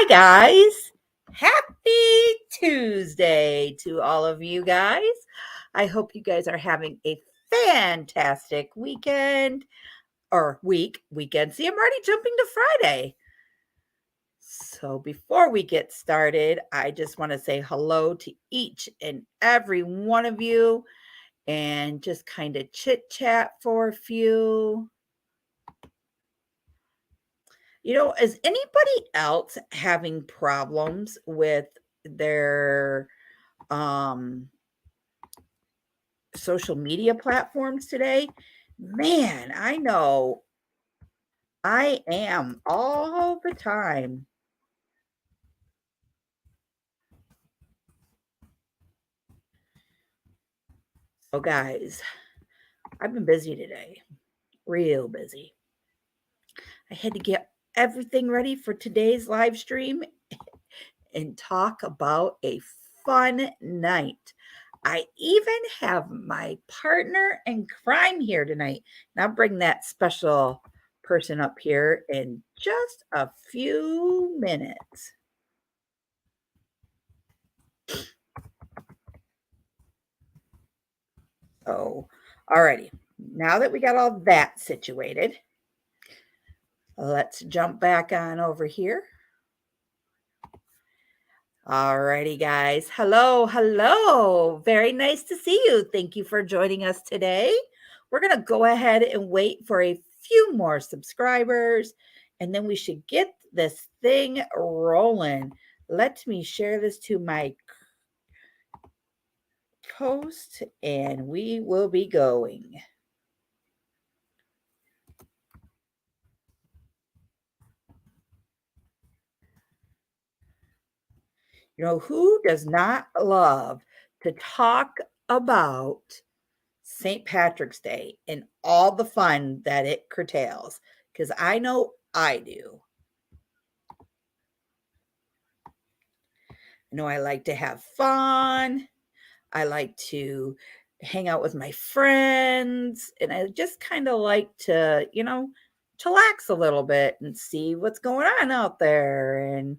guys. Happy Tuesday to all of you guys. I hope you guys are having a fantastic weekend or weekend. See, I'm already jumping to Friday. So before we get started, I just want to say hello to each and every one of you and just kind of chit chat for a few. Is anybody else having problems with their um social media platforms today? Man, I know I am all the time. So guys, I've been busy today, real busy. I had to get everything ready for today's live stream and talk about a fun night. I even have my partner in crime here tonight. And I'll bring that special person up here in just a few minutes. Oh, alrighty. Now that we got all that situated, let's jump back on over here. Alrighty, guys. Hello, hello. Very nice to see you. Thank you for joining us today. We're going to go ahead and wait for a few more subscribers, and then we should get this thing rolling. Let me share this to my post, and we will be going. Who does not love to talk about St. Patrick's Day and all the fun that it curtails? Because I know I do. I like to have fun. I like to hang out with my friends. And I just kind of like to, chillax a little bit and see what's going on out there and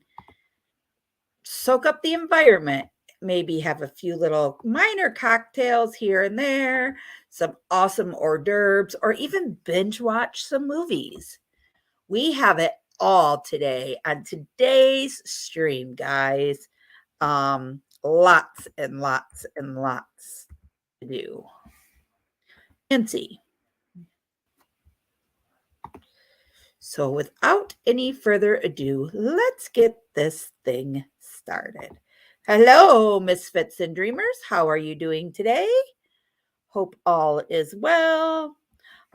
soak up the environment. Maybe have a few little minor cocktails here and there, some awesome hors d'oeuvres, or even binge watch some movies. We have it all today on today's stream, guys. Lots and lots and lots to do. Fancy. So without any further ado, let's get this thing started. Hello, misfits and dreamers. How are you doing today? Hope all is well.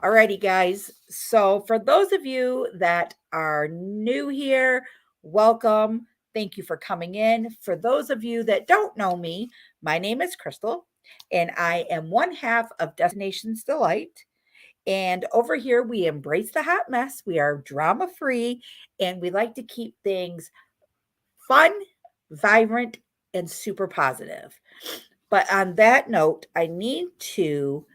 Alrighty, guys. So for those of you that are new here, welcome. Thank you for coming in. For those of you that don't know me, my name is Crystal, and I am one half of Destinations Delight. And over here, we embrace the hot mess. We are drama free, and we like to keep things fun, vibrant, and super positive. But on that note, I need to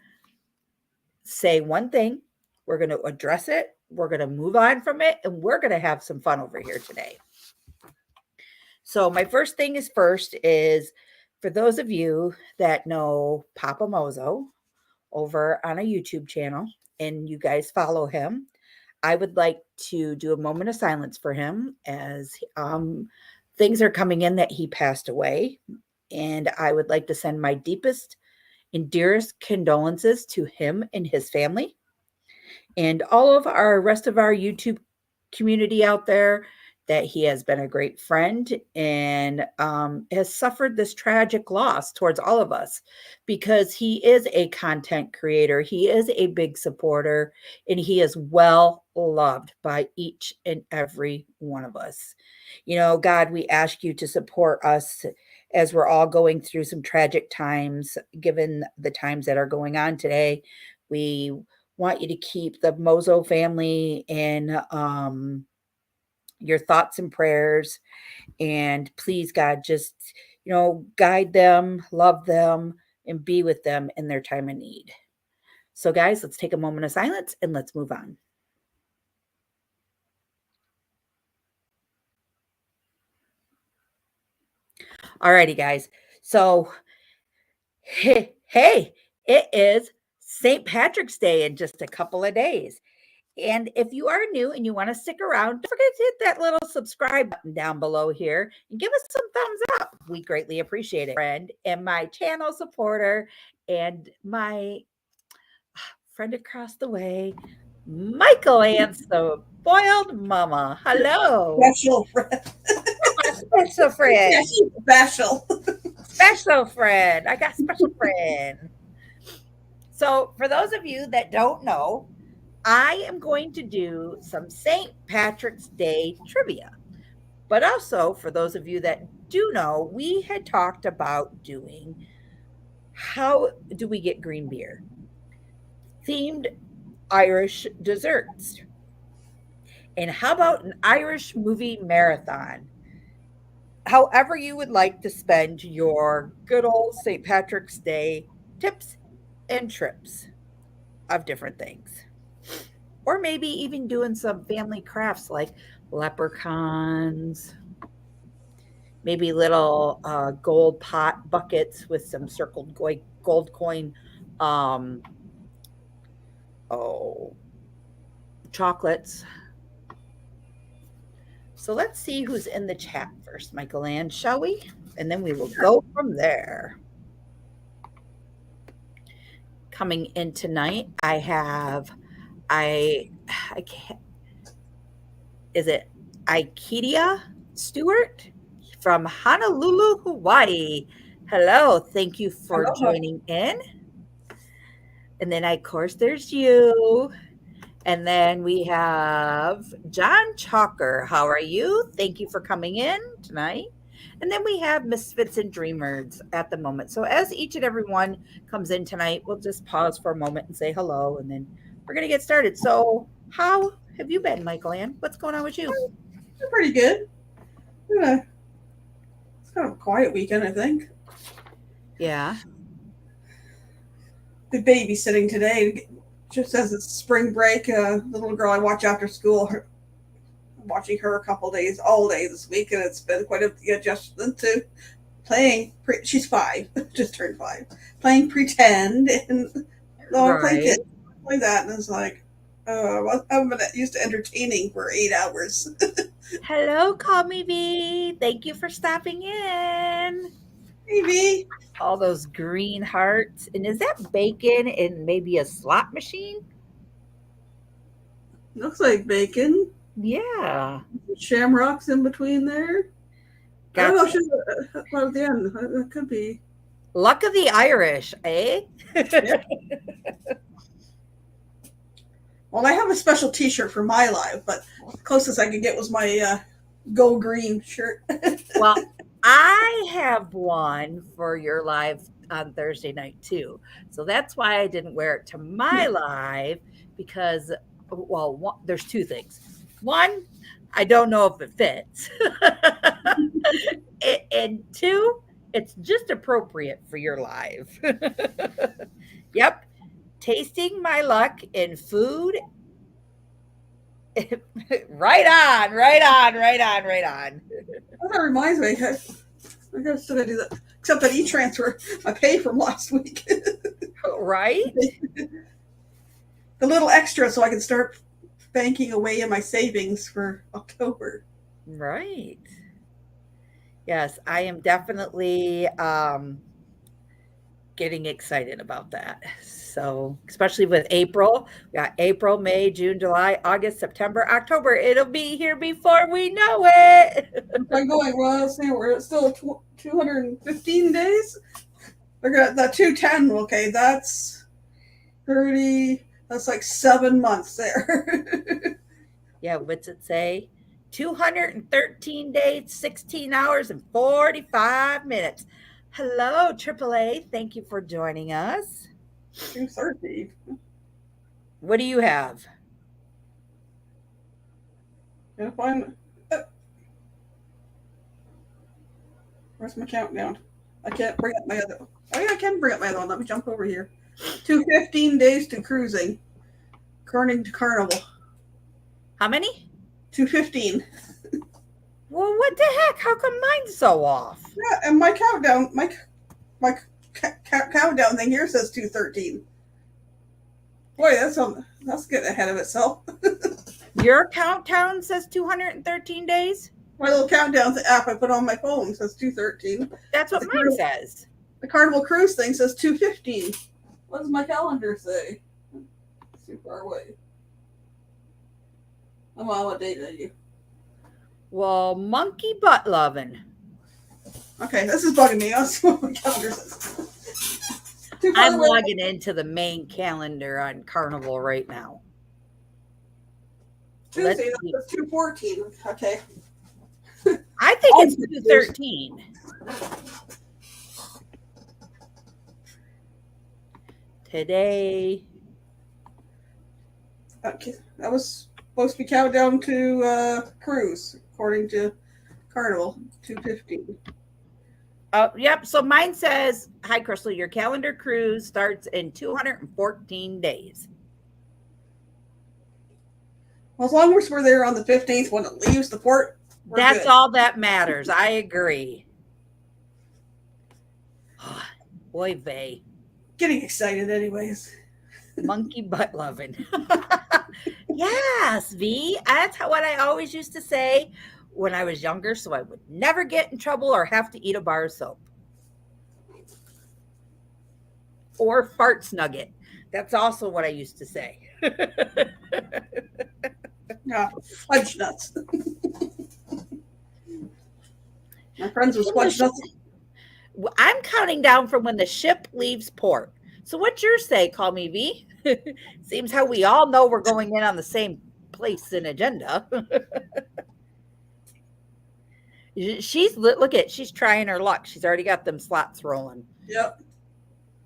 say one thing. We're going to address it. We're going to move on from it, and we're going to have some fun over here today. So my first thing is for those of you that know Papa Mozo over on a YouTube channel and you guys follow him, I would like to do a moment of silence for him as things are coming in that he passed away. And I would like to send my deepest and dearest condolences to him and his family and all of our rest of our YouTube community out there, that he has been a great friend and has suffered this tragic loss towards all of us, because he is a content creator. He is a big supporter, and he is well loved by each and every one of us. God, we ask you to support us as we're all going through some tragic times, given the times that are going on today. We want you to keep the Mozo family in your thoughts and prayers. And please, God, just, guide them, love them, and be with them in their time of need. So, guys, let's take a moment of silence and let's move on. Alrighty, guys. So, hey, it is St. Patrick's Day in just a couple of days. And if you are new and you want to stick around, don't forget to hit that little subscribe button down below here and give us some thumbs up. We greatly appreciate it. Friend and my channel supporter and my friend across the way, Michael and the boiled mama. Hello. Special friend. My special friend. Yeah, she's special. Special friend. I got special friend. So, for those of you that don't know, I am going to do some St. Patrick's Day trivia. But also, for those of you that do know, we had talked about doing how do we get green beer? Themed Irish desserts. And how about an Irish movie marathon? However, you would like to spend your good old St. Patrick's Day tips and trips of different things. Or maybe even doing some family crafts like leprechauns, maybe little gold pot buckets with some circled gold coin, um, oh, chocolates. So let's see who's in the chat first, Michael Ann, shall we? And then we will go from there. Coming in tonight, I have I can't, is it Ikedia Stewart from Honolulu, Hawaii. Hello, thank you for joining in. And then, of course, there's you. And then we have John Chalker. How are you? Thank you for coming in tonight. And then we have Misfits and Dreamers at the moment. So as each and every one comes in tonight, we'll just pause for a moment and say hello, and then we're going to get started. So how have you been, Michael Ann? What's going on with you? I'm pretty good. It's kind of a quiet weekend, I think. Yeah. The babysitting today, just as it's spring break. The little girl I watch after school, I'm watching her a couple days, all day this week, and it's been quite the adjustment to playing. She's 5, just turned 5, playing pretend, and play that, and it's like, I'm used to entertaining for 8 hours. Hello, Call Me V. Thank you for stopping in. Hey, V. All those green hearts. And is that bacon in maybe a slot machine? Looks like bacon. Yeah. Shamrocks in between there. I don't know at the end. That could be. Luck of the Irish, eh? Yeah. Well, I have a special T-shirt for my live, but the closest I could get was my Go Green shirt. Well, I have one for your live on Thursday night too. So that's why I didn't wear it to my live because, well, there's 2 things. One, I don't know if it fits. And 2, it's just appropriate for your live. Yep. Tasting my luck in food. Right on. That reminds me, I still gotta do that. Except that e-transfer, I paid from last week. Right? The little extra so I can start banking away in my savings for October. Right. Yes, I am definitely getting excited about that. So, especially with April, we got April, May, June, July, August, September, October. It'll be here before we know it. I'm going, well, we're still 215 days. They're gonna, the 210, okay, that's 30, that's like 7 months there. Yeah, what's it say? 213 days, 16 hours, and 45 minutes. Hello, AAA. Thank you for joining us. 230. What do you have? Gotta find. Where's my countdown? I can't bring up my other. Oh yeah, I can bring up my other one. Let me jump over here. 215 days to cruising, according to Carnival. How many? 215. Well, what the heck? How come mine's so off? Yeah, and my countdown, my countdown thing here says 213. Boy, that's getting ahead of itself. Your countdown says 213 days? My little countdown app I put on my phone says 213. That's But what mine says. the Carnival Cruise thing says 215. What does my calendar say? It's too far away. I'm on what date are you? Well, monkey butt loving. Okay, this is bugging me. That's what my calendar says. Too far I'm away. logging into the main calendar on Carnival right now. Tuesday, that's 214. Okay. I think it's 213. Today. Okay, that was supposed to be countdown to cruise, according to Carnival, 215. Yep. So mine says, "Hi, Crystal. Your calendar cruise starts in 214 days." Well, as long as we're there on the 15th when it leaves the port, that's good. all that matters. I agree. Boy, vey. Getting excited, anyways. Monkey butt loving. Yes, V. That's what I always used to say when I was younger, so I would never get in trouble or have to eat a bar of soap. Or fart snugget. That's also what I used to say. Yeah, fudge nuts. My friends were fudge nuts. I'm counting down from when the ship leaves port. So what's yours say? Call me V. Seems how we all know we're going in on the same place and agenda. She's trying her luck. She's already got them slots rolling. Yep.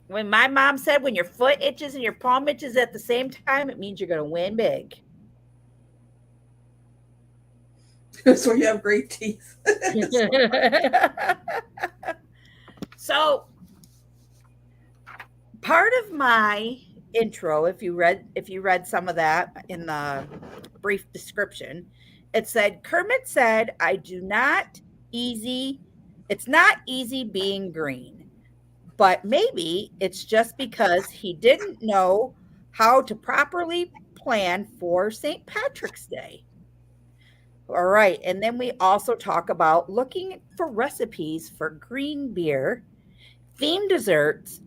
When my mom said when your foot itches and your palm itches at the same time, it means you're going to win big. So you have great teeth. So part of my intro, if you read some of that in the brief description, it said Kermit said, it's not easy being green, but maybe it's just because he didn't know how to properly plan for St. Patrick's Day. All right. And then we also talk about looking for recipes for green beer, themed desserts,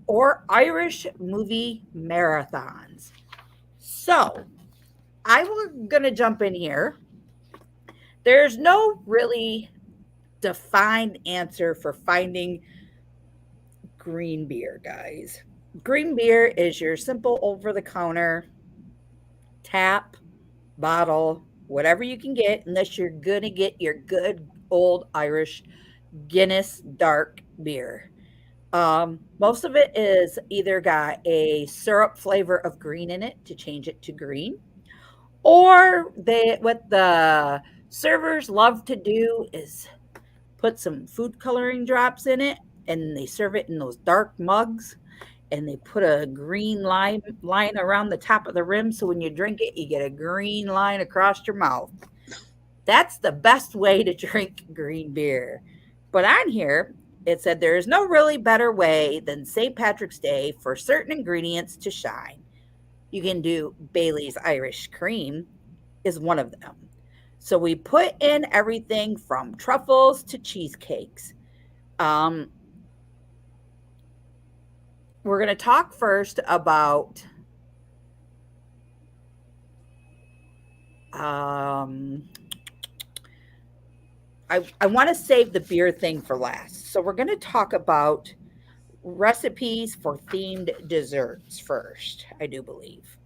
or Irish movie marathons. So I'm going to jump in here. There's no really defined answer for finding green beer, guys. Green beer is your simple over the counter tap, bottle, whatever you can get, unless you're going to get your good old Irish Guinness dark beer. Most of it is either got a syrup flavor of green in it to change it to green, or what the servers love to do is put some food coloring drops in it, and they serve it in those dark mugs, and they put a green line around the top of the rim, so when you drink it, you get a green line across your mouth. That's the best way to drink green beer. But on here, it said there is no really better way than St. Patrick's Day for certain ingredients to shine. You can do Bailey's Irish Cream is one of them. So we put in everything from truffles to cheesecakes. We're going to talk first about I want to save the beer thing for last. So we're going to talk about recipes for themed desserts first, I do believe.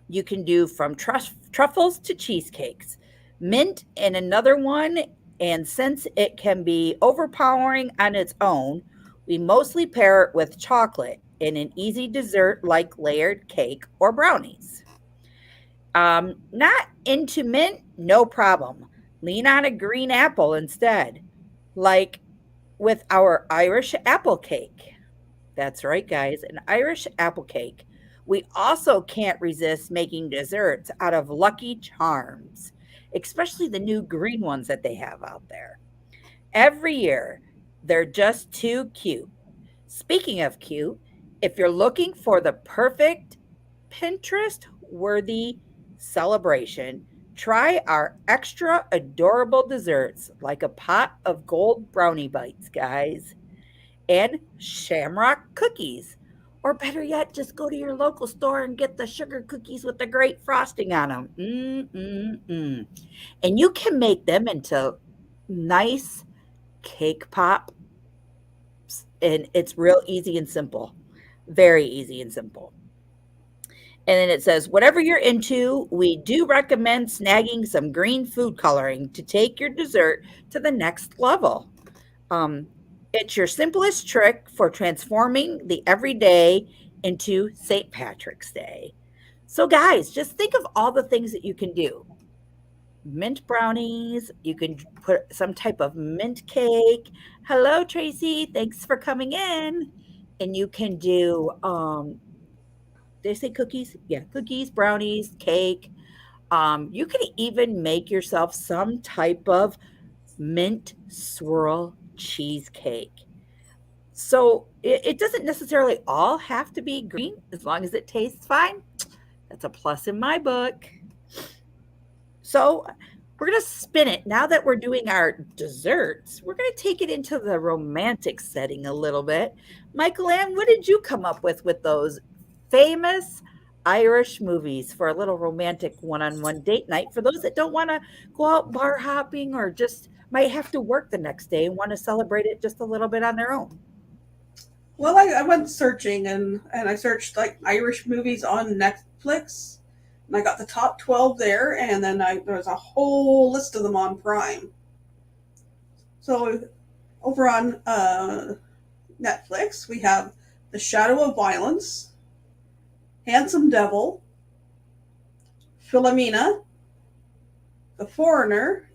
You can do from truffles to cheesecakes, mint in another one. And since it can be overpowering on its own, we mostly pair it with chocolate in an easy dessert like layered cake or brownies. Not into mint? No problem. Lean on a green apple instead, like with our Irish apple cake. That's right, guys, an Irish apple cake. We also can't resist making desserts out of Lucky Charms. especially the new green ones that they have out there. Every year, they're just too cute. Speaking of cute, if you're looking for the perfect Pinterest worthy celebration, try our extra adorable desserts like a pot of gold brownie bites, guys, and shamrock cookies. Or better yet, just go to your local store and get the sugar cookies with the great frosting on them. Mm. And you can make them into nice cake pops, and it's real easy and simple. Very easy and simple. And then it says, whatever you're into, we do recommend snagging some green food coloring to take your dessert to the next level. Um, it's your simplest trick for transforming the everyday into St. Patrick's Day. So, guys, just think of all the things that you can do. Mint brownies, you can put some type of mint cake. Hello, Tracy. Thanks for coming in. And you can do did I say cookies? Yeah, cookies, brownies, cake. You can even make yourself some type of mint swirl cheesecake. So it doesn't necessarily all have to be green as long as it tastes fine. That's a plus in my book. So we're going to spin it. Now that we're doing our desserts, we're going to take it into the romantic setting a little bit. Michael Ann, what did you come up with those famous Irish movies for a little romantic one on one date night for those that don't want to go out bar hopping or just might have to work the next day and want to celebrate it just a little bit on their own? Well, I went searching and I searched like Irish movies on Netflix, and I got the top 12 there, and then there was a whole list of them on Prime. So over on Netflix, we have The Shadow of Violence, Handsome Devil, Philomena, The Foreigner.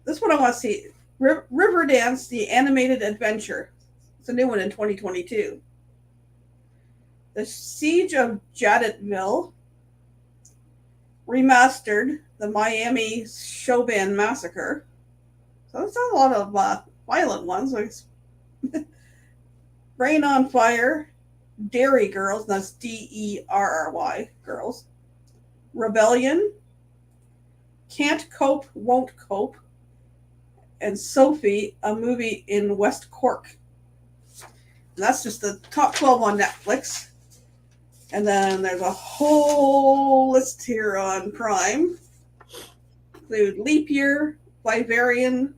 This one I want to see. Riverdance, The Animated Adventure. It's a new one in 2022. The Siege of Jadotville, Remastered, The Miami Showband Massacre. So that's a lot of violent ones. Brain on Fire, Dairy Girls, that's Derry Girls. Rebellion, Can't Cope, Won't Cope, and Sophie, a movie in West Cork. And that's just the top 12 on Netflix. And then there's a whole list here on Prime. Include Leap Year, Vivarium,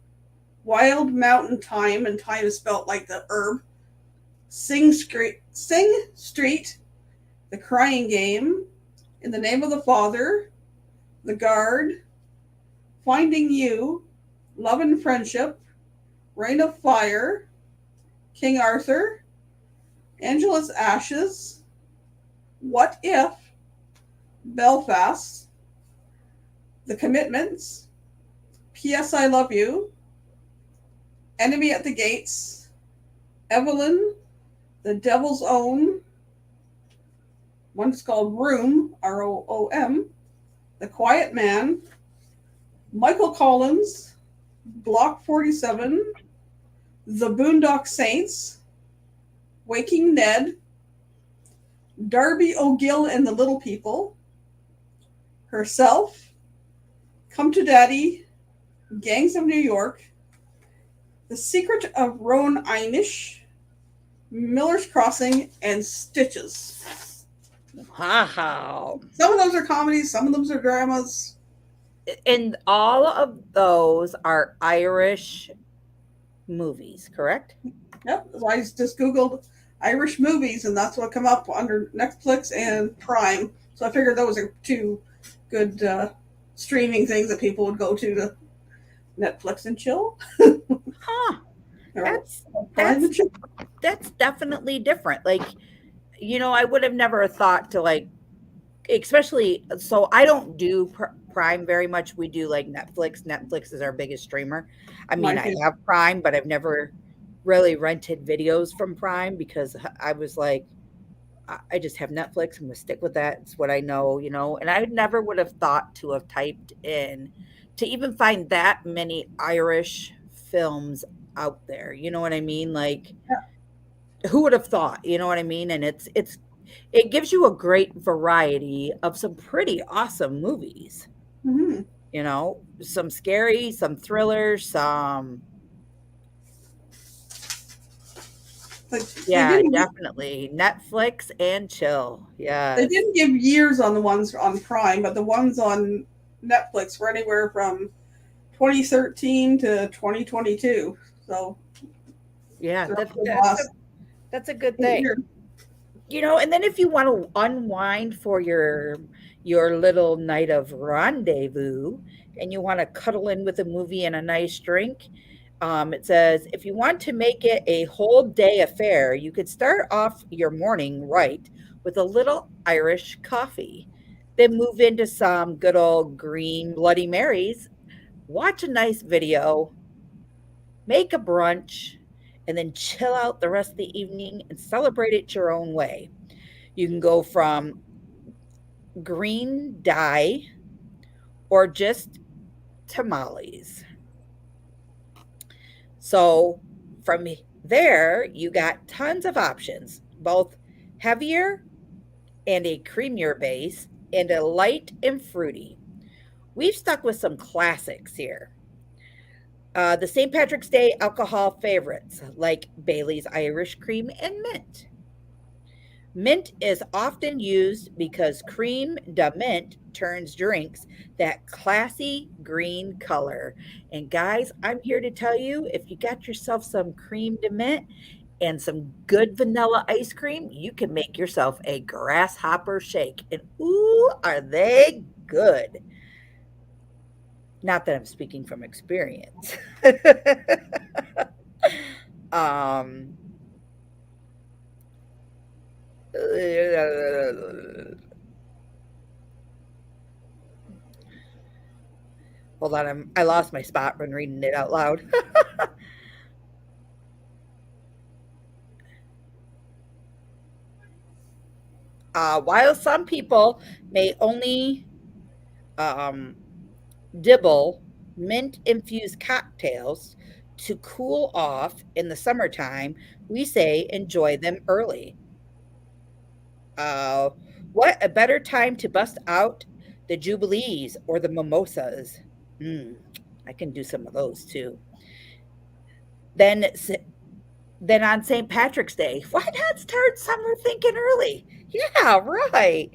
Wild Mountain Thyme, and thyme is spelled like the herb. Sing Street, The Crying Game, In the Name of the Father, The Guard, Finding You, Love and Friendship, Reign of Fire, King Arthur, Angela's Ashes, What If, Belfast, The Commitments, P.S. I Love You, Enemy at the Gates, Evelyn, The Devil's Own, one's called Room, Room, The Quiet Man, Michael Collins, Block 47, The Boondock Saints, Waking Ned, Darby O'Gill and the Little People, Herself, Come to Daddy, Gangs of New York, The Secret of Roan Inish, Miller's Crossing, and Stitches. Wow. Some of those are comedies, some of them are dramas. And all of those are Irish movies, correct? Yep. So I just Googled Irish movies, and that's what come up under Netflix and Prime. So I figured those are two good streaming things that people would go to Netflix and chill. Huh. Or That's Prime and chill. that's definitely different. Like, I would have never thought to like, especially so I don't do Prime very much. We do like Netflix. Netflix is our biggest streamer. I mean, My I favorite. have Prime, but I've never really rented videos from Prime because I was like, I just have Netflix. I'm gonna stick with that. It's what I know, and I never would have thought to have typed in to even find that many Irish films out there. You know what I mean? Like, who would have thought? You know what I mean? And it gives you a great variety of some pretty awesome movies. Mm-hmm. Some scary, some thrillers, some But yeah, definitely Netflix and chill. they Yes. didn't give years on the ones on Prime, but the ones on Netflix were anywhere from 2013 to 2022. So Yeah, they're up that to the that's a last that's a good 8 years. thing. And then if you want to unwind for your little night of rendezvous and you want to cuddle in with a movie and a nice drink, it says if you want to make it a whole day affair, you could start off your morning right with a little Irish coffee. Then move into some good old green Bloody Marys, watch a nice video, make a brunch, and then chill out the rest of the evening and celebrate it your own way. You can go from green dye or just tamales. So from there, you got tons of options, both heavier and a creamier base, and a light and fruity. We've stuck with some classics here. The St. Patrick's Day alcohol favorites like Bailey's Irish Cream and Mint. Mint is often used because cream de mint turns drinks that classy green color. And guys, I'm here to tell you if you got yourself some cream de mint and some good vanilla ice cream, you can make yourself a grasshopper shake. And ooh, are they good? Not that I'm speaking from experience. um, Hold on, I lost my spot when reading it out loud. While some people may only um, dibble mint infused cocktails to cool off in the summertime, we say enjoy them early. Uh, what a better time to bust out the jubilees or the mimosas. Mm, I can do some of those too. Then Then on St. Patrick's Day, why not start summer thinking early? Yeah, right.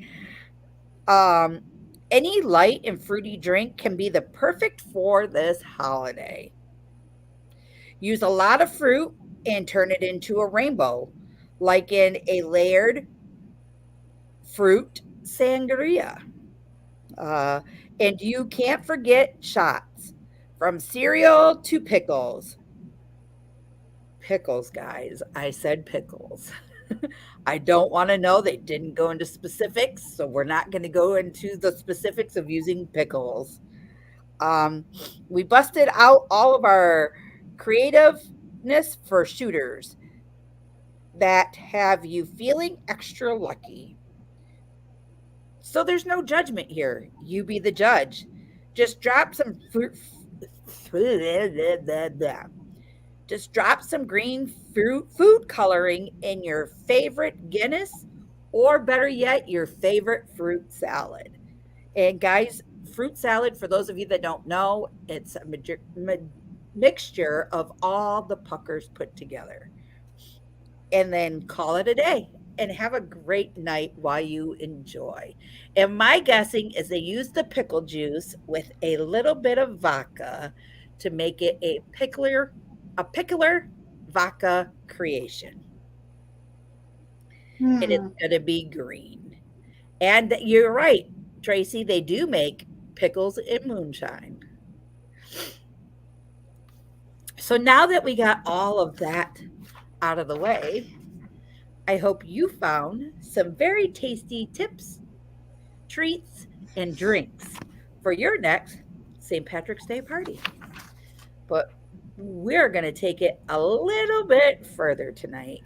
Um, any light and fruity drink can be the perfect for this holiday. Use a lot of fruit and turn it into a rainbow, like in a layered fruit sangria. Uh, and you can't forget shots from cereal to pickles. Pickles, guys. I said pickles. I don't want to know. They didn't go into specifics, so we're not going to go into the specifics of using pickles. Um, we busted out all of our creativeness for shooters that have you feeling extra lucky. So there's no judgment here. You be the judge. Just drop some fruit. Just drop some green fruit food coloring in your favorite Guinness, or better yet, your favorite fruit salad. And guys, fruit salad, for those of you that don't know, it's a mixture of all the puckers put together. And then call it a day and have a great night while you enjoy. And my guessing is they use the pickle juice with a little bit of vodka to make it a pickler vodka creation. And it's Hmm. going to be green. And you're right, Tracy, they do make pickles and moonshine. So now that we got all of that out of the way, I hope you found some very tasty tips, treats, and drinks for your next St. Patrick's Day party. But we're going to take it a little bit further tonight.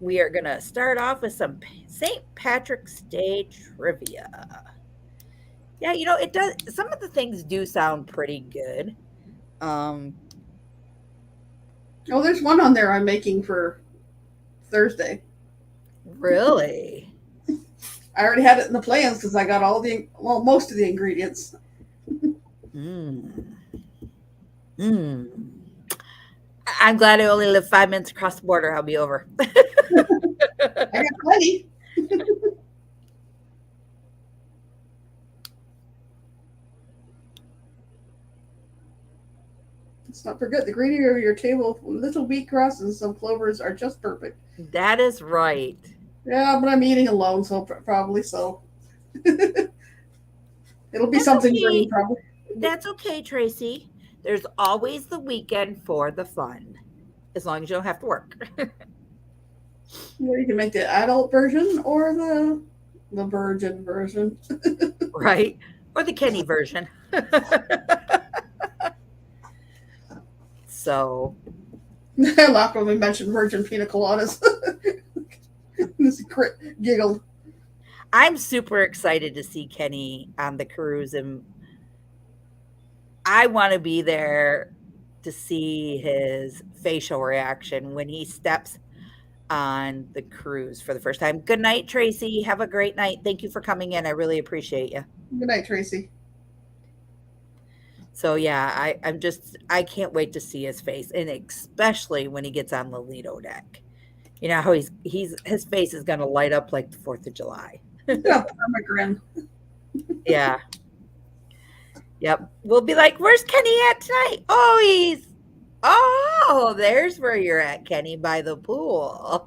we are going to start off with some St. Patrick's Day trivia. Yeah, it does. Some of the things do sound pretty good. Um, Oh, there's one on there I'm making for Thursday. really? I already had it in the plans because I got most of the ingredients. Mm. Mm. I'm glad I only live 5 minutes across the border. I'll be over. I got plenty. Let's not forget the greenery of your table, little wheatgrass and some clovers are just perfect. That is right. Yeah, but I'm eating alone, so probably so. It'll be That's something green, okay. probably. That's okay, Tracy. There's always the weekend for the fun, as long as you don't have to work. Well, you can make the adult version or the virgin version. Right? Or the Kenny version. So, I laughed when we mentioned virgin pina coladas. This giggled. I'm super excited to see Kenny on the cruise, and I want to be there to see his facial reaction when he steps on the cruise for the first time. Good night, Tracy. Have a great night. Thank you for coming in. I really appreciate you. Good night, Tracy. So yeah, I can't wait to see his face, and especially when he gets on the Lido deck. You know how his face is gonna light up like the 4th of July. Yeah, permagrin. Yeah. Yep. We'll be like, where's Kenny at tonight? There's where you're at, Kenny, by the pool.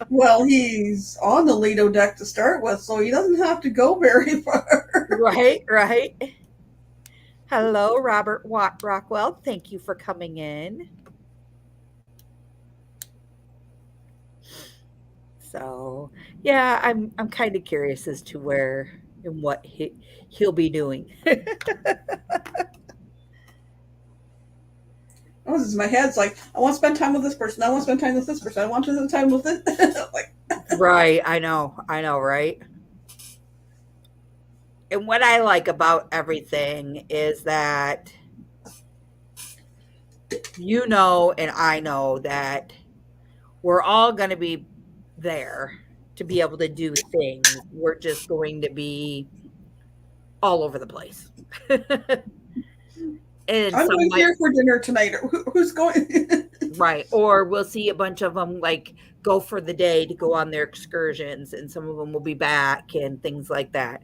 Well, he's on the Lido deck to start with, so he doesn't have to go very far. Right, right. Hello, Robert Rockwell. Thank you for coming in. So, yeah, I'm kind of curious as to where and what he'll be doing. Oh, this is my head's like, I want to spend time with this person. I want to spend time with this person. I want to spend time with it. Like, Right, I know, right? And what I like about everything is that and I know that we're all going to be there to be able to do things. We're just going to be all over the place. And I'm some going might, here for dinner tonight. Who's going? right, or we'll see a bunch of them like go for the day to go on their excursions, and some of them will be back and things like that.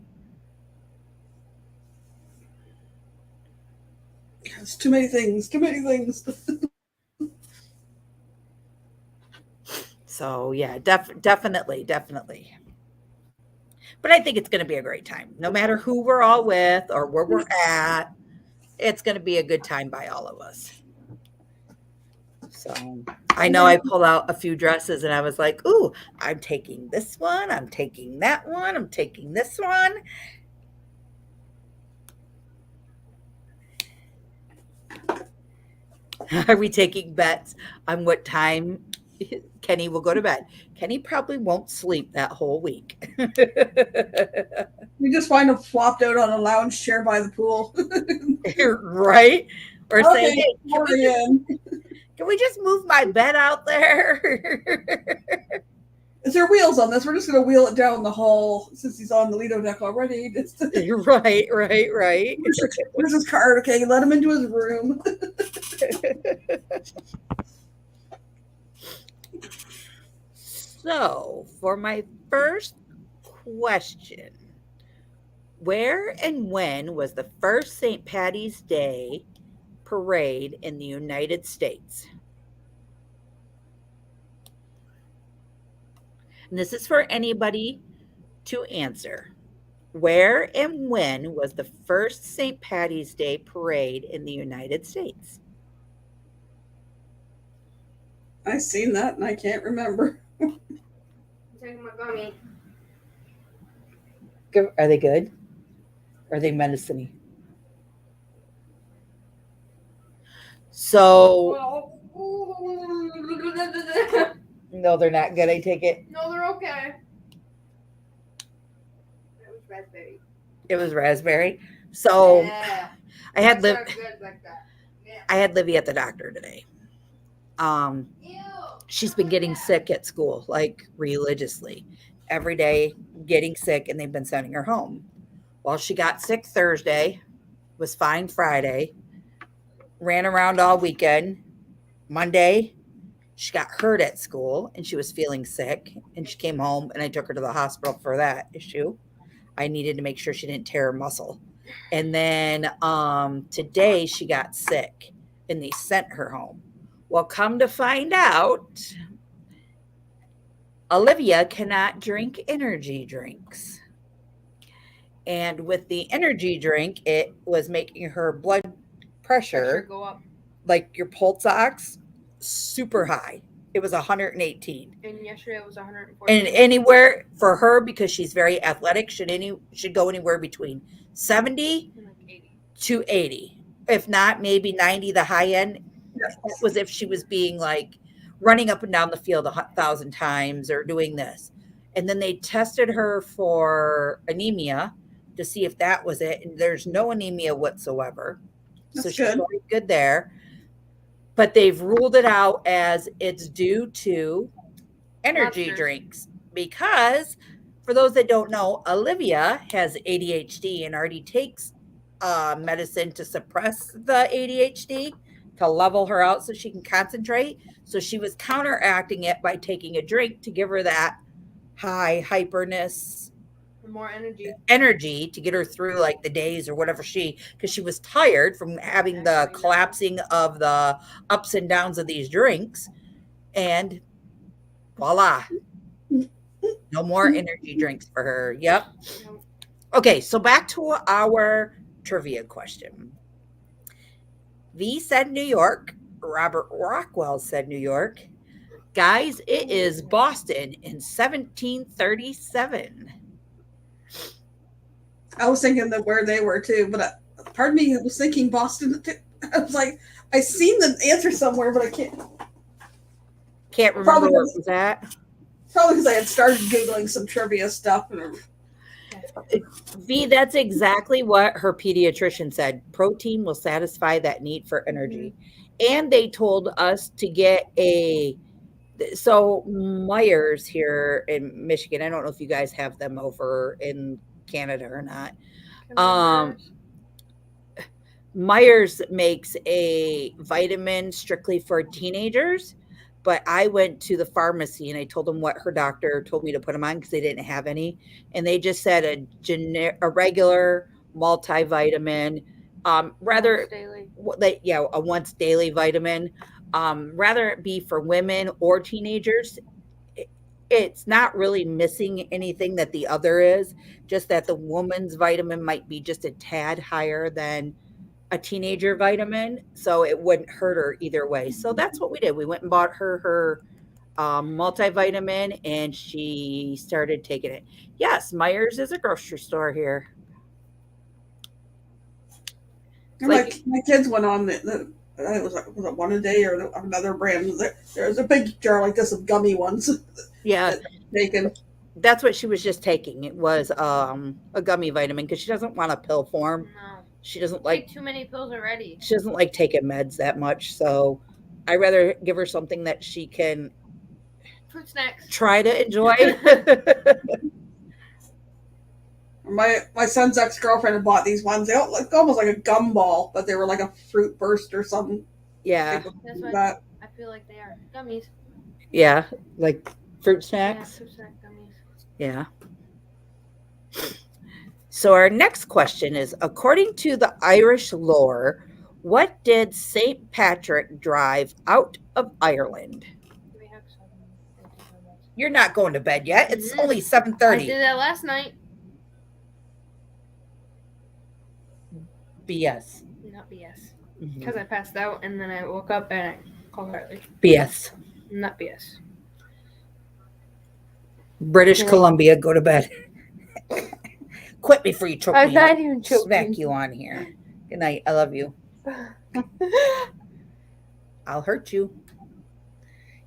It's too many things. Too many things. So yeah, definitely. But I think it's going to be a great time, no matter who we're all with or where we're at. It's going to be a good time by all of us. So I know I pulled out a few dresses and I was like, ooh, I'm taking this one. I'm taking that one. I'm taking this one. Are we taking bets on what time Kenny will go to bed? Kenny probably won't sleep that whole week. You just find him flopped out on a lounge chair by the pool. Right? Or say, Okay, hey, can we just move my bed out there? Is there wheels on this? We're just going to wheel it down the hall since he's on the Lido deck already. Right. Where's his card? Okay, let him into his room. So, for my first question, where and when was the first St. Patty's Day parade in the United States? And this is for anybody to answer. Where and when was the first St. Patty's Day parade in the United States? I've seen that and I can't remember. Are they good? Are they medicine-y? So No, they're not good. I take it. No, they're okay. It was raspberry. It was raspberry. So Yeah. I had They're good like that. Yeah. I had Livy at the doctor today. Ew. She's been getting sick at school, like religiously, every day, getting sick, and they've been sending her home. Well, she got sick Thursday, was fine Friday, ran around all weekend. Monday, she got hurt at school and she was feeling sick, and she came home and I took her to the hospital for that issue. I needed to make sure she didn't tear her muscle. And then today she got sick and they sent her home. Well, come to find out, Olivia cannot drink energy drinks. And with the energy drink, it was making her blood pressure go up. like your pulse ox super high. It was 118. And yesterday it was 140. And anywhere for her, because she's very athletic, should go anywhere between 70 And like 80. to 80. If not, maybe 90, the high end. Yes. That was if she was being like running up and down the field 1,000 times or doing this. And then they tested her for anemia to see if that was it. And there's no anemia whatsoever. So That's she's good. very good there. But they've ruled it out as it's due to energy Monsters. drinks. Because for those that don't know, Olivia has ADHD and already takes medicine to suppress the ADHD, to level her out so she can concentrate. So she was counteracting it by taking a drink to give her that high hyperness More energy to get her through like the days or whatever because she was tired from having the collapsing of the ups and downs of these drinks. And voila, no more energy drinks for her. Yep. Okay, so back to our trivia question. V said New York. Robert Rockwell said New York. Guys, it is Boston in 1737. I was thinking that where they were too, but part of me was thinking Boston. I was like, I seen the answer somewhere, but I can't remember Probably where it was at. Probably because I had started Googling some trivia stuff. V, that's exactly what her pediatrician said. Protein will satisfy that need for energy. And they told us to get so Myers here in Michigan, I don't know if you guys have them over in Canada or not. Myers makes a vitamin strictly for teenagers, but I went to the pharmacy and I told them what her doctor told me to put them on because they didn't have any, and they just said a regular multivitamin, rather daily. A once daily vitamin, rather it be for women or teenagers. It's not really missing anything that the other is, just that the woman's vitamin might be just a tad higher than a teenager vitamin, so it wouldn't hurt her either way. So that's what we did. We went and bought her multivitamin, and she started taking it. Yes, Myers is a grocery store here. My kids went on it was it one a day or another brand. There's a big jar like this of gummy ones. Yeah, taken. That's what she was just taking. It was a gummy vitamin because she doesn't want a pill form. No. She doesn't like too many pills already. She doesn't like taking meds that much, so I'd rather give her something that she can fruit snacks try to enjoy. My son's ex-girlfriend had bought these ones. They look almost like a gumball, but they were like a fruit burst or something. Yeah, that's what I feel like they are gummies. Yeah, like fruit snacks. Yeah, fruit snack gummies. Yeah. So our next question is, according to the Irish lore, what did St. Patrick drive out of Ireland? You're not going to bed yet. It's only 7:30. I did that last night. BS. Not BS. Because I passed out and then I woke up and I called Harley. BS. Not BS. British Columbia, go to bed. Quit before you choke me. I'm not even choking. Smack you on here. Good night. I love you. I'll hurt you.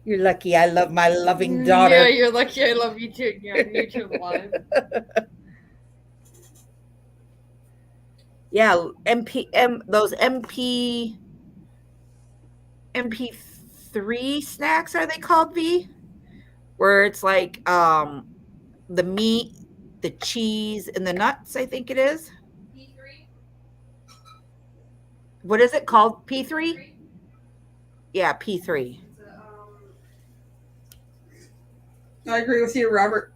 You're lucky I love my loving Yeah, daughter. you're lucky I love you too. You're on YouTube Live. Yeah, those MP3 snacks, are they called, V? Where it's like the meat, the cheese, and the nuts, I think it is. What is it called? P3? Yeah, P3. I agree with you, Robert.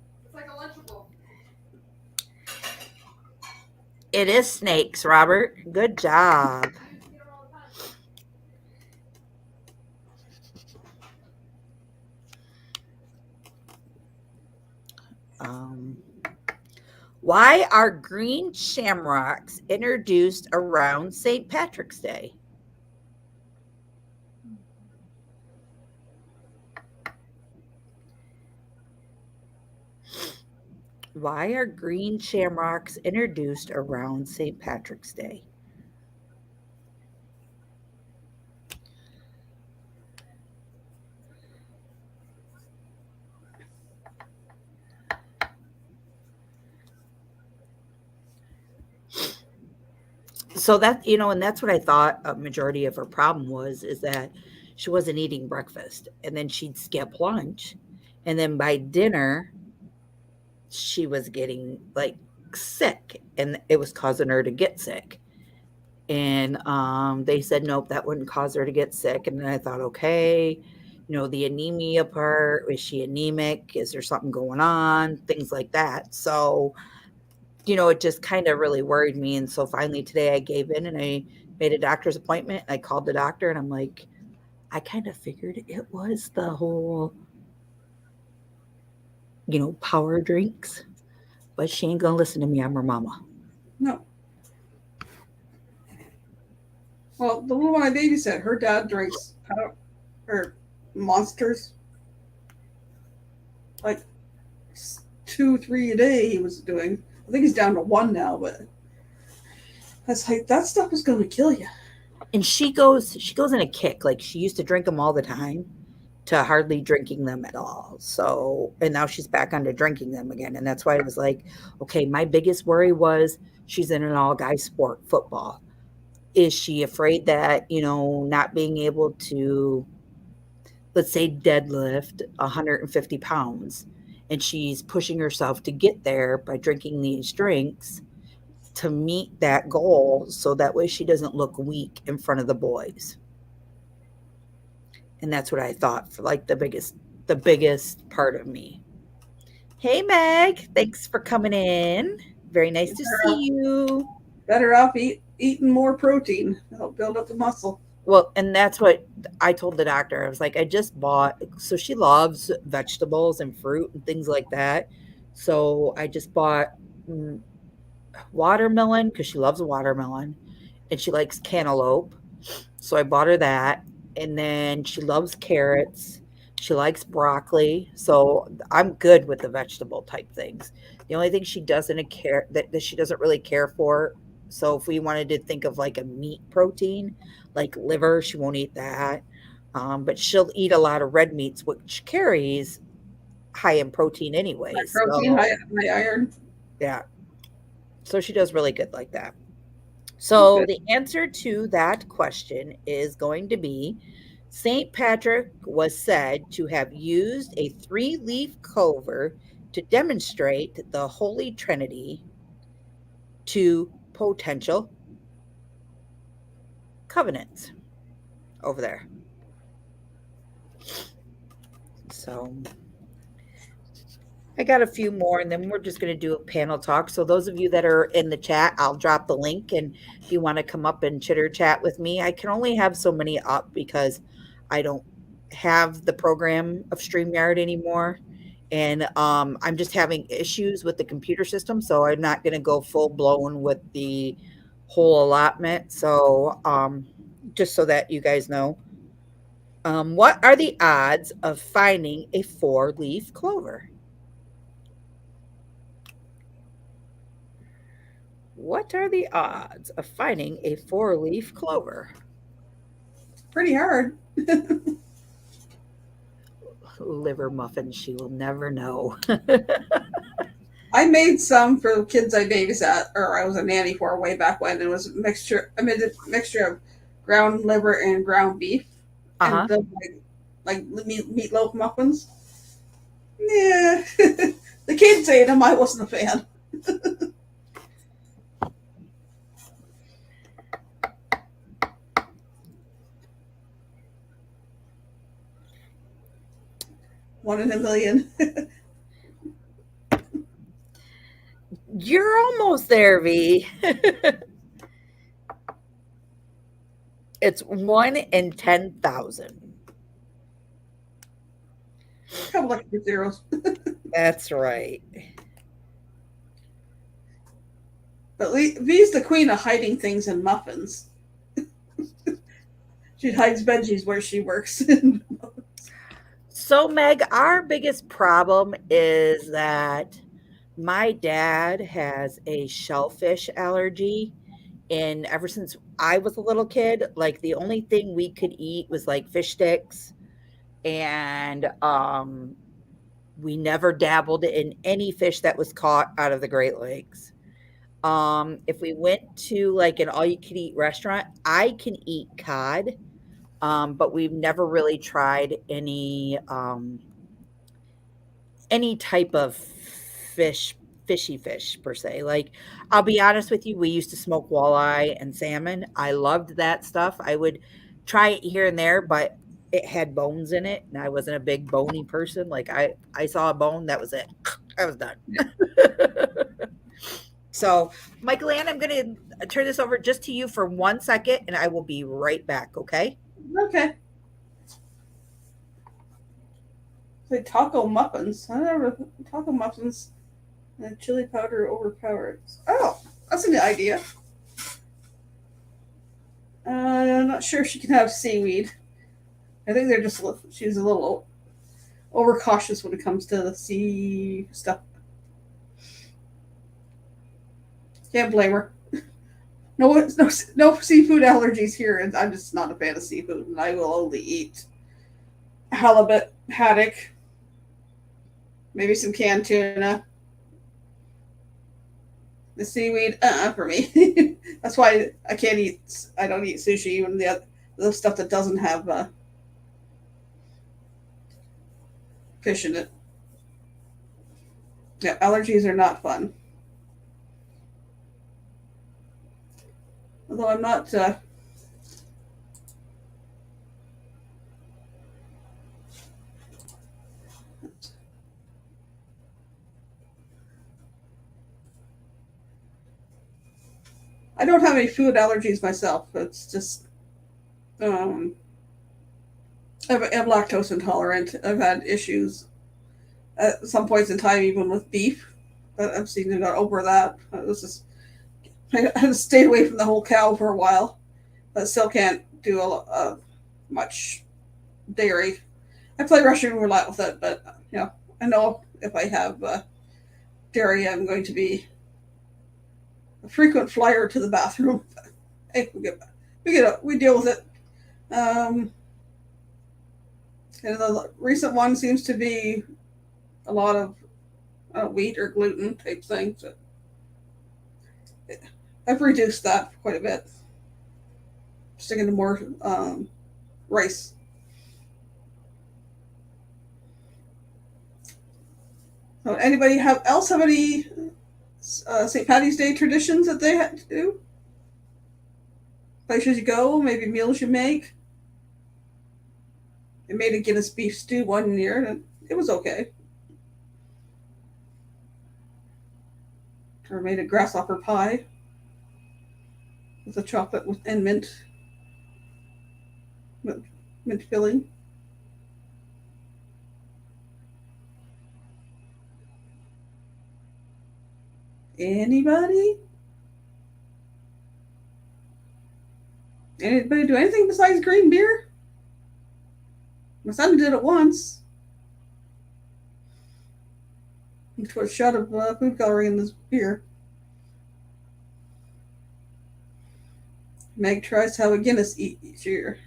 It is snakes, Robert. Good job. Um, why are green shamrocks introduced around St. Patrick's Day? Why are green shamrocks introduced around St. Patrick's Day? So that, and that's what I thought a majority of her problem was, is that she wasn't eating breakfast, and then she'd skip lunch, and then by dinner she was getting like sick, and it was causing her to get sick. And they said nope, that wouldn't cause her to get sick. And then I thought, okay, the anemia part, is she anemic, is there something going on, things like that. So it just kind of really worried me. And so finally today I gave in and I made a doctor's appointment. I called the doctor and I'm like, I kind of figured it was the whole, power drinks, but she ain't gonna listen to me. I'm her mama. No. Well, the little one I babysat, her dad drinks powder or monsters, like 2, 3 a day. He was doing. I think he's down to 1 now, but that's like that stuff is going to kill you. And she goes in a kick. Like she used to drink them all the time to hardly drinking them at all. So, and now she's back onto drinking them again. And that's why I was like, okay, my biggest worry was she's in an all guy sport, football. Is she afraid that, not being able to, let's say, deadlift 150 pounds, and she's pushing herself to get there by drinking these drinks to meet that goal, so that way she doesn't look weak in front of the boys. And that's what I thought for like the biggest part of me. Hey Meg, thanks for coming in. Very nice to see you. Better off eating more protein. Help build up the muscle. Well, and that's what I told the doctor. I was like, I just bought, so she loves vegetables and fruit and things like that. So I just bought watermelon because she loves watermelon and she likes cantaloupe. So I bought her that. And then she loves carrots. She likes broccoli. So I'm good with the vegetable type things. The only thing she doesn't care that she doesn't really care for. So if we wanted to think of like a meat protein, like liver, she won't eat that. But she'll eat a lot of red meats, which carries high in protein anyway. High protein, high iron. Yeah. So she does really good like that. So the answer to that question is going to be St. Patrick was said to have used a 3-leaf clover to demonstrate the Holy Trinity to potential covenants over there. So I got a few more, and then we're just going to do a panel talk. So those of you that are in the chat, I'll drop the link, and if you want to come up and chitter chat with me, I can only have so many up because I don't have the program of StreamYard anymore, and I'm just having issues with the computer system, so I'm not going to go full blown with the whole allotment. So just so that you guys know, what are the odds of finding a 4-leaf clover? What are the odds of finding a 4-leaf clover? Pretty hard. liver muffins. She will never know. I made some for kids I babysat, or I was a nanny for way back when. It was a mixture. I made a mixture of ground liver and ground beef, and Uh-huh. the like meatloaf muffins. Yeah, the kids ate them. I wasn't a fan. One in a million. You're almost there, V. It's 1 in 10,000. A couple extra zeros. That's right. But V's the queen of hiding things in muffins. She hides veggies where she works. So, Meg, our biggest problem is that my dad has a shellfish allergy. And ever since I was a little kid, like the only thing we could eat was like fish sticks. And we never dabbled in any fish that was caught out of the Great Lakes. If we went to like an all you could eat restaurant, I can eat cod. But we've never really tried any type of fishy fish per se. Like, I'll be honest with you, we used to smoke walleye and salmon. I loved that stuff. I would try it here and there, but it had bones in it, and I wasn't a big bony person. Like, I saw a bone, that was it. I was done. So, Michael Ann, I'm going to turn this over just to you for 1 second, and I will be right back, okay? Okay. Like taco muffins. I never taco muffins and chili powder overpowered. Oh, that's a good idea. I'm not sure if she can have seaweed. I think they're just she's a little overcautious when it comes to the sea stuff. Can't blame her. No seafood allergies here, and I'm just not a fan of seafood, and I will only eat halibut, haddock, maybe some canned tuna. The seaweed, for me. That's why I can't eat. I don't eat sushi, even the stuff that doesn't have fish in it. Yeah, allergies are not fun. Although I'm not. I don't have any food allergies myself. It's just um, I'm lactose intolerant. I've had issues at some points in time, even with beef. But I'm seeing to got over that. It was just I had to stay away from the whole cow for a while, but still can't do much dairy. I play Russian roulette with it, but I know if I have dairy, I'm going to be a frequent flyer to the bathroom. Hey, we deal with it. And the recent one seems to be a lot of wheat or gluten type things. So I've reduced that quite a bit. Sticking to more rice. So anybody else have any St. Patty's Day traditions that they had to do? Places you go, maybe meals you make. I made a Guinness beef stew one year, and it was okay. Or made a grasshopper pie with a chocolate and mint filling. Anybody? Anybody do anything besides green beer? My son did it once. He poured a shot of food coloring in this beer. Meg tries to have a Guinness each year.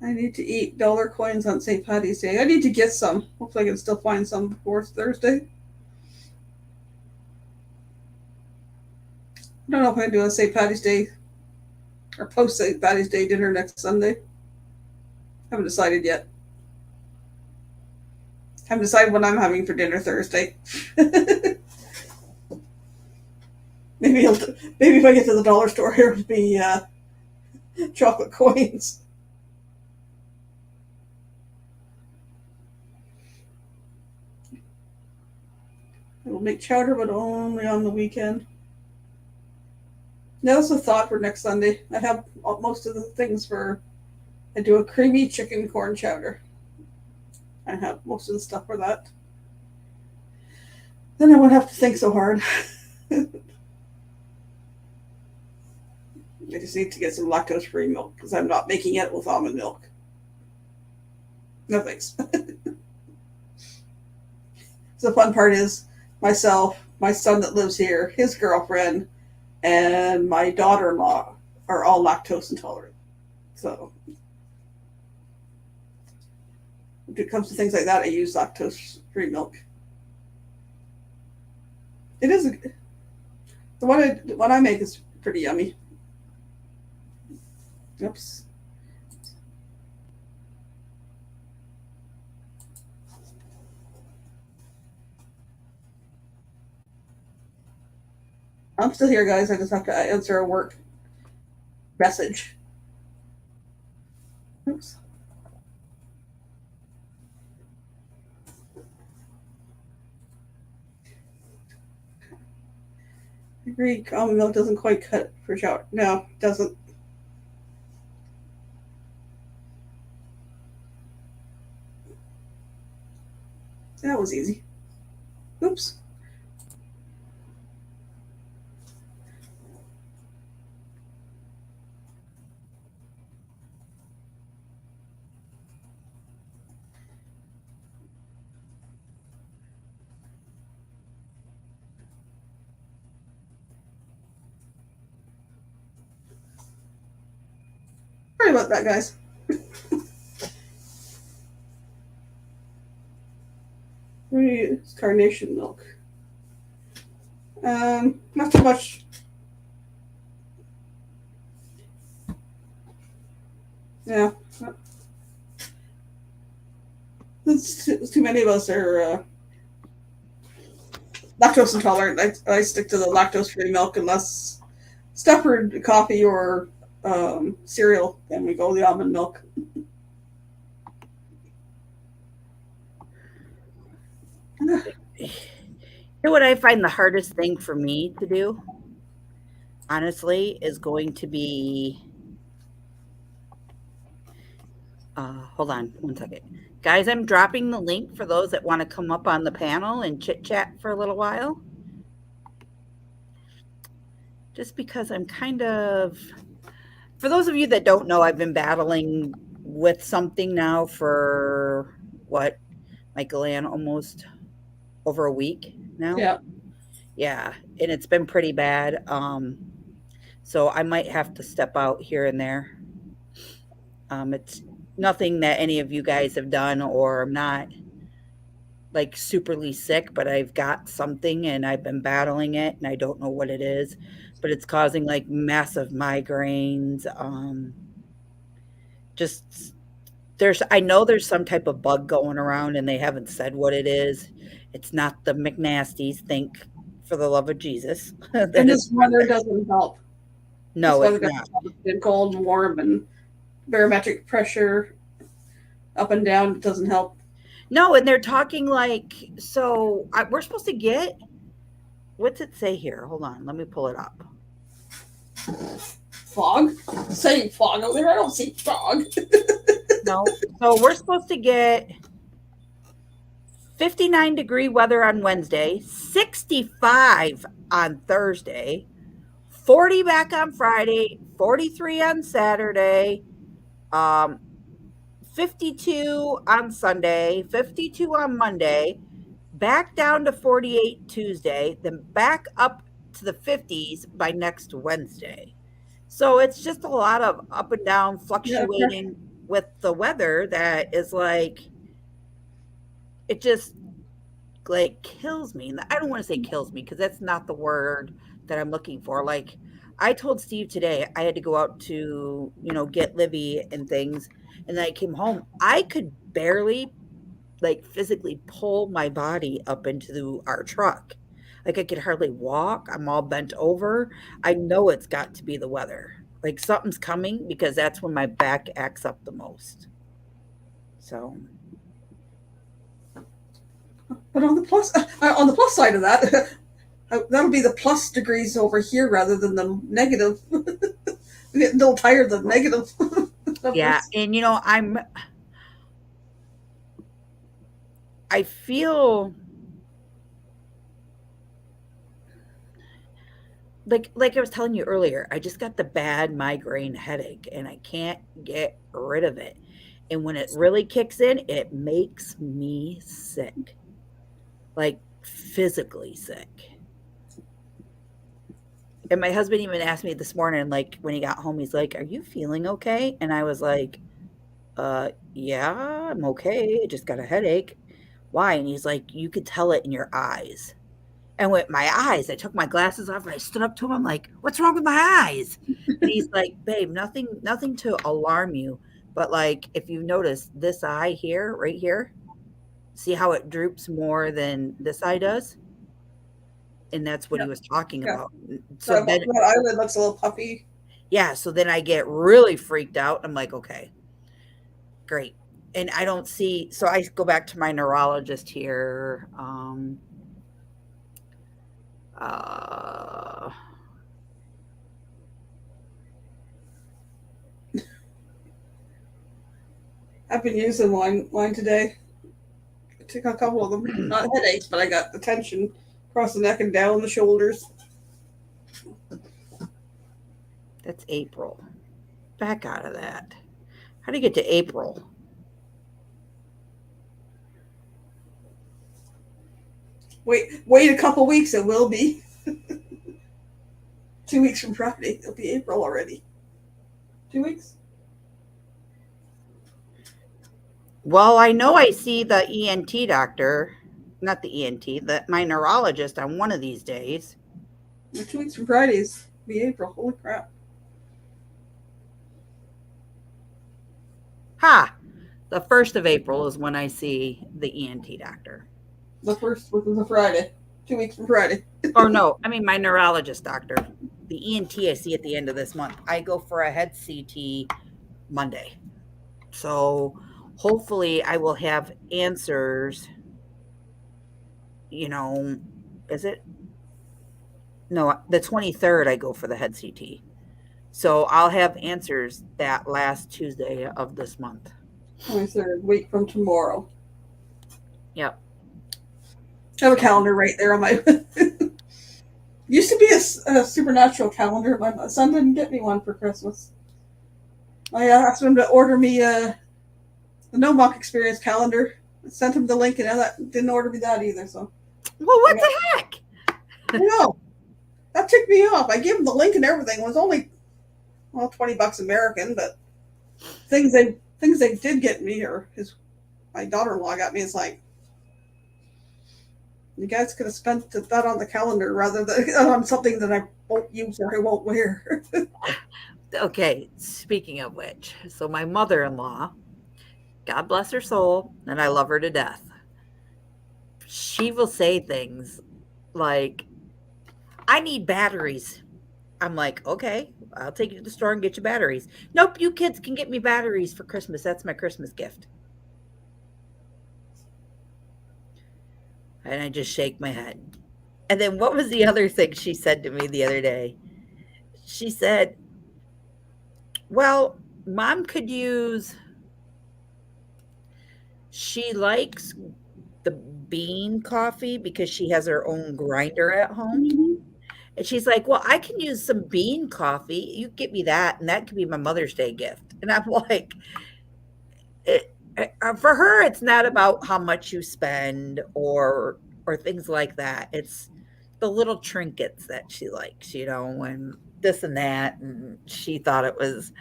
I need to eat dollar coins on St. Patty's Day. I need to get some. Hopefully, I can still find some before Thursday. I don't know if I can do a St. Patty's Day or post St. Patty's Day dinner next Sunday. Haven't decided yet. Haven't decided what I'm having for dinner Thursday. maybe if I get to the dollar store, here will be chocolate coins. I will make chowder, but only on the weekend. Now, that's a thought for next Sunday. I have most of the things for. I do a creamy chicken corn chowder. I have most of the stuff for that. Then I won't have to think so hard. I just need to get some lactose-free milk because I'm not making it with almond milk. No thanks. So the fun part is myself, my son that lives here, his girlfriend, and my daughter-in-law are all lactose intolerant. So if it comes to things like that, I use lactose-free milk. It is the one I make is pretty yummy. Oops. I'm still here, guys. I just have to answer a work message. Oops. I agree. Almond milk doesn't quite cut for shower. No, it doesn't. That was easy. Oops. Sorry about that, guys. It's carnation milk. Not too much. Yeah. Too many of us are lactose intolerant. I stick to the lactose-free milk unless stuff for coffee or cereal. Then we go the almond milk. You know what I find the hardest thing for me to do, honestly, is going to be. Hold on one second. Guys, I'm dropping the link for those that want to come up on the panel and chit chat for a little while. Just because I'm kind of. For those of you that don't know, I've been battling with something now for what, Michael Ann, almost over a week now. Yeah, and it's been pretty bad. So I might have to step out here and there. It's nothing that any of you guys have done, or I'm not like superly sick, but I've got something and I've been battling it and I don't know what it is, but it's causing like massive migraines. Just I know there's some type of bug going around and they haven't said what it is. It's not the McNasties, thank for the love of Jesus. And this weather doesn't help. No, it's not. It's cold and warm and barometric pressure up and down doesn't help. No, and they're talking like, so we're supposed to get, what's it say here? Hold on, let me pull it up. Fog? Saying fog over there. I don't see fog. No. So we're supposed to get 59-degree weather on Wednesday, 65 on Thursday, 40 back on Friday, 43 on Saturday, 52 on Sunday, 52 on Monday, back down to 48 Tuesday, then back up to the 50s by next Wednesday. So it's just a lot of up and down, fluctuating. with the weather that is like, it just like kills me. And I don't want to say kills me because that's not the word that I'm looking for. Like I told Steve today I had to go out to, get Livy and things. And then I came home. I could barely like physically pull my body up into our truck. Like I could hardly walk. I'm all bent over. I know it's got to be the weather. Like something's coming because that's when my back acts up the most. So, But on the plus side of that, that'll be the plus degrees over here rather than the negative. I'm getting a little tired of the negative yeah, numbers. and I feel like I was telling you earlier, I just got the bad migraine headache and I can't get rid of it. And when it really kicks in, it makes me sick. Like physically sick. And my husband even asked me this morning, like when he got home, he's like, "Are you feeling okay?" And I was like, yeah, I'm okay. I just got a headache. Why?" And he's like, "You could tell it in your eyes." And with my eyes, I took my glasses off and I stood up to him. I'm like, "What's wrong with my eyes?" And he's like, "Babe, nothing to alarm you. But like, if you notice this eye here, right here, see how it droops more than this eye does?" And that's what Yeah, he was talking yeah. about. So That, then, that eyelid looks a little puffy. yeah, so then I get really freaked out. I'm like, okay, great. And I don't see, so I go back to my neurologist here. Uh, I've been using mine today. I took a couple of them. Not headaches, but I got the tension across the neck and down the shoulders. that's April. Back out of that. How do you get to April? Wait a couple weeks. It will be 2 weeks from Friday. It'll be April already. 2 weeks. Well, I know I see the ENT doctor, not the ENT, my neurologist on one of these days. 2 weeks from Fridays. Be April. Holy crap! Ha! The 1st of April is when I see the ENT doctor. The first was a Friday. 2 weeks from Friday. Or no, I mean my neurologist doctor. The ENT I see at the end of this month. I go for a head CT Monday. So hopefully I will have answers, you know, is it? No, the 23rd I go for the head CT. So I'll have answers that last Tuesday of this month. 23rd week from tomorrow. Yep. I have a calendar right there on my. Used to be a supernatural calendar. My son didn't get me one for Christmas. I asked him to order me the No Mock Experience calendar. I sent him the link, and that didn't order me that either. So, Well, what the heck? I know that ticked me off. I gave him the link and everything. It was only $20 American, but things they did get me, or my daughter-in-law got me. It's like, you guys could have spent that on the calendar rather than on something that I won't use or I won't wear. Okay, speaking of which, so my mother-in-law, God bless her soul, and I love her to death. She will say things like, "I need batteries." I'm like, "Okay, I'll take you to the store and get you batteries." "Nope, you kids can get me batteries for Christmas. That's my Christmas gift." And I just shake my head. And then what was the other thing she said to me the other day? She said, "Well, mom could use, she likes the bean coffee because she has her own grinder at home." And she's like, "Well, I can use some bean coffee. You get me that, and that could be my Mother's Day gift." And I'm like, for her, it's not about how much you spend or things like that. It's the little trinkets that she likes, and this and that. And she thought it was,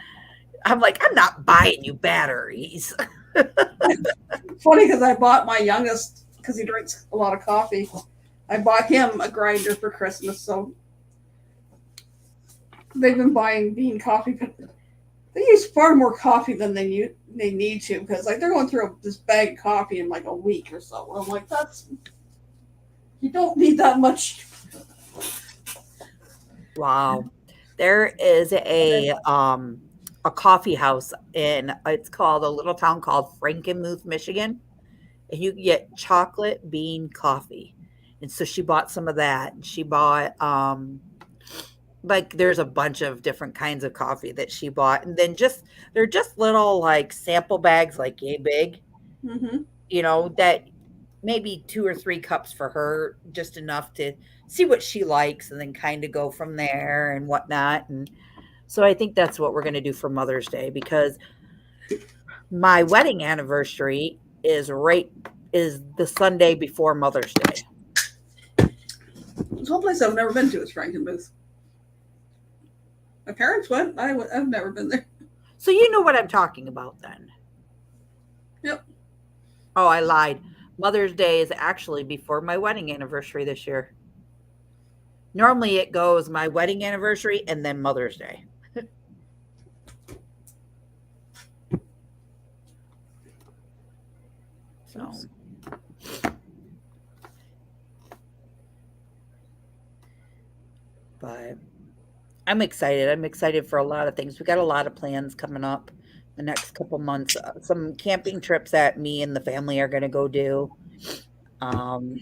I'm like, I'm not buying you batteries. Funny because I bought my youngest, because he drinks a lot of coffee, I bought him a grinder for Christmas. So they've been buying bean coffee, but they use far more coffee than they need to, because like they're going through this bag of coffee in like a week or so. I'm like, you don't need that much. Wow. There is a coffee house it's called a little town called Frankenmuth, Michigan, and you can get chocolate bean coffee. And so she bought some of that. And she bought like there's a bunch of different kinds of coffee that she bought. And then they're just little like sample bags like yay big, Mm-hmm. that maybe 2 or 3 cups for her, just enough to see what she likes and then kind of go from there and whatnot. And so I think that's what we're going to do for Mother's Day, because my wedding anniversary is the Sunday before Mother's Day. This whole place I've never been to is Frankenmuth. My parents went. I've never been there. So you know what I'm talking about then. Yep. Oh, I lied. Mother's Day is actually before my wedding anniversary this year. Normally it goes my wedding anniversary and then Mother's Day. So but I'm excited. I'm excited for a lot of things. We got a lot of plans coming up the next couple months. Some camping trips that me and the family are going to go do. Um,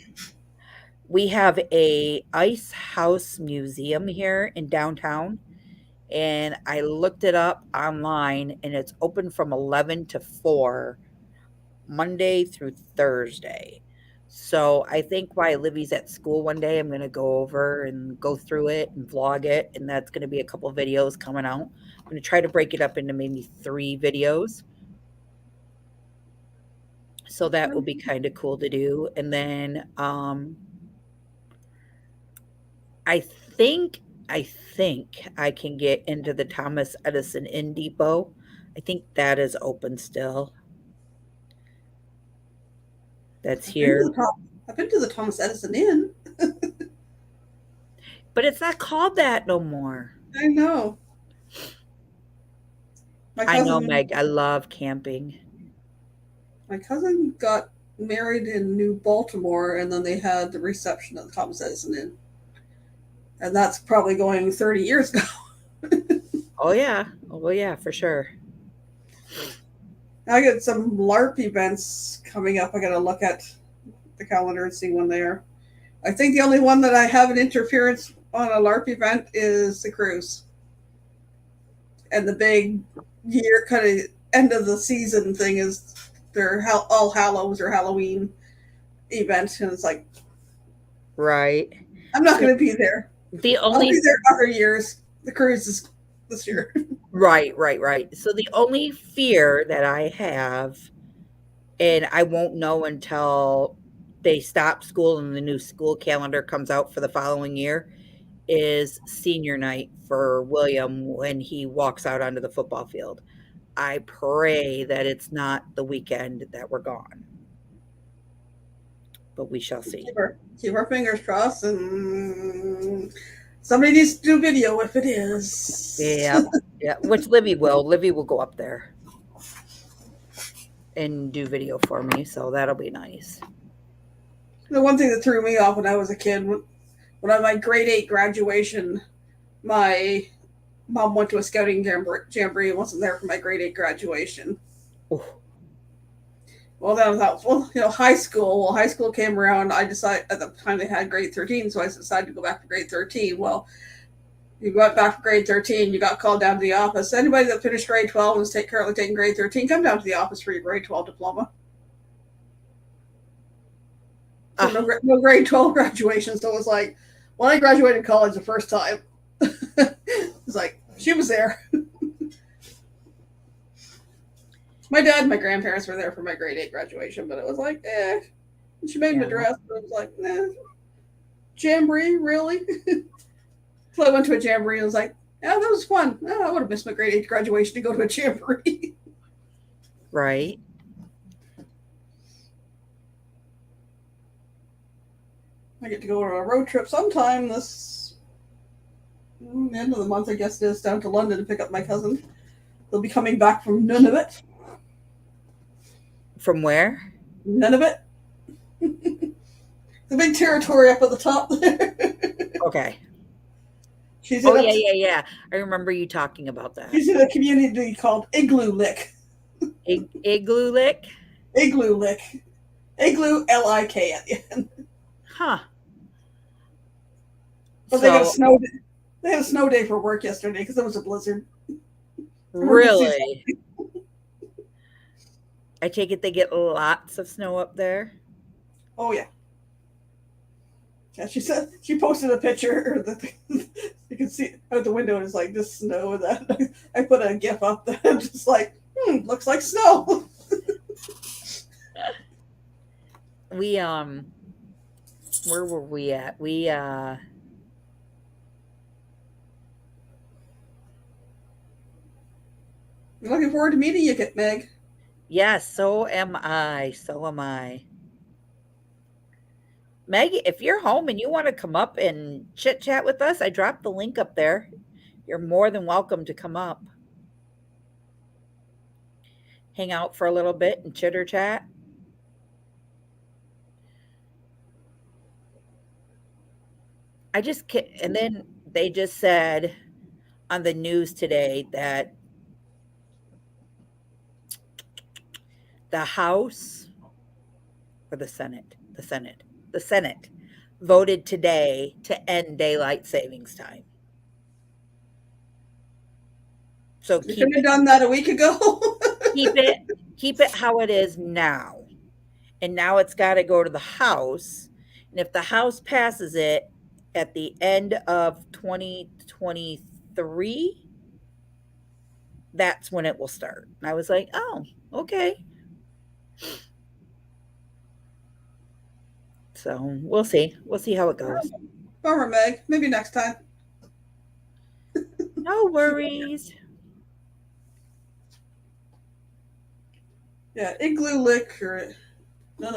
we have a ice house museum here in downtown, and I looked it up online, and it's open from 11 to 4 Monday through Thursday. So I think while Livy's at school one day, I'm going to go over and go through it and vlog it. And that's going to be a couple of videos coming out. I'm going to try to break it up into maybe 3 videos. So that will be kind of cool to do. And then I think I can get into the Thomas Edison Inn Depot. I think that is open still. That's here. I've been to the Thomas Edison Inn. But it's not called that no more. I know. I know, Meg. I love camping. My cousin got married in New Baltimore, and then they had the reception at the Thomas Edison Inn. And that's probably going 30 years ago. Oh, yeah. Oh, yeah, for sure. I got some LARP events coming up. I got to look at the calendar and see when they are. I think the only one that I have an interference on a LARP event is the cruise. And the big year kind of end of the season thing is their All Hallows or Halloween event. And it's like, right. I'm not going to be there. I'll be there other years. The cruise is this year. Right. So the only fear that I have, and I won't know until they stop school and the new school calendar comes out for the following year, is senior night for William when he walks out onto the football field. I pray that it's not the weekend that we're gone. But we shall see. Keep our fingers crossed, and somebody needs to do video if it is. Yeah, which Livy will. Livy will go up there and do video for me, so that'll be nice. The one thing that threw me off when I was a kid, when I had my grade 8 graduation, my mom went to a scouting jamboree and wasn't there for my grade 8 graduation. Oh. Well, then I thought, high school. Well, high school came around. I decided at the time they had grade 13, so I decided to go back to grade 13. Well, you went back to grade 13, you got called down to the office. Anybody that finished grade 12 and is currently taking grade 13, come down to the office for your grade 12 diploma. So no grade 12 graduation. So it was like, when I graduated college the first time, it was like, she was there. My dad and my grandparents were there for my grade 8 graduation, but it was like, And she made me a dress, but it was like, jamboree, really? So I went to a jamboree and was like, Yeah, that was fun. Oh, I would have missed my grade 8 graduation to go to a jamboree. Right. I get to go on a road trip sometime this end of the month, I guess it is, down to London to pick up my cousin. They'll be coming back from Nunavut. From where? Nunavut. The big territory up at the top there. Okay. She's Oh, in yeah, a, yeah, yeah. I remember you talking about that. she's in a community called Igloo Lick. Igloo lick? Igloo Lick. Igloo Lik at the end. Huh. But they got a So, snow. They had a snow day for work yesterday because it was a blizzard. really? I take it they get lots of snow up there? Oh yeah. Yeah, she said she posted a picture that you can see out the window and it's like this snow and that. I put a gif up that I'm just like, looks like snow. We, where were we at? We, I'm looking forward to meeting you, Meg. yes, so am I. So am I. Maggie, if you're home and you want to come up and chit chat with us, I dropped the link up there. You're more than welcome to come up. Hang out for a little bit and chitter chat. And then they just said on the news today that the House or the Senate voted today to end daylight savings time. So You could have done that a week ago. keep it how it is now. And now it's got to go to the House. And if the House passes it at the end of 2023, that's when it will start. And I was like, oh, okay. So we'll see. We'll see how it goes. Bummer, Meg. Maybe next time. No worries. Yeah, Igloo Lick, or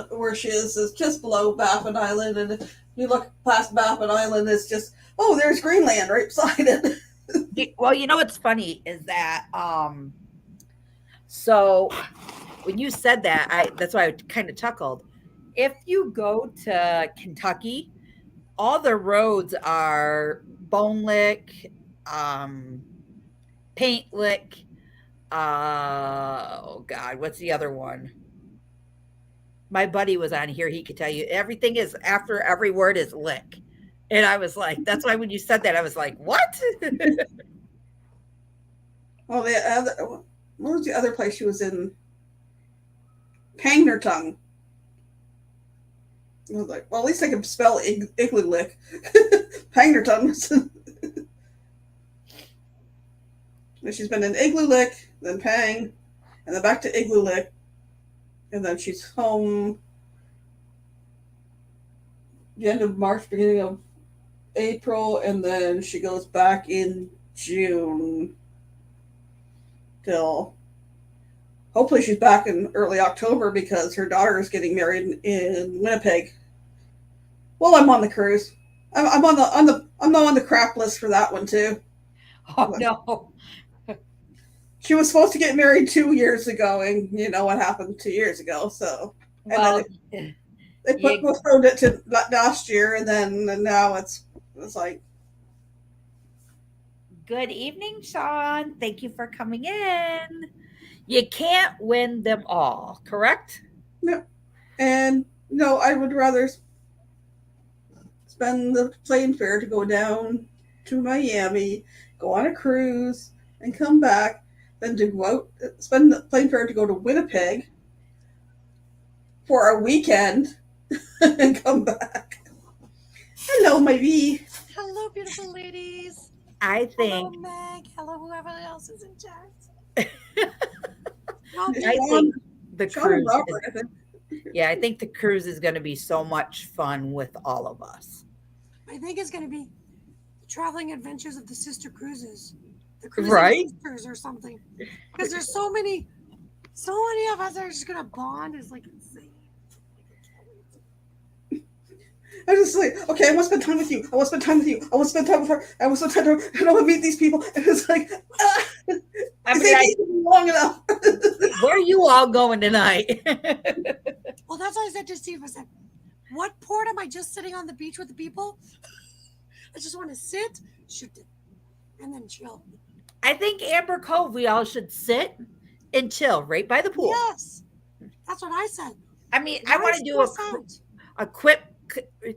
where she is just below Baffin Island. And if you look past Baffin Island, it's just, oh, there's Greenland right beside it. Well, you know what's funny is that so when you said that, that's why I kind of chuckled. If you go to Kentucky, all the roads are bone lick, paint lick, oh God, what's the other one? My buddy was on here, he could tell you everything is after every word is lick. And I was like, that's why when you said that, I was like, what? Well, what was the other place she was in? Pangnertongue. I was like, well, at least I can spell Igloo Lick. Pangnertongue. She's been in Igloo Lick, then Pang, and then back to Igloo Lick, and then she's home the end of March, beginning of April, and then she goes back in June till hopefully she's back in early October because her daughter is getting married in Winnipeg. Well, I'm on the cruise. I'm on the crap list for that one too. Oh no. She was supposed to get married 2 years ago, and you know what happened 2 years ago. So, well, they postponed it to last year, and now it's like. Good evening, Sean. Thank you for coming in. You can't win them all, correct? No, and no, I would rather spend the plane fare to go down to Miami, go on a cruise, and come back than to go out, spend the plane fare to go to Winnipeg for a weekend and come back. Hello, my bee. Hello, beautiful ladies. I think. Hello, Meg. Hello, whoever else is in charge. I think the cruise. Robert, I think. Yeah, I think the cruise is going to be so much fun with all of us. I think it's going to be The Traveling Adventures of the Sister Cruises, the Cruising Right? Sisters, or something. Because there's so many of us that are just gonna bond. It's like insane. I was just like, okay, I want to spend time with you. I want to spend time with you. I want to spend time with her. I want to spend time with her. And I want to meet these people. And it's like, I is mean, it long enough? where are you all going tonight? Well, that's what I said to Steve. I said, what port am I just sitting on the beach with the people? I just want to sit, shoot it, and then chill. I think Amber Cove, we all should sit and chill right by the pool. Yes, that's what I said. I mean, I want to do Stress out. a quick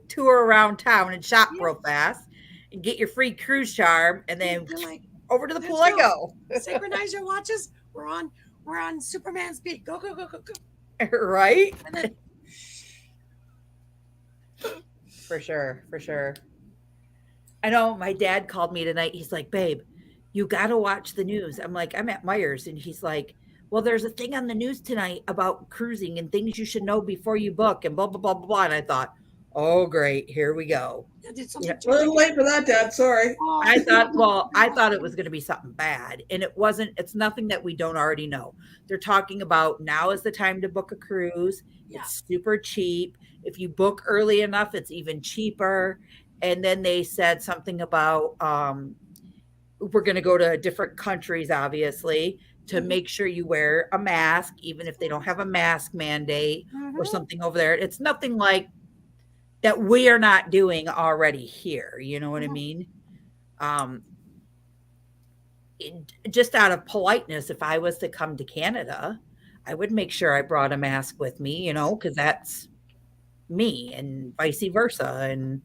tour around town and shop Yeah. real fast and get your free cruise charm, and then You're like, over to the let's pool I go. go. Synchronize your watches. We're on Superman speed. Go, go, go, go, go. Right? And then For sure. For sure. I know my dad called me tonight. He's like, babe, you got to watch the news. I'm like, I'm at Myers. And he's like, well, there's a thing on the news tonight about cruising and things you should know before you book and blah, blah, blah, blah, blah. And I thought, oh, great. Here we go. I did Yeah. something A little late for that, Dad. Sorry. I thought it was going to be something bad, and it wasn't. It's nothing that we don't already know. They're talking about now is the time to book a cruise. Yeah. It's super cheap. If you book early enough, it's even cheaper. And then they said something about we're going to go to different countries, obviously, to make sure you wear a mask, even if they don't have a mask mandate or something over there. It's nothing like that we are not doing already here. You know what I mean? Just out of politeness, if I was to come to Canada, I would make sure I brought a mask with me, you know, because that's me, and vice versa. And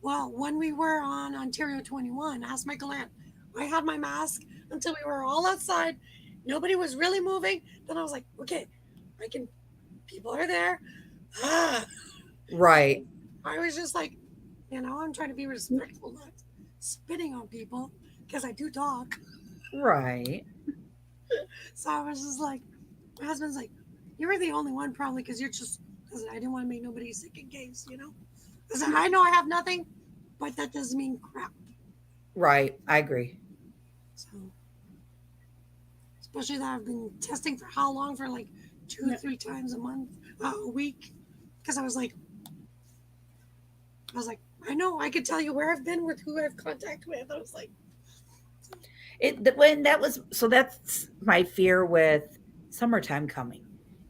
Well, when we were on Ontario 21, asked Michael Ann, I had my mask until we were all outside. Nobody was really moving. Then I was like, okay, people are there. right. I was just like, I'm trying to be respectful, not spitting on people because I do talk. Right. So I was just like, my husband's like, you were the only one probably because I didn't want to make nobody sick in case, I said, I know I have nothing, but that doesn't mean crap. Right. I agree. So, especially that I've been testing for how long? For like 2-3 times a week. Because I was like, I know I could tell you where I've been with who I've contact with. I was like, that's my fear with summertime coming.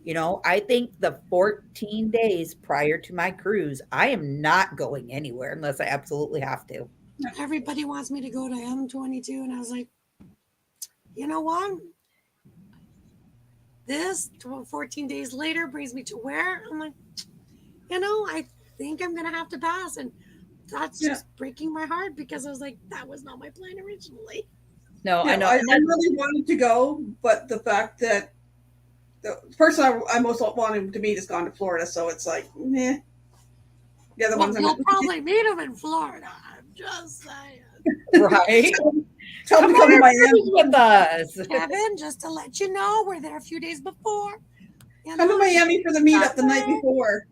I think the 14 days prior to my cruise, I am not going anywhere unless I absolutely have to. everybody wants me to go to M22, and I was like, you know what? This 14 days later brings me to where? I'm like, I think I'm going to have to pass. And that's just breaking my heart because I was like, that was not my plan originally. No, I know. I really wanted to go, but the fact that the person I most wanted to meet has gone to Florida, so it's like, meh. The other ones you'll probably meet him in Florida. I'm just saying. Right. Tell them to come to Miami with us. Kevin, just to let you know, we're there a few days before. Come to Miami for the meetup the night before.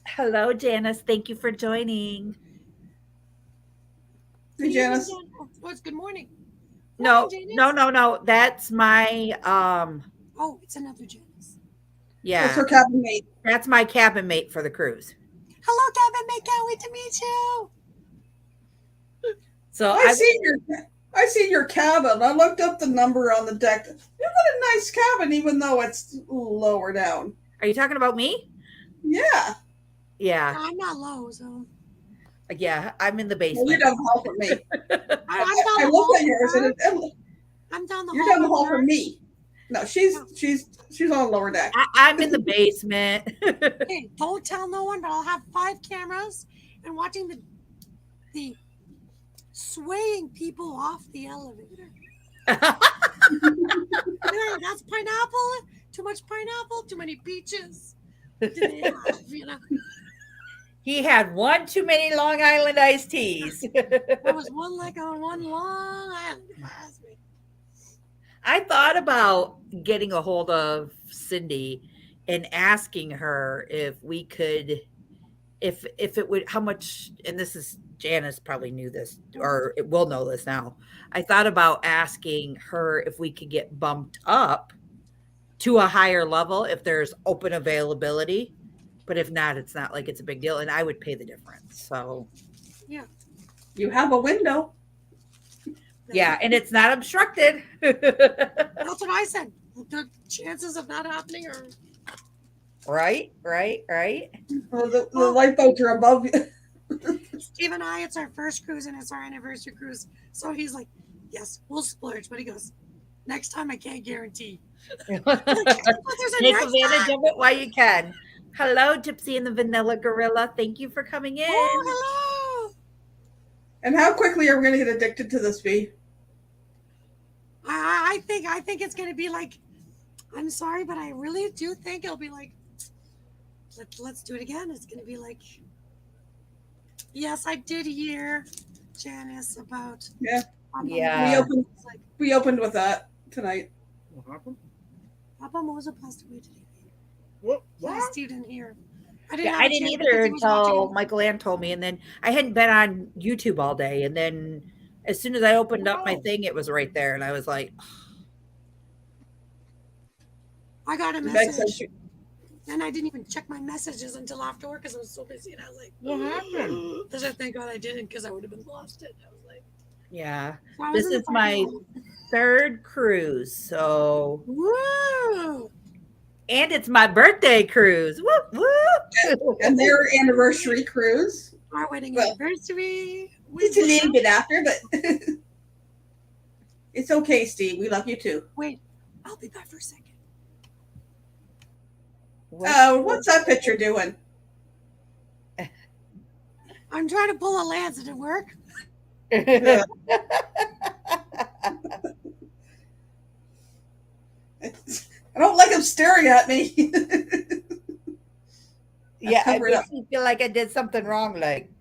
Hello, Janice. Thank you for joining. Hey, Janice. Oh, it's good morning. No. That's my Oh, it's another Janice. Yeah. That's her cabin mate. That's my cabin mate for the cruise. Hello, cabin mate. Can't wait to meet you. So I see your cabin. I looked up the number on the deck. You've got a nice cabin, even though it's lower down. Are you talking about me? Yeah. Yeah. I'm not low, so. Yeah, I'm in the basement. Well, you're down the hall from me. I looked at yours, and I'm down the hall. you're down the hall from me. No, she's on the lower deck. I'm in the basement. Hey, don't tell no one, but I'll have 5 cameras and watching the swaying people off the elevator. Hey, that's pineapple. Too much pineapple. Too many peaches. Did they have, He had one too many Long Island iced teas. There was one like on one Long Island. I thought about getting a hold of Cindy and asking her if we could, if it would, how much, and this is, Janice probably knew this or it will know this now. I thought about asking her if we could get bumped up to a higher level if there's open availability. But if not, it's not like it's a big deal. And I would pay the difference. So Yeah. You have a window. yeah, and it's not obstructed. That's what I said. The chances of that happening are Right. Well, the lifeboats are above you. Steve and I, it's our first cruise and it's our anniversary cruise. So he's like, yes, we'll splurge. But he goes, next time I can't guarantee. Take But there's a next advantage time. of it while you can. Hello, Gypsy and the Vanilla Gorilla. Thank you for coming in. Oh, hello. And how quickly are we going to get addicted to this bee? I think it's gonna be like, I'm sorry, but I really do think it'll be like, let's do it again. It's gonna be like, yes, I did hear Janice about Yeah. Yeah. We opened with that tonight. What happened? Papa Mosa passed away today. What? Yeah, Steve didn't hear. I Yeah, have I a didn't chance either because he was until watching Michael Ann told me, and then I hadn't been on YouTube all day, and then as soon as I opened up my thing, it was right there, and I was like, I got a Makes sense. message, and I didn't even check my messages until after work because I was so busy, and I was like, What happened? I said, thank God I didn't because I would have been lost it. I was like, yeah, I was this in the is my parking lot. third cruise, so Woo! and it's my birthday cruise. Whoop whoop. And their anniversary cruise. Our wedding Well, anniversary. It's a little bit after, but it's okay, Steve. We love you too. Wait, I'll be back for a second. What's that picture doing? I'm trying to pull a lance. Did it work? I don't like him staring at me. Yeah, it cover it makes me feel like I did something wrong. Like,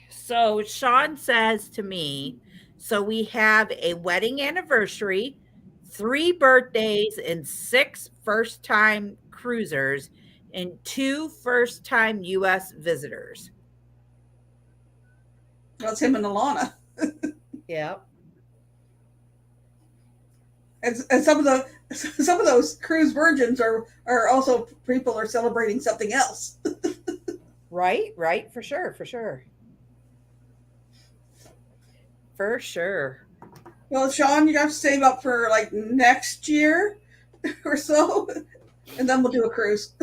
so Sean says to me, so we have a wedding anniversary, 3 birthdays, and 6 first-time cruisers, and 2 first-time U.S. visitors. That's him and Alana. Yeah. And some of those cruise virgins are also people are celebrating something else. Right, for sure. For sure. Well, Sean, you have to save up for like next year or so, and then we'll do a cruise.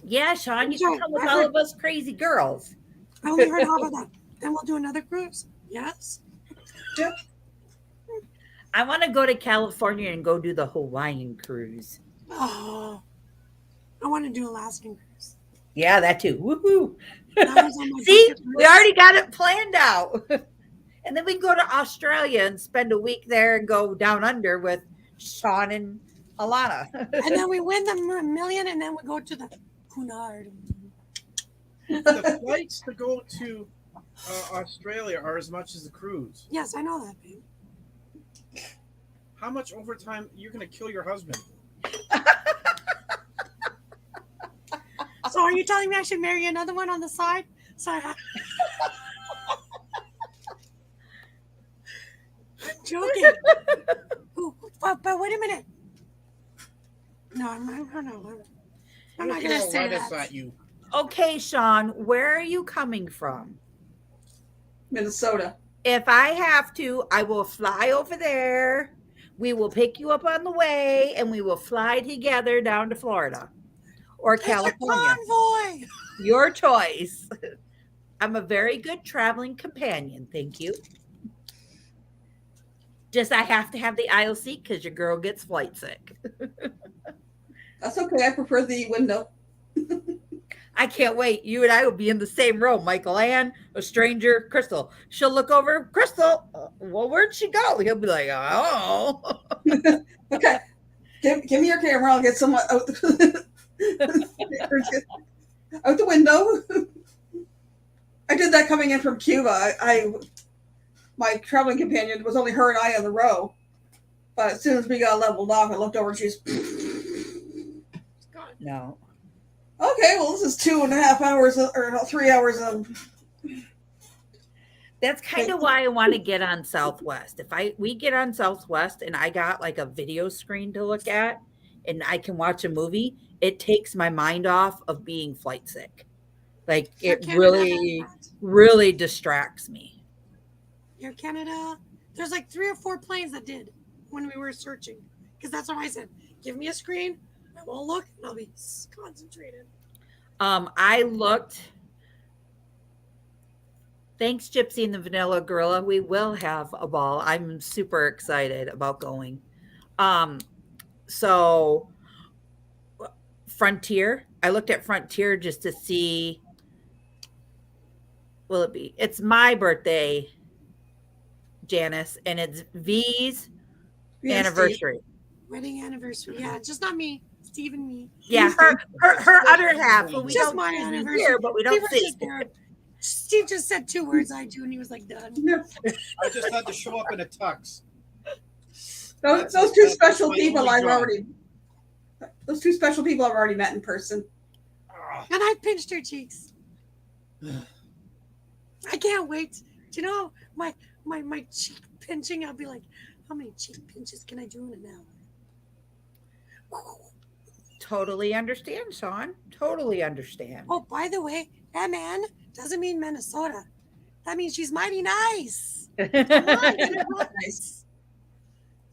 Yeah, Sean, you can come with all of us crazy girls. I only heard half of that. Then we'll do another cruise. Yes. Yep. I want to go to California and go do the Hawaiian cruise. Oh, I want to do Alaskan cruise. Yeah, that too. Woohoo. That was on my See, bucket we list. already got it planned out. And then we can go to Australia and spend a week there and go down under with Sean and Alana. And then we win the million, and then we go to the Cunard. The flights to go to Australia are as much as the cruise. Yes, I know that, babe. How much overtime? You're going to kill your husband. So are you telling me I should marry another one on the side? I'm joking. Ooh, but wait a minute. No, I'm not going to say that. At you. Okay, Sean, where are you coming from? Minnesota. If I have to, I will fly over there. We will pick you up on the way and we will fly together down to Florida or It's a California. convoy. Your choice. I'm a very good traveling companion. Thank you. Just I have to have the aisle seat because your girl gets flight sick. That's okay. I prefer the window. I can't wait. You and I will be in the same row. Michael Ann, a stranger, Crystal. She'll look over, Crystal, well, where'd she go? He'll be like, oh. Okay. Give me your camera. I'll get someone out, out the window. I did that coming in from Cuba. My traveling companion was only her and I on the row. But as soon as we got leveled off, I looked over and she's God. No. okay. Well, this is 2.5 hours or no, 3 hours of. That's kind of why I want to get on Southwest. If we get on Southwest and I got like a video screen to look at and I can watch a movie, it takes my mind off of being flight sick. Like Air it Canada has really, that. really distracts me. Air Canada. There's like 3 or 4 planes that did when we were searching. Because that's what I said. Give me a screen. I won't look and I'll be concentrated. I looked. Thanks, Gypsy and the Vanilla Gorilla. We will have a ball. I'm super excited about going. So Frontier. I looked at Frontier just to see. Will it be? It's my birthday, Janice, and it's V's anniversary. Wedding anniversary. Yeah, just not me. Steve and me. Yeah, her other half. Well, we Just don't my see anniversary. here, but we Steve don't was see. just there. Steve just said 2 words, I do, and he was like, done. I just had to show up in a tux. Those two special people I've already. Those 2 special people I've already met in person. And I pinched her cheeks. I can't wait. Do you know my cheek pinching? I'll be like, how many cheek pinches can I do in an hour? Totally understand, Sean. Totally understand. Oh, by the way, MN doesn't mean Minnesota. That means she's mighty nice. Come on, get it right. Nice.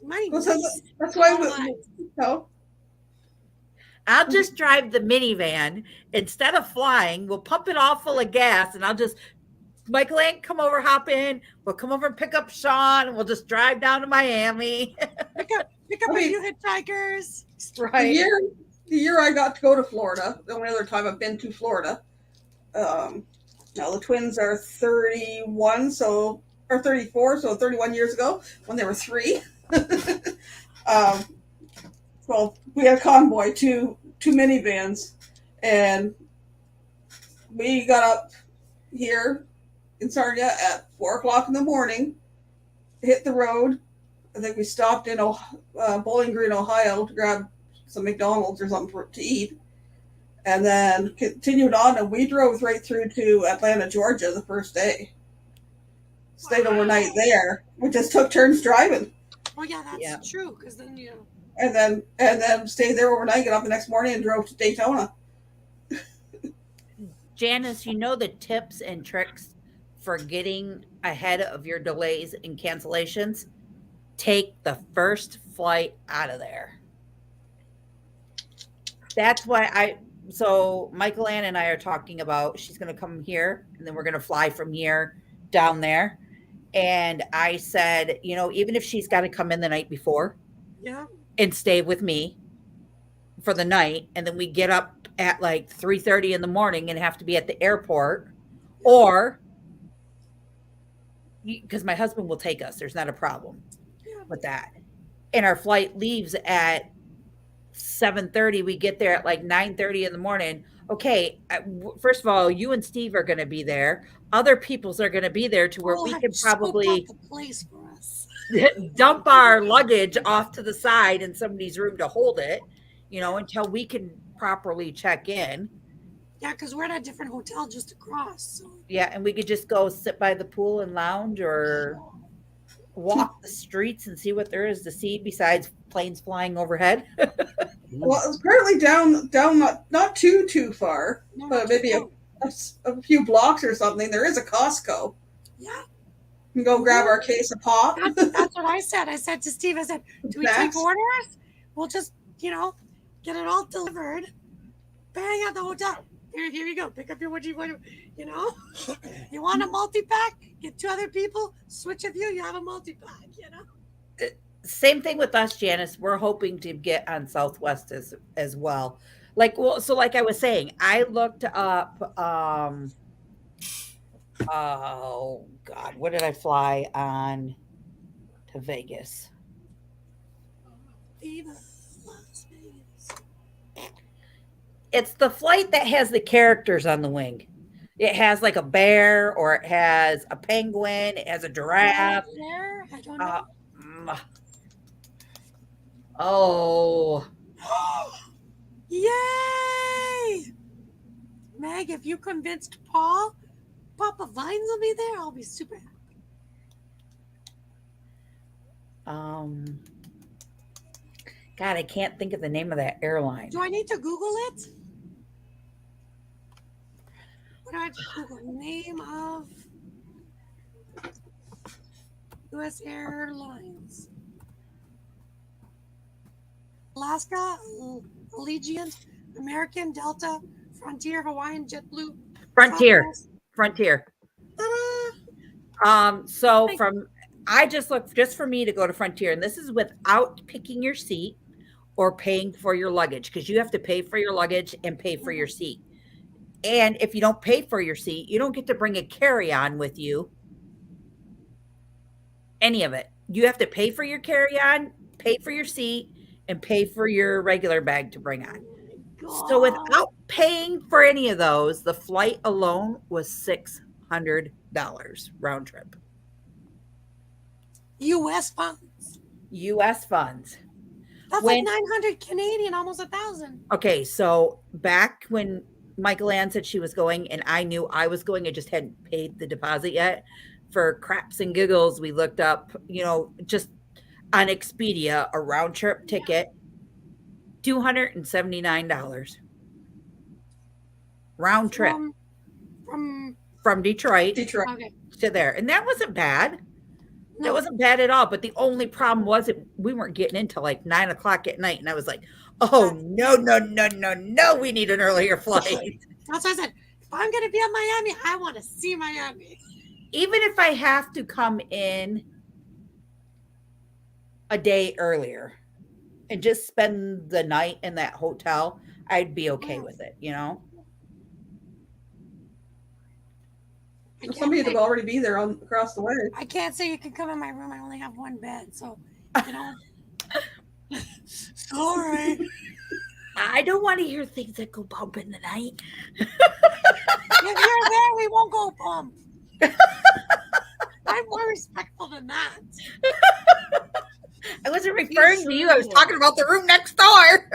Mighty Well, nice. that's why. Come No. I'll just drive the minivan instead of flying. We'll pump it all full of gas, and I'll just Michael Ann come over, hop in. We'll come over and pick up Sean, and we'll just drive down to Miami. Pick up a few hitchhikers. Right. The year I got to go to Florida, the only other time I've been to Florida. Now the twins are 31, or 34, so 31 years ago when they were 3. Well, we had a convoy, two minivans, and we got up here in Sarnia at 4:00 in the morning, hit the road. I think we stopped in Bowling Green, Ohio to grab some McDonald's or something to eat, and then continued on, and we drove right through to Atlanta, Georgia the first day. Stayed overnight there. We just took turns driving. Oh yeah, that's true. Because then And then stayed there overnight, got up the next morning and drove to Daytona. Janice, you know the tips and tricks for getting ahead of your delays and cancellations? Take the first flight out of there. That's why so Michael Ann and I are talking about she's going to come here and then we're going to fly from here down there. And I said, even if she's got to come in the night before and stay with me for the night, and then we get up at like 3:30 in the morning and have to be at the airport, or because my husband will take us, there's not a problem with that. And our flight leaves at 7:30. We get there at like 9:30 in the morning. Okay, first of all, you and Steve are going to be there. Other people's are going to be there to where we can probably the place for us. dump our luggage off to the side in somebody's room to hold it, until we can properly check in. Yeah, because we're at a different hotel just across. So. Yeah, and we could just go sit by the pool and lounge or walk the streets and see what there is to see besides planes flying overhead. Well, it's currently down not too far, but maybe a few blocks or something. There is a Costco. Yeah. We can go grab our case of pop. That's what I said. I said to Steve, do we take orders? We'll just, get it all delivered. Bang at the hotel. Here you go. Pick up your what you want. You want a multi-pack? Get 2 other people. Switch of you have a multi-pack, Same thing with us, Janice. We're hoping to get on Southwest as well. Like I was saying, I looked up oh God, what did I fly on to Vegas? It's the flight that has the characters on the wing. It has like a bear, or it has a penguin, it has a giraffe. I don't know. Oh, Yay! Meg, if you convinced Paul, Papa Vines will be there, I'll be super happy. um, God, I can't think of the name of that airline. Do I need to Google it? What do I have to Google? Name of U.S. Airlines. Alaska, Allegiant, American, Delta, Frontier, Hawaiian, JetBlue, Frontier. Southwest. Frontier. Ta-da! So Thank- from I just looked just for me to go to Frontier, and this is without picking your seat or paying for your luggage, because you have to pay for your luggage and pay for your seat. And if you don't pay for your seat, you don't get to bring a carry-on with you. Any of it. You have to pay for your carry-on, pay for your seat, and pay for your regular bag to bring on. So God. without paying for any of those, the flight alone was $600 round trip. U.S. funds. US funds. That's When- like 900 Canadian, almost 1,000. Okay, so back when Michael Ann said she was going and I knew I was going, I just hadn't paid the deposit yet. For craps and giggles, we looked up, just on Expedia, a round trip ticket, $279. Round trip From Detroit Detroit. okay. to there. And that wasn't bad. No. That wasn't bad at all. But the only problem was that we weren't getting into like 9 o'clock at night. And I was like, oh, no, we need an earlier flight. That's what I said. If I'm going to be in Miami, I want to see Miami. Even if I have to come in a day earlier and just spend the night in that hotel, I'd be okay with it, I can't Somebody say- would already be there across the way. I can't say you can come in my room. I only have one bed, so Sorry. I don't want to hear things that go bump in the night. If you're there, we won't go bump. I'm more respectful than that. I wasn't referring to you. I was talking about the room next door.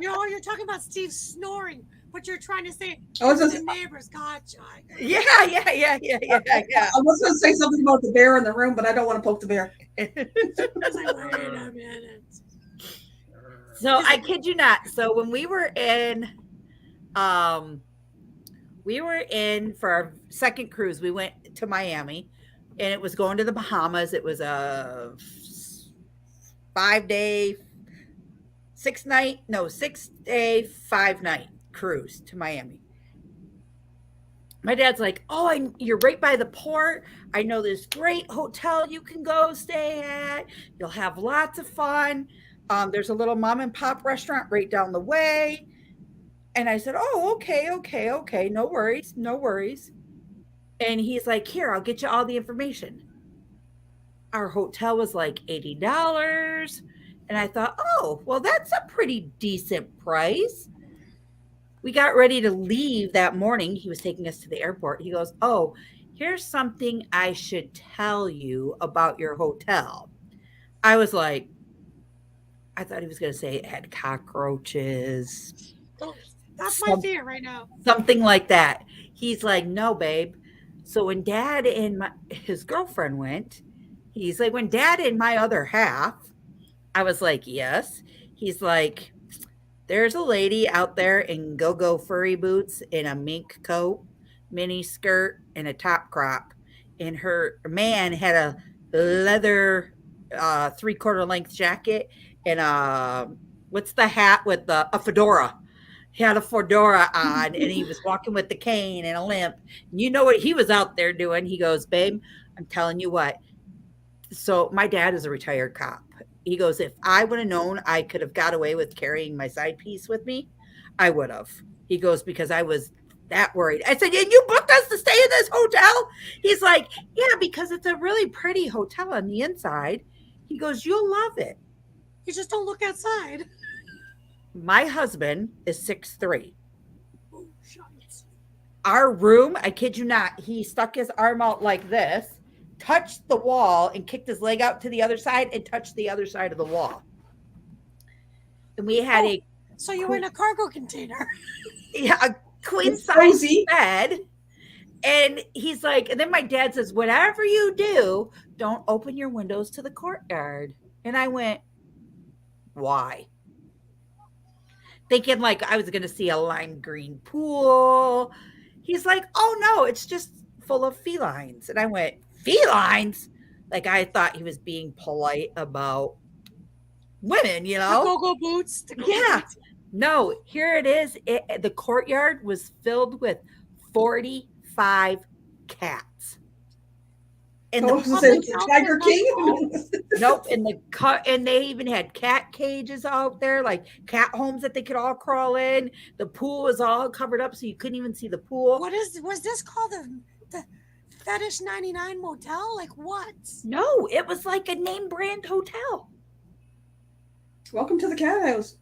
You're talking about Steve snoring, but you're trying to say I was the just- neighbors. Gotcha. Yeah. I was going to say something about the bear in the room, but I don't want to poke the bear. I was like, wait a minute. So I kid you not. So when we were in for our second cruise, we went to Miami and it was going to the Bahamas. It was a 6-day, 5-night cruise to Miami. My dad's like, oh, you're right by the port. I know this great hotel you can go stay at. You'll have lots of fun. There's a little mom and pop restaurant right down the way. And I said, oh, okay. No worries. And he's like, here, I'll get you all the information. Our hotel was like $80. And I thought, oh, well, that's a pretty decent price. We got ready to leave that morning. He was taking us to the airport. He goes, oh, here's something I should tell you about your hotel. I was like, I thought he was going to say it had cockroaches. That's my fear right now. Something like that. He's like, no, babe. So when Dad and his girlfriend went, he's like, when Dad and my other half, I was like, yes. He's like, there's a lady out there in go-go furry boots and a mink coat, mini skirt, and a top crop. And her man had a leather 3/4 length jacket and what's the hat with a fedora? He had a fedora on and he was walking with the cane and a limp. And you know what he was out there doing? He goes, babe, I'm telling you what. So my dad is a retired cop. He goes, if I would have known I could have got away with carrying my side piece with me, I would have. He goes, because I was that worried. I said, and you booked us to stay in this hotel? He's like, yeah, because it's a really pretty hotel on the inside. He goes, you'll love it. You just don't look outside. My husband is 6'3". Oh, shucks. Our room, I kid you not, he stuck his arm out like this touched the wall and kicked his leg out to the other side and touched the other side of the wall. And we had So you were in a cargo container. a queen It's size cozy. bed. And he's like, and then my dad says, whatever you do, don't open your windows to the courtyard. And I went, why? Thinking like I was going to see a lime green pool. He's like, oh no, it's just full of felines. And I went, felines? Like I thought he was being polite about women, you The know? go-go boots. The go-go Yeah. boots. No, here it is. The courtyard was filled with 45 cats. And Oh, the, is it Tiger King? nope, and they even had cat cages out there, like cat homes that they could all crawl in. The pool was all covered up, so you couldn't even see the pool. Was this called the Fetish 99 Motel? Like what? No, it was like a name brand hotel. Welcome to the cat house.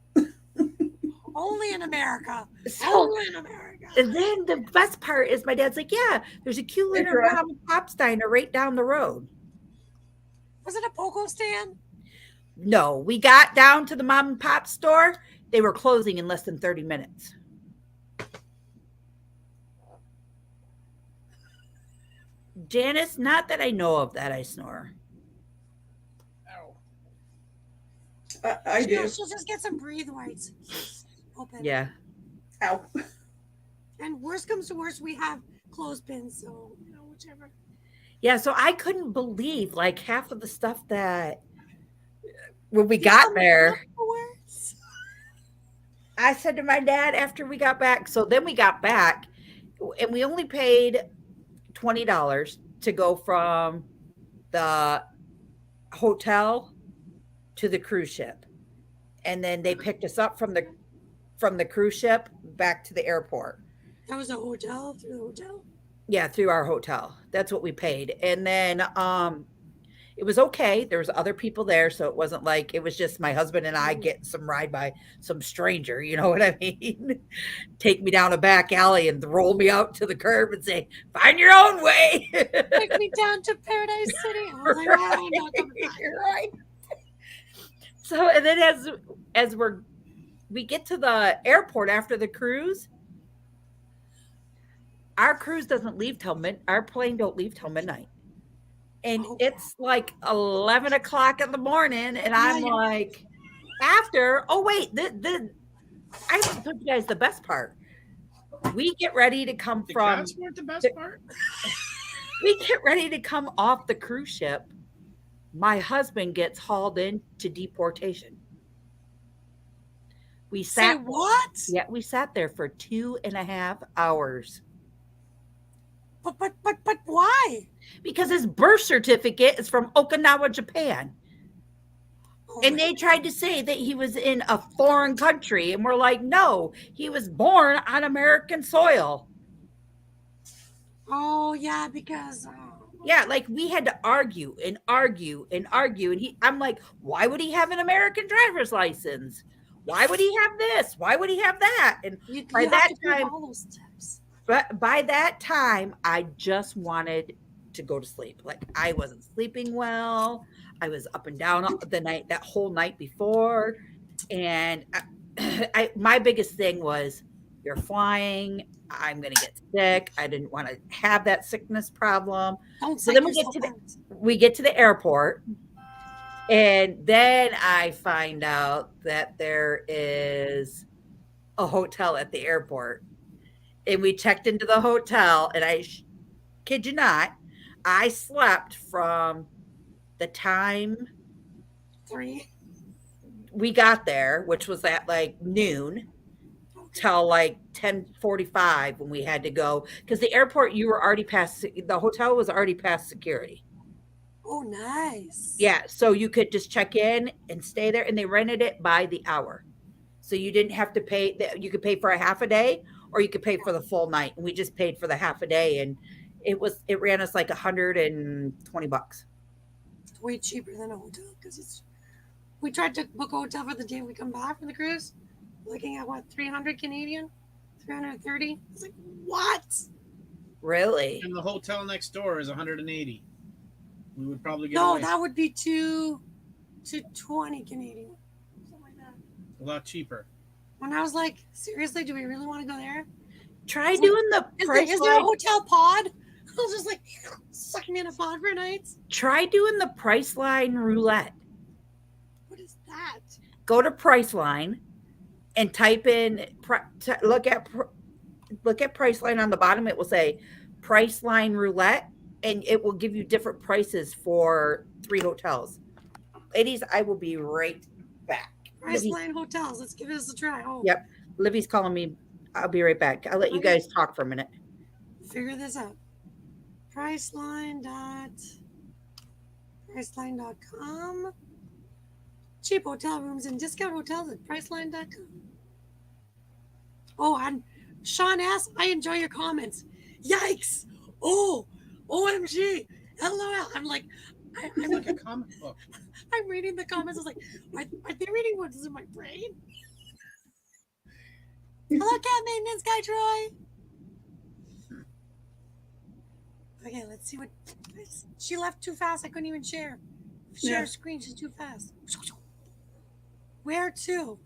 Only in America. So, Only in America. and then the best part is my dad's like, yeah, there's a cute little Right. mom and pop diner right down the road. Was it a pogo stand? No, we got down to the mom and pop store. They were closing in less than 30 minutes. Janice, not that I know of that I snore. Ow. I do. She'll just get some breathe whites. Open. Yeah. Ow. And worst comes to worst, we have clothespins, so whichever. Yeah, so I couldn't believe like half of the stuff that when we got there. Afterwards. I said to my dad after we got back, so then we got back and we only paid $20 to go from the hotel to the cruise ship. And then they picked us up from the cruise ship back to the airport. That was a hotel through the hotel. Yeah, through our hotel. That's what we paid. And then it was okay. There was other people there, so it wasn't like it was just my husband and I getting some ride by some stranger, you know what I mean? Take me down a back alley and roll me out to the curb and say, find your own way. Take me down to Paradise City. I was like, oh, no, coming back. Right. So and then as we get to the airport after the cruise, our cruise doesn't leave till our plane don't leave till midnight. And it's like 11 o'clock in the morning. And I'm like, oh wait, I haven't told you guys the best part. We get ready to come The from cats weren't the best part? we get ready to come off the cruise ship. My husband gets hauled into deportation. We sat. Say what? Yeah, we sat there for 2.5 hours. But why? Because his birth certificate is from Okinawa, Japan. Oh And my they tried to say that he was in a foreign country. And we're like, no, he was born on American soil. Oh yeah, because Yeah, like we had to argue and argue and argue. And I'm like, why would he have an American driver's license? Why would he have this? Why would he have that? And you by have that to prove time, all those steps. but by that time, I just wanted to go to sleep. Like I wasn't sleeping well. I was up and down that whole night before. And my biggest thing was, you're flying. I'm going to get sick. I didn't want to have that sickness problem. Don't So psych then yourself out. we get to the airport. And then I find out that there is a hotel at the airport. And we checked into the hotel, and I kid you not, I slept from the time 3. we got there, which was at like noon, till like 10:45 when we had to go. Because the airport, you were already past, the hotel was already past security. Oh, nice. Yeah, so you could just check in and stay there, and they rented it by the hour. So you didn't have to pay, you could pay for a half a day, or you could pay for the full night. And we just paid for the half a day, and it ran us like $120. It's way cheaper than a hotel because we tried to book a hotel for the day we come back from the cruise, looking at what, 300 Canadian, 330. It's like, what? Really? And the hotel next door is 180. We would probably get No, away. that would be 220 Canadian. Something like that. A lot cheaper. When I was like, seriously, do we really want to go there? Try It's like, doing the Is there, price is there a line. hotel pod? I was just like, suck me in a pod for nights. Try doing the Priceline roulette. What is that? Go to Priceline and type in look at Priceline on the bottom. It will say Priceline roulette, and it will give you different prices for 3 hotels. Ladies, I will be right back. Priceline hotels. Let's give this a try. Oh, Yep. Livy's calling me. I'll be right back. I'll let you Okay. guys talk for a minute. Figure this out. Priceline.com. Cheap hotel rooms and discount hotels at Priceline.com. Oh, and Sean S., I enjoy your comments. Yikes! Oh, OMG! LOL. I'm like, It's like a comic book. I'm reading the comments. I was like, are they reading what's in my brain? Hello, cat maintenance guy Troy. Okay, let's see what. She left too fast. I couldn't even share. Share screen. She's too fast. Where to?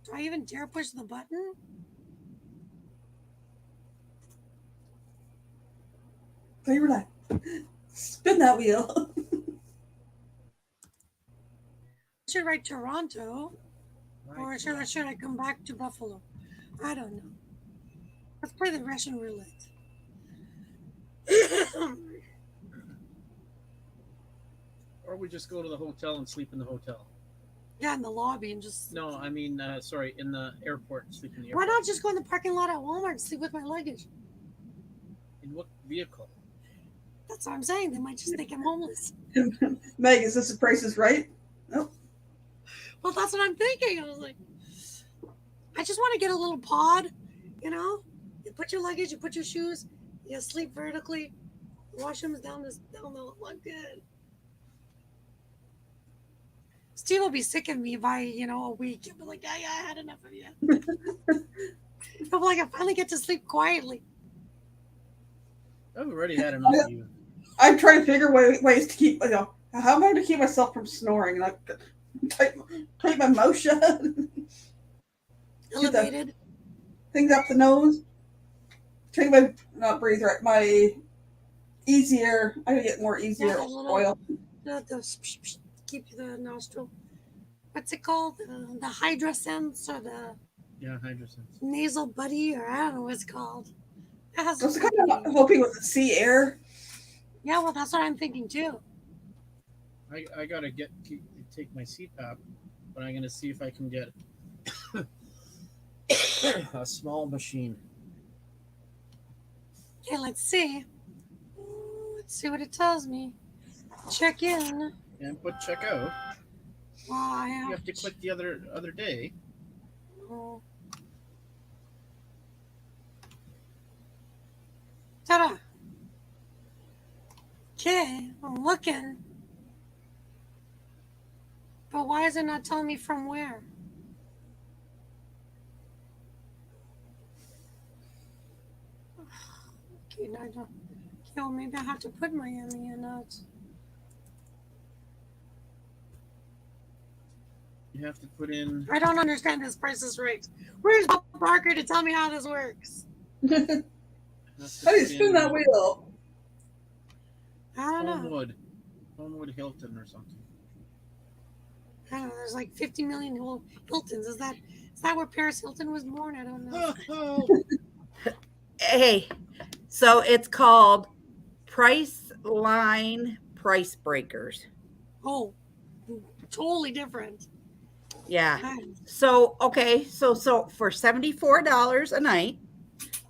Do I even dare push the button? Play roulette. Spin that wheel. Should write Toronto, or should I come back to Buffalo? I don't know. Let's play the Russian roulette. Or we just go to the hotel and sleep in the hotel. Yeah, in the lobby and just. No, I mean, sorry, in the airport. Sleep in the Why airport. not just go in the parking lot at Walmart and sleep with my luggage? In what vehicle? That's what I'm saying. They might just think I'm homeless. Meg, is this the Price is Right? Nope. Well, that's what I'm thinking. I was like, I just want to get a little pod, you know? You put your luggage, you put your shoes, you sleep vertically, washrooms down the look good. Steve will be sick of me by, a week. He'll be like, yeah, I had enough of you. He'll be like, I finally get to sleep quietly. I've already had enough of you. I'm trying to figure ways to keep, how am I going to keep myself from snoring? Like, type my mouth shut. Elevated. Things up the nose. Take my, not breathe right, my easier, I gotta get more easier oil. Keep the nostril. What's it called? The HydroSense or the HydroSense. nasal buddy, or I don't know what it's called. It has I was kind of hoping with the sea air. Yeah, well, that's what I'm thinking too. I gotta take my CPAP, but I'm gonna see if I can get a small machine. Okay, let's see. Let's see what it tells me. Check in. And put check out. Wow, You have to click the other day. Oh. Ta-da. Okay, I'm looking. But why is it not telling me from where? Okay, no, I don't. Okay, well, maybe I have to put Miami in it. You have to put in. I don't understand this Price is Right. Where's Bob Barker to tell me how this works? How do you spin that wheel? I don't know. Homewood Hilton or something. I don't know. There's like 50 million Hiltons. Is that where Paris Hilton was born? I don't know. Hey, so it's called Priceline Price Breakers. Oh, totally different. Yeah. So, okay. So for $74 a night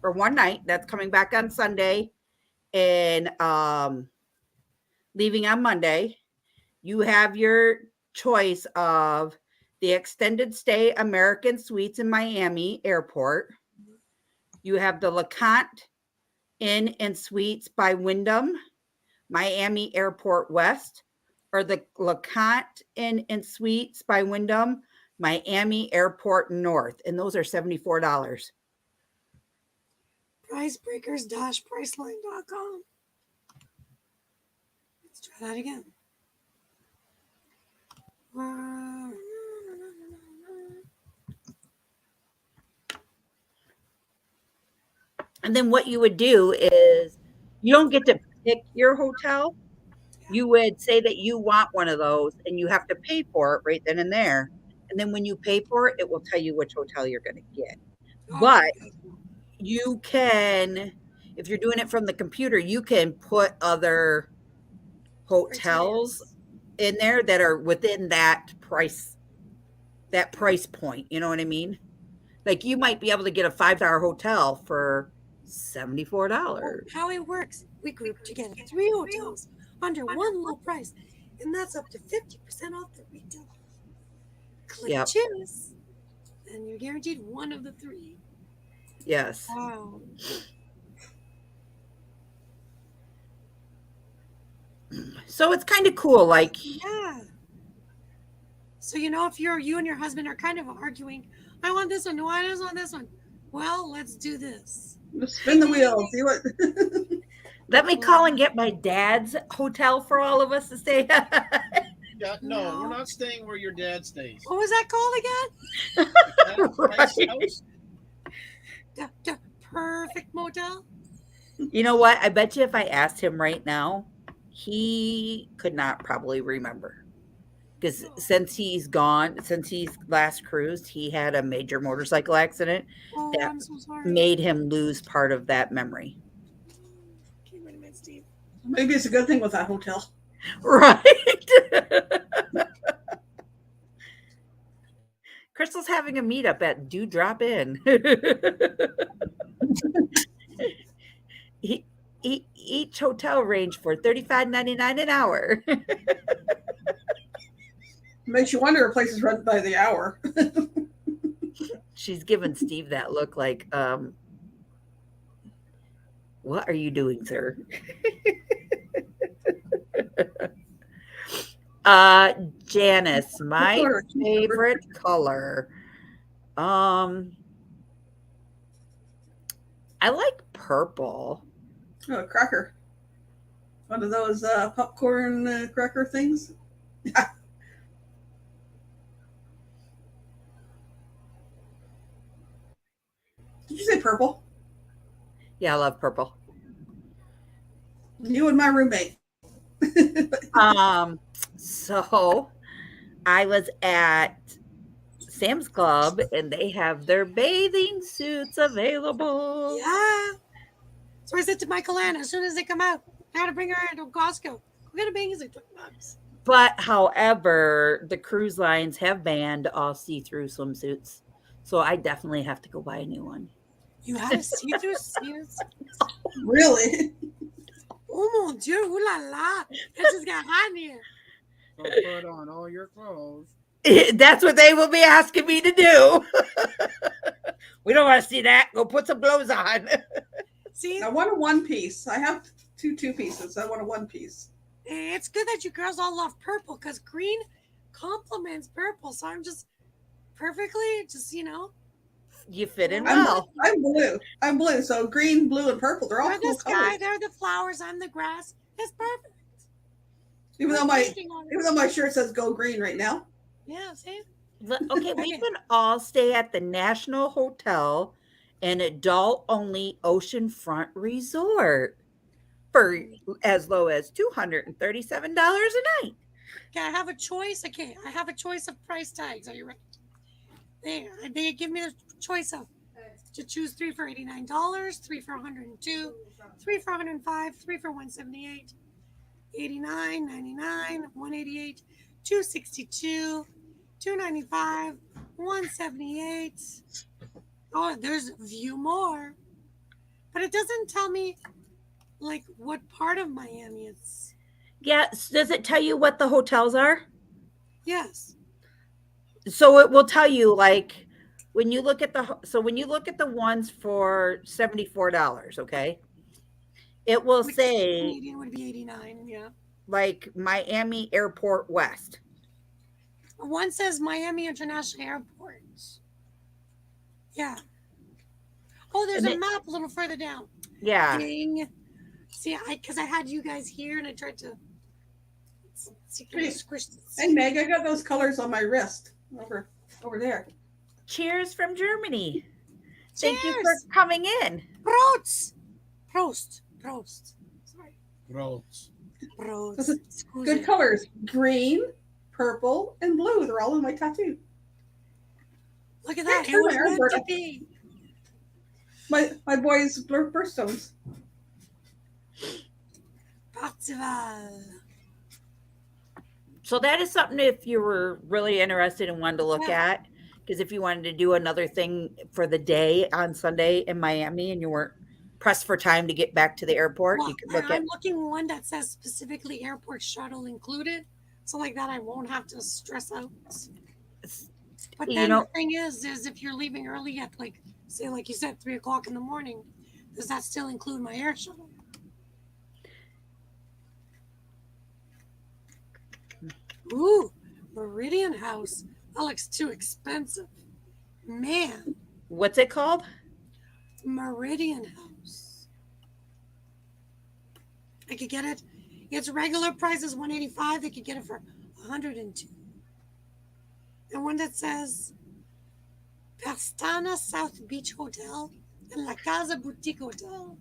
for one night, that's coming back on Sunday and leaving on Monday, you have your choice of the extended stay American Suites in Miami Airport. You have the LeConte Inn and Suites by Wyndham, Miami Airport West, or the LeConte Inn and Suites by Wyndham, Miami Airport North. And those are $74. Pricebreakers-priceline.com. Let's try that again. And then what you would do is you don't get to pick your hotel. You would say that you want one of those and you have to pay for it right then and there. And then when you pay for it, it will tell you which hotel you're going to get. But Okay, good. you can, if you're doing it from the computer, you can put other hotels in there that are within that price point. You know what I mean? Like you might be able to get a 5-star hotel for $74. How it works, we group together 3 hotels under one low price, and that's up to 50% off the retail. Click Yep. choose, and you're guaranteed one of the 3. Yes. Wow. So it's kind of cool. Like, Yeah. So if you and your husband are kind of arguing, I want this one, no, I just want this one. Well, let's do this. Just spin the wheel. See what? let me call and get my dad's hotel for all of us to stay at. Yeah, No. we're not staying where your dad stays. What was that called again? That's Right. house. The perfect motel. You know what? I bet you if I asked him right now, he could not probably remember. Because since he's last cruised, he had a major motorcycle accident Oh, that I'm so sorry. made him lose part of that memory. Okay, wait a minute, Steve. Maybe it's a good thing with that hotel. Right. Crystal's having a meetup at Do Drop In. Each hotel range for $35.99 an hour. Makes you wonder if places run by the hour. She's giving Steve that look like, what are you doing, sir? Janice, my favorite color. I like purple. Oh, a cracker. One of those popcorn cracker things. Did you say purple? Yeah, I love purple. You and my roommate. So I was at Sam's Club and they have their bathing suits available. Yeah. So I said to Michael Ann, as soon as they come out, I gotta bring her into Costco. Go get a bathing suit, $20. But however, the cruise lines have banned all see-through swimsuits. So I definitely have to go buy a new one. You had a see-through suit? Really? Oh mon Dieu, ooh la la. It just got hot in here. So put on all your clothes. That's what they will be asking me to do. We don't want to see that. Go put some clothes on. See, I want a one piece. I have two pieces. I want a one piece. it's good that you girls all love purple because green complements purple. So I'm just perfectly, You fit in I'm, well. I'm blue. I'm blue. So green, blue, and purple. They're all they're cool the sky, colors. they're the flowers, I'm the grass. It's perfect. Even though Painting on it. my shirt says "Go Green" right now. Yeah, see? Okay, we can all stay at the National Hotel, an adult-only oceanfront resort for as low as $237 a night. Okay, I have a choice. Okay, I have a choice of price tags. Are you ready? They give me the choice of to choose 3 for $89, 3 for $102, 3 for $105, 3 for $178, $89, $99, $188, $262, $295, $178. Oh, there's View More, but it doesn't tell me like what part of Miami it's. Yes. Does it tell you what the hotels are? Yes. So it will tell you like when you look at the ones for $74, okay? It will Which say Canadian would be 89, yeah. like Miami Airport West. One says Miami International Airport. Yeah. Oh, there's a map a little further down. Yeah. Dang. See, because I had you guys here and I tried to So you can squish this. Hey, Meg, I got those colors on my wrist over there. Cheers from Germany. Cheers. Thank you for coming in. Prost. Prost. Sorry. Gross. Prost. Good colors. Green, purple, and blue. They're all in my tattoo. Look at that. Thanks It for was my meant Alberta. to be. My boys' birthstones. Parzival. So that is something if you were really interested and wanted to look Yeah. at. Because if you wanted to do another thing for the day on Sunday in Miami and you weren't pressed for time to get back to the airport, Well, you could look at. I'm looking one that says specifically airport shuttle included. So like that I won't have to stress out. But You then know- the thing is if you're leaving early at like, say like you said, 3:00 in the morning, does that still include my air shuttle? Ooh, Meridian House. That looks too expensive. Man, What's it called? Meridian House. I could get it. Its regular price is $185. They could get it for $102. And one that says Pastana South Beach Hotel and La Casa Boutique Hotel.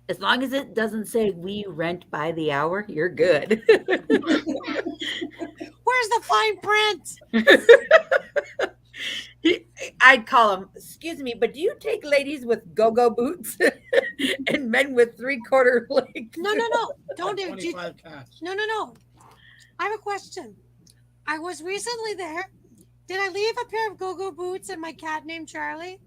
As long as it doesn't say we rent by the hour, you're good. Where's the fine print? I'd call them, excuse me, but do you take ladies with go-go boots and men with 3/4 length? No. Don't do it. 25 cash. No. I have a question. I was recently there. Did I leave a pair of go-go boots and my cat named Charlie?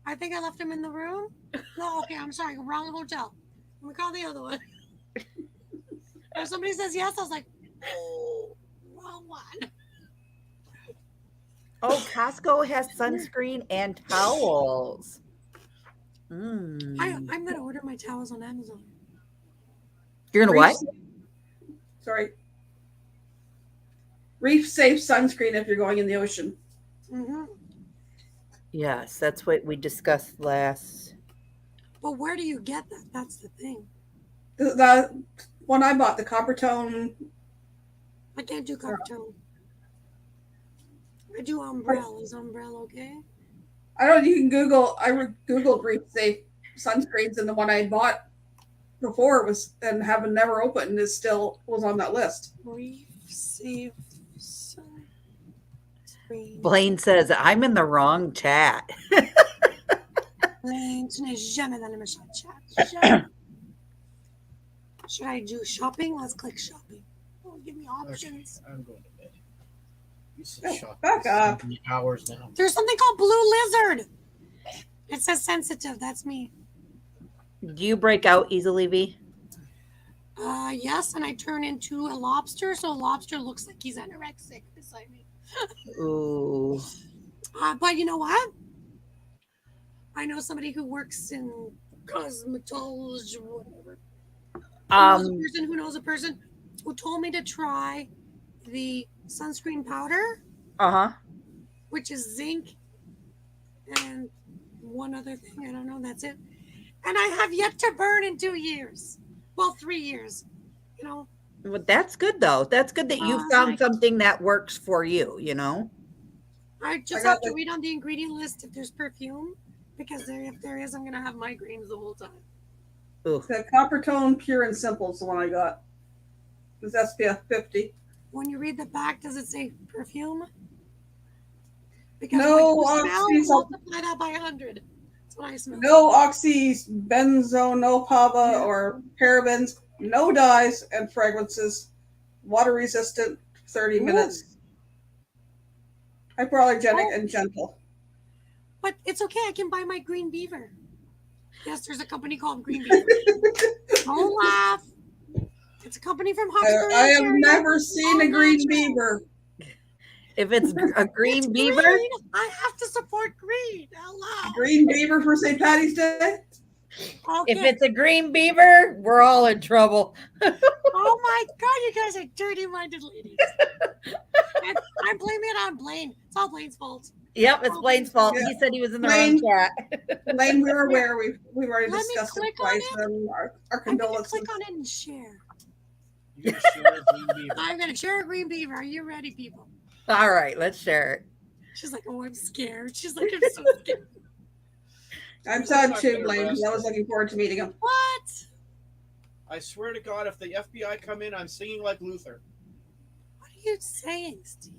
I think I left him in the room. No, okay, I'm sorry. Wrong hotel. Let me call the other one. If somebody says yes, I was like, oh, wrong one. Oh, Costco has sunscreen and towels. I'm going to order my towels on Amazon. You're gonna what? Sorry. Reef safe sunscreen if you're going in the ocean. Mm-hmm. Yes, that's what we discussed last. But where do you get that? That's the thing. The one I bought, the copper tone. I can't do copper tone. I do umbrella. Is umbrella okay? I don't know. You can Google. I Googled reef safe sunscreens, and the one I bought before was and haven't never opened and is still was on that list. Reef safe sunscreen. Blaine says I'm in the wrong chat. Blaine, tu n'es jamais dans le méchant chat. Jamais. Should I do shopping? Let's click shopping. Oh, give me options. Okay, I'm going to bed. You said Oh, shop. back up. How many hours now? There's something called blue lizard. It says sensitive. That's me. Do you break out easily, V? Yes, and I turn into a lobster, so a lobster looks like he's anorexic beside me. Ooh. But you know what? I know somebody who works in cosmetology, whatever. Who knows a person who told me to try the sunscreen powder, Uh-huh. which is zinc and one other thing. I don't know. That's it. And I have yet to burn in 2 years. Well, 3 years. You know. Well, that's good though. That's good that you found something that works for you, you know? I just have to read on the ingredient list if there's perfume, because if there is, I'm going to have migraines the whole time. Ooh. The copper tone pure and simple is the one I got. It's SPF 50. When you read the back, does it say perfume? Because No, what you smell, multiply that by 100. That's what I smell. No oxybenzonopava or parabens, no dyes and fragrances, water resistant, 30 minutes. Hypoallergenic and gentle. But it's okay. I can buy my Green Beaver. Yes, there's a company called Green Beaver. Don't laugh. It's a company from Hawkesbury. I have never seen a green beaver. If it's a green beaver, green. I have to support green. Hello. Green beaver for St. Patty's Day? Okay. if it's a green beaver, we're all in trouble. Oh my God, you guys are dirty-minded ladies. I'm blaming it on Blaine. It's all Blaine's fault. Yep, it's Blaine's fault. Yeah. He said he was in the wrong chat. Blaine, we were aware. We've already Let me discussed it click on twice. it. Our I'm going to condolences. click on it and share. You gotta share Green Beaver. I'm going to share a green beaver. Are you ready, people? All right, let's share it. She's like, oh, I'm scared. She's like, I'm so scared. I'm Who's sad not too, gonna Blaine, because I arrest was her? looking forward to meeting him. What? I swear to God, if the FBI come in, I'm singing like Luther. What are you saying, Steve?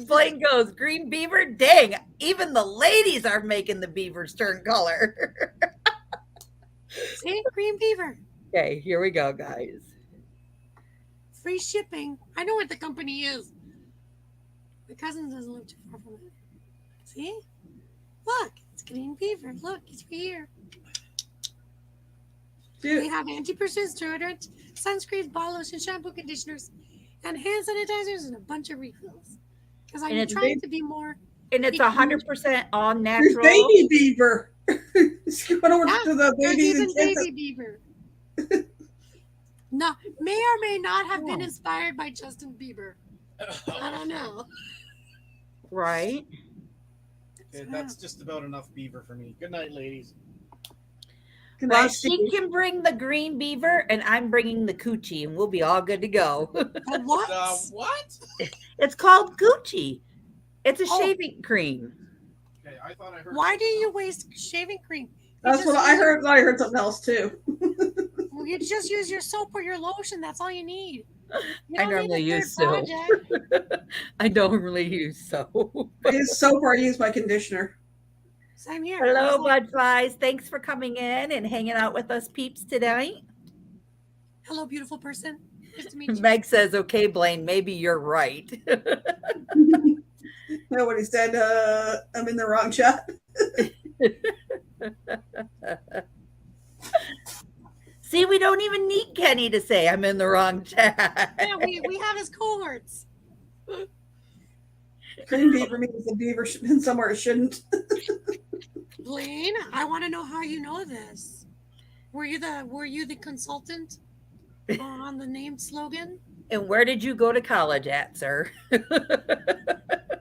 Blaine goes, green beaver? Dang, even the ladies are making the beavers turn color. See? Green beaver. Okay, here we go, guys. Free shipping. I know what the company is. My cousin doesn't live too far from it. See? Look, it's green beaver. Look, it's right here. They Dude, have antiperspirant deodorant, sunscreens, body lotion, shampoo, conditioners, and hand sanitizers, and a bunch of refills. Because I'm And it's trying to be more. And it's 100% all there's natural. baby beaver. Skipping over Yeah, to the there's babies even and kids. baby beaver. No, may or may not have been Oh. inspired by Justin Bieber. I don't know. Right? Okay, that's just about enough beaver for me. Good night, ladies. Good Well, night, she Steve. can bring the green beaver, and I'm bringing the coochie, and we'll be all good to go. The what? What? It's called Gucci. It's a Oh. shaving cream. Okay, I thought I heard. Why do you waste shaving cream? You That's just what I use- heard. I heard something else too. You just use your soap or your lotion. That's all you need. You I don't need normally a use third soap. project. I normally use soap. I use soap or I use my conditioner. Same here. Hello, It's like, Budflies. Thanks for coming in and hanging out with us peeps tonight. hello, beautiful person. Nice to meet you. Meg says, okay, Blaine, maybe you're right. You know what he said? I'm in the wrong chat. See, we don't even need Kenny to say I'm in the wrong chat. Yeah, we have his cohorts. Green beaver means the beaver should been somewhere it shouldn't. Blaine, I want to know how you know this. Were you the consultant on the name slogan, And where did you go to college at, sir?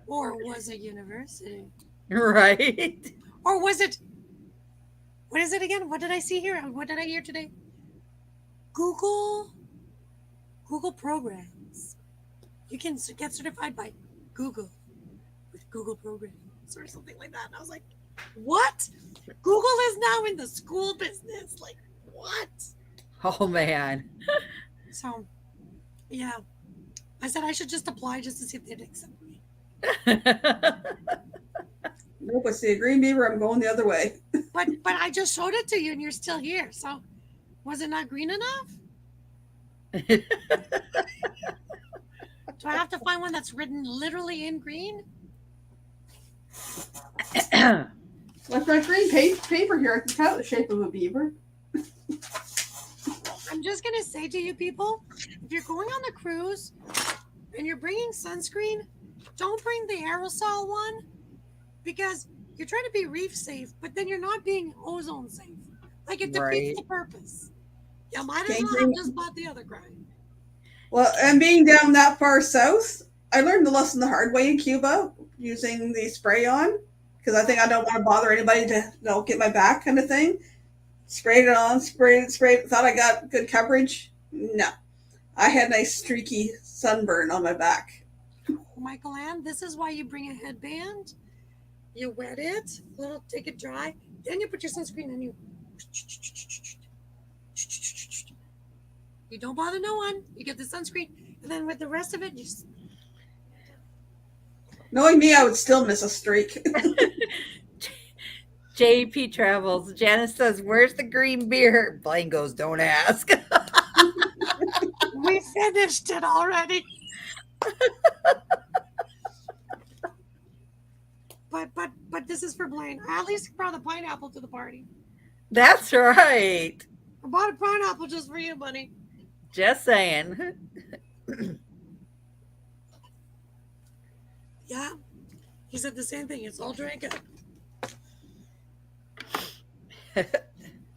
or was it university, Right? or was it? What is it again? What did I see here? What did I hear today? Google programs. You can get certified by Google with Google programs or something like that. And I was like, what? Google is now in the school business. Like, what? Oh, man. So, yeah. I said I should just apply just to see if they'd accept me. Nope, I see a green beaver. I'm going the other way. But I just showed it to you and you're still here. So, was it not green enough? Do I have to find one that's written literally in green? I've got green paper here. I can cut the shape of a beaver. I'm just going to say to you people, if you're going on the cruise and you're bringing sunscreen, don't bring the aerosol one because you're trying to be reef safe, but then you're not being ozone safe. Like it defeats Right. the purpose. You might as Okay, well green- have just bought the other kind. Well, and being down that far south, I learned the lesson the hard way in Cuba using the spray on because I think I don't want to bother anybody to get my back kind of thing. Sprayed it on, sprayed. Thought I got good coverage. No, I had a nice streaky sunburn on my back. Michael Ann, this is why you bring a headband. You wet it, take it dry, then you put your sunscreen and you don't bother no one. You get the sunscreen, and then with the rest of it, you just Knowing me, I would still miss a streak. JP Travels. Janice says, where's the green beer? Blaine goes, don't ask. we finished it already. But this is for Blaine. I at least brought a pineapple to the party. That's right. I bought a pineapple just for you, buddy. Just saying. Yeah. He said the same thing. It's all drinking.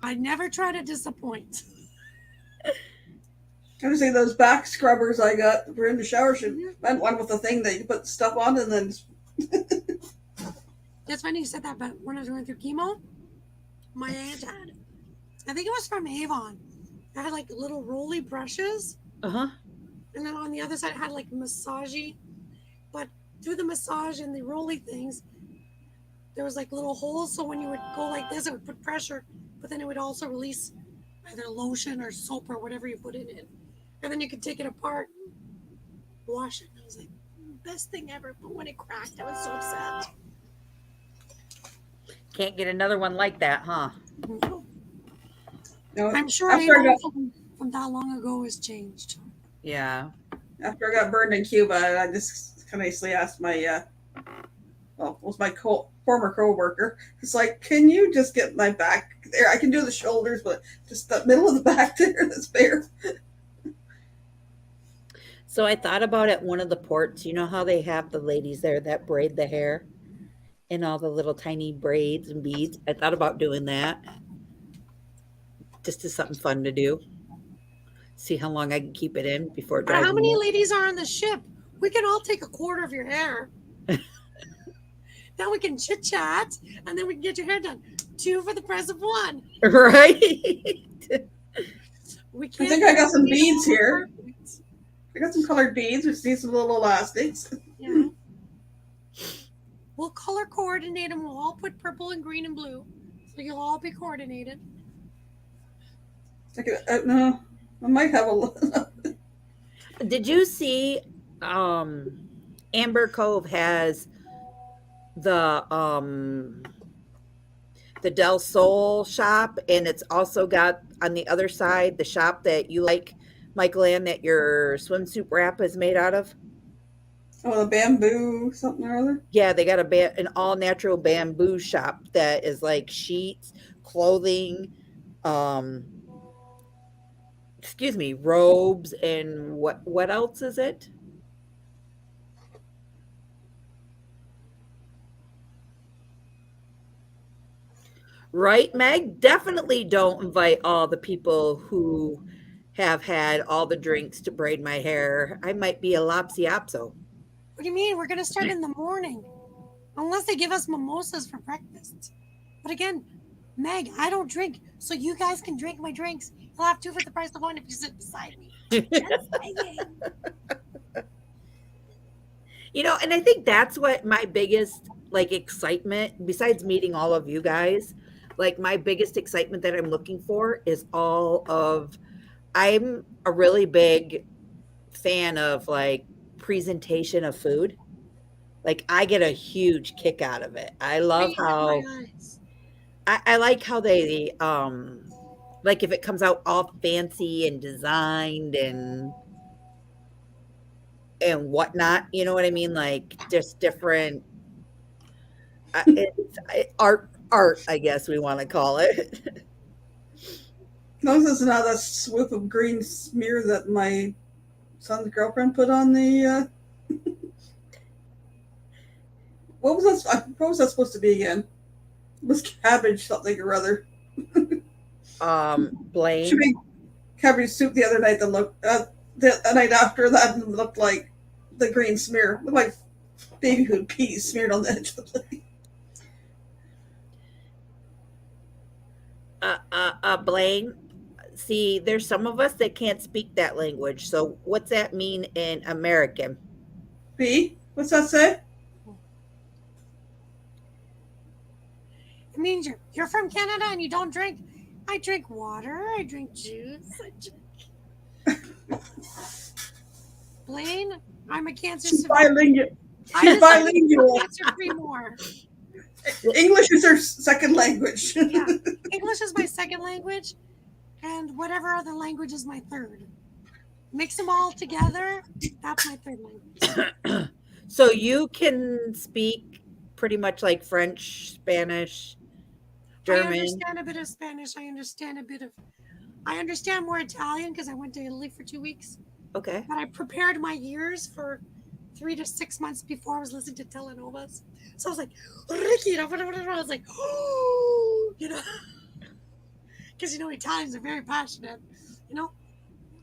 I never try to disappoint. I was saying those back scrubbers I got for in the shower should meant one with a thing that you put stuff on and then. That's funny you said that, but when I was going through chemo, my aunt had, I think it was from Avon. I had like little rolly brushes, Uh-huh. and then on the other side it had like massagey, but through the massage and the rolly things, there was like little holes. So when you would go like this, it would put pressure, but then it would also release either lotion or soap or whatever you put it in, and then you could take it apart, and wash it. And I was like, best thing ever. But when it cracked, I was so upset. Can't get another one like that, huh? No, I'm sure after I Avon got from that long ago has changed. Yeah. after I got burned in Cuba, I just kind of easily asked my well, was my former co-worker. It's like, can you just get my back there? I can do the shoulders, but just the middle of the back there that's bare. So I thought about at one of the ports, you know how they have the ladies there that braid the hair in all the little tiny braids and beads? I thought about doing that. Just as something fun to do. See how long I can keep it in before it But dries how many out. ladies are on the ship? We can all take a quarter of your hair. Then we can chit chat, and then we can get your hair done. 2 for the price of 1. Right? We I can't. think I got some be beads all here. perfect. I got some colored beads, which need some little elastics. Yeah. We'll color coordinate them. We'll all put purple and green and blue, so you'll all be coordinated. No, I might have a. Did you see Amber Cove has the Del Sol shop, and it's also got on the other side the shop that you like, Michael Ann, that your swimsuit wrap is made out of. Oh, the bamboo something or other. Yeah, they got an all natural bamboo shop that is like sheets, clothing, um, excuse me, robes, and what else is it? Right, Meg? Definitely don't invite all the people who have had all the drinks to braid my hair. I might be a lopsiopso. What do you mean? We're gonna start in the morning, unless they give us mimosas for breakfast. But again, Meg, I don't drink, so you guys can drink my drinks. You'll have 2 for the price of 1 if you sit beside me. Just saying. You know, and I think that's what my biggest like excitement, besides meeting all of you guys, like my biggest excitement that I'm looking for is all of I'm a really big fan of like presentation of food. Like I get a huge kick out of it. I love Right in my how eyes. I like how they like if it comes out all fancy and designed and whatnot, you know what I mean? Like just different art, I guess we want to call it. No, this is not a swoop of green smear that my son's girlfriend put on the. What was that supposed to be again? It was cabbage something or other. She Blaine. made cabbage soup the other night that looked the night after that looked like the green smear, looked like baby food peas smeared on the edge of the plate. Blaine. See, there's some of us that can't speak that language. So what's that mean in American? B, what's that say? It means you're from Canada and you don't drink. I drink water. I drink juice. Blaine, I'm a cancer She's survivor. bilingual. I She's just bilingual. cancer-free more. English is her second language. Yeah, English is my second language, and whatever other language is my third. Mix them all together, that's my third language. So you can speak pretty much like French, Spanish, I German. understand a bit of Spanish. I understand more Italian because I went to Italy for 2 weeks. Okay. But I prepared my ears for 3 to 6 months before I was listening to telenovelas. So I was like, Ricky, I was like, oh, because Italians are very passionate,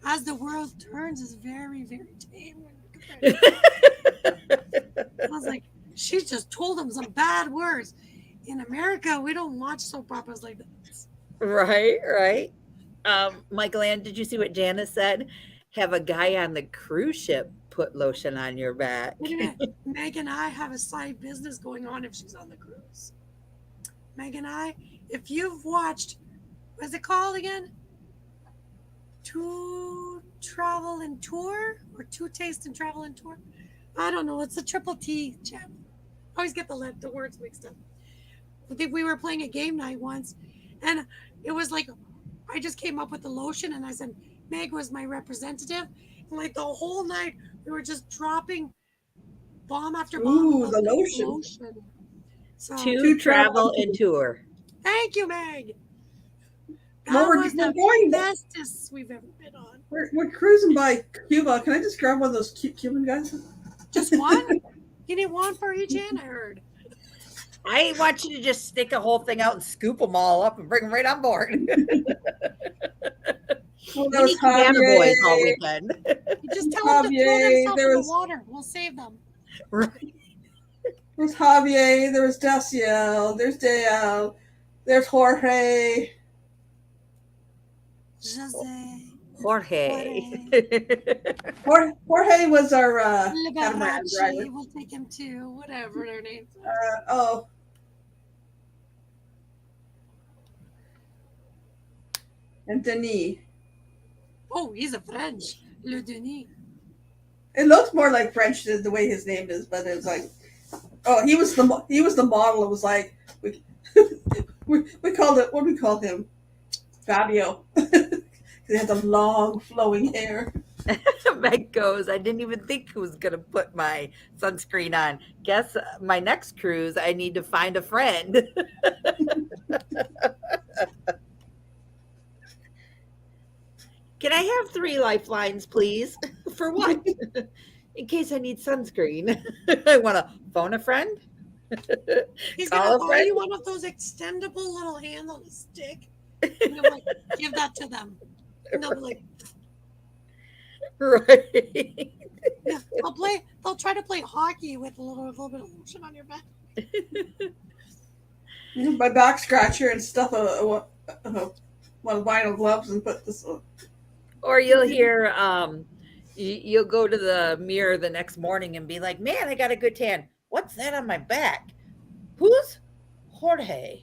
As the world turns is very, very tame. I was like, she just told him some bad words. In America, we don't watch soap operas like that. Right. Michael Ann, did you see what Janice said? Have a guy on the cruise ship put lotion on your back. Wait a minute. Meg and I have a side business going on if she's on the cruise. Meg and I, if you've watched, what's it called again? To Travel and Tour? Or To Taste and Travel and Tour? I don't know. It's a triple T channel. I always get the words mixed up. I think we were playing a game night once, and it was like I just came up with the lotion, and I said Meg was my representative, and like the whole night we were just dropping bomb after bomb. Ooh, about the this lotion. So To travel and tour. thank you, Meg. That Well, we're was the going. bestest we've ever been on. We're cruising by Cuba. Can I just grab one of those Cuban guys? Just one? You need one for each end, I heard. I want you to just stick a whole thing out and scoop them all up and bring them right on board. Well, We need cabana boys all weekend. You just tell them to throw Javier, themselves in the water. We'll save them. Right. There's Javier, there's Daciel, there's Dale, there's Jorge. Jose. Jorge. Jorge was our catamaran Liberace, driver. we'll take him too. Whatever their names are. Oh. And Denis. Oh, he's a French. Le Denis. It looks more like French than the way his name is, but it was like, oh, he was the model. It was like we called it. What do we call him? Fabio. He had the long flowing hair. Meg goes, I didn't even think who was going to put my sunscreen on. Guess my next cruise, I need to find a friend. Can I have 3 lifelines, please? For what? In case I need sunscreen. I want to phone a friend. He's Call gonna a buy friend. you one of those extendable little hands on a stick. And you're like, give that to them. And they'll be like, Right. yeah, they'll try to play hockey with a little bit of lotion on your back. My back scratcher and stuff. One of vinyl gloves and put this on. Or you'll hear, you'll go to the mirror the next morning and be like, man, I got a good tan. What's that on my back? Who's Jorge?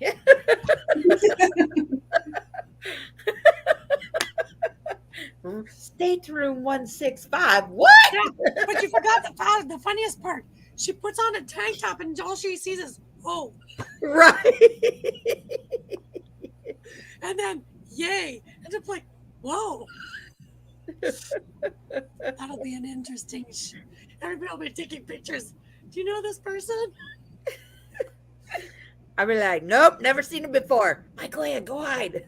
Stateroom 165. What? Yeah, but you forgot the funniest part. She puts on a tank top and all she sees is, oh, Right. and then, yay. And it's like, whoa. That'll be an interesting everybody will be taking pictures. Do you know this person? I'll be like, nope, never seen him before. Michael Ann, go hide.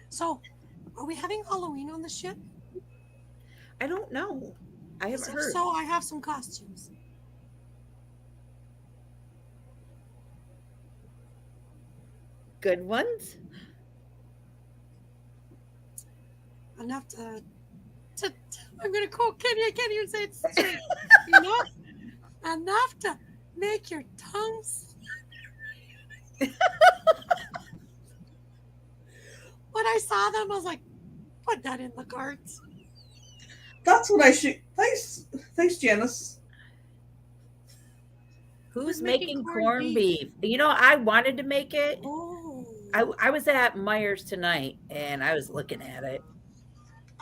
So, are we having Halloween on the ship? I don't know. I haven't If heard. so, I have some costumes. Good ones? Enough to I'm gonna quote Kenny. I can't even say it straight. You know, enough to make your tongue. When I saw them, I was like, put that in the carts. That's what I should. Thanks, Janice. Who's making making corned corned beef? beef? You know, I wanted to make it. Oh, I was at Myers tonight and I was looking at it.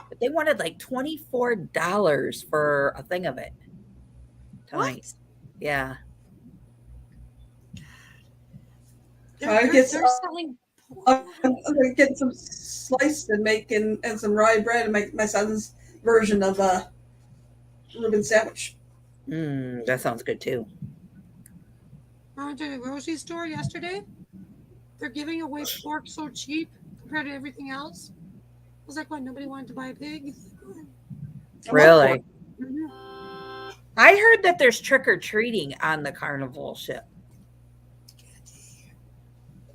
But they wanted like $24 for a thing of it tonight. what? Yeah. I guess They're selling. I'm gonna get some sliced and make and some rye bread and make my son's version of a Reuben sandwich. That sounds good too. I went to the grocery store yesterday. They're giving away pork so cheap compared to everything else. I was like, what? Nobody wanted to buy a pig? Really? Mhm. I heard that there's trick or treating on the Carnival ship.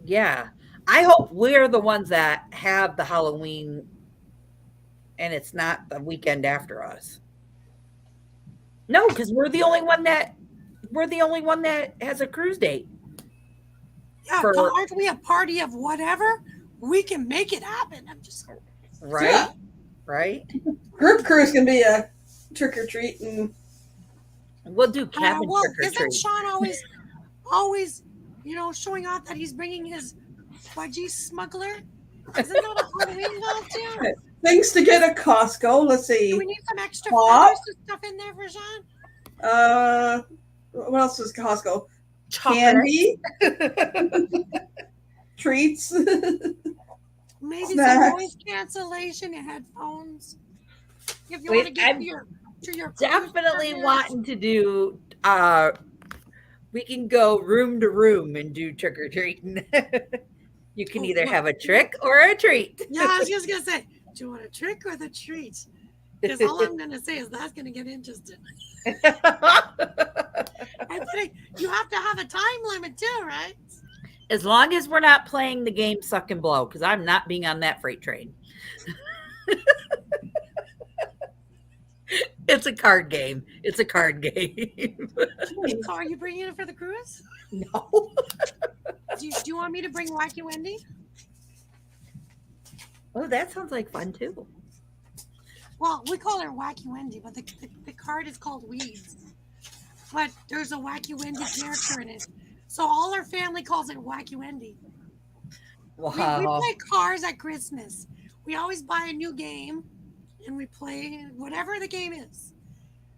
Yeah. I hope we're the ones that have the Halloween and it's not the weekend after us. No, because we're the only one that has a cruise date. Yeah, For aren't we a party of whatever? We can make it happen. I'm just right, Yeah. right. Group cruise can be a trick or treat, and We'll do cabin well, trick or isn't treat. Sean always, showing off that he's bringing his budgie smuggler? Isn't that a Halloween costume? things to get at Costco. Let's Do see. we need some extra Pop. feathers and stuff in there for Sean? What else is Costco? Chocolate. Candy, treats. Maybe Snacks. some noise cancellation headphones. If you Wait, want to get I'm to your Definitely cruise wanting to do we can go room to room and do trick or treating. You can Oh, either look. have a trick or a treat. Yeah, I was just gonna say, do you want a trick or the treat? Because all I'm gonna say is that's gonna get interesting. I think you have to have a time limit too, right? As long as we're not playing the game suck and blow, because I'm not being on that freight train. It's a card game. It's a card game. So are you bringing it for the cruise? No. Do you want me to bring Wacky Wendy? Oh, that sounds like fun too. Well, we call her Wacky Wendy, but the card is called Weeds. But there's a Wacky Wendy character in it. So all our family calls it Wacky Wendy. We Wow. play cars at Christmas. We always buy a new game and we play whatever the game is.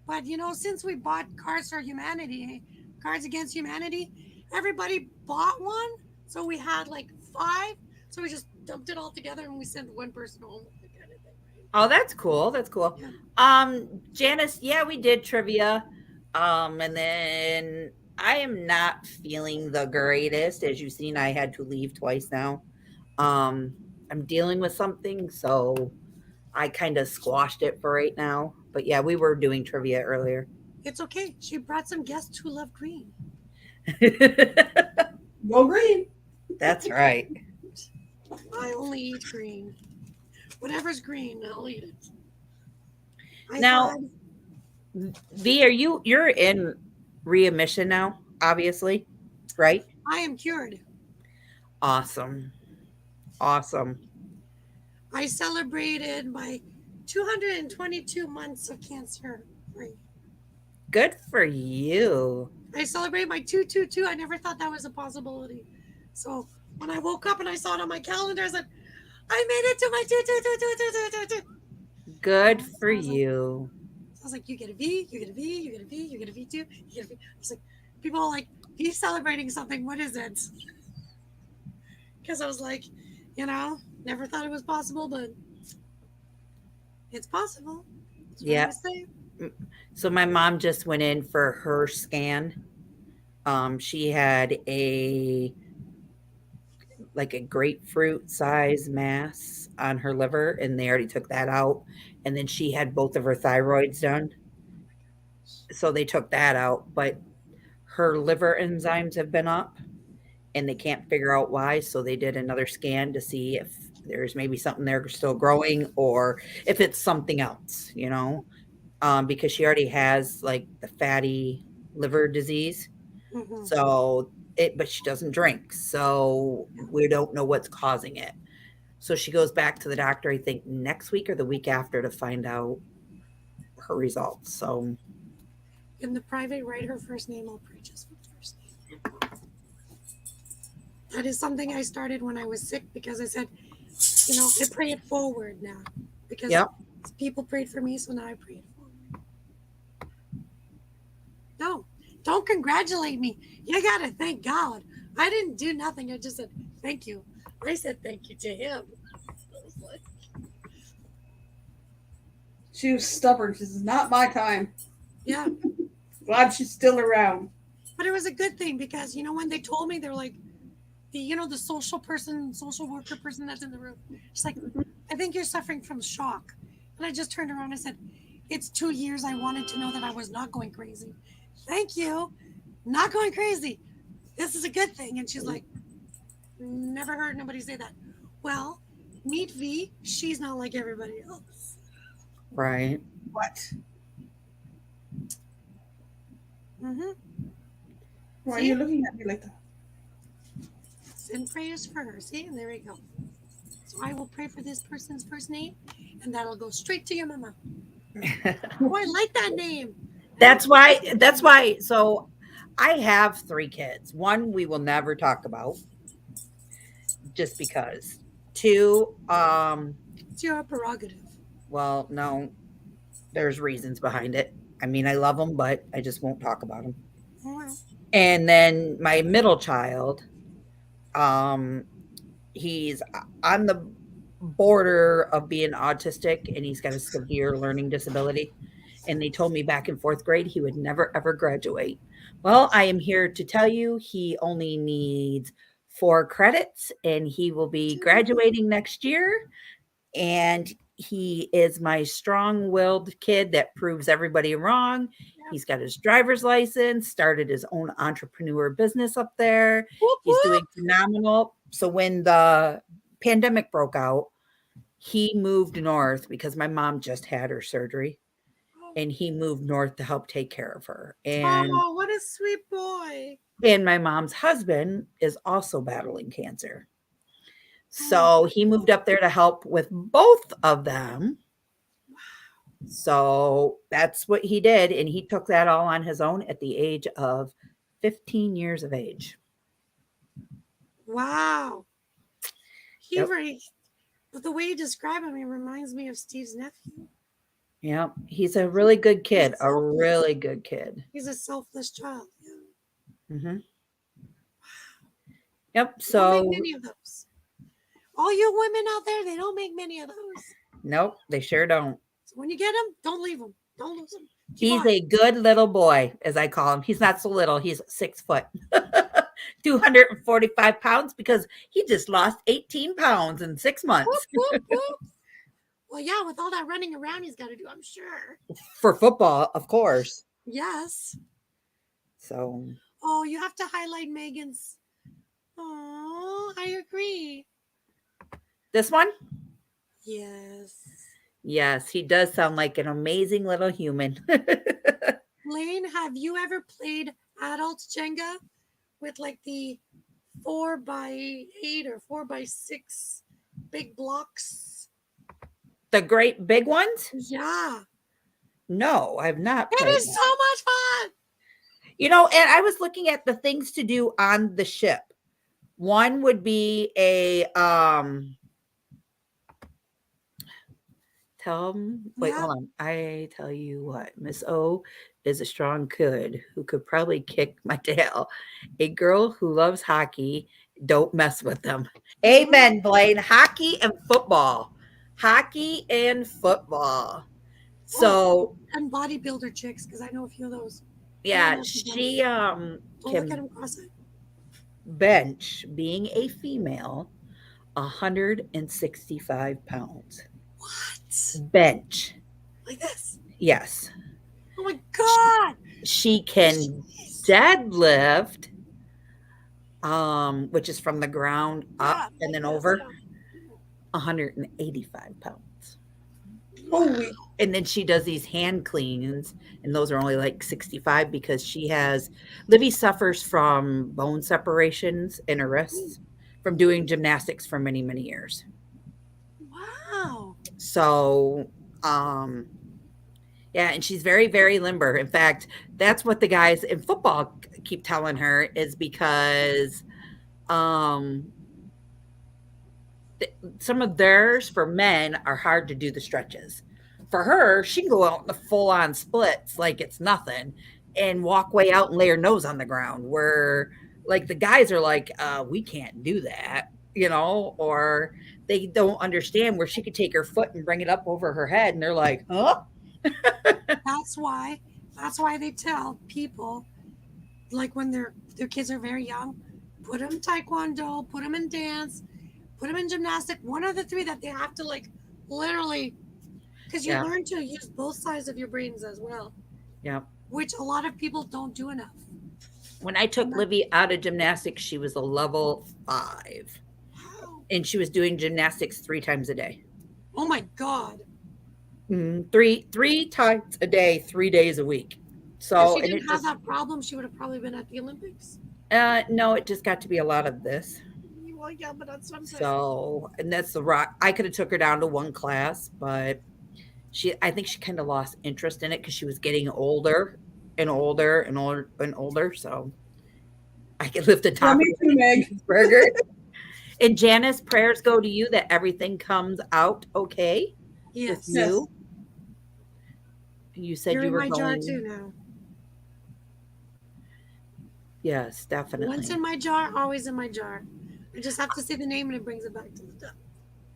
But since we bought Cards Against Humanity, everybody bought one. So we had like 5. So we just dumped it all together and we sent one person home. Kind of thing, right? Oh, that's cool. That's cool. Yeah. Janice, yeah, we did trivia. And then I am not feeling the greatest. As you've seen, I had to leave twice now. I'm dealing with something, so I kind of squashed it for right now. But yeah, we were doing trivia earlier. It's okay. She brought some guests who love green. Go green. That's right. I only eat green. Whatever's green, I'll eat it. Now, V, you're in readmission now, obviously, right? I am cured. Awesome. I celebrated my 222 months of cancer free. Good for you. I celebrated my 222. I never thought that was a possibility. So when I woke up and I saw it on my calendar, I said, I made it to my 222. Good for you. I was like, you get a V, you get a V, you get a V, you get a V2, you get a V. I was like, people are like, he's celebrating something. What is it? Because I was like, never thought it was possible, but it's possible. That's what I Yeah. was saying. So my mom just went in for her scan. She had a grapefruit size mass on her liver, and they already took that out. And then she had both of her thyroids done. So they took that out, but her liver enzymes have been up and they can't figure out why. So they did another scan to see if there's maybe something there still growing or if it's something else, because she already has like the fatty liver disease. Mhm. So but she doesn't drink. So we don't know what's causing it. So she goes back to the doctor, I think next week or the week after, to find out her results. So In the private, write her first name. I'll pray just with first name. That is something I started when I was sick because I said, I pray it forward now. Because Yep. people prayed for me, so now I pray it forward. No, don't congratulate me. You gotta thank God. I didn't do nothing. I just said thank you. I said thank you to him. I was like, She was stubborn. She says, not my time. yeah. Glad she's still around. But it was a good thing because when they told me, they're like, the social worker person that's in the room. She's like, I think you're suffering from shock. And I just turned around and said, it's 2 years. I wanted to know that I was not going crazy. Thank you. Not going crazy. This is a good thing. And she's like, Never heard nobody say that. Well, meet V. She's not like everybody else. Right. What? Mm-hmm. Why are See? you looking at me like that? Send prayers for her. See? And there we go. So I will pray for this person's first name, and that'll go straight to your mama. Oh, I like that name. That's why. So I have 3 kids. One we will never talk about just because. Two, It's your prerogative. well, no, there's reasons behind it. I mean, I love them, but I just won't talk about them. Well, And then my middle child, um, he's on the border of being autistic and he's got a severe learning disability. And they told me back in 4th grade he would never ever graduate. Well, I am here to tell you he only needs 4 credits and he will be graduating next year. And he is my strong-willed kid that proves everybody wrong. He's got his driver's license, started his own entrepreneur business up there. whoop, He's whoop. doing phenomenal. So when the pandemic broke out, he moved north because my mom just had her surgery and he moved north to help take care of her. Oh, what a sweet boy. And my mom's husband is also battling cancer. Oh. So he moved up there to help with both of them. So that's what he did. And he took that all on his own at the age of 15 years of age. Wow. He Yep. really, but the way you describe him, he reminds me of Steve's nephew. Yeah, he's a really good kid, He's a really good kid. He's a selfless child. Yeah. Mm-hmm. Yep. Don't So, make many of those. All you women out there, they don't make many of those. nope, they sure don't. So when you get them, don't leave them. Don't lose them. He's a good little boy, as I call him. He's not so little. He's 6 foot, 245 pounds because he just lost 18 pounds in 6 months Whoop, whoop. Well, yeah, with all that running around he's got to do, I'm sure. for football, of course. Yes. So, Oh, you have to highlight Megan's. Oh, I agree. this one? Yes. Yes, he does sound like an amazing little human. Lane, have you ever played adult Jenga with like the 4x8 or 4x6 big blocks? The great big ones? Yeah. No, I've not It played is that. so much fun. You know, and I was looking at the things to do on the ship. One would be a wait, Yeah. hold on. I tell you what, Miss O is a strong kid who could probably kick my tail. A girl who loves hockey, don't mess with them. Amen, Blaine. Hockey and football. Hockey and football. So And bodybuilder chicks, because I know a few of those. yeah, mess with them. she Don't look at can them cross-eyed. bench, being a female, 165 pounds. What? Bench. Like this? Yes. Oh my God. She can deadlift, which is from the ground up Yeah, and then like this, over, yeah. 185 pounds. Holy. And then she does these hand cleans, and those are only like 65 because Livy suffers from bone separations in her wrists from doing gymnastics for many, many years. Wow. So, yeah, and she's very, very limber. In fact, that's what the guys in football keep telling her is because some of theirs for men are hard to do the stretches. For her, she can go out in the full on splits like it's nothing and walk way out and lay her nose on the ground. Where like the guys are like, we can't do that, or they don't understand where she could take her foot and bring it up over her head. And they're like, huh? That's why they tell people, like when their kids are very young, put them in taekwondo, put them in dance, put them in gymnastic. One of the 3 that they have to like literally, because you learn to use both sides of your brains as well. Yeah. Which a lot of people don't do enough. When I took Livy out of gymnastics, she was a level 5. How? And she was doing gymnastics 3 times a day. Oh my God. Three times a day, 3 days a week. If So, she and didn't it have just, that problem, she would have probably been at the Olympics. no, it just got to be a lot of this. Well, yeah, but that's what I'm saying. So, and that's the rock. I could have took her down to one class, but I think she kind of lost interest in it because she was getting older and older and older and older. So I could lift the Yeah, top me of too, Meg. the burger. And Janice, prayers go to you that everything comes out okay with Yes. Yes. you. You said You're you in were my jar going. too now. Yes, definitely. Once in my jar, always in my jar. I just have to say the name and it brings it back to the top.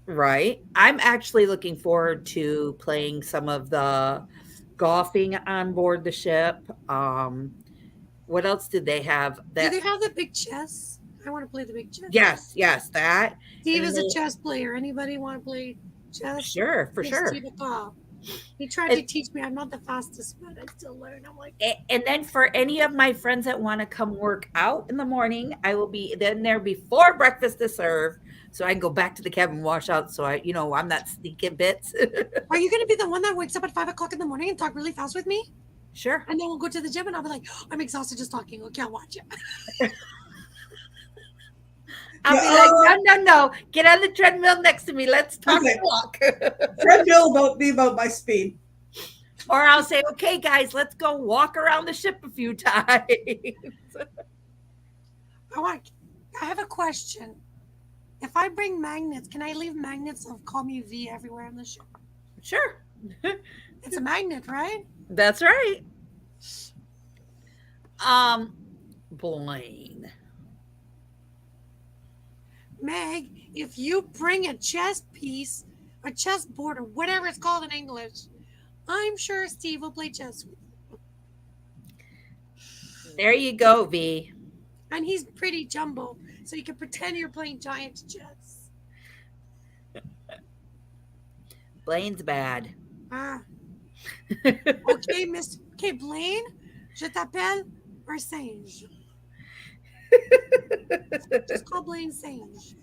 Right. I'm actually looking forward to playing some of the golfing on board the ship. What else did they have? Do That they have the big chess? I want to play the big chess. yes, that. Steve And is a they, chess player. Anybody want to play chess? sure, for Give sure. Steve a call. He tried to And, teach me. I'm not the fastest, but I still learn. I'm like, and then for any of my friends that want to come work out in the morning, I will be then there before breakfast is served, so I can go back to the cabin and wash out. So I'm not sneaking bits. are you going to be the one that wakes up at 5 o'clock in the morning and talk really fast with me? Sure. And then we'll go to the gym and I'll be like, I'm exhausted just talking. Okay, I'll watch it. I'll be like, no. Get on the treadmill next to me. Let's talk Okay. and walk. Treadmill won't be about my speed. Or I'll say, okay, guys, let's go walk around the ship a few times. I have a question. If I bring magnets, can I leave magnets of Call Me V everywhere on the ship? Sure. It's a magnet, right? That's right. Blaine. Meg, if you bring a chess piece, a chessboard, or whatever it's called in English, I'm sure Steve will play chess with you. There you go, V. And he's pretty jumbo, so you can pretend you're playing giant chess. Blaine's bad. Ah. Okay, Okay, Blaine, je t'appelle or Singe? Just call Blaine Singe.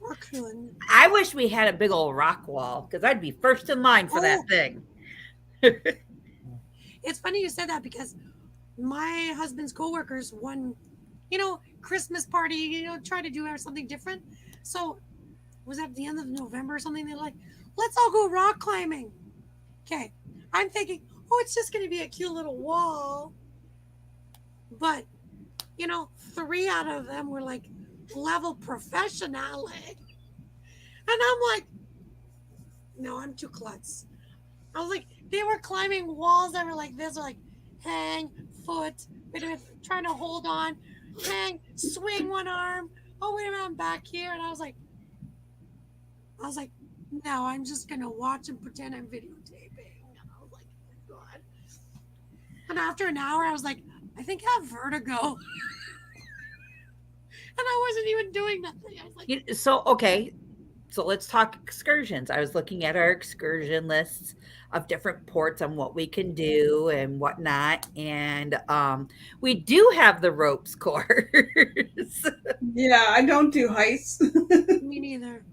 Or Kuhn. I wish we had a big old rock wall because I'd be first in line for that thing. It's funny you said that because my husband's coworkers one, Christmas party, try to do something different. So was at the end of November or something. They're like, let's all go rock climbing. Okay. I'm thinking, it's just going to be a cute little wall. But, 3 out of them were like level professional. And I'm like, no, I'm too klutz. I was like, they were climbing walls that were like this, or like hang, foot, wait a minute, trying to hold on, hang, swing one arm. Oh, wait a minute, I'm back here. And I was like, no, I'm just going to watch and pretend I'm videotaping. And I was like, oh, God. And after an hour, I was like, I think I have vertigo. And I wasn't even doing nothing. I was like, Okay. So let's talk excursions. I was looking at our excursion lists of different ports on what we can do and whatnot. And we do have the ropes course. Yeah, I don't do heights. me neither.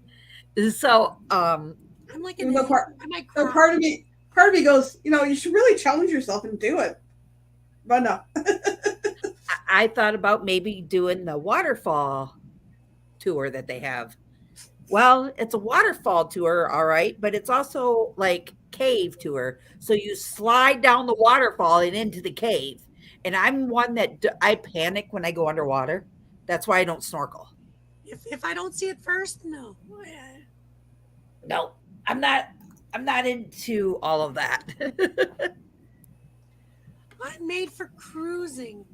So I'm like, Even though I might cry. part of me goes, you should really challenge yourself and do it. But no. I thought about maybe doing the waterfall tour that they have. Well, it's a waterfall tour, all right, but it's also like cave tour. So you slide down the waterfall and into the cave. And I'm one that I panic when I go underwater. That's why I don't snorkel. If I don't see it first, no. No, I'm not into all of that. I'm made for cruising.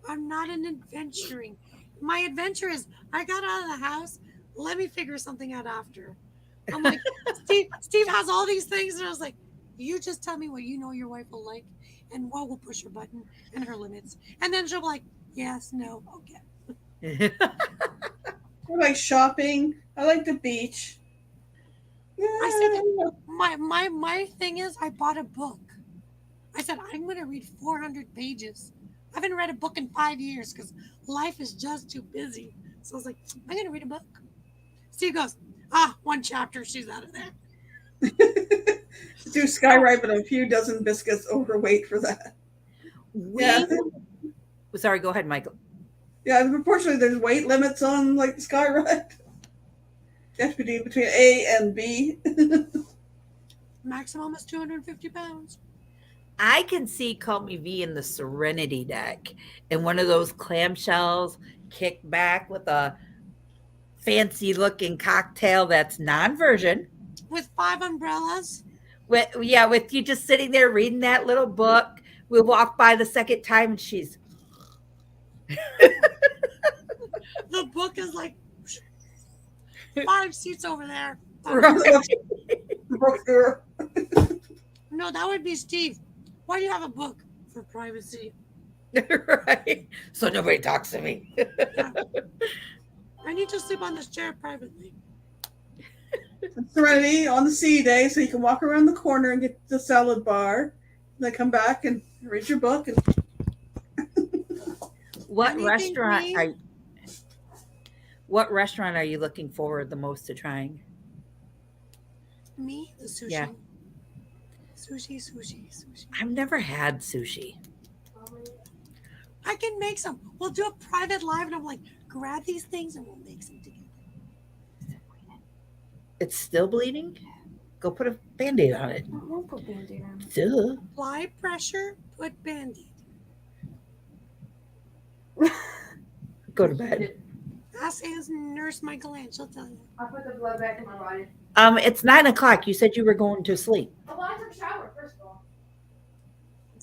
I'm not an adventuring. My adventure is I got out of the house. Let me figure something out after. I'm like, Steve has all these things. And I was like, you just tell me what you know your wife will like and what will push her button and her limits. And then she'll be like, yes, no, okay. I like shopping. I like the beach. Yeah, I said that my thing is I bought a book. I said, I'm going to read 400 pages. I haven't read a book in 5 years because life is just too busy. So I was like, I'm going to read a book. Steve goes, one chapter, she's out of there. Do skyride, but a few dozen biscuits overweight for that. Yeah. Sorry, go ahead, Michael. Yeah, unfortunately, there's weight limits on like the skyride. You have to be between A and B. Maximum is 250 pounds. I can see Call Me V in the Serenity deck in one of those clamshells, kick back with a fancy looking cocktail that's non-version. With 5 umbrellas. With you just sitting there reading that little book. We'll walk by the second time and she's The book is like 5 seats over there. right. No, that would be Steve. Why do you have a book? For privacy. Right. So nobody talks to me. Yeah. I need to sleep on this chair privately. Serenity on the sea day, so you can walk around the corner and get the salad bar. Then come back and read your book. And What Anything, restaurant please? What restaurant are you looking forward the most to trying? Me? The sushi. Yeah. Sushi. I've never had sushi. I can make some. We'll do a private live and I'm like, grab these things and we'll make some together. It's still bleeding? Go put a Band-Aid on it. I won't put Band-Aid on. Duh. Apply pressure, put Band-Aid. Go to bed. Ask Nurse Michael Ann, she'll tell you. I'll put the blood back in my body. It's 9:00. You said you were going to sleep. Oh, well, I took a shower, first of all.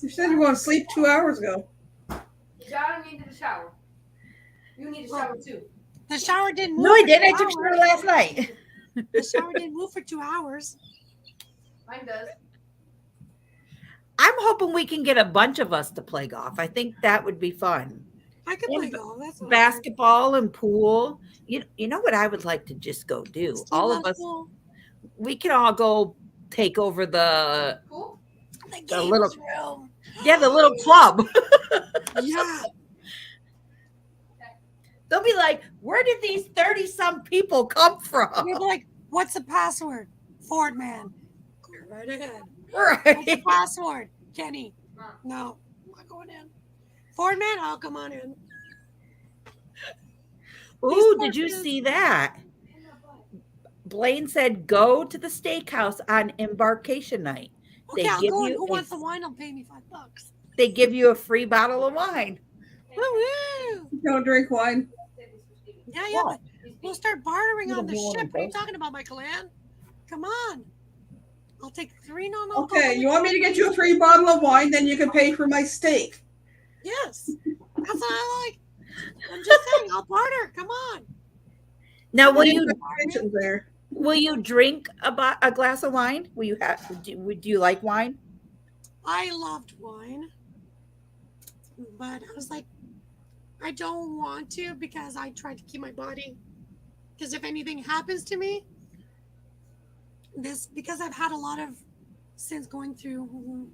you said you were going to sleep 2 hours ago. You got me into the shower. You need a shower, too. The shower didn't move. No, I for didn't. I 2 took a shower hours. last night. The shower didn't move for 2 hours. Mine does. I'm hoping we can get a bunch of us to play golf. I think that would be fun. I could And play golf. That's what Basketball and pool. You know what I would like to just go do? Steve All of loves us, pool. we can all go take over the Cool. The the games little room. the little club. Yeah. They'll be like, where did these 30-some people come from? We're like, what's the password? Ford man. Go right ahead. Right. What's the password? Kenny. No, I'm not going in. Ford man, I'll come on in. Ooh, did you see that? Blaine said, go to the steakhouse on embarkation night. Okay, They I'll give go in. you Who a- wants the wine? I'll pay me $5. They give you a free bottle of wine. Woo-woo. Don't drink wine. Yeah, but we'll start bartering You on don't the do one ship. of What are you those? talking about, Michael Ann? Come on. I'll take 3 non-alcoholic. Okay, you want me to get you a free bottle of wine, then you can pay for my steak. Yes. That's what I like. I'm just saying, I'll barter. Come on. Now, will you drink a glass of wine? Will you have? Do you like wine? I loved wine, but I was like, I don't want to because I tried to keep my body. Because if anything happens to me, because I've had a lot of since going through,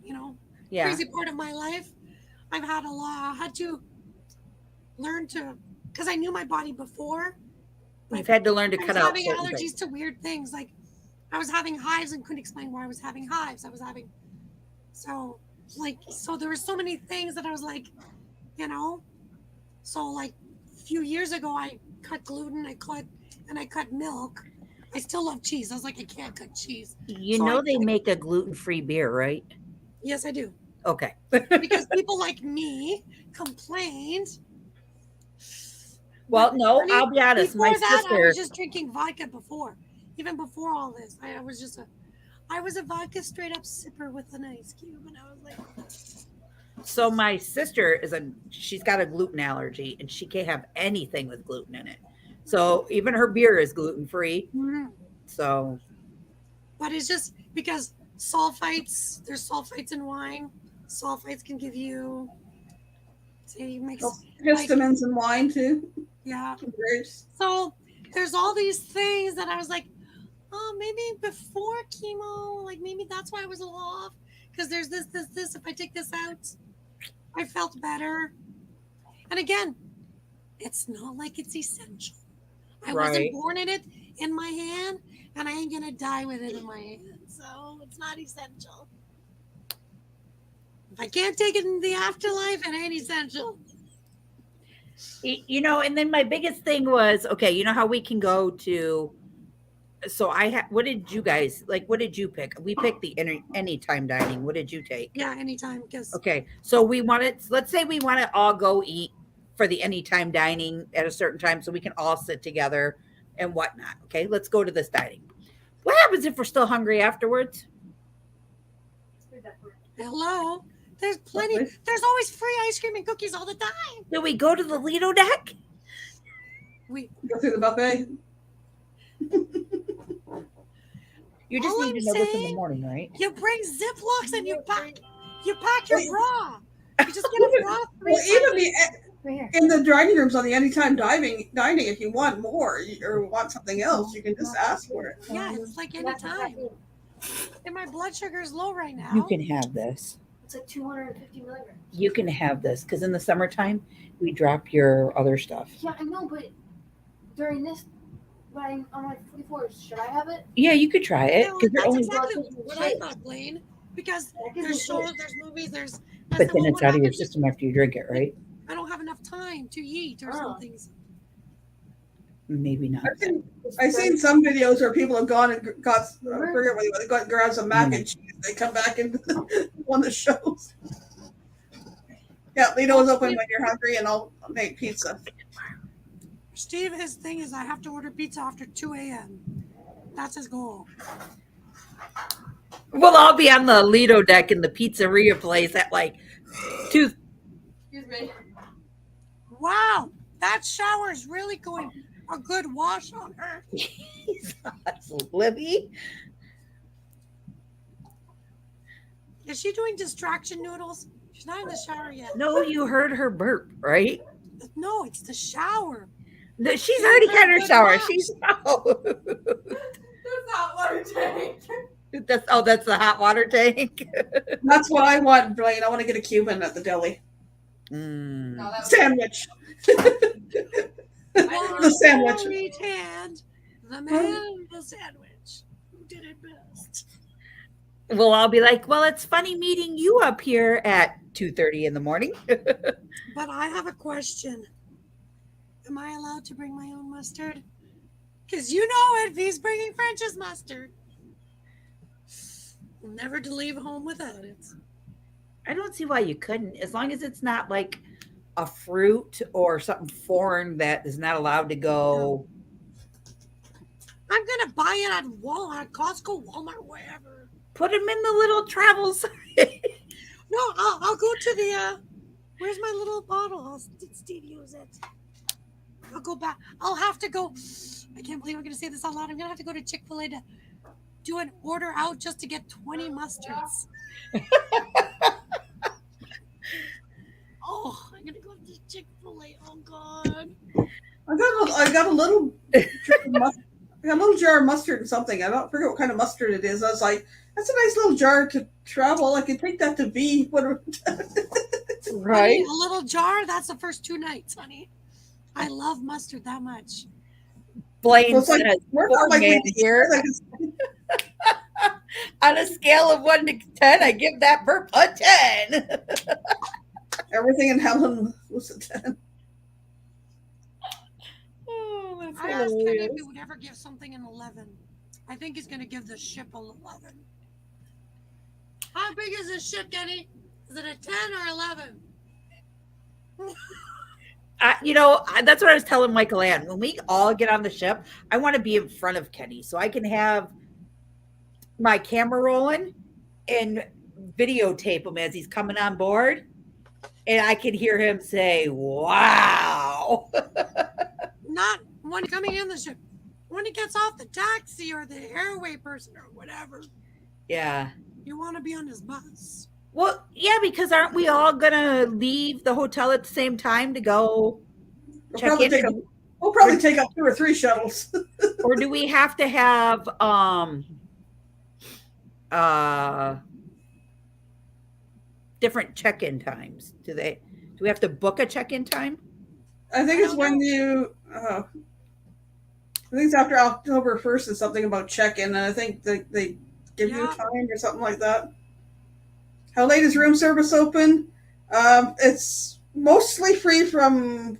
Yeah. crazy part of my life, I had to learn to, because I knew my body before. You've had to learn to I cut was out having certain allergies things. to weird things. Like I was having hives and couldn't explain why I was having hives. So there were so many things that I was like, so like a few years ago, I cut gluten, I cut milk. I still love cheese. I was like, I can't cut cheese. You So know I- they make a gluten-free beer, right? Yes, I do. Okay. Because people like me complained. Well, no, I mean, I'll be honest. Before My that, I sister. was just drinking vodka before. Even before all this, I was a vodka straight up sipper with an ice cube, and I was like, So my sister she's got a gluten allergy, and she can't have anything with gluten in it. So even her beer is gluten free. So, but it's just because sulfites. There's sulfites in wine. Sulfites can give you. Histamines in wine too. Yeah. Grapes. So there's all these things that I was like, oh, maybe before chemo, like maybe that's why I was a little off. because there's this. If I take this out, I felt better. And again, it's not like it's essential. I wasn't born in my hand, and I ain't gonna die with it in my hand. So it's not essential. If I can't take it in the afterlife, it ain't essential. And then my biggest thing was, okay, you know how we can go to, so what did you guys, like, what did you pick? We picked the anytime dining. What did you take? Yeah, anytime. Okay, so let's say we want to all go eat for the anytime dining at a certain time so we can all sit together and whatnot. Okay, let's go to this dining. What happens if we're still hungry afterwards? Hello. There's plenty. There's always free ice cream and cookies all the time. Do we go to the Lido deck? We Go through the buffet. You just All need to I'm know this in the saying, morning, right? you bring Ziplocs and you pack your bra. You just get a bra. Well, even in the dining rooms on the anytime dining, if you want more or want something else, you can just ask for it. Yeah, it's like anytime. And my blood sugar is low right now. You can have this. It's like 250 milligrams. You can have this because in the summertime we drop your other stuff. Yeah, I know, but during this, when I'm like 44, should I have it? Yeah, you could try it No, because that's only. exactly what I thought, Blaine. Because there's shows, there's movies, there's. But then it's out of your system after you drink it, right? I don't have enough time to eat or something. Maybe not. I've seen some videos where people have gone and got, I forget what they got, grabbed some mac and cheese. They come back into one of the shows. Yeah, Lido's open when you're hungry, and I'll make pizza. Steve, his thing is I have to order pizza after 2 a.m. That's his goal. We'll all be on the Lido deck in the pizzeria place at like 2. Excuse me. Wow, that shower is really going a good wash on her. Jesus, Libby. Is she doing distraction noodles? She's not in the shower yet. No, you heard her burp, right? No, it's the shower. No, she's already had her shower. She's out. That's not water tank. That's the hot water tank. That's what I want, Blaine. I want to get a Cuban at the deli. No, that was Sandwich. Well, The sandwich. Right hand, the man, the sandwich. Who did it best? We'll all be like, well, it's funny meeting you up here at 2:30 in the morning. But I have a question. Am I allowed to bring my own mustard? Because you know if he's bringing French's mustard. Never to leave home without it. I don't see why you couldn't, as long as it's not like a fruit or something foreign that is not allowed to go. I'm going to buy it at Walmart, Costco, Walmart, wherever. Put them in the little travels. No, I'll go to the, where's my little bottle? I'll Steve use it. I'll go back. I'll have to go. I can't believe I'm going to say this out loud. I'm going to have to go to Chick-fil-A to do an order out just to get 20 mustards. Oh, I'm going to go to Chick-fil-A. Oh, God. I got a little jar of mustard and something. I don't forget what kind of mustard it is. I was like, that's a nice little jar to travel. I can take that to V. Right? Honey, a little jar, that's the first 2 nights, honey. I love mustard that much. Blaine Well, like, says, we're poor not like man we here. On a scale of 1 to 10, I give that burp a 10. Everything in Helen was a 10. Oh, that's I asked Kenny hilarious. if he would ever give something an 11. I think he's going to give the ship an 11. How big is this ship, Kenny? Is it a 10 or 11? That's what I was telling Michael Ann. When we all get on the ship, I want to be in front of Kenny so I can have my camera rolling and videotape him as he's coming on board. And I can hear him say, wow. Not when coming in the ship. When he gets off the taxi or the airway person or whatever, Yeah. you want to be on his bus. Well, yeah, because aren't we all going to leave the hotel at the same time to go check in? We'll probably take up 2 or 3 shuttles. Or do we have to have different check-in times? Do we have to book a check-in time? I think I it's don't when know. you. I think it's after October 1st is something about check-in, and I think they give you a Yeah. time or something like that. How late is room service open? It's mostly free from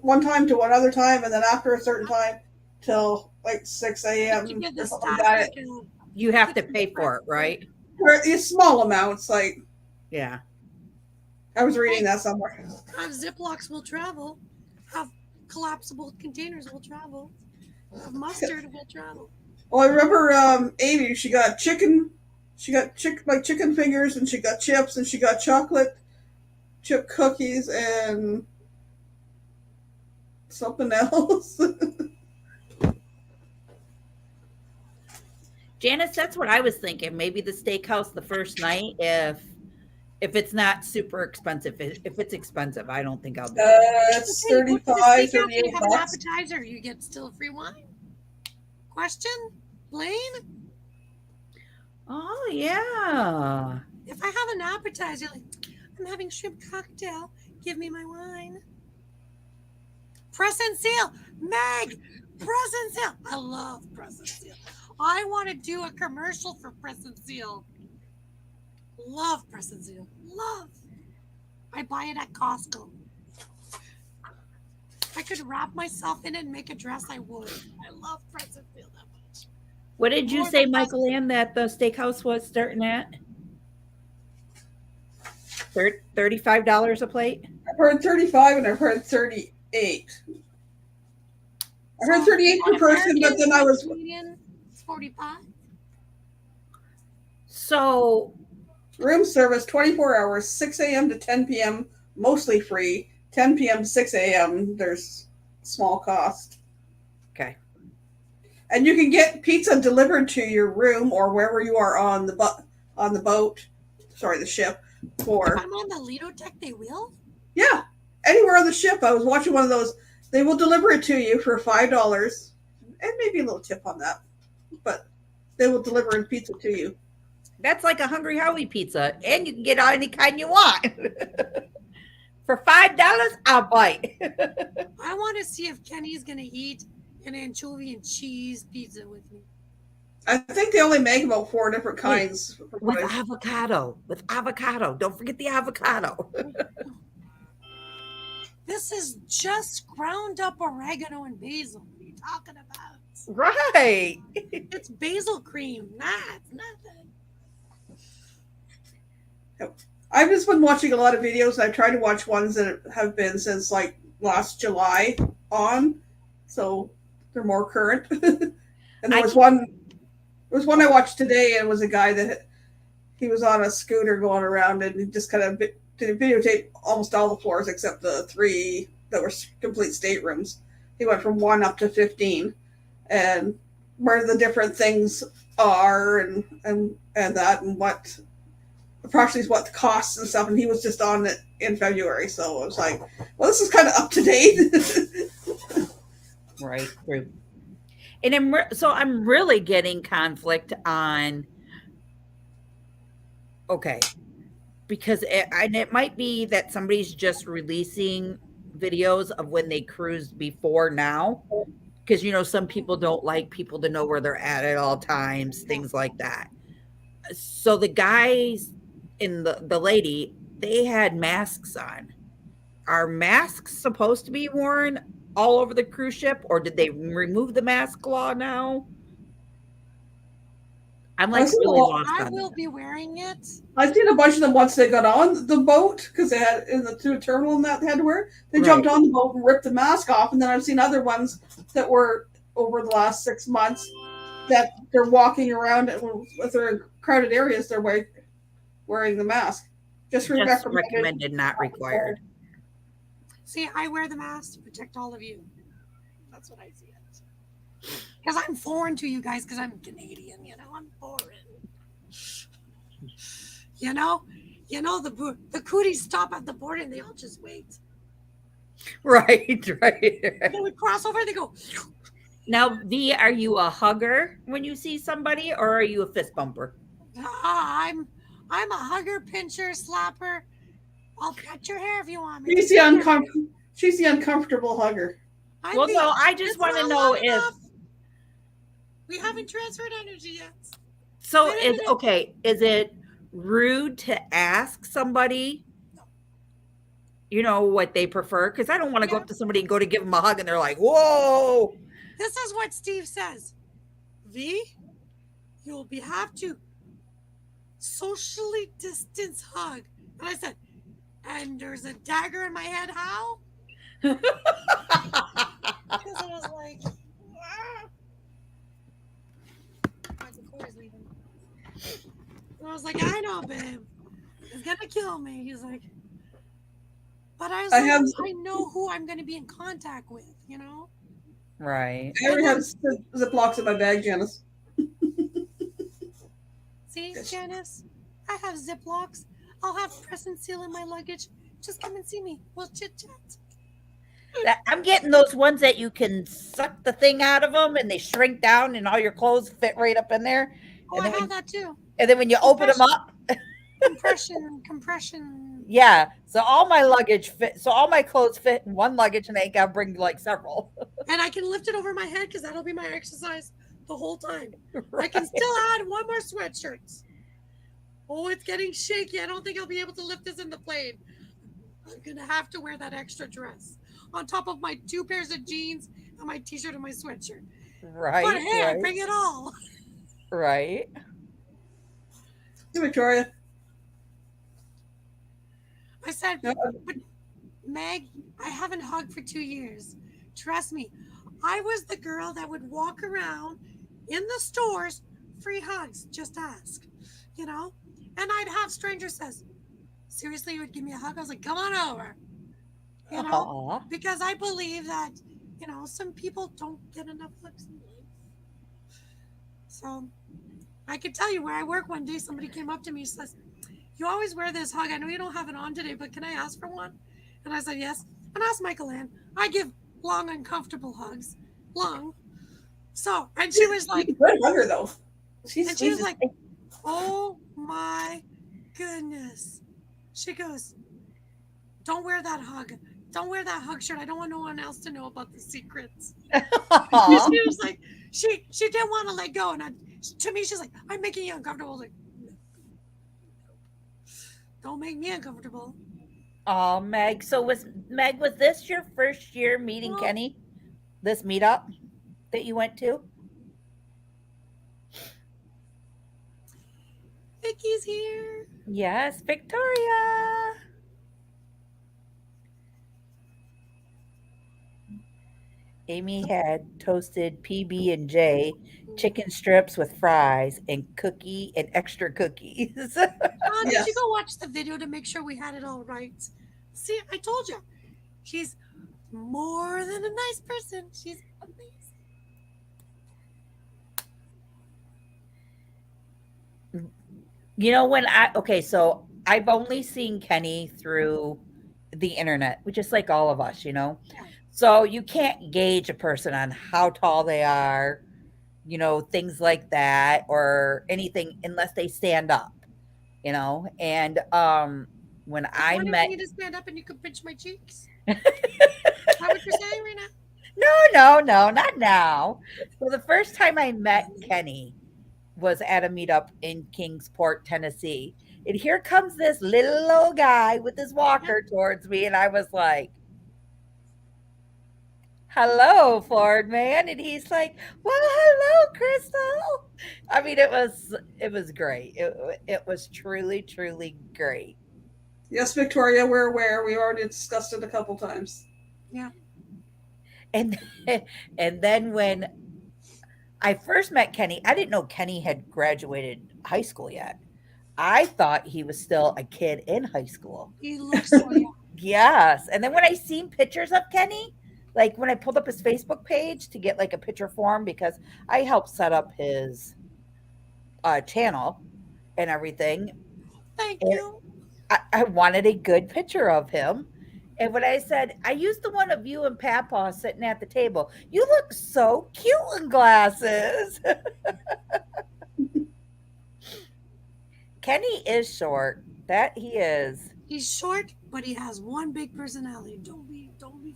one time to one other time, and then after a certain time till like 6 Like you a.m. give or the something like staff that. like a You have to kitchen pay for it, breakfast. right? It's small amounts. Like Yeah. I was reading Hey, that somewhere. have Ziplocs will travel. Have collapsible containers will travel. Have mustard will travel. Well, I remember Amy. She got chicken. She got chicken fingers, and she got chips, and she got chocolate chip cookies, and something else. Janice, that's what I was thinking. Maybe the steakhouse the first night, if it's not super expensive. If it's expensive, I don't think I'll do it. It's Okay, you go to the 35, steakhouse and you 38 have an bucks. appetizer. You get still free wine. Question, Blaine? Oh yeah. If I have an appetizer, like I'm having shrimp cocktail, give me my wine. Press and seal, Meg. Press and seal. I love press and seal. I want to do a commercial for press and seal. Love press and seal. Love. I buy it at Costco. If I could wrap myself in it and make a dress, I would. I love press and seal that much. What did you More say, than Michael Ann, that the steakhouse was starting at? $35 a plate? I've heard 35 and I've heard 38. I heard So 38 per one person, but American, then I one was Canadian, it's 45. So room service 24 hours, 6 a.m. to 10 p.m. mostly free. 10 p.m. to 6 a.m. there's small cost. okay. And you can get pizza delivered to your room or wherever you are on the boat, sorry, the ship. If For I'm on the Lido Tech, they will. yeah, anywhere on the ship. I was watching one of those. They will deliver it to you for $5 and maybe a little tip on that, but they will deliver pizza to you. That's like a Hungry Howie pizza, and you can get any kind you want. For $5, I'll bite. I want to see if Kenny's going to eat an anchovy and cheese pizza with me. I think they only make about 4 different kinds. With avocado. With avocado. Don't forget the avocado. This is just ground up oregano and basil. What are you talking about? Right. It's basil cream. Nah, it's nothing. I've just been watching a lot of videos. I try to watch ones that have been since like last July on, so they're more current. And there was one I watched today, and it was a guy that he was on a scooter going around, and he just kind of videotape almost all the floors except the 3 that were complete staterooms. He went from 1 up to 15, and where the different things are, and that, and what approximately what the costs and stuff. And he was just on it in February, so I was like, well, this is kind of up to date. Right. True. And I'm really getting conflict on. Okay. Because it might be that somebody's just releasing videos of when they cruised before now, because some people don't like people to know where they're at all times, things like that. So the guys and the lady, they had masks on. Are masks supposed to be worn all over the cruise ship, or did they remove the mask law now? I'm like really lost I on will that. be wearing it. I've seen a bunch of them once they got on the boat, because they had in the terminal and that they had to wear. They jumped Right. on the boat and ripped the mask off, and then I've seen other ones that were over the last 6 months that they're walking around if they're in crowded areas, they're wearing the mask. Just Recommended, not required. See, I wear the mask to protect all of you. That's what I see it. Because I'm foreign to you guys, because I'm Canadian, I'm foreign. The cooties stop at the border and they all just wait. Right. Then we cross over, they go. Now, V, are you a hugger when you see somebody, or are you a fist bumper? I'm a hugger, pincher, slapper. I'll pet your hair if you want me. She's the uncomfortable hugger. Well, no, I just want to know if we haven't transferred energy yet. so is it rude to ask somebody what they prefer? Because I don't want to go up to somebody and go to give them a hug and they're like, whoa. This is what Steve says. V, you'll have to socially distance hug. And I said, and there's a dagger in my head, how? Because I was like, leaving. And I was like, I know, babe. It's gonna kill me. He's like, but I know who I'm gonna be in contact with, Right. I already have Ziplocs in my bag, Janice. See, Janice, I have Ziplocs. I'll have press and seal in my luggage. Just come and see me. We'll chit chat. I'm getting those ones that you can suck the thing out of them and they shrink down and all your clothes fit right up in there. Oh, I have that too. And then when you open them up, compression. Yeah. So all my luggage fit. So all my clothes fit in one luggage, and I got to bring like several. And I can lift it over my head because that'll be my exercise the whole time. Right. I can still add one more sweatshirt. Oh, it's getting shaky. I don't think I'll be able to lift this in the plane. I'm gonna have to wear that extra dress on top of my 2 pairs of jeans and my t-shirt and my sweatshirt. Right. But hey, bring it all. Right. Hey, Victoria. I said, but Meg, I haven't hugged for 2 years. Trust me, I was the girl that would walk around in the stores, free hugs, just ask, And I'd have strangers says, seriously, you would give me a hug? I was like, come on over. Because I believe that, some people don't get enough hugs. So I could tell you where I work one day, somebody came up to me and says, you always wear this hug. I know you don't have it on today, but can I ask for one? And I said, yes. And ask Michael Ann. I give long, uncomfortable hugs. Long. So, and she was like, good hugger though. She was like, oh my goodness. She goes, don't wear that hug. Don't wear that hug shirt. I don't want no one else to know about the secrets. She was like, she didn't want to let go. And to me, she's like, I'm making you uncomfortable. I was like, no. Don't make me uncomfortable. Oh, Meg. So was this your first year meeting Kenny? This meetup that you went to? Vicky's here. Yes, Victoria. Amy had toasted PB&J, chicken strips with fries, and extra cookies. Did you go watch the video to make sure we had it all right? See, I told you. She's more than a nice person. She's amazing. So I've only seen Kenny through the internet, which is like all of us, Yeah. So you can't gauge a person on how tall they are, things like that, or anything unless they stand up, And when I met, you to stand up and you could pinch my cheeks. Is that what you're saying right now? No, not now. So the first time I met Kenny was at a meetup in Kingsport, Tennessee. And here comes this little old guy with his walker towards me. And I was like, hello, Ford man. And he's like, well, hello, Crystal. I mean, it was great. It was truly, truly great. Yes, Victoria, we're aware. We already discussed it a couple times. Yeah. And then when I first met Kenny, I didn't know Kenny had graduated high school yet. I thought he was still a kid in high school. He looks so young. Yes. And then when I seen pictures of Kenny, like when I pulled up his Facebook page to get like a picture for him, because I helped set up his channel and everything. Thank you. I wanted a good picture of him. And when I said, I used the one of you and Papa sitting at the table, you look so cute in glasses. Kenny is short. That he is. He's short, but he has one big personality. Don't be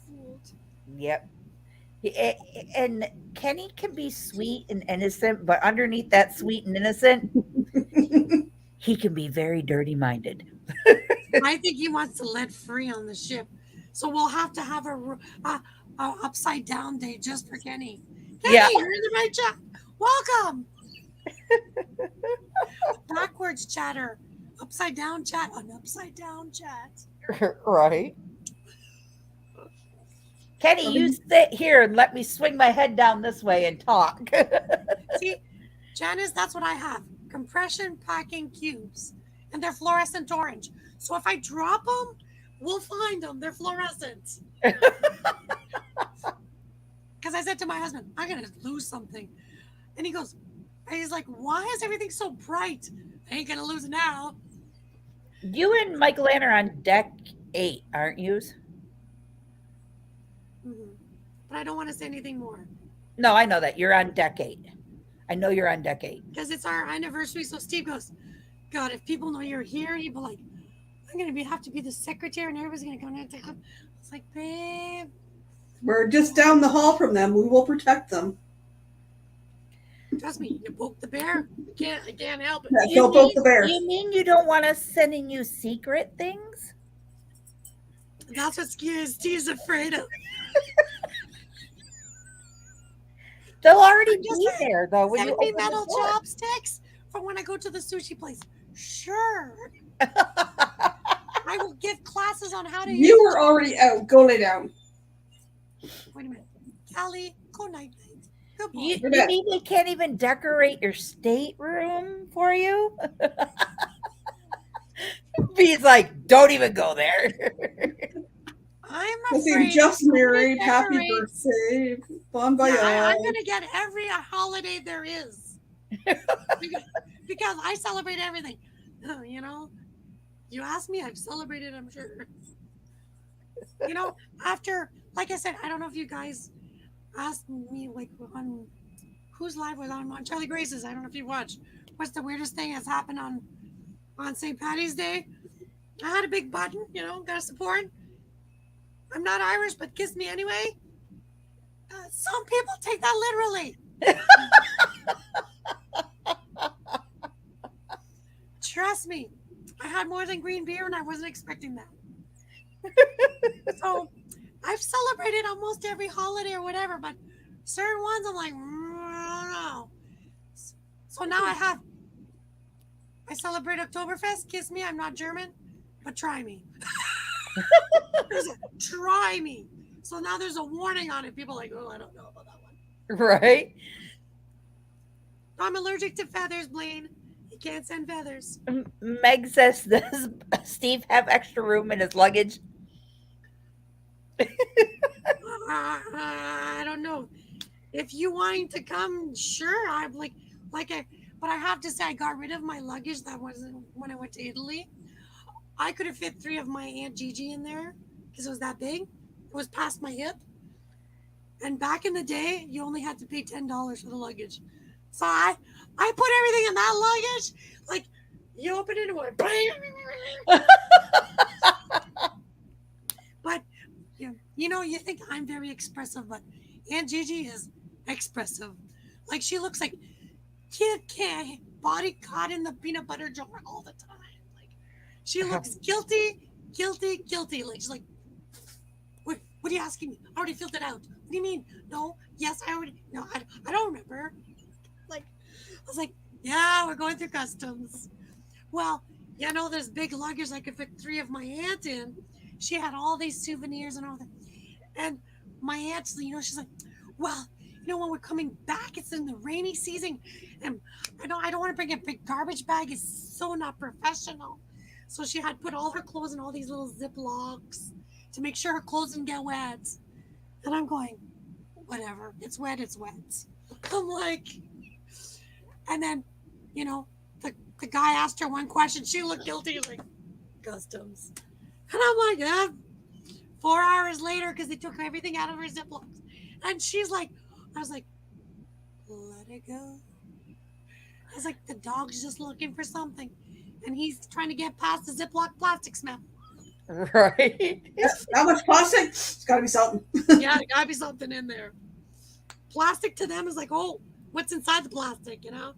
fooled. Yep. And Kenny can be sweet and innocent, but underneath that sweet and innocent, he can be very dirty minded. I think he wants to let free on the ship. So we'll have to have a upside down day just for Kenny. Kenny, Yeah. you're in the right chat. Welcome. Backwards chatter. Upside down chat. An upside down chat. Right. Kenny, you sit here and let me swing my head down this way and talk. See, Janice, that's what I have. Compression packing cubes. And they're fluorescent orange. So if I drop them, we'll find them. They're fluorescent. Because I said to my husband, I'm going to lose something. And he's like, why is everything so bright? I ain't going to lose it now. You and Michael Ann are on deck 8, aren't you? Mm-hmm. But I don't want to say anything more. No, I know that. You're on deck 8. I know you're on deck 8. Because it's our anniversary. So Steve goes, God, if people know you're here, he'd be like, I'm going to have to be the secretary and everybody's going to come in and take up. It's like, babe. We're just down the hall from them. We will protect them. Trust me, you poke the bear. I can't help it. Yeah, don't poke the bear. You mean you don't want us sending you secret things? That's what Steve's afraid of. They'll already be there, though. When Send you me open the metal door. chopsticks for when I go to the sushi place. Sure. I will give classes on how to use You were already out. Go lay down. Wait a minute. Callie, go night night. Good boy. You mean we can't even decorate your stateroom for you? He's like, don't even go there. I'm I afraid. think just I'm gonna married. Happy decorate- birthday. Bon voyage. Yeah, I'm going to get every holiday there is. because I celebrate everything. You know, you ask me, I've celebrated, I'm sure. You know, after, like I said, I don't know if you guys asked me, like, on whose live was on Charlie Grace's. I don't know if you watched. What's the weirdest thing that's happened on St. Patty's Day? I had a big button, you know, got to support. I'm not Irish, but kiss me anyway. Some people take that literally. Trust me, I had more than green beer and I wasn't expecting that. So I've celebrated almost every holiday or whatever, but certain ones I'm like, I don't know. So now I celebrate Oktoberfest. Kiss me, I'm not German, but try me. Try me. So now there's a warning on it. People are like, oh, I don't know about that one. Right? I'm allergic to feathers, Blaine. You can't send feathers. Meg says, does Steve have extra room in his luggage? I don't know. If you wanting to come, sure. I'm but I have to say, I got rid of my luggage that wasn't when I went to Italy. I could have fit 3 of my Aunt Gigi in there because it was that big. It was past my hip. And back in the day, you only had to pay $10 for the luggage. So I put everything in that luggage. Like, you open it and went bang. But, you know, you think I'm very expressive, but Aunt Gigi is expressive. Like, she looks like kid body caught in the peanut butter jar all the time. Like, she looks guilty. Like, she's like, what are you asking me? I already filled it out. What do you mean? No, yes, I don't remember. Like, I was like, yeah, we're going through customs. Well, you know, this big luggage I could fit 3 of my aunt in. She had all these souvenirs and all that. And my aunt, you know, she's like, well, you know, when we're coming back, it's in the rainy season. And I don't want to bring a big garbage bag. It's so not professional. So she had put all her clothes in all these little Ziplocs to make sure her clothes didn't get wet. And I'm going, whatever. It's wet. I'm like, and then, you know, the guy asked her one question. She looked guilty. Like, customs. And I'm like, yeah. 4 hours later, because they took everything out of her Ziplocs. And she's like, I was like, let it go. I was like, the dog's just looking for something. and he's trying to get past the Ziploc plastic smell. Right. How much plastic? It's got to be something. Yeah, there gotta be something in there. Plastic to them is like, oh, what's inside the plastic, you know?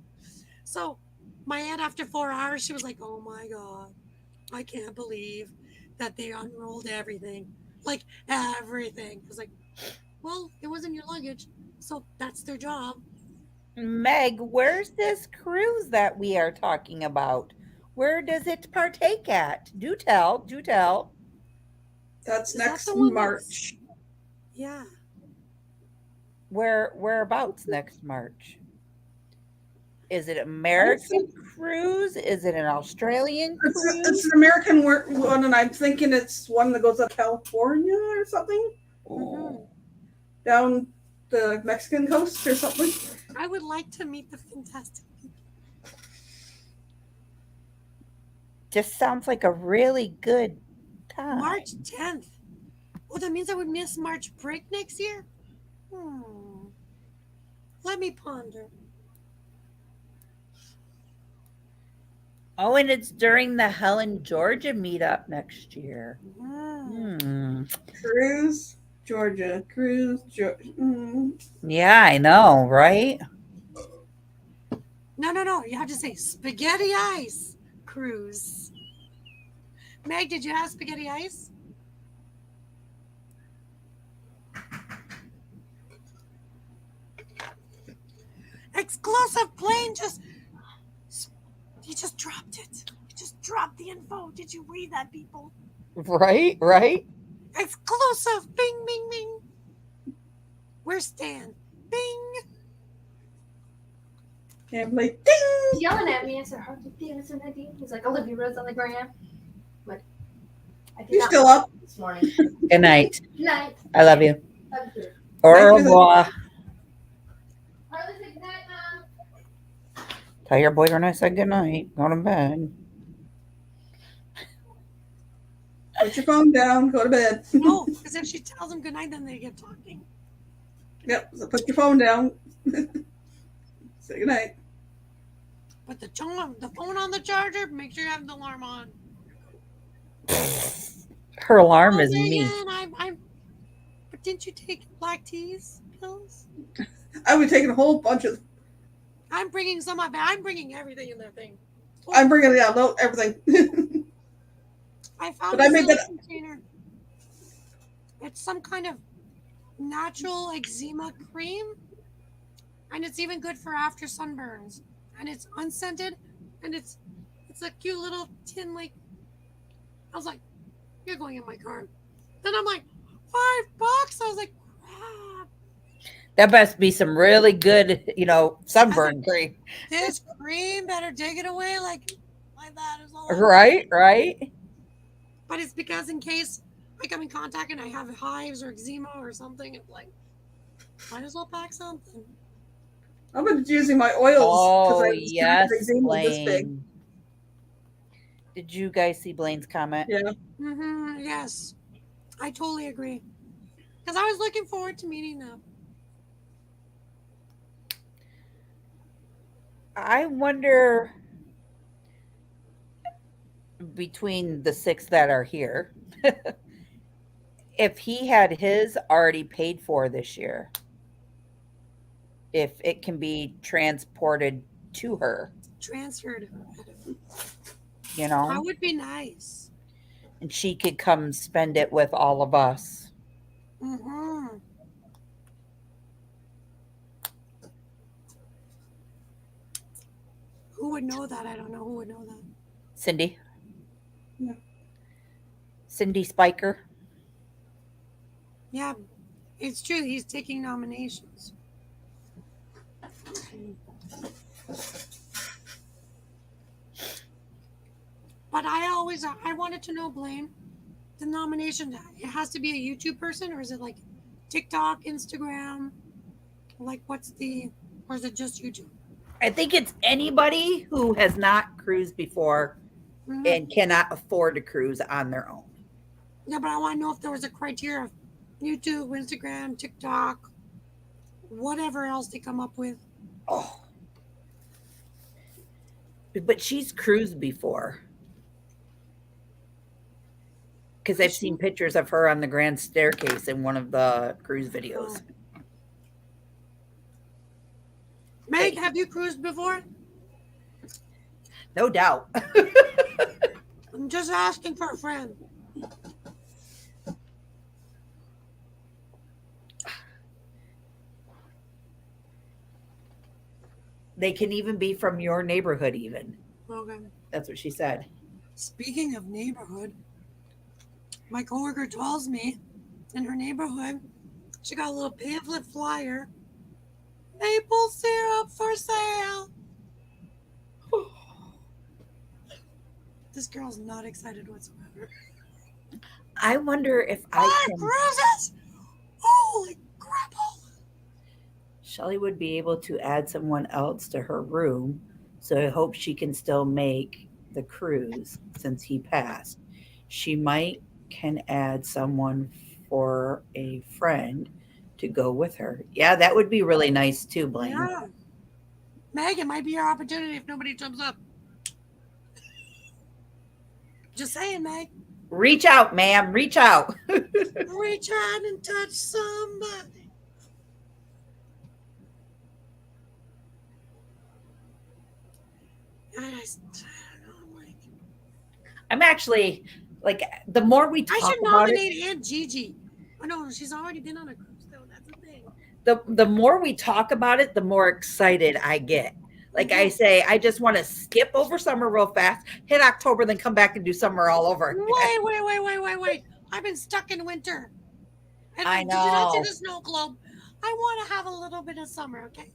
So my aunt, after 4 hours, she was like, oh my God, I can't believe that they unrolled everything. Like everything. I was like, well, it wasn't your luggage. So that's their job. Meg, where's this cruise that we are talking about? Where does it partake at? Do tell, do tell. That's Is that next the one that's- March. Yeah. Whereabouts next March? Is it American cruise? Is it an Australian It's cruise? an American one, and I'm thinking it's one that goes up California or something, Oh. down the Mexican coast or something. I would like to meet the fantastic people. Just sounds like a really good time. March 10th. Oh, that means I would miss March break next year? Let me ponder. Oh, and it's during the Helen, Georgia meetup next year. Cruise, Georgia. Cruise, Georgia. Yeah, I know, right? No. You have to say spaghetti ice cruise. Meg, did you have spaghetti ice? Exclusive plane he just dropped it. He just dropped the info. Did you read that, people? Right, right. Exclusive. Bing, bing, bing. Where's Stan? Bing. Can't play. He's Ding! yelling at me. I said, "How did you do that?" He's like, "Olivia Rose on the gram." But I did You not still up? this morning. Good night. Good night. I love you. Love you. Au Thank you. revoir. Harley said good night, Mom. Tell your boyfriend I said good night. Go to bed. Put your phone down. Go to bed. No, because if she tells him goodnight, then they get talking. Yep. So put your phone down. Say goodnight. But the phone on the charger, make sure you have the alarm on. Her alarm Oh, is me. Megan, but didn't you take black teas pills? I would take a whole bunch of. I'm bringing some of it. I'm bringing everything in their thing. I'm bringing it out. No, everything. I found But I this made little that- container. It's some kind of natural eczema cream, and it's even good for after sunburns. And it's unscented, and it's a cute little tin. Like, I was like, "You're going in my car." Then I'm like, $5. I was like, crap. That must be some really good, sunburn cream. This cream better dig it away like that is all. Right, right. But it's because in case I come in contact and I have hives or eczema or something, it's like, might as well pack something. I've been using my oils because Oh, I was yes, eczema this big. Blaine. Did you guys see Blaine's comment? Yeah. Yes, I totally agree. Because I was looking forward to meeting them. I wonder, between the 6 that are here, if he had his already paid for this year, if it can be transported to her, Transferred. you That would be nice. and she could come spend it with all of us. Who would know that? I don't know who would know that. Cindy? Yeah. Cindy Spiker? Yeah, it's true. He's taking nominations. But I wanted to know, Blaine, the nomination, it has to be a YouTube person, or is it like TikTok, Instagram? Like, or is it just YouTube? I think it's anybody who has not cruised before and cannot afford to cruise on their own. Yeah, but I want to know if there was a criteria of YouTube, Instagram, TikTok, whatever else they come up with. Oh. But she's cruised before. Because I've seen pictures of her on the grand staircase in one of the cruise videos. Meg, have you cruised before? No doubt. I'm just asking for a friend. They can even be from your neighborhood, even. Okay. That's what she said. Speaking of neighborhood, my coworker tells me in her neighborhood, she got a little pamphlet flyer. Maple syrup for sale. This girl's not excited whatsoever. I wonder if I can. Cruises! Holy crap! Shelly would be able to add someone else to her room, so I hope she can still make the cruise since he passed. She might can add someone for a friend to go with her. Yeah, that would be really nice too, Blaine. Yeah. Meg, it might be your opportunity if nobody jumps up. Just saying, Meg. Reach out, ma'am. Reach out. Reach out and touch somebody. I don't know, like, I'm actually like the more we talk I should about it, nominate Aunt Gigi. Oh no, she's already been on a cruise though. That's the thing. the more we talk about it, the more excited I get. Like I say, I just want to skip over summer real fast, hit October, then come back and do summer all over again. Wait. I've been stuck in winter. And I Did you not see know. the snow globe? I want to have a little bit of summer, okay?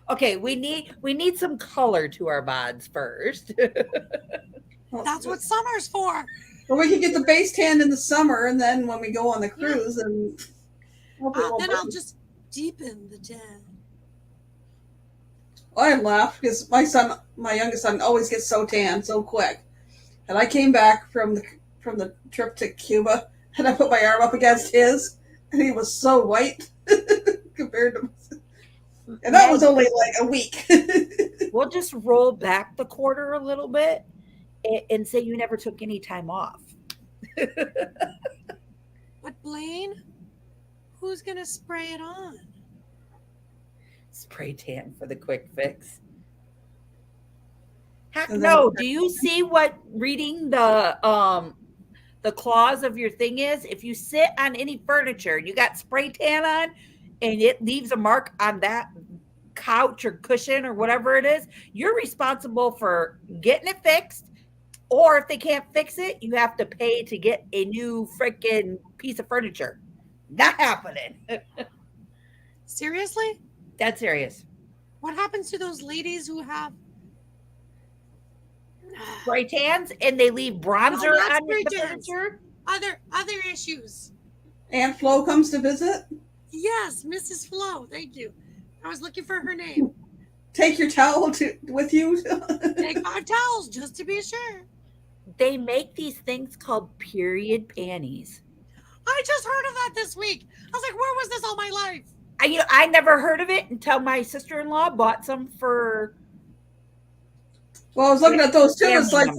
Okay, we need some color to our bods first. That's what summer's for. Or we could get the base tan in the summer, and then when we go on the cruise, and Then I'll just deepen the tan. I laugh because my youngest son, always gets so tan so quick. And I came back from the trip to Cuba, and I put my arm up against his, and he was so white compared to. And that was only like a week. We'll just roll back the quarter a little bit and say you never took any time off. But Blaine, who's gonna spray it on? Spray tan for the quick fix. Heck no. Do you see what reading the clause of your thing is? If you sit on any furniture, you got spray tan on, and it leaves a mark on that couch or cushion or whatever it is, you're responsible for getting it fixed. Or if they can't fix it, you have to pay to get a new freaking piece of furniture. Not happening. Seriously? That's serious. What happens to those ladies who have spray tans and they leave bronzer on the furniture? Other issues. Aunt Flo comes to visit. Yes, Mrs. Flo. Thank you. I was looking for her name. Take your towel with you. Take 5 towels just to be sure. They make these things called period panties. I just heard of that this week. I was like, where was this all my life? I never heard of it until my sister-in-law bought some for. Well, I was looking at those too. It's like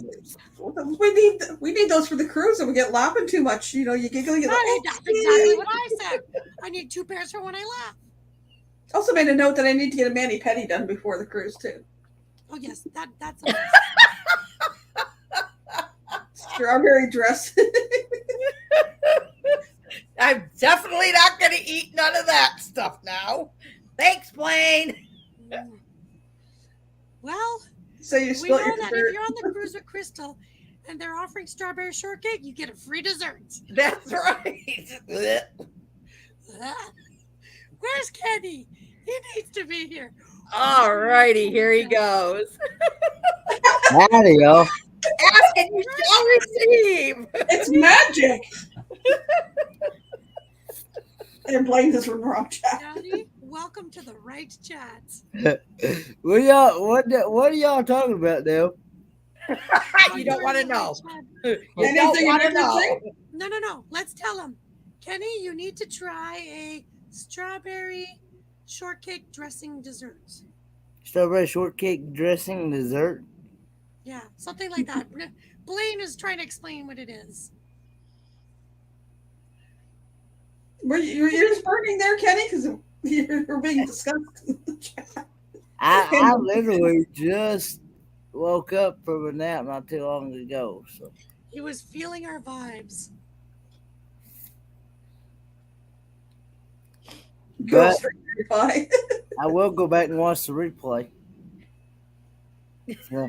we need those for the cruise, and we get laughing too much. You giggle. That's exactly what I said. I need 2 pairs for when I laugh. Also made a note that I need to get a mani-pedi done before the cruise too. Oh yes, that's a strawberry dress. I'm definitely not going to eat none of that stuff now. Thanks, Blaine. Well, so you we know that if you're on the cruise with Crystal and they're offering strawberry shortcake, you get a free dessert. That's right. Where's Kenny? He needs to be here. All righty, here he goes. Howdy, Ask and you shall receive. It's magic. And Blaine is from the wrong chat. Daddy, welcome to the right chat. What are y'all talking about now? You don't want to know. You Anything don't want to and know. everything? No. Let's tell him. Kenny, you need to try a strawberry shortcake dressing dessert. Strawberry shortcake dressing dessert? Yeah, something like that. Blaine is trying to explain what it is. Were your ears burning there, Kenny? Because you're being discussed. I literally just woke up from a nap not too long ago. So He was feeling our vibes. Girl but straight pie. I will go back and watch the replay. So,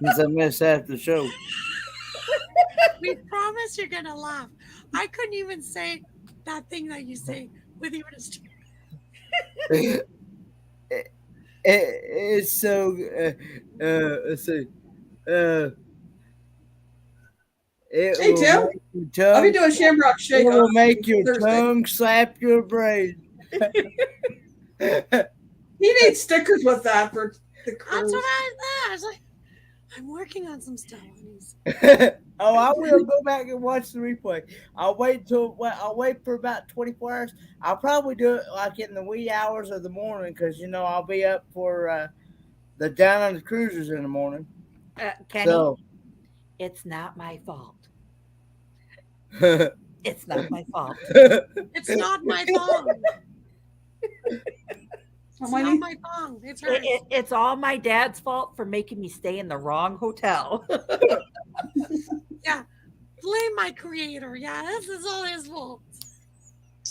since I missed half the show. We promise you're gonna laugh. I couldn't even say that thing that you say with even a straight. It's so let's see. It Hey, will Tim. make your I'll be tongue. doing Shamrock It Shake will on make your Thursday. tongue slap your brain. He needs stickers with that for the That's cruise. what I thought. I was like, I'm working on some stuff. Oh, I will go back and watch the replay. I'll wait for about 24 hours. I'll probably do it like in the wee hours of the morning because I'll be up for the down on the cruisers in the morning. Kenny, So it's not my fault. it's It's not my fault. It's not my thong. It's Hermione? not my thong. It's hers. It's all my dad's fault for making me stay in the wrong hotel. Yeah. Blame my creator. Yeah, this is all his fault.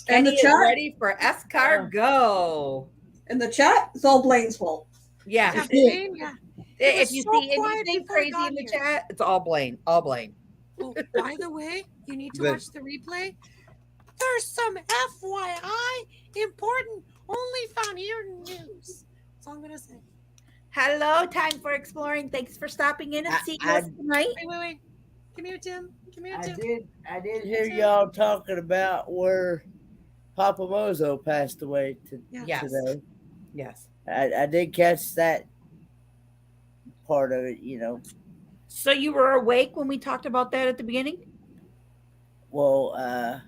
And Kenny the is chat? ready for S-Car Go. In the chat, it's all Blaine's fault. Yeah. Yeah, Blaine, yeah. It was If you so see quiet anything before I crazy got in the here. chat, it's all Blaine. All Blaine. Oh, by the way, you need to But- watch the replay. There's some FYI important only found here news. That's all I'm gonna say. Hello, Time for Exploring. Thanks for stopping in and seeing us tonight. Wait. Come here, Tim. Come here, I Tim. did hear y'all talking about where Papa Mozo passed away Yes. today. Yes. I did catch that part of it, So you were awake when we talked about that at the beginning? Well,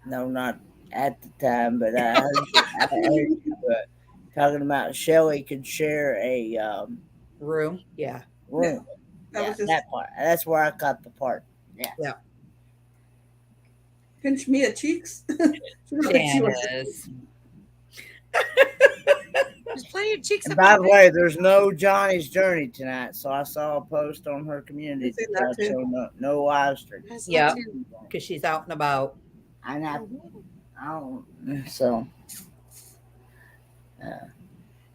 no, not at the time, but I heard you talking about Shelly could share a Room. Yeah. room. That Yeah, was just that part. That's where I caught the part. pinch me at cheeks. She was- Janice. There's plenty of cheeks And about by the way, there's no Johnny's Journey tonight, so I saw a post on her community I've seen that that too. showed no live stream. Yeah. Because she's out and about. And I don't. So.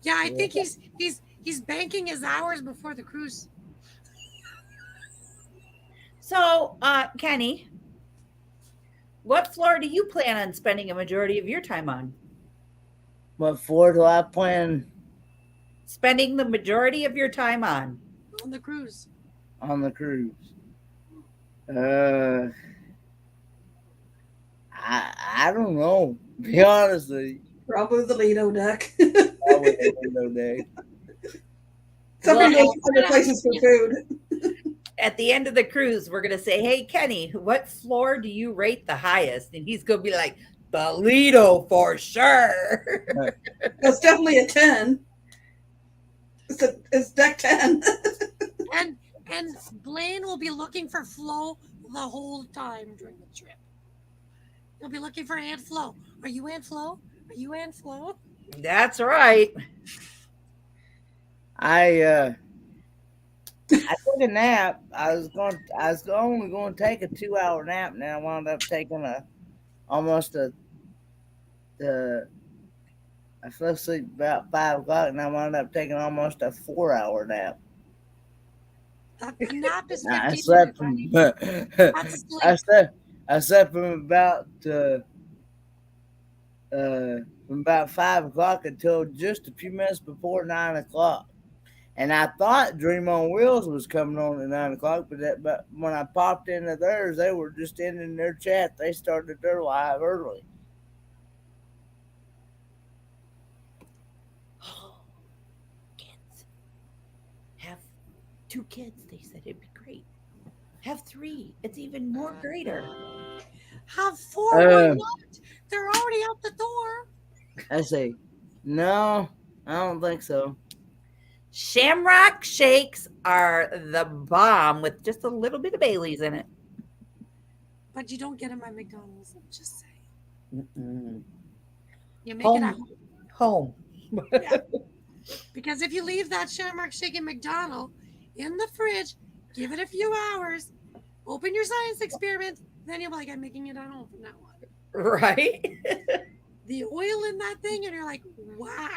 Yeah, I think he's banking his hours before the cruise. So, Kenny, what floor do you plan on spending a majority of your time on? What floor do I plan Spending the majority of your time on? On the cruise. on the cruise? I don't know. Be honest with you. Probably the Lido deck. Probably the window day. Somebody Well, goes other places for food. At the end of the cruise, we're going to say, hey, Kenny, what floor do you rate the highest? And he's going to be like, the Lido for sure. It's definitely a 10. It's deck 10. And Blaine will be looking for Flo the whole time during the trip. He'll be looking for Aunt Flo. Are you Aunt Flo? Are you Aunt Flo? That's right. I took a nap. I was only going to take a 2-hour nap, and then I wound up taking I fell asleep about 5 o'clock, and I wound up taking almost a 4-hour nap. A nap is 15 I slept minutes, from buddy. That's a sleep. I slept from about 5 o'clock until just a few minutes before 9 o'clock. And I thought Dream on Wheels was coming on at 9 o'clock, but when I popped into theirs, they were just ending their chat. They started their live early. Kids. Have 2 kids. They said it'd be great. Have 3. It's even more greater. Have 4. Why not? They're already out the door. I say, no, I don't think so. Shamrock shakes are the bomb with just a little bit of Bailey's in it. But you don't get them at McDonald's. I'm just saying. Mm-mm. You make it at Home. home. Yeah. Because if you leave that Shamrock Shake in McDonald's in the fridge, give it a few hours, open your science experiment, then you'll be like, I'm making it at home from now on. Right? The oil in that thing, and you're like, wow.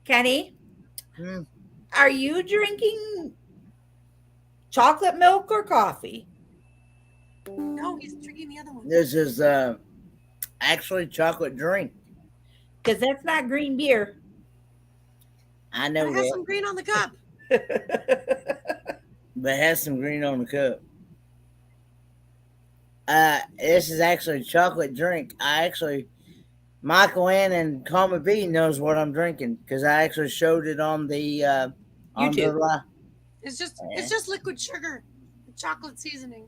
Kenny, Hmm. are you drinking chocolate milk or coffee? No, he's drinking the other one. This is actually chocolate drink. Because that's not green beer. I But know it has that, some green on the cup. but it has some green on the cup. This is actually chocolate drink. Michael Ann and Common B knows what I'm drinking because I actually showed it on the on the YouTube. live. It's just liquid sugar, and chocolate seasoning,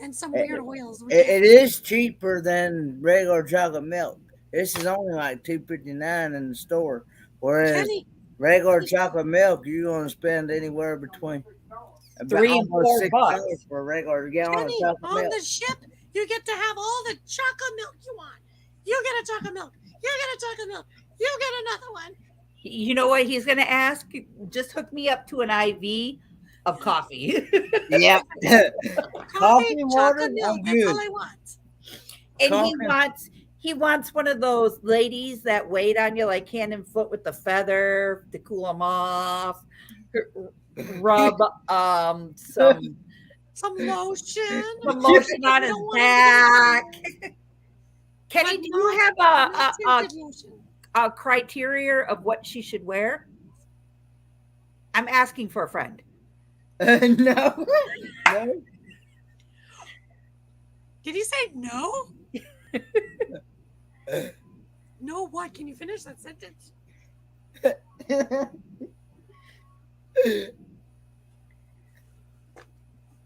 and some It- weird oils. It is cheaper than regular chocolate milk. This is only like $2.59 in the store, whereas Kenny, regular chocolate milk you're going to spend anywhere between $3 and almost $4. $6 for a regular gallon Kenny, of chocolate on milk. the ship, you get to have all the chocolate milk you want. You get a chocolate milk. You get a chocolate milk. You get another one. You know what he's going to ask? Just hook me up to an IV of coffee. Yep. Coffee, and water, chocolate milk. I'm That's good. all I want. And he wants one of those ladies that wait on you like hand and foot with the feather to cool them off. Rub Some lotion. some lotion on You his don't want back. anything Kenny, but do you not- have not tinted lotion. a criteria of what she should wear? I'm asking for a friend. No. No. Did he say no? No, what? Can you finish that sentence?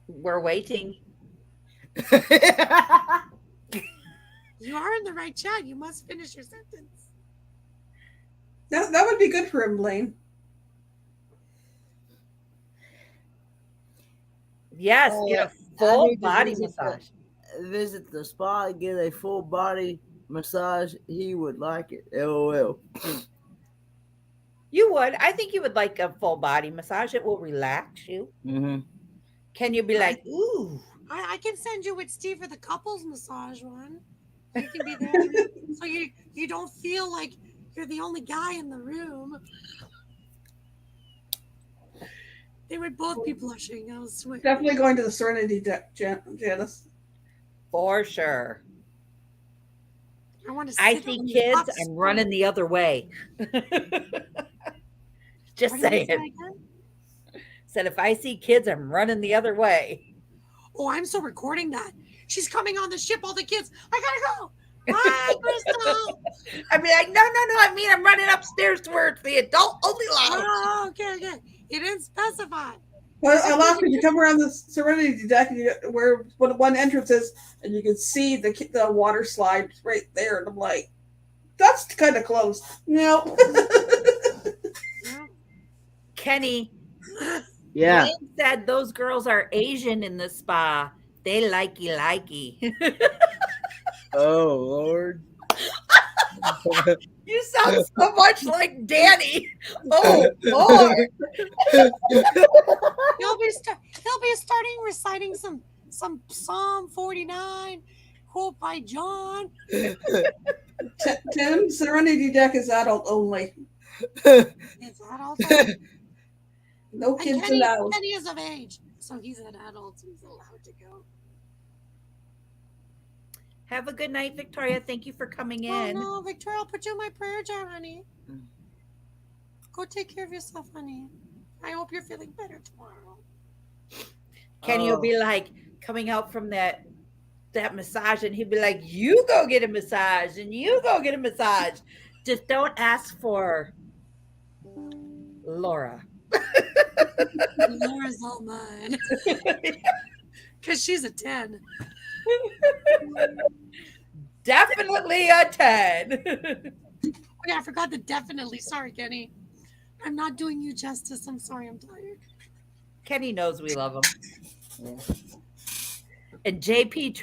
We're waiting. You are in the right chat. You must finish your sentence. That would be good for him, Blaine. Yes, get a I full need to body visit massage. Visit the spa and get a full body massage. He would like it. LOL. You would. I think you would like a full body massage. It will relax you. Mm-hmm. Can you be like, ooh? I can send you with Steve for the couples massage one. You can be there, so you don't feel like you're the only guy in the room. They would both be blushing. I swear. Definitely going to the Serenity deck, Janice. For sure. I want to. I sit see on the kids, hot I'm stove. running the other way. Just What did you say saying. again? Said if I see kids, I'm running the other way. Oh, I'm still recording that. She's coming on the ship. All the kids. I gotta go. Bye, Crystal. I'd be like, no, I mean, I'm running upstairs to where it's the adult only lounge. Oh, okay. You didn't specify. Well, I laugh when you come around the Serenity deck and where one entrance is, and you can see the water slide right there, and I'm like, that's kind of close. No. Yeah. Kenny, Yeah. Blaine said those girls are Asian in the spa. They likey. Oh Lord. You sound so much like Danny. Oh, Lord. He'll be starting reciting some Psalm 49 quote by John. Tim, Serenity deck is adult only. Is that also? No And kids Kenny, allowed. Kenny is of age, so he's an adult. So he's allowed to go. Have a good night, Victoria. Thank you for coming Oh in. no, Victoria, I'll put you in my prayer jar, honey. Go take care of yourself, honey. I hope you're feeling better tomorrow. Kenny will be like coming out from that massage, and he'll be like, you go get a massage, and you go get a massage. Just don't ask for Laura. Laura's all mine. Because she's a 10. Definitely a 10. Oh, yeah, I forgot the definitely. Sorry, Kenny. I'm not doing you justice. I'm sorry. I'm tired. Kenny knows we love him. Yeah. And Janice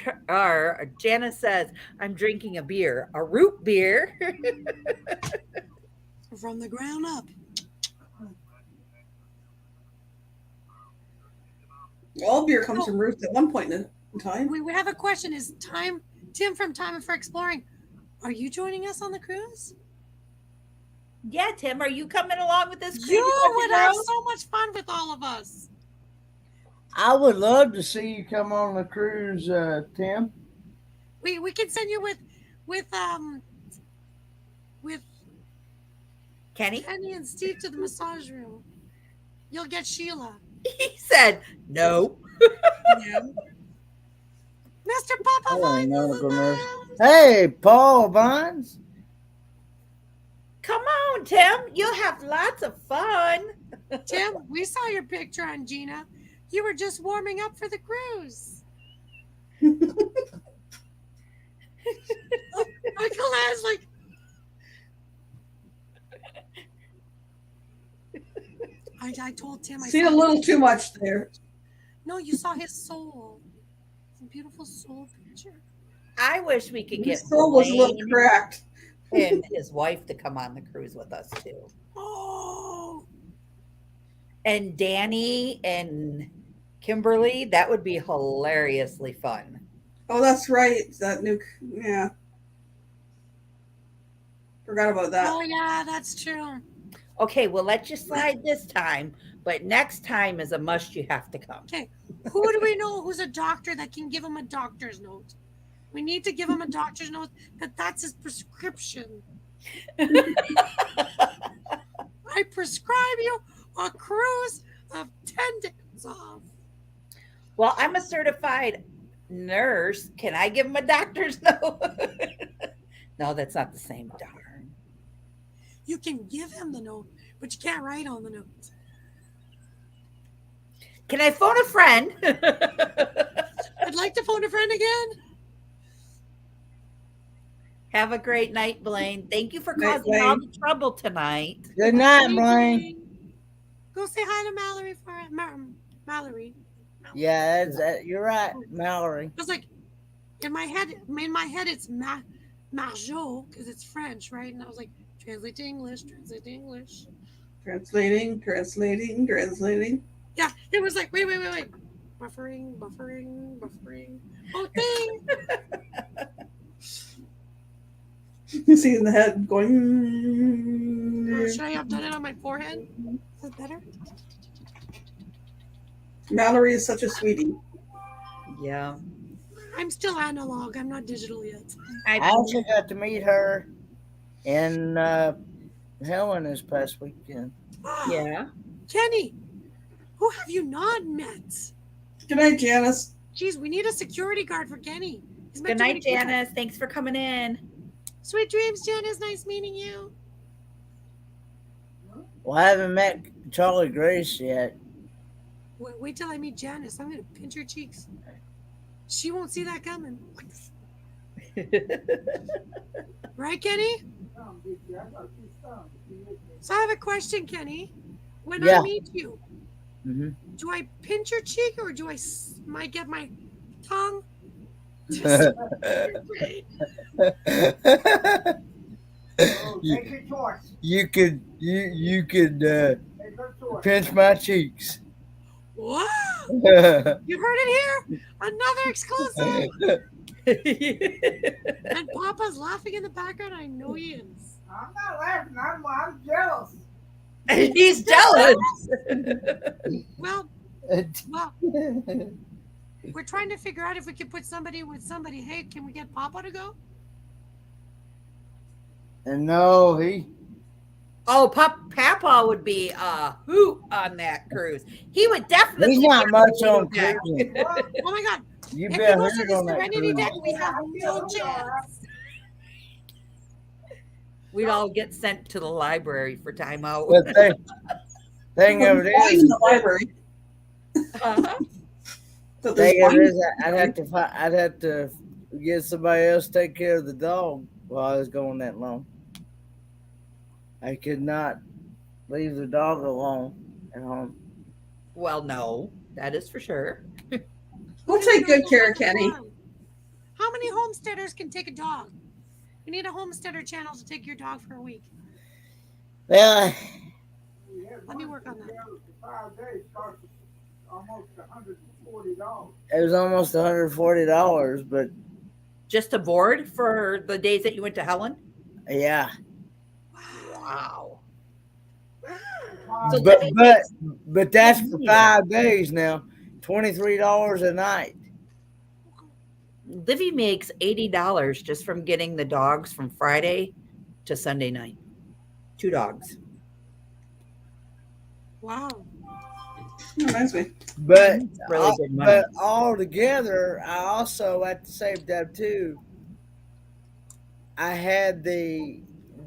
says, I'm drinking a beer, a root beer. From the ground up. All beer comes Oh. from roots at one point in time. We have a question. Is Tim from Time for Exploring? Are you joining us on the cruise? Yeah, Tim, are you coming along with this cruise? You would have so much fun with all of us. I would love to see you come on the cruise, Tim. We can send you with Kenny? Kenny and Steve to the massage room. You'll get Sheila. He said no. Yeah. Mr. Papa Hello, Vines is in medical the nurse. house. Hey, Paul Vines. Come on, Tim. You'll have lots of fun. Tim, we saw your picture on Gina. You were just warming up for the cruise. Michael has like. I told Tim. Seen a little too much there. No, you saw his soul. It's a beautiful soul picture. I wish we could get His soul was a little Blaine cracked. and his wife to come on the cruise with us too. Oh, And Danny and Kimberly, that would be hilariously fun. Oh, that's right. That new, yeah. Forgot about that. oh yeah, that's true. Okay, we'll let you slide this time, but next time is a must. You have to come. Okay, who do we know who's a doctor that can give him a doctor's note? We need to give him a doctor's note that's his prescription. I prescribe you a cruise of 10 days off. Well, I'm a certified nurse. Can I give him a doctor's note? No, that's not the same. Darn. You can give him the note, but you can't write on the note. Can I phone a friend? I'd like to phone a friend again. Have a great night, Blaine. Thank you for Night, causing all Blaine. the trouble tonight. Good night, Blaine. Go say hi to Mallory for Mallory. Yeah, you're right, Mallory. I was like, in my head, it's Margot because it's French, right? And I was like, translate to English. Translating. Yeah, it was like, wait. Buffering. Oh, thing. You see in the head going. Should I have done it on my forehead? Is that better? Mallory is such a sweetie. Yeah. I'm still analog. I'm not digital yet. I actually got to meet her in Helen this past weekend. Yeah. Kenny, who have you not met? Good night, Janice. Geez, we need a security guard for Kenny. He's met Good too many night, people. Janice. Thanks for coming in. Sweet dreams, Janice. Nice meeting you. Well, I haven't met Charlie Grace yet. Wait till I meet Janice. I'm going to pinch her cheeks. She won't see that coming. Right, Kenny? So I have a question, Kenny. When I meet you, do I pinch your cheek or do I get my tongue? You could pinch my cheeks. Wow! You heard it here? Another exclusive. And Papa's laughing in the background. I know he is. I'm not laughing. I'm jealous. He's jealous. Well, we're trying to figure out if we can put somebody with somebody. Hey, can we get Papa to go? And no, he. Oh, Papa would be a hoot on that cruise. He would definitely. He's not much on back. cruising. Oh my God. You If bet he goes to heard the on that Serenity cruise. deck, we have no chance. We'd all get sent to the library for timeout. The thing of it Why in is, the library? Uh-huh. So there's thing of it wine. is, I'd have to get somebody else to take care of the dog while I was going that long. I could not leave the dog alone at home. Well, no, that is for sure. We'll take good care of Kenny. How many homesteaders can take a dog? You need a homesteader channel to take your dog for a week. Well, Let me work on that. 5 days cost almost $140. it was almost $140, but Just a board for the days that you went to Helen? yeah. Wow. So But Livy but makes, but that's for Yeah. 5 days now. $23 a night. Livy makes $80 just from getting the dogs from Friday to Sunday night. 2 dogs. Wow. Reminds me. But Really good money. but all together, I also at the same time too. I had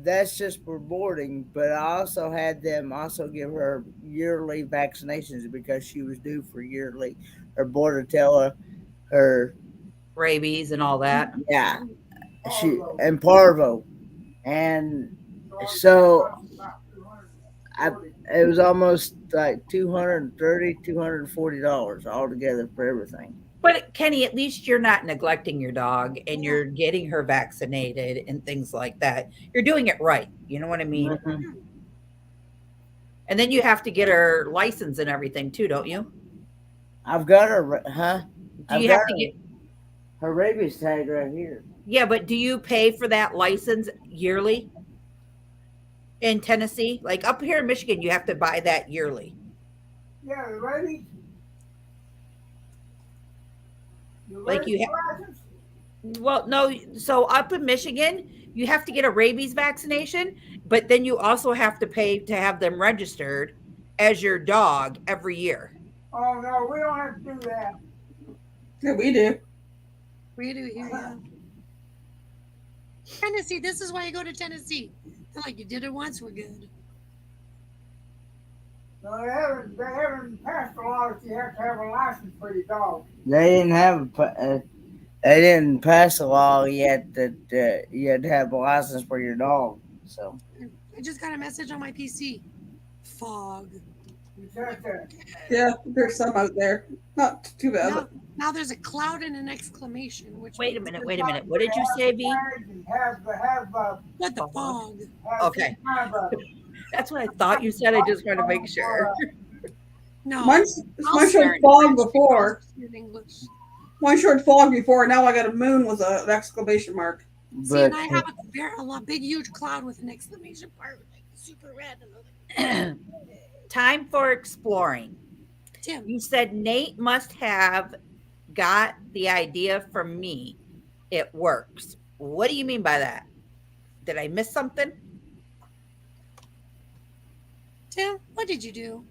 that's just for boarding, but I also had them also give her yearly vaccinations because she was due for yearly her bordetella, her Rabies and all that. yeah, she and parvo, and so I it was almost like $240 altogether for everything. But Kenny, at least you're not neglecting your dog and you're getting her vaccinated and things like that. You're doing it right. You know what I mean? Mhm. And then you have to get her license and everything too, don't you? I've got her, huh? Do I've you got have to get her rabies tag right here. Yeah, but do you pay for that license yearly in Tennessee? Like up here in Michigan, you have to buy that yearly. Yeah, the rabies. Like you Well, no, so up in Michigan, you have to get a rabies vaccination, but then you also have to pay to have them registered as your dog every year. Oh no, we don't have to do that. Yeah, we do. We do here, yeah. Tennessee, this is why you go to Tennessee. They're like, you did it once, we're good. No, they haven't passed a law that you have to have a license for your dog. They didn't pass a law yet that you had to have a license for your dog. So I just got a message on my PC. Fog. You said that. Yeah, there's some out there. Not too bad. Now, now there's a cloud and an exclamation. Which Wait a means- minute, wait a minute. What did you say, V? What the fog? Okay. That's what I thought you said. I just wanted to make sure. No. Mine I'll showed start fog English before. because it's in English. Mine showed fog before. Now I got a moon with an exclamation mark. See, but and I have a big, huge cloud with an exclamation mark, like super red. And like, Time for exploring. Tim, You said Nate must have got the idea from me. It works. What do you mean by that? Did I miss something? Tim, what did you do?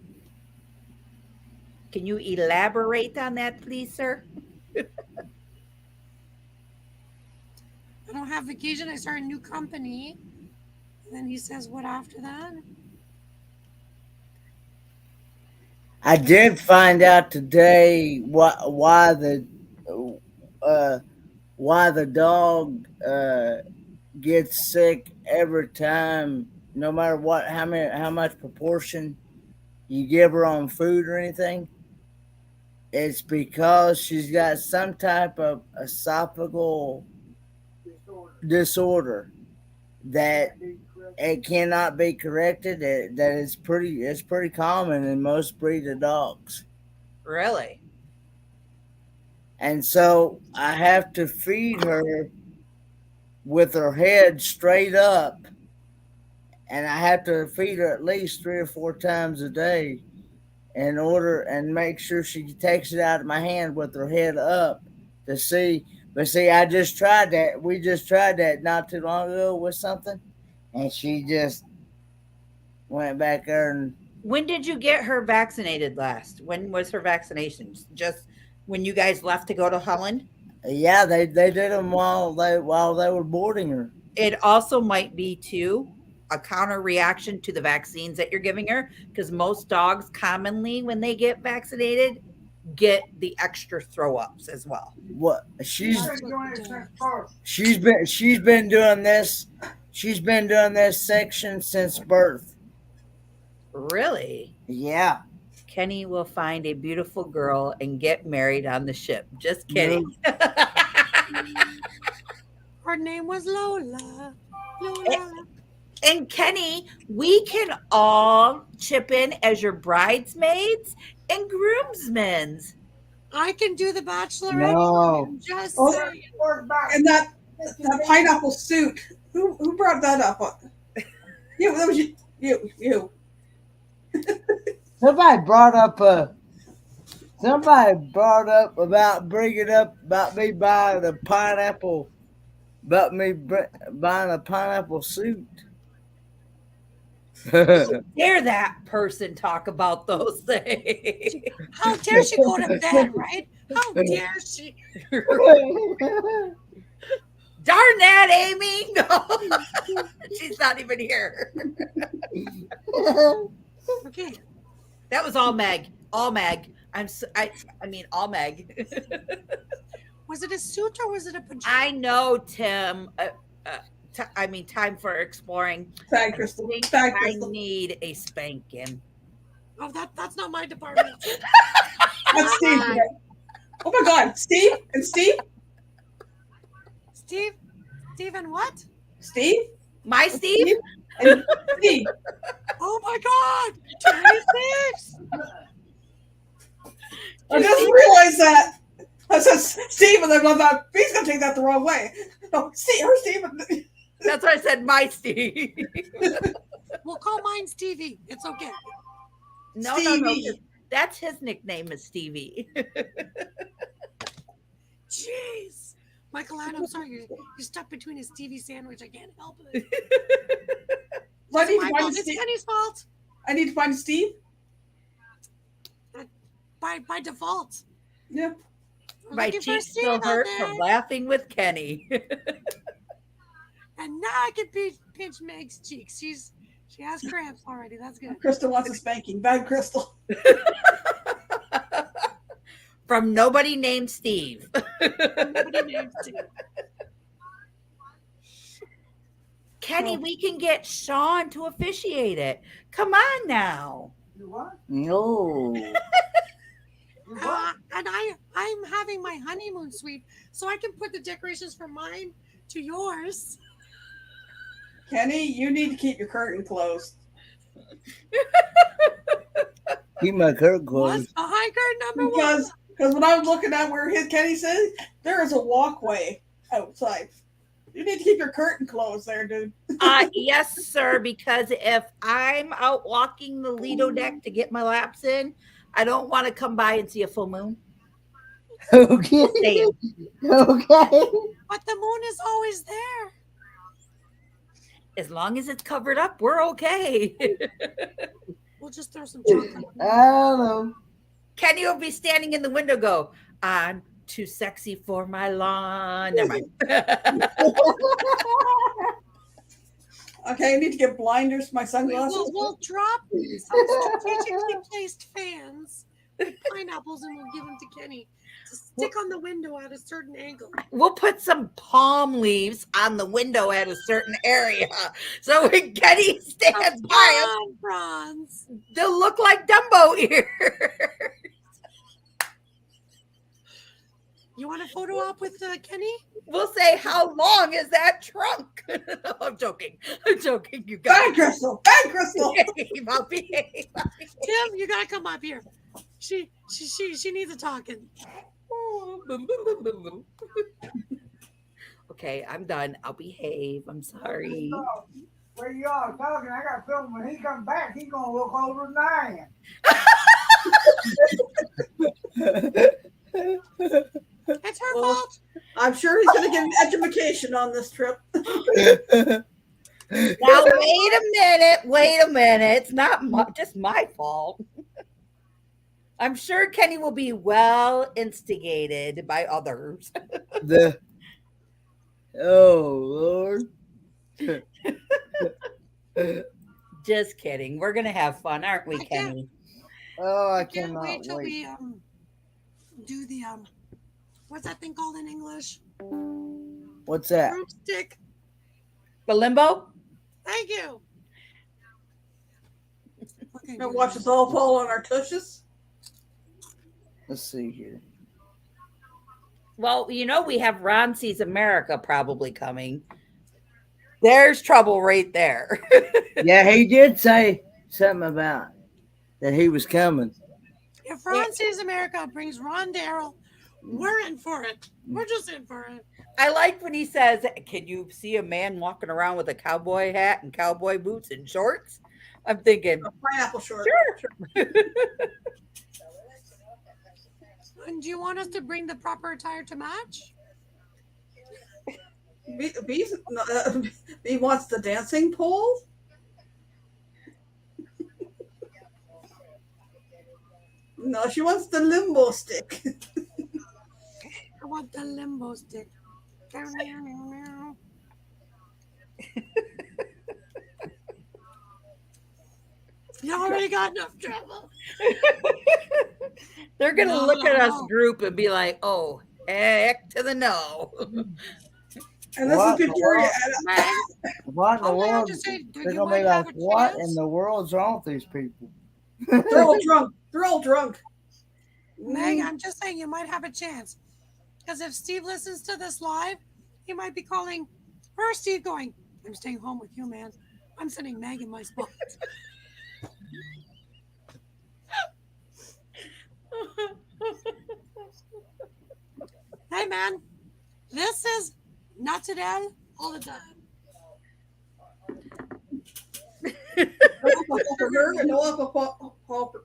Can you elaborate on that, please, sir? I don't have vacation. I start a new company. And then he says, what after that? I did find out today why the dog gets sick every time, no matter what how much proportion you give her on food or anything. It's because she's got some type of esophageal disorder that it cannot be corrected. It's pretty common in most breed of dogs. Really? And so I have to feed her with her head straight up, and I have to feed her at least 3 or 4 times a day in order and make sure she takes it out of my hand with her head up to see. But see, I just tried that. We just tried that not too long ago with something, and she just went back there and When did you get her vaccinated last? When was her vaccination? Just when you guys left to go to Holland? yeah, they did them while they were boarding her. It also might be too a counter reaction to the vaccines that you're giving her, because most dogs commonly when they get vaccinated get the extra throw ups as well. What She's been doing it since birth. she's been doing this section since birth. Really? Yeah. Kenny will find a beautiful girl and get married on the ship. Just No. kidding. Her name was Lola. Lola. And Kenny, we can all chip in as your bridesmaids and groomsmen. I can do the bachelorette. No. I'm just Oh, saying. And that pineapple suit. Who brought that up? You. That was you. Somebody brought up about bringing up about me buying a pineapple, buying a pineapple suit. Dare that person talk about those things? How dare she go to bed, right? How dare she? Darn that, Amy! No, she's not even here. Okay. That was all Meg. All Meg. I mean, all Meg. Was it a suit or was it a pajama? I know, Tim. Time for exploring. Tag Crystal. I think Tag I Crystal. need a spanking. Oh, that's not my department. That's Steve. Oh my God, Steve and Steve. Steve and what? Steve. My Steve? And Steve. Oh my God! 26. I just realized that. I said Steve, and then I thought he's gonna take that the wrong way. No, Steve or Steve. That's why I said my Steve. We'll call mine Stevie. It's okay. No. Stevie. That's his nickname is Stevie. Jeez. Michael Ann, I'm sorry. You're stuck between a Stevie sandwich. I can't help it. So I need to My find fault. a It's Steve. Kenny's fault. I need to find a Steve. By default. Yeah. I'm My looking for cheeks Steve still out hurt there. from laughing with Kenny. And now I can pinch Meg's cheeks. She has cramps already. That's good. Crystal wants a spanking. Bad Crystal. From nobody named Steve. Nobody named Steve. Kenny, we can get Sean to officiate it. Come on now. You what? No. You what? And I'm having my honeymoon suite, so I can put the decorations from mine to yours. Kenny, you need to keep your curtain closed. Keep my curtain What's closed. behind curtain number one? Because when I was looking at where Kenny said, there is a walkway outside. You need to keep your curtain closed there, dude. Yes, sir, because if I'm out walking the Lido deck to get my laps in, I don't want to come by and see a full moon. Okay. Damn. Okay. But the moon is always there. As long as it's covered up, we're okay. We'll just throw some chocolate on I it. don't know. Kenny will be standing in the window go, I'm too sexy for my lawn. Never mind. Okay, I need to get blinders for my sunglasses. We'll drop some strategically placed fans with pineapples and we'll give them to Kenny to stick on the window at a certain angle. We'll put some palm leaves on the window at a certain area. So when Kenny stands by them, Bronze. they'll look like Dumbo ears. You want a photo op with Kenny? We'll say, how long is that trunk? No, I'm joking. You Bad guys. Crystal! Bad Crystal! I'll behave. Tim, you gotta come up here. She needs a talking. Okay, I'm done. I'll behave. I'm sorry. Where you all talking? I got something. When he comes back, he's gonna look older than I am. It's her Well, fault. I'm sure he's going to get an education on this trip. Now wait a minute. It's not just my fault. I'm sure Kenny will be well instigated by others. Oh Lord. Just kidding. We're gonna have fun, aren't we, I can't- Kenny? Oh, I Can't cannot wait till wait. we do the what's that thing called in English? What's that? Broomstick. The limbo? Thank you. Okay. And watch us all fall on our tushes. Let's see here. Well, we have Ron Sees America probably coming. There's trouble right there. Yeah, he did say something about that he was coming. If Ron Sees America brings Ron Darrell, we're in for it. We're just in for it. I like when he says, "Can you see a man walking around with a cowboy hat and cowboy boots and shorts?" I'm thinking, A pineapple short. sure. And do you want us to bring the proper attire to match? He wants the dancing pole. No, she wants the limbo stick. I want the limbo stick. You already got enough trouble. They're going to No, look at us no. group and be like, "Oh, heck to the no." And this What? is before you Meg, What in the all I have world? to say, They're you gonna be might have like, a what in chance. the world's wrong with these people? They're all drunk. They're all drunk. Meg, I'm just saying you might have a chance. Because if Steve listens to this live, he might be calling her Steve going, "I'm staying home with you, man. I'm sending Meg in my spot." Hey, man, this is Notre-Dame all the time. No for her and no for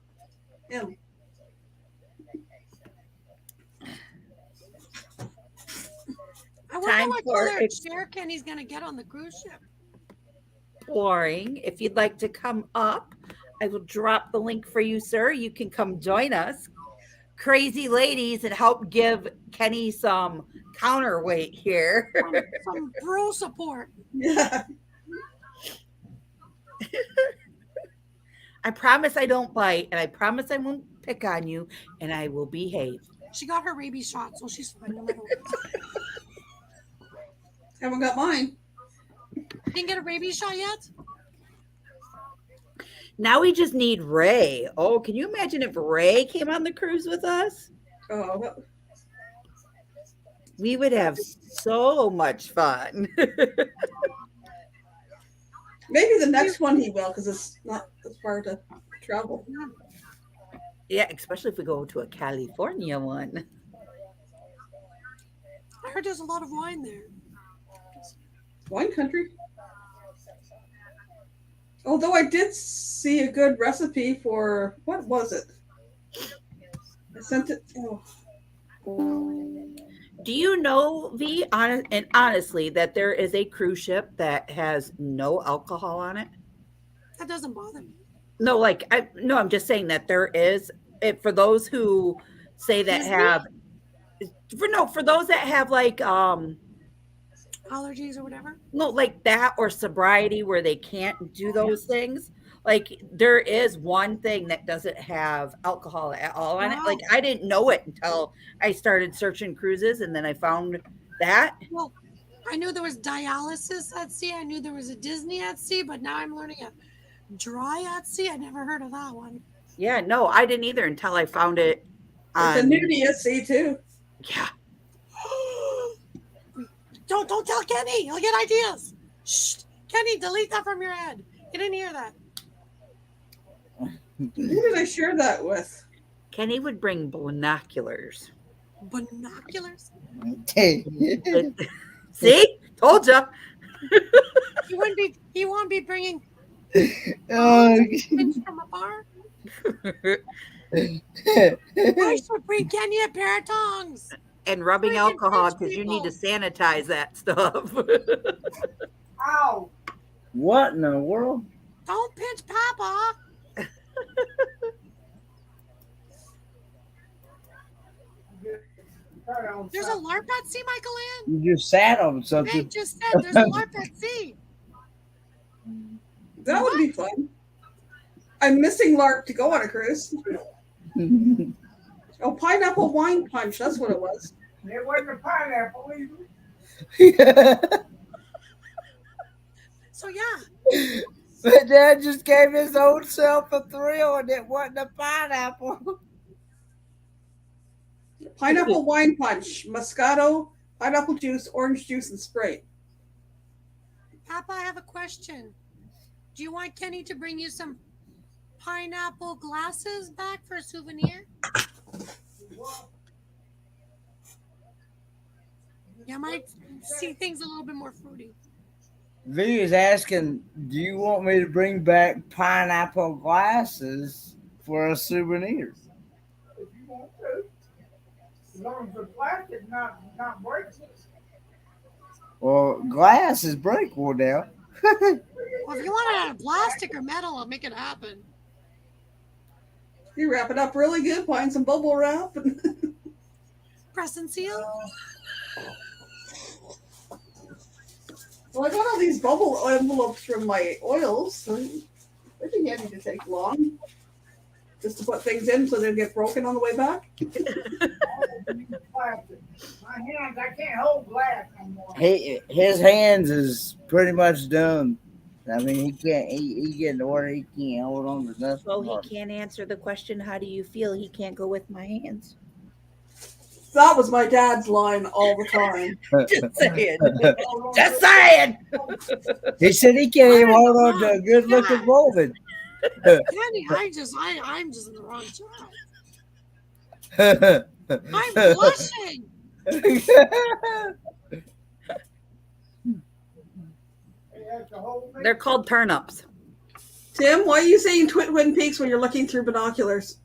him. I wonder Time what for color chair Kenny's going to get on the cruise ship. Exploring. If you'd like to come up, I will drop the link for you, sir. You can come join us. Crazy ladies and help give Kenny some counterweight here. Some bro support. Yeah. I promise I don't bite, and I promise I won't pick on you, and I will behave. She got her rabies shot, so she's fine no matter what. Haven't got mine. Didn't get a rabies shot yet? Now we just need Ray. Oh, can you imagine if Ray came on the cruise with us? Oh, We would have so much fun. maybe the next one he will, because it's not as far to travel. Yeah, especially if we go to a California one. I heard there's a lot of wine there. Wine country. Although I did see a good recipe for, what was it? I sent it. Oh. Do you know, V, and honestly, that there is a cruise ship that has no alcohol on it? That doesn't bother me. No, I'm just saying that there is. For those who say that Disney? have, for those that have Allergies or whatever. no, like that or sobriety where they can't do those things. Like there is one thing that doesn't have alcohol at all on it. Wow. Like I didn't know it until I started searching cruises, and then I found that. Well, I knew there was dialysis at sea. I knew there was a Disney at sea, but now I'm learning a dry at sea. I never heard of that one. Yeah, no, I didn't either until I found it. It's a nudie at sea, too. Yeah. Don't tell Kenny. He'll get ideas. Shh. Kenny, delete that from your head. You didn't hear that. Who did I share that with? Kenny would bring binoculars. Binoculars? See? Told ya. He won't be bringing Oh, things from afar. I should bring Kenny a pair of tongs. And rubbing Freaking alcohol rich because you need to people. sanitize that stuff. Ow! what in the world? Don't pinch Papa. There's a LARP at sea, Michael Ann. You just sat on Meg something. just said there's a LARP at sea. That would be fun. I'm missing LARP to go on a cruise. Oh, pineapple wine punch. That's what it was. It wasn't a pineapple either. So yeah. But Dad just gave his own self a thrill, and it wasn't a pineapple. Pineapple wine punch, Moscato, pineapple juice, orange juice, and Sprite. Papa, I have a question. Do you want Kenny to bring you some pineapple glasses back for a souvenir? You might see things a little bit more fruity. V is asking, do you want me to bring back pineapple glasses for a souvenir? If you want to. As long as the plastic not breaks. Well, glass is breakable now. Well, if you want it out of plastic or metal, I'll make it happen. You wrap it up really good, find some bubble wrap. Press and seal. Well, I got all these bubble envelopes from my oils, so they think handy to take along. Just to put things in so they don't get broken on the way back. Plastic. My hands, I can't hold glass no more. His hands is pretty much done. I mean, he can't. He getting to where he can't hold on to nothing. Well, he can't answer the question, how do you feel? He can't go with my hands. That was my dad's line all the time. Just saying. Just saying. He said he can't even hold on to a good-looking woman. Kenny, I'm just in the wrong job. I'm blushing. They're called turnips. Tim, why are you saying Twin Peaks when you're looking through binoculars?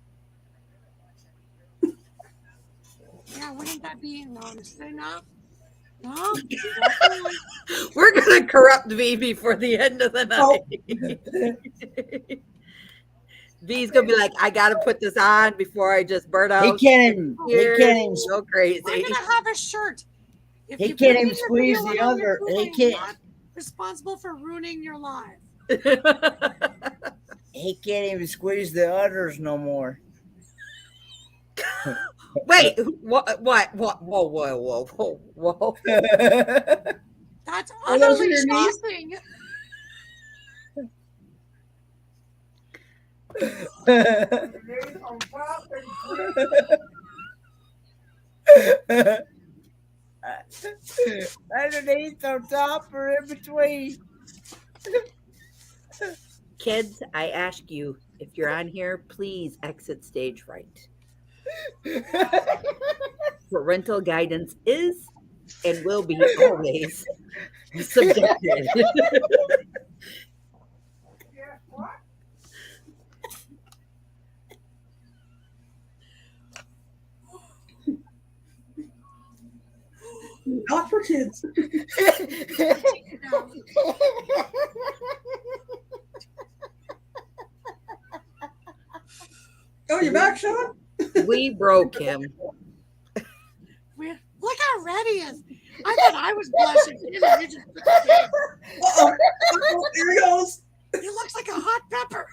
Yeah, wouldn't that be honest enough? No. We're going to corrupt V before the end of the night. V's going to be like, I got to put this on before I just burn out. He can't even go crazy. I'm going to have a shirt. If he you can't put even in squeeze video the on other. your He phone, can't. I'm not responsible for ruining your life. He can't even squeeze the udders no more. Wait, what? Whoa. That's Are those utterly your knees? shocking. On top and Underneath, on top, or in between. Kids, I ask you, if you're on here, please exit stage right. Parental guidance is and will be always subjected. yeah, what? Not for kids. Oh, you're back, Sean? We broke him. Look how red he is. I thought I was blushing. You just Uh-oh. Here he goes. He looks like a hot pepper.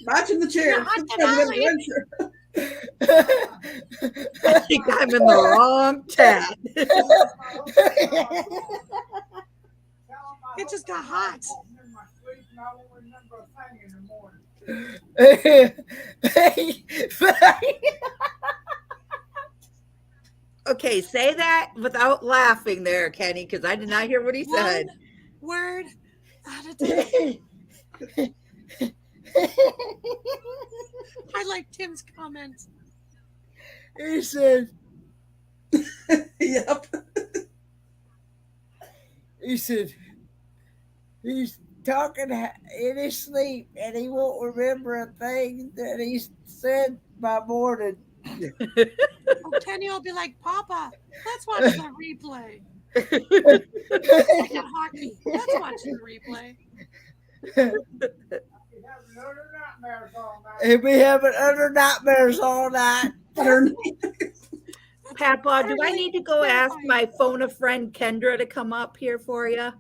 Matching the chair. Yeah, hot tamale. I think I'm in the wrong chat. It just got hot. Okay, say that without laughing there, Kenny, because I did not hear what he said. One word at a time. I like Tim's comments. He said, Yep. he said, he's talking in his sleep and he won't remember a thing that he said by morning. Oh, Kenny will be like, Papa, let's watch the replay. Like at hockey. Let's watch the replay. He'll be having utter nightmares all night. Papa, do I need to go ask my phone a friend Kendra to come up here for you?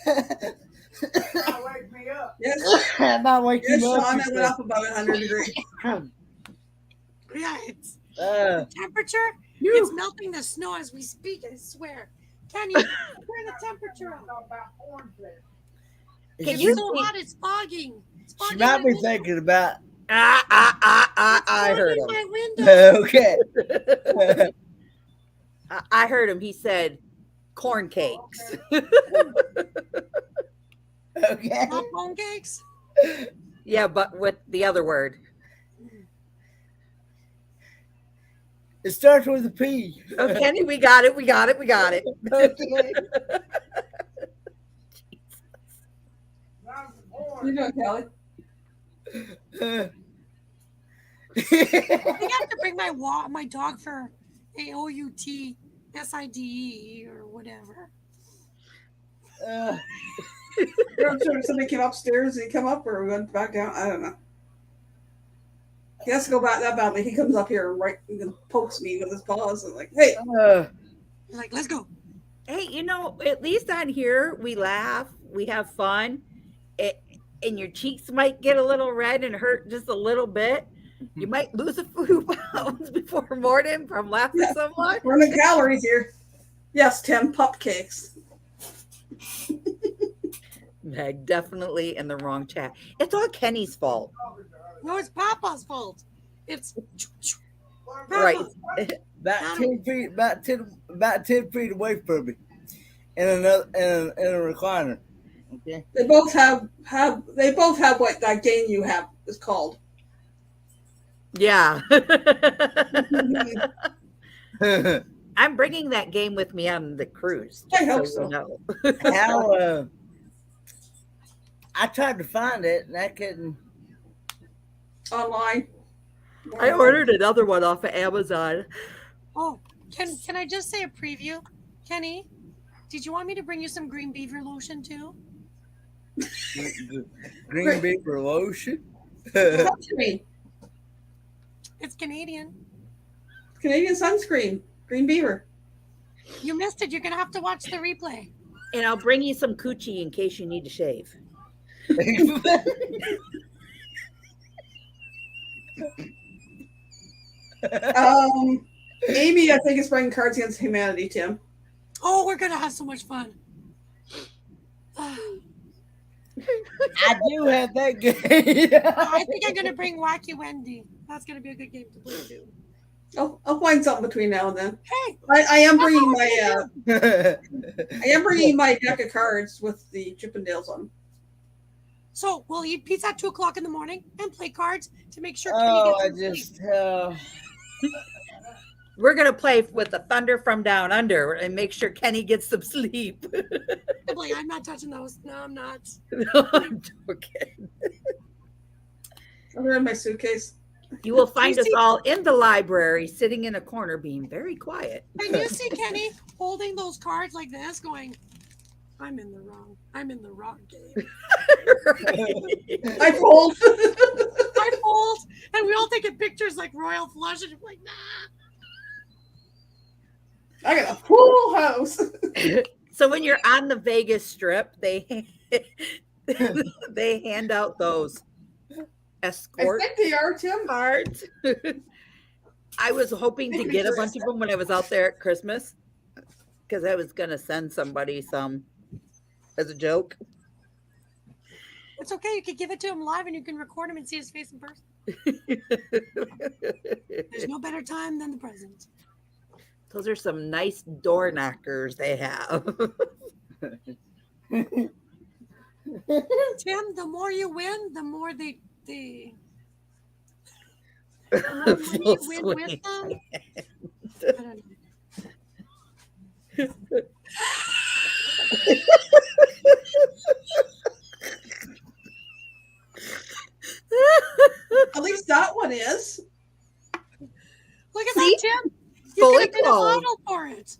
Wake me up. Yes, Not waking yes, up. Sean, I went up about 100 degrees. Yeah, it's Uh, temperature. It's melting the snow as we speak, I swear. Can you turn the temperature up? About cornflakes. Can It's you so see- hot, it's fogging. It's She fogging might my be window. thinking about. It's I heard fogging him. my window. Okay. I heard him. He said corn cakes. Okay. Not bone cakes. Yeah, but with the other word. It starts with a P. Oh, Kenny, we got it. We got it. We got it. Okay. Not the corn. You know, Kelly. I think I have to bring my dog for AOUTSIDE or whatever. I'm sure somebody came upstairs and he come up or went back down. I don't know. He has to go back that badly. He comes up here and pokes me with his paws and like, hey, You're like, let's go. Hey, at least on here we laugh, we have fun, and your cheeks might get a little red and hurt just a little bit. You might lose a few pounds before morning from laughing so much. we're in the calories here. Yes, Tim, pup cakes. Meg, definitely in the wrong chat. It's all Kenny's fault. No, it's Papa's fault. It's Right. About 10 feet, about 10 feet away from me, in a recliner. Okay. They both have what that game you have is called. Yeah. I'm bringing that game with me on the cruise. I hope you so. know. How? I tried to find it and I couldn't. Online. I ordered another one off of Amazon. oh, can I just say a preview, Kenny? Did you want me to bring you some green beaver lotion too? Green beaver lotion. Talk to me. It's Canadian. Canadian sunscreen. Green Beaver. You missed it. You're gonna have to watch the replay. And I'll bring you some coochie in case you need to shave. Amy, I think, is playing Cards Against Humanity, Tim. Oh, we're gonna have so much fun. I do have that game. I think I'm gonna bring Wacky Wendy. That's gonna be a good game to play too. I'll find something between now and then. Hey, I am bringing my deck of cards with the Chippendales on. so we'll eat pizza at 2:00 in the morning and play cards to make sure. Oh, I Kenny gets some just. sleep. We're gonna play with the Thunder from Down Under and make sure Kenny gets some sleep. I'm like, I'm not touching those. No, I'm not. No, I'm joking. They're in my suitcase. You will find You us see- all in the library, sitting in a corner, being very quiet. And you see Kenny holding those cards like this, going, I'm in the wrong game. I fold. I fold, and we all taking pictures like royal flush, and I'm like, nah. I got a full house. So when you're on the Vegas Strip, they hand out those I escort think they are, Tim. cards. I was hoping to get a bunch of them when I was out there at Christmas because I was gonna send somebody some as a joke. It's okay. You can give it to him live, and you can record him and see his face in person. There's no better time than the present. Those are some nice door knockers they have. Tim, the more you win, the more they Feel win with sweet. them. I don't know. At least that one is. Look at See? that, Tim. You Fully could have been a clothed. model for it.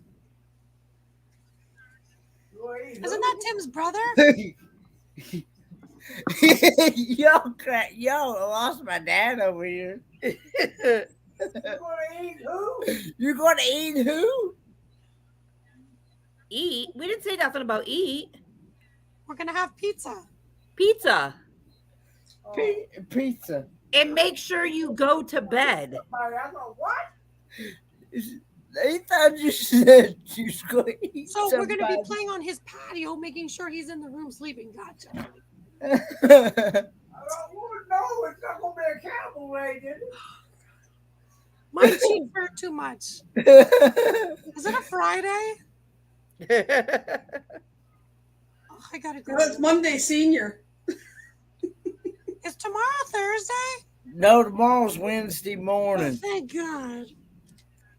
Isn't that Tim's brother? Y'all lost my dad over here. You're gonna eat who? You're gonna eat who? Eat? We didn't say nothing about eat. We're gonna have pizza. Pizza. Oh, Pizza. And make sure you go to bed. somebody, I go, what? They thought you said you was going to eat So we're going to be somebody. playing on his patio, making sure he's in the room sleeping. Gotcha. I wouldn't know. It's not going to be a camel raid, is it? My cheeks hurt too much. Is it a Friday? Oh, I got to go. Well, it's Monday Senior. Is tomorrow Thursday? No, tomorrow's Wednesday Oh, morning. thank God.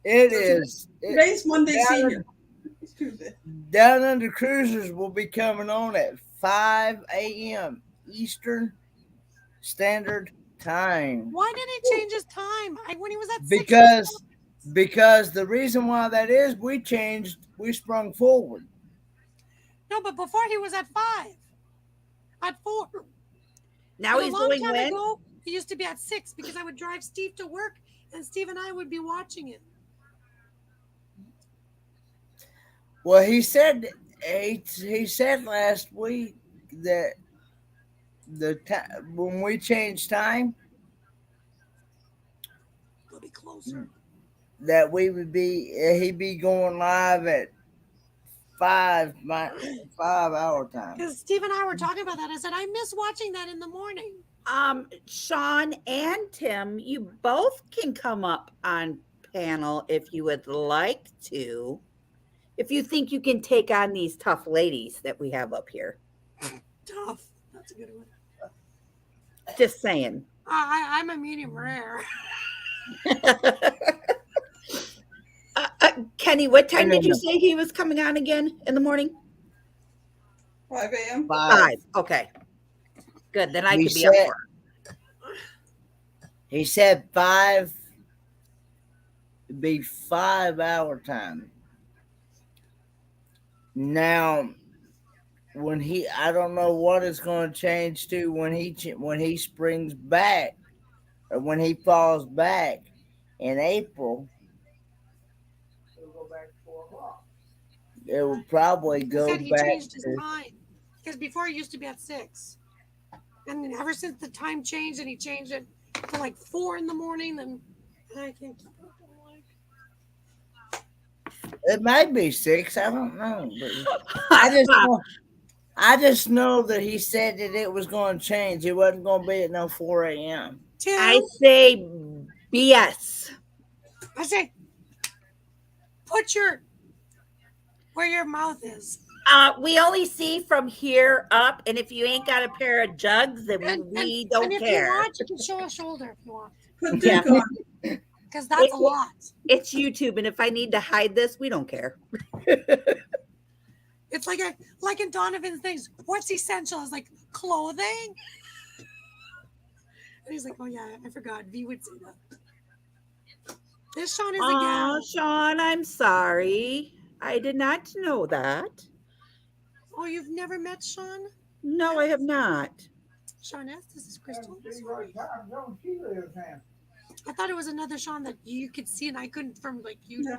It is. Today's Monday down, Senior. It's Tuesday. Down Under Cruisers will be coming on at 5 a.m. Eastern Standard Time. Why did he change his time? When he was at 6. Because the reason why that is, we sprung forward. No, but before he was at 5. At 4. Now And he's a long going time when? ago, he used to be at 6 because I would drive Steve to work and Steve and I would be watching it. Well, he said last week that when we change time, It'll be closer. that he'd be going live at 5 hour time. Because Steve and I were talking about that. I said, I miss watching that in the morning. Sean and Tim, you both can come up on panel if you would like to. If you think you can take on these tough ladies that we have up here. Tough. That's a good one. Just saying. I'm a medium rare. Kenny, what time did you say he was coming on again in the morning? 5 a.m. 5. Okay. Good. Then I He could be up said- for it. He said 5 would be 5 hour time. Now, I don't know what it's going to change to when he springs back, or when he falls back in April. It'll go back to 4 o'clock. It will probably He go said he back changed his to, time. Because before he used to be at 6. And then ever since the time changed and he changed it to like 4 in the morning, then I can't keep up. it might be 6. I don't know. But I just know that he said that it was going to change. It wasn't going to be at no 4 a.m. Tim, I say BS. I say, put where your mouth is. We only see from here up, and if you ain't got a pair of jugs, then we don't and if care. you want, you can show a shoulder if you want. Put Yeah. Duke on. Because that's a lot. It's YouTube, and if I need to hide this, we don't care. It's like in Donovan's things. What's essential is like clothing. And he's like, oh yeah, I forgot. V would say that. This Sean is a Oh, gal. Sean, I'm sorry. I did not know that. Oh, you've never met Sean? No, I have not. Sean S. This is Crystal. Haven't seen what time zone she lives in. I thought it was another Sean that you could see and I couldn't from like you, Yeah.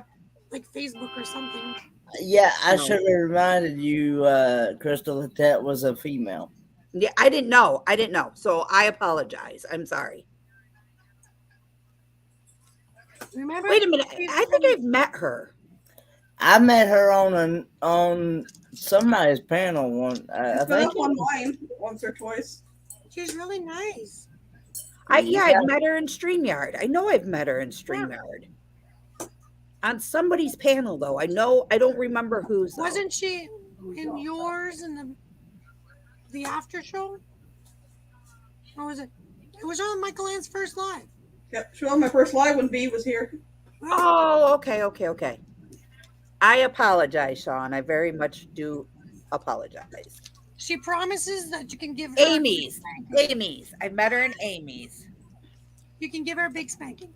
like Facebook or something. Yeah, I No. should have reminded you, Crystal, that was a female. Yeah, I didn't know. So I apologize. I'm sorry. Remember? Wait a minute. I think I've met her. I met her on somebody's panel one. I It's been think up online once or twice. She's really nice. I've met her in StreamYard. I know I've met her in StreamYard. On somebody's panel, though. I don't remember whose. though. Wasn't she in yours in the after show? Or was it? It was on Michael Ann's first live. Yep, she was on my first live when B was here. Oh, okay. I apologize, Sean. I very much do apologize. She promises that you can give her Amy's. I met her in Amy's. You can give her a big spanking.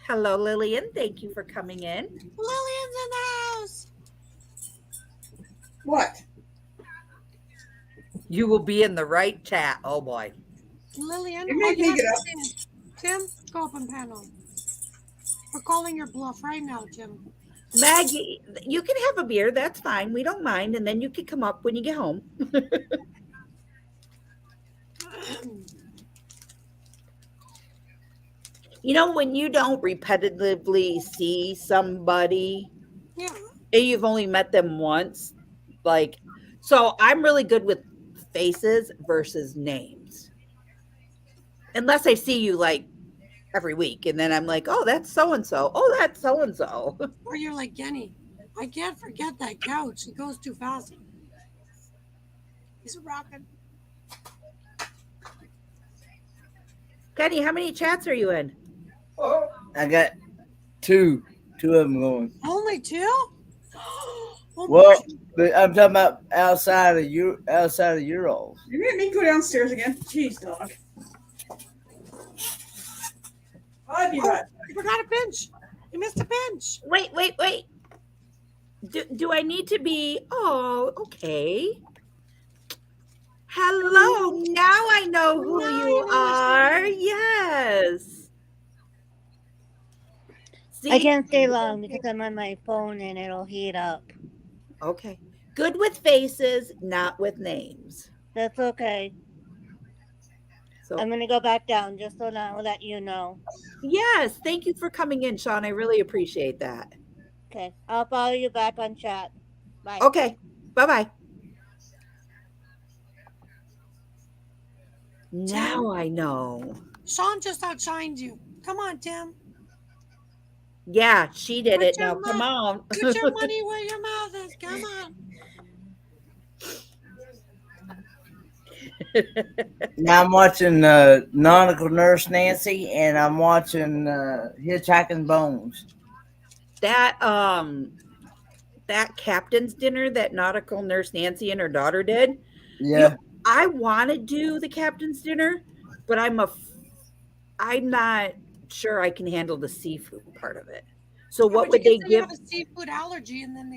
Hello, Lillian. Thank you for coming in. Lillian's in the house. What? You will be in the right chat. Oh boy. Lillian, You made all you me have get to say is, Tim, go up and panel. We're calling your bluff right now, Tim. Maggie, you can have a beer. That's fine. We don't mind. And then you can come up when you get home. You know, when you don't repetitively see somebody Yeah. and you've only met them once, like, so I'm really good with faces versus names. Unless I see you like every week and then I'm like, oh, that's so and so. Oh, that's so and so. Or you're like, Kenny, I can't forget that couch. It goes too fast. He's rocking. Kenny, how many chats are you in? I got two of them going. Only two? Oh Well, but I'm talking about outside of Euros. You made me go downstairs again. Jeez, dog. I'll be right. You forgot a pinch. You missed a pinch. Wait. Do I need to be? Oh, okay. Hello. Now I know who Now you you are. Yes. See? I can't stay long because I'm on my phone and it'll heat up. Okay. Good with faces, not with names. That's okay. So I'm going to go back down just so now that you know. yes, thank you for coming in, Sean. I really appreciate that. Okay. I'll follow you back on chat. Bye. Okay. Bye-bye. Now I know. Sean just outshined you. Come on, Tim. Yeah, she did Put it. your Now come on. Put your money where your mouth is. Come on. Now I'm watching Nautical Nurse Nancy, and I'm watching Hitchhiking Bones. that captain's dinner that nautical nurse Nancy and her daughter did. Yeah. I want to do the captain's dinner, but I'm not sure I can handle the seafood part of it. So what would they You give? have a seafood allergy, and then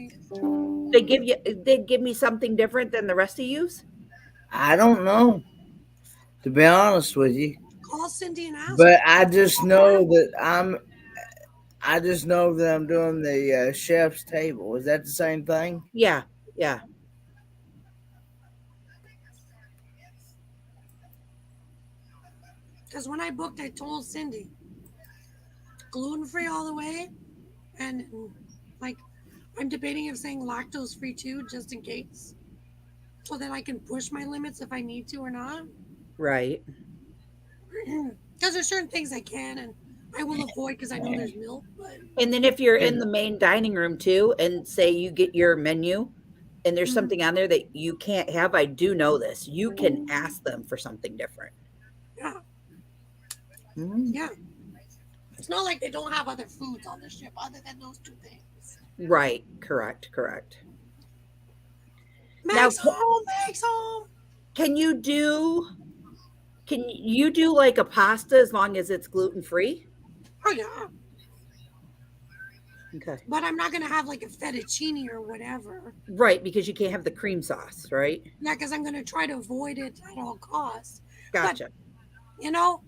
They give me something different than the rest of yous? I don't know, to be honest with you. call Cindy and ask. But I just know that I'm doing the chef's table. Is that the same thing? Yeah. Because when I booked, I told Cindy, gluten-free all the way, and like I'm debating of saying lactose-free too, just in case, so that I can push my limits if I need to or not. Right. Because there's certain things I can and I will avoid because I know there's milk. But And then if you're in the main dining room too, and say you get your menu and there's something on there that you can't have, I do know this. You can ask them for something different. yeah, Mm. yeah, it's not like they don't have other foods on the ship other than those two things. Right. Correct. Max home. Can you do like a pasta as long as it's gluten free? Oh yeah, Okay. but I'm not gonna have like a fettuccine or whatever. Right, because you can't have the cream sauce, right? Yeah, because I'm gonna try to avoid it at all costs. Gotcha. You know,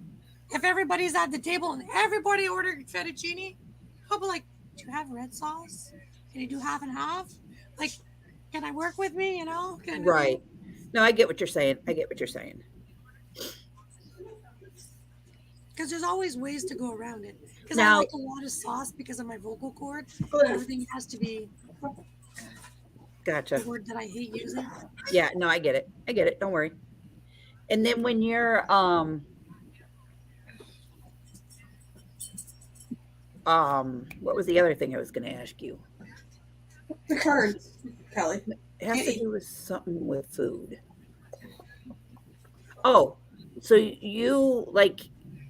if everybody's at the table and everybody ordered fettuccine, I'll be like, do you have red sauce? Can you do half and half? Like, can I work with me? You know? Right. No, I get what you're saying. Because there's always ways to go around it. Because I Now- like a lot of sauce because of my vocal cord. Everything has to be Gotcha. the word that I hate using. Yeah, no, I get it. Don't worry. And then when you're what was the other thing I was going to ask you? The cards, Kelly. It has to do with something with food. Oh, so you like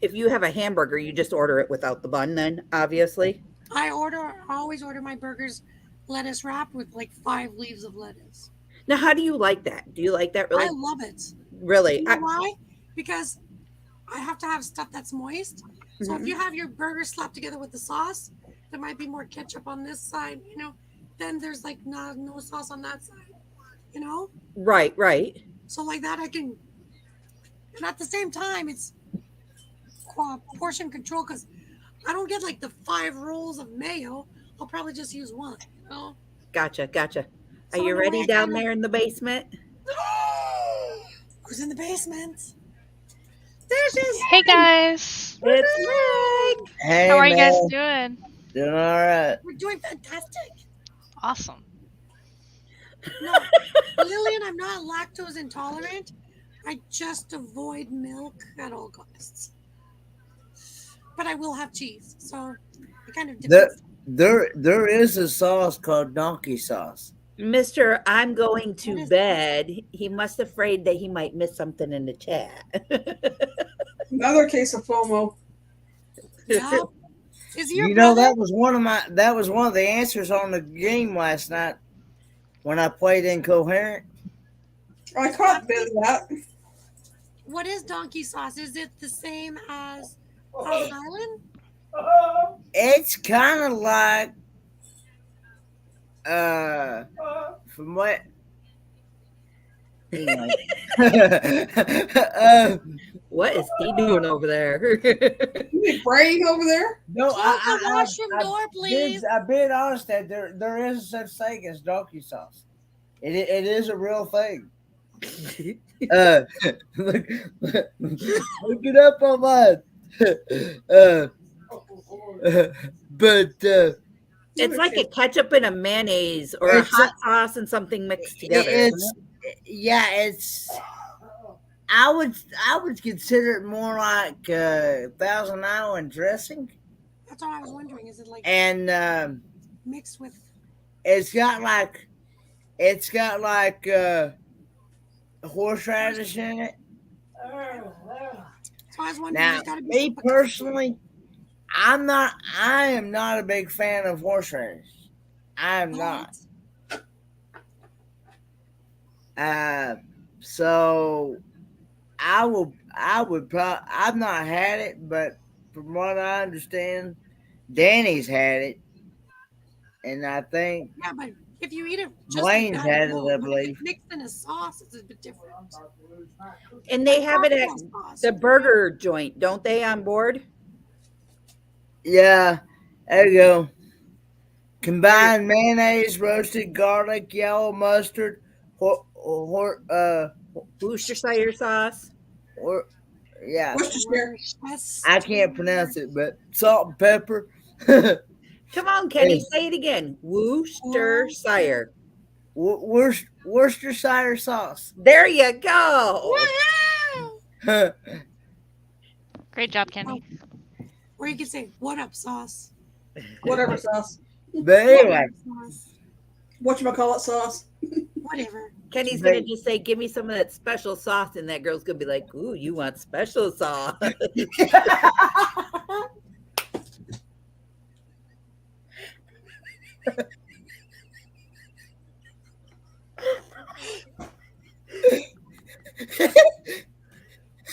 if you have a hamburger, you just order it without the bun then, obviously? I always order my burgers lettuce wrapped with like 5 leaves of lettuce. Now, how do you like that? Do you like that really? I love it. Really? You know why? Because I have to have stuff that's moist. So if you have your burger slapped together with the sauce, there might be more ketchup on this side, you know. Then there's like no sauce on that side, you know. Right. So like that I can, and at the same time it's portion control because I don't get like the 5 rolls of mayo. I'll probably just use 1, you know. Gotcha. Are So you in a ready way, down I'm a- there in the basement? Who's in the basement? There she is. Hey guys. It's Meg. Hey, How are you guys man. doing? Doing all right. We're doing fantastic. Awesome. No, Lillian, I'm not lactose intolerant. I just avoid milk at all costs. But I will have cheese, so it kind of depends. There is a sauce called donkey sauce. Mr. I'm going What to is bed. He must afraid that he might miss something in the chat. Another case of FOMO. Yeah. Is he your You know, brother? that was one of the answers on the game last night when I played Incoherent. I caught a bit of that. What is donkey sauce? Is it the same as Thousand Island? It's kind of like from what you know. What is he doing over there? You be praying over there? No, Close the washroom door, please. I've been honest that there is such thing as donkey sauce. It is a real thing. Look it up online. But It's like a ketchup and a mayonnaise or a It's hot sauce and something mixed together. it's it's. I would consider it more like Thousand Island dressing, That's what I was wondering. Is it like and mixed with? it's got like horseradish in it. So I was wondering. Now, There's got to be me some personally, I am not a big fan of horseradish. I am not. So I've not had it, but from what I understand, Danny's had it, and I think Yeah, but if you eat it just Blaine's like that, had it, no. I But if believe. it's mixed in a sauce, it's a bit different. And they have it at Cocktail sauce. the burger joint, don't they, on board? Yeah, there you go. Combined mayonnaise, roasted garlic, yellow mustard, Worcestershire sauce. yeah, Worcestershire. I can't pronounce it, but salt and pepper. Come on, Kenny, Yes. say it again. Worcestershire. Worcestershire sauce. There you go. Great job, Kenny. Or you could say, "What up, sauce?" Whatever sauce. But anyway, Sauce. Whatchamacallit sauce. Whatever. Kenny's going to just say, give me some of that special sauce. And that girl's going to be like, ooh, you want special sauce.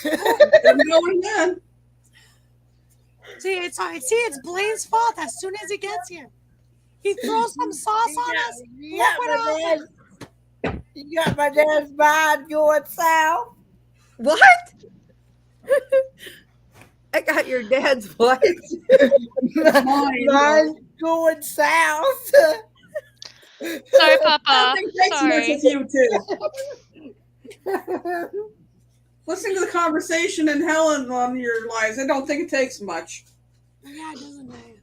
Didn't go in then. See, it's Blaine's fault. As soon as he gets here, he throws some sauce on us. Look what happens. You got my dad's mind going south. What? I got your dad's what? Mine's going south. Sorry, Papa. I don't think it takes much Sorry. with you two. Listening to the conversation and Helen on your lives, I don't think it takes much. Yeah, it doesn't matter.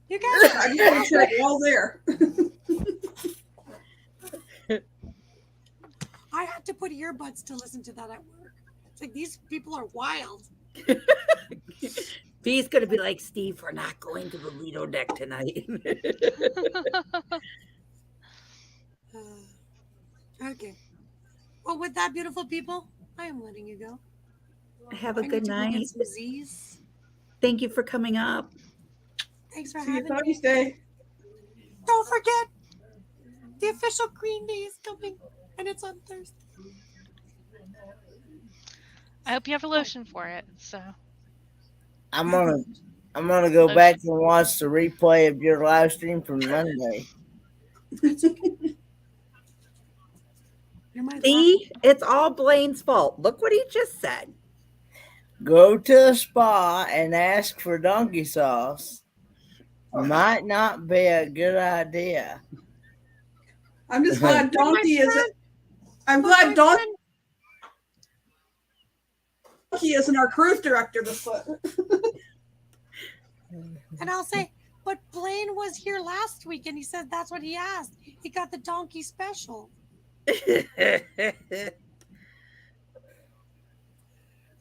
You guys I just want to check all there. I had to put earbuds to listen to that at work. It's like these people are wild. B's going to be like, Steve, we're not going to the Lido deck tonight. Okay. Well, with that, beautiful people, I am letting you go. Have a I need good to go night. get some Z's. Thank you for coming up. Thanks for See you having me. Doggy's Day. Don't forget, the official Green Day is coming, and it's on Thursday. I hope you have a lotion for it. So I'm gonna go back and watch the replay of your live stream from Monday. You're my See, it's all Blaine's fault. Look what he just said. Go to a spa and ask for donkey sauce. Might not be a good idea. I'm just glad You're my Donkey is. friend. I'm My glad Donkey. friend. He isn't our cruise director this foot. And I'll say, but Blaine was here last week and he said that's what he asked. He got the donkey special.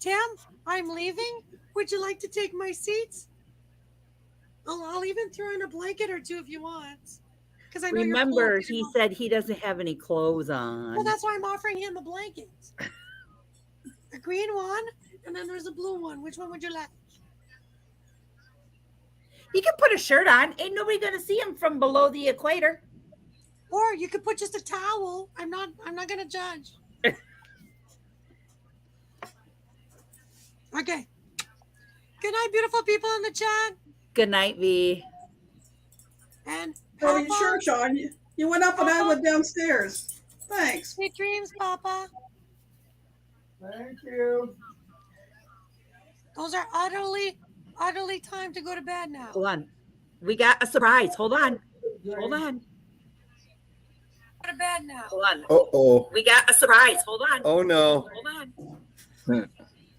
Tim, I'm leaving. Would you like to take my seats? I'll even throw in a blanket or two if you want. Because I know Remember, you're he said he doesn't have any clothes on. Well, that's why I'm offering him a blanket. A green one, and then there's a blue one. Which one would you like? He can put a shirt on. Ain't nobody gonna see him from below the equator. Or you could put just a towel. I'm not gonna judge. Okay. Good night, beautiful people in the chat. Good night, V. And Are you sure, Sean? You went up and I went downstairs. Thanks. Sweet dreams, Papa. Thank you. Those are utterly time to go to bed now. Hold on. We got a surprise. Hold on. Hold on. Go to bed now. Hold on. Uh-oh. We got a surprise. Hold on. Oh, no. Hold on.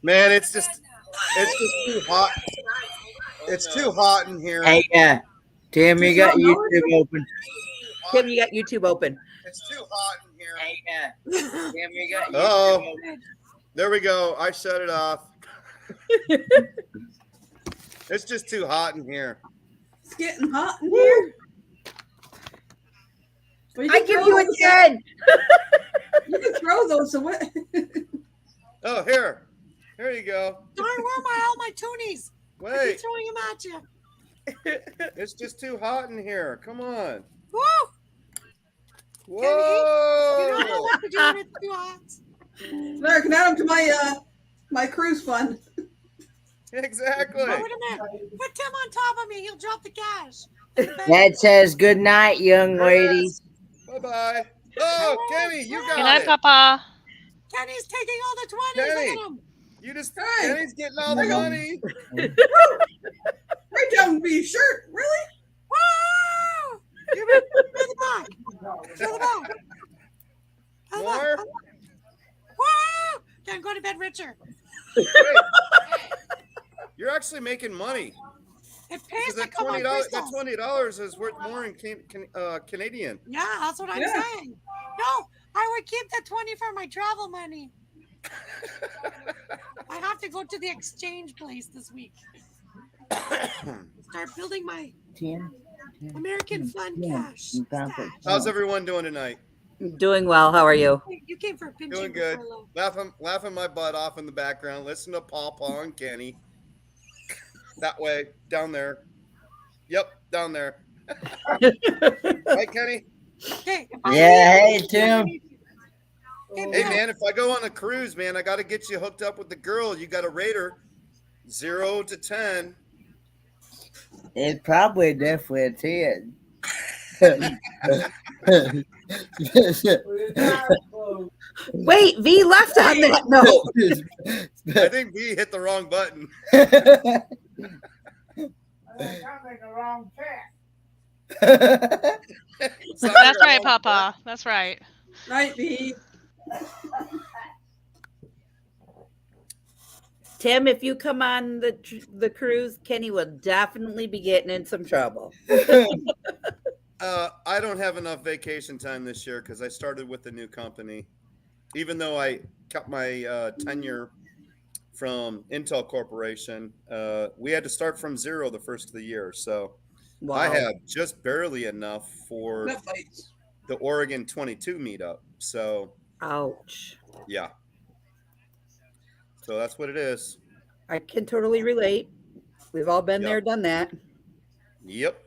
Man, it's just too hot. It's too hot in here. Hey, Tim, you got YouTube open. Tim, you got YouTube open. It's too hot in here. Hey, Tim, you got Oh, YouTube open. there we go. I shut it off. It's just too hot in here. It's getting hot in here. Well, I give you a 10. You can throw those away. Oh, here. Here you go. Darn, where are all my toonies? I Wait. keep throwing them at you. It's just too hot in here. Come on. Woo! Whoa. You don't know what to do when it's too hot. There, I can add them to my cruise fund. Exactly. Oh, wait a minute. Put Tim on top of me. He'll drop the cash. That says good night, young ladies. Bye-bye. Oh, Kenny, you got Good night, it. Papa. Kenny's taking all the 20s. Kenny. Look at him. You just Hey. Kenny's getting all the money. Right down the shirt. Really? Woo! Give it to the back. To the back. More? Woo! Can't go to bed richer. Hey, you're actually making money. It pays to That come on $20 crystals. $20 is worth more in Canadian. Yeah, that's what I'm Yeah. saying. No, I would keep the 20 for my travel money. I have to go to the exchange place this week. Start building my Tim, American fund cash. stash. How's everyone doing tonight? Doing well. How are you? You came for a pinch. Doing good. Laughing my butt off in the background. Listen to Paw and Kenny. That way, down there. Yep, down there. Right, Kenny? Okay. Yeah, hey, Tim. Hey, man, if I go on a cruise, man, I got to get you hooked up with the girl. You got to rate her 0 to 10. It's probably definitely a 10. Wait, V left on that note. I think V hit the wrong button. I think I'm in the wrong chat. That's right, Papa. That's right. Right, V. Tim, if you come on the cruise, Kenny will definitely be getting in some trouble. I don't have enough vacation time this year because I started with a new company. Even though I cut my tenure from Intel Corporation, we had to start from zero the first of the year. So Wow. I have just barely enough for No fights. the Oregon 22 meetup. So Ouch. yeah. So that's what it is. I can totally relate. We've all been Yep. there, done that. Yep.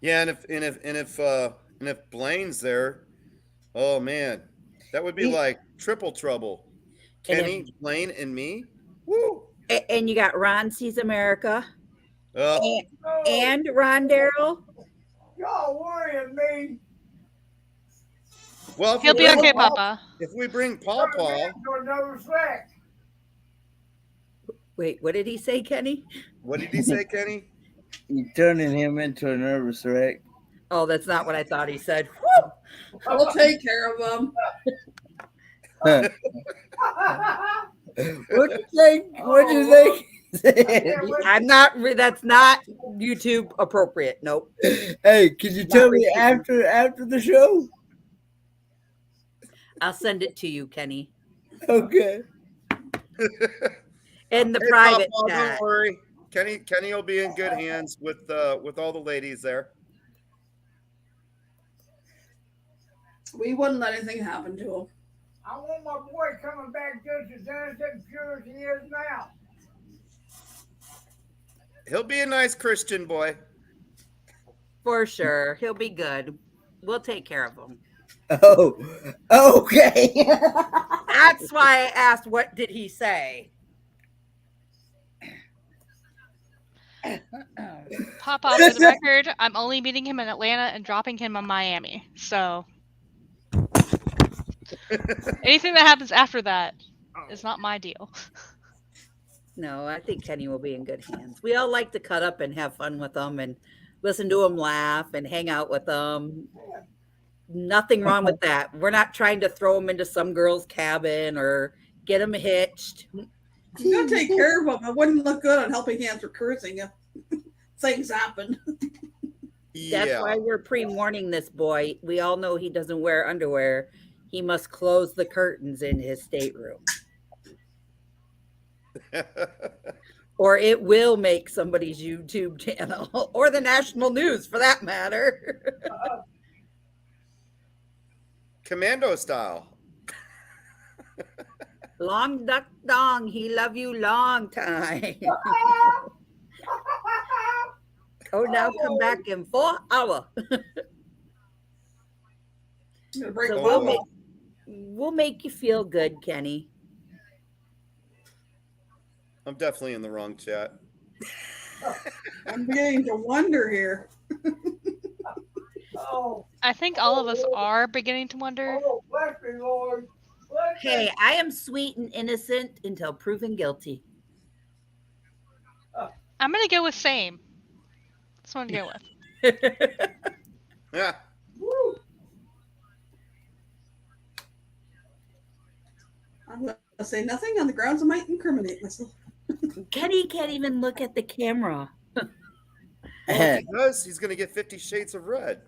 Yeah, and if Blaine's there, oh man, that would be He- like triple trouble. And if- Kenny, Blaine, and me. Woo! And you got Ron Sees America Oh, and Ron Darrell. Y'all worrying me. well, if He'll we be bring okay, Paw- Papa. If we bring Paw, To another sex. Wait, what did he say, Kenny? what did he say, Kenny? You're turning him into a nervous wreck. Oh, that's not what I thought he said. Woo! I'll take care of them. What you think? What do you think? I'm not. That's not YouTube appropriate. Nope. Hey, can you Not tell me repeating. after the show? I'll send it to you, Kenny, Okay. in the Hey, private Papa, chat. don't worry. Kenny will be in good hands with all the ladies there. We wouldn't let anything happen to him. I want my boy coming back just as innocent and pure as he is now. He'll be a nice Christian boy. For sure, he'll be good. We'll take care of him. Oh, okay. That's why I asked, what did he say? Papa, for the record, I'm only meeting him in Atlanta and dropping him in Miami. So anything that happens after that is not my deal. No, I think Kenny will be in good hands. We all like to cut up and have fun with them and listen to them laugh and hang out with them. Nothing wrong with that. We're not trying to throw them into some girl's cabin or get them hitched. You gotta take care of them. It wouldn't look good on Helping Hands or Cruising if things happen. That's why we're pre-warning this boy. We all know he doesn't wear underwear. He must close the curtains in his stateroom. Or it will make somebody's YouTube channel or the national news for that matter. Commando style. Long duck dong, he love you long time. Oh, now come back in 4 hours. So we'll make you feel good, Kenny. I'm definitely in the wrong chat. I'm beginning to wonder here. I think all of us are beginning to wonder. Oh, bless me, Lord. Bless me. Hey, I am sweet and innocent until proven guilty. I'm gonna go with same. That's what I'm gonna go with. Yeah. Woo. I'm going to say nothing on the grounds I might incriminate myself. Kenny can't even look at the camera. Well, if he does, he's going to get 50 Shades of Red.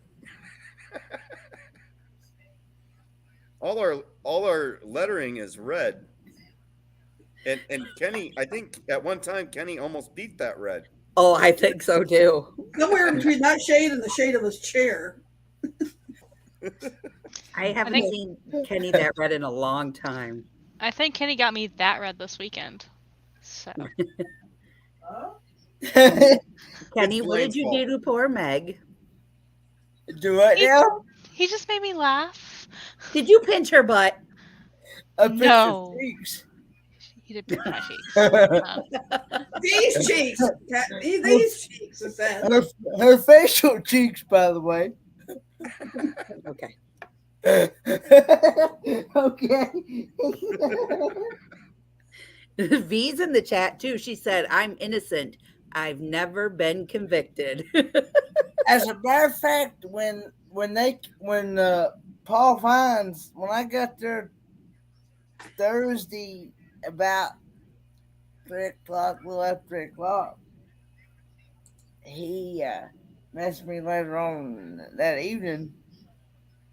all our lettering is red. And Kenny, I think at one time Kenny almost beat that red. Oh, I think so too. Somewhere between that shade and the shade of his chair. I haven't seen Kenny that red in a long time. I think Kenny got me that red this weekend. So Kenny, what did you do to poor Meg? Do what now? He just made me laugh. Did you pinch her butt? No. Cheeks. He did pinch my cheeks. These cheeks. These cheeks, it says. Her facial cheeks, by the way. Okay. Okay. V's in the chat too. She said, "I'm innocent. I've never been convicted." As a matter of fact, when Paul Fines, when I got there Thursday about 3:00, a little after 3:00, he messaged me later on that evening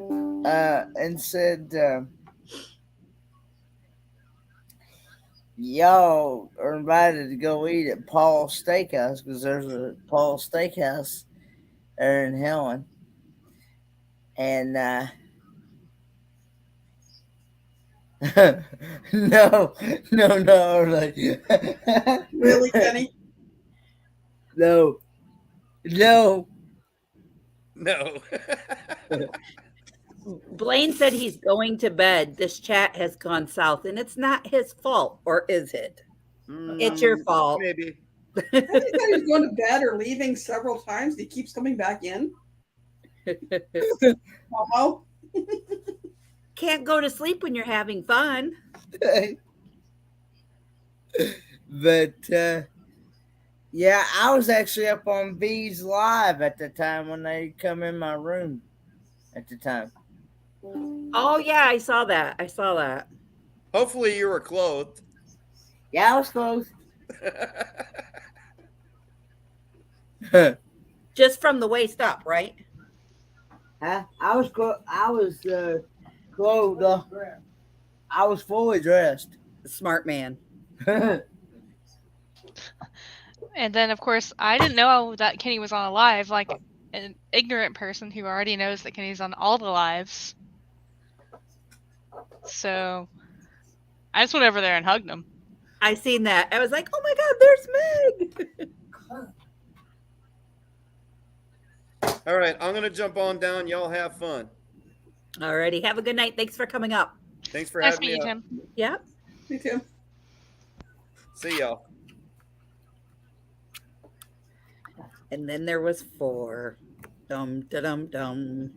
and said, y'all are invited to go eat at Paul's Steakhouse, because there's a Paul's Steakhouse there in Helen. And no, like, Really, Kenny? No. Blaine said he's going to bed. This chat has gone south, and it's not his fault, or is it? It's your fault. Maybe. He said he's going to bed or leaving several times. He keeps coming back in. Momo? Can't go to sleep when you're having fun. But yeah, I was actually up on B's Live at the time when they come in my room at the time. Oh yeah, I saw that. Hopefully you were clothed. Yeah, I was close. Just from the waist up, right? Huh? I was clothed. I was fully dressed. Smart man. And then, of course, I didn't know that Kenny was on a live, like an ignorant person who already knows that Kenny's on all the lives. So I just went over there and hugged him. I seen that. I was like, oh my God, there's Meg. All right, I'm gonna jump on down. Y'all have fun. Alrighty, have a good night. Thanks for coming up. Thanks for Nice having meeting me. you, Up. Tim. Yep. Me too. See y'all. And then there was 4. Dum da dum dum.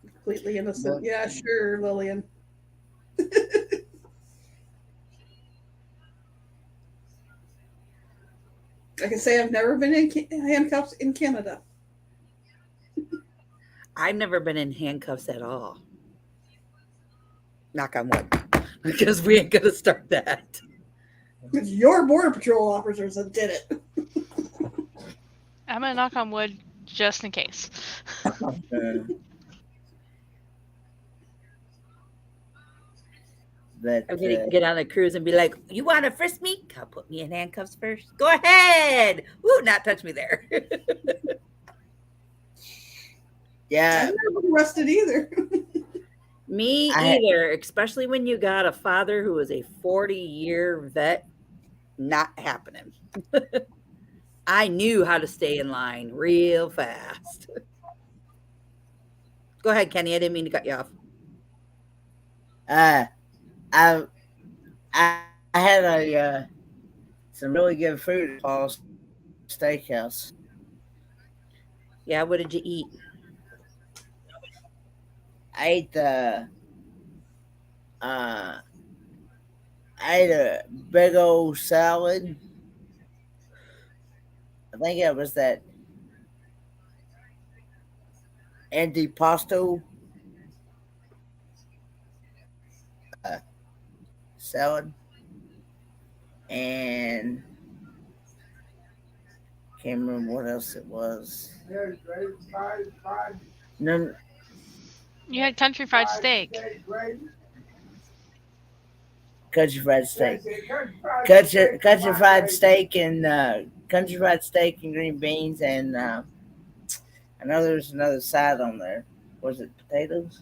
Completely innocent. Yeah, sure, Lillian. I can say I've never been in handcuffs in Canada. I've never been in handcuffs at all. Knock on wood. Because we ain't gonna start that. It's your Border Patrol officers that did it. I'm gonna knock on wood just in case. But I'm gonna get on a cruise and be like, you wanna frisk me? Come put me in handcuffs first. Go ahead. Woo, not touch me there. yeah, I've never been arrested either. Me either, especially when you got a father who is a 40-year vet. Not happening. I knew how to stay in line real fast. Go ahead, Kenny. I didn't mean to cut you off. I had a some really good food at Paul's Steakhouse. Yeah, what did you eat? I ate a big old salad. I think it was that antipasto salad, and can't remember what else it was. No, You had country fried steak. country fried steak, country fried steak, and country fried steak and green beans, and I know there's another side on there. Was it potatoes?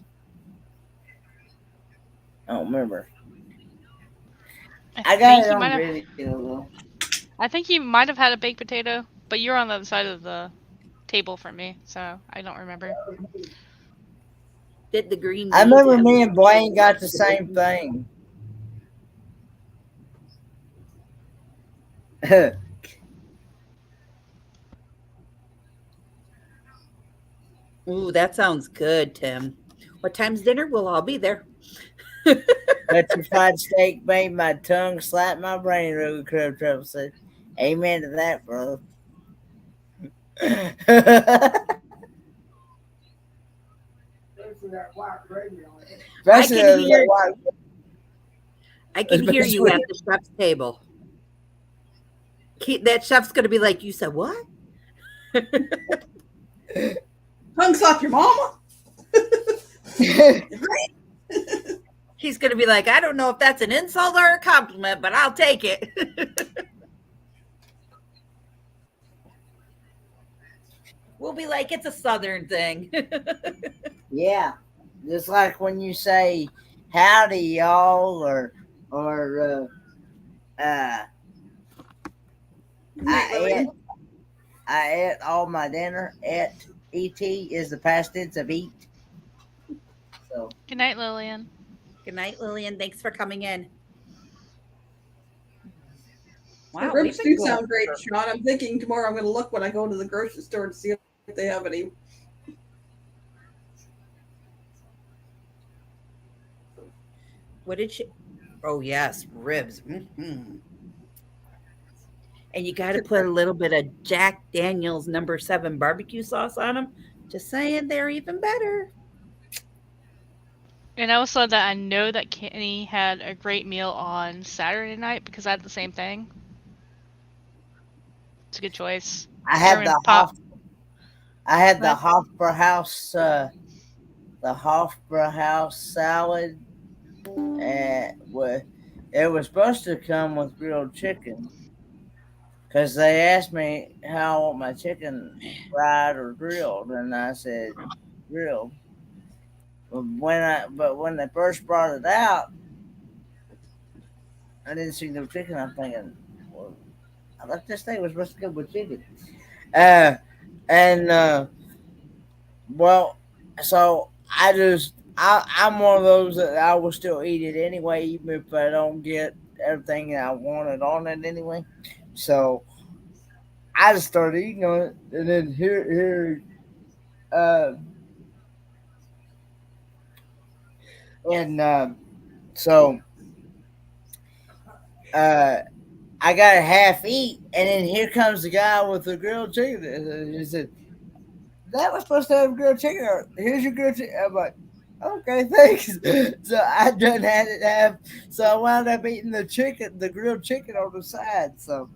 I don't remember. I got it on video though. I think you might have had a baked potato, but you're on the other side of the table from me, so I don't remember. Did the green I beans remember have- me and Blaine got the same thing. Ooh, that sounds good, Tim. What time's dinner? We'll all be there. Country fried steak made my tongue slap my brain really crib trouble. Said, amen to that, bro. I can hear you at the chef's table. That chef's going to be like, you said what? Tongue slap your mama? He's going to be like, I don't know if that's an insult or a compliment, but I'll take it. We'll be like, it's a Southern thing. Yeah. Just like when you say howdy y'all or I ate all my dinner. Et is the past tense of eat. So Good night, Lillian. Good night, Lillian. Thanks for coming in. The ribs do sound great, Sean. I'm thinking tomorrow I'm going to look when I go to the grocery store to see if they have any. What did she? Oh, yes, ribs. Mm-hmm. And you got to put a little bit of Jack Daniel's No. 7 barbecue sauce on them. Just saying, they're even better. And also that I know that Kenny had a great meal on Saturday night because I had the same thing. It's a good choice. I had German pop. I had the What? Hofbrauhaus salad, and it was supposed to come with grilled chicken. Because they asked me how I want my chicken fried or grilled, and I said grilled. But when they first brought it out, I didn't see no chicken. I'm thinking, well, I thought this thing was supposed to come with chicken. Uh, and well, so I'm one of those that I will still eat it anyway, even if I don't get everything that I wanted on it anyway. So I just started eating on it, and then uh, and so uh, I got a half eat, and then here comes the guy with the grilled chicken. He said, "That was supposed to have grilled chicken. Here's your grilled chicken." I'm like, "Okay, thanks." So I done had it have. So I wound up eating the grilled chicken on the side. So,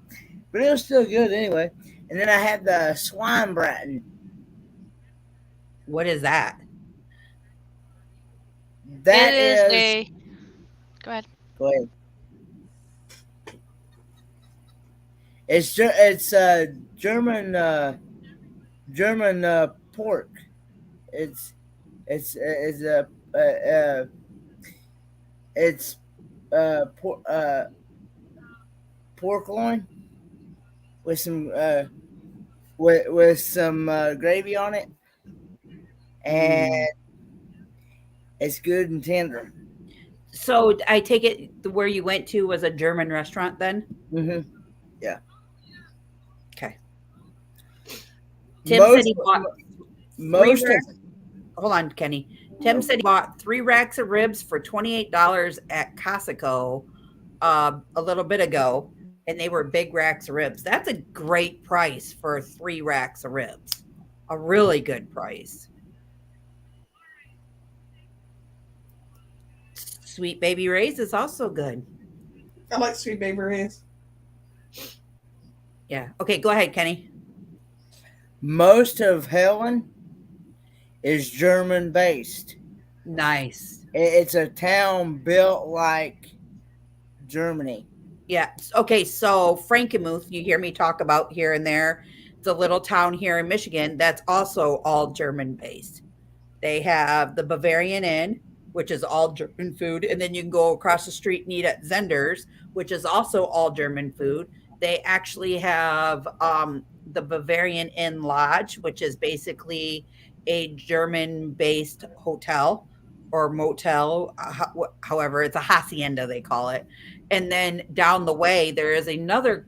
but it was still good anyway. And then I had the swine braten. What is that? That It is is. a. Go ahead. Go ahead. It's German pork. It's it's por- pork loin with some gravy on it, and it's good and tender. So I take it where you went to was a German restaurant then? Mm-hmm. Yeah. Okay. Tim said Most he bought three most of racks. Hold on, Kenny. Tim said he bought 3 racks of ribs for $28 at Costco a little bit ago, and they were big racks of ribs. That's a great price for 3 racks of ribs. A really good price. Sweet Baby Ray's is also good. I like Sweet Baby Ray's. Yeah. Okay, go ahead, Kenny. most of Helen is German based. Nice. It's a town built like Germany. Yeah. Okay, so Frankenmuth, you hear me talk about here and there. It's a little town here in Michigan that's also all German based. They have the Bavarian Inn, which is all German food, and then you can go across the street and eat at Zender's, which is also all German food. They actually have the Bavarian Inn Lodge, which is basically a German-based hotel or motel, however, it's a hacienda they call it. And then down the way, there is another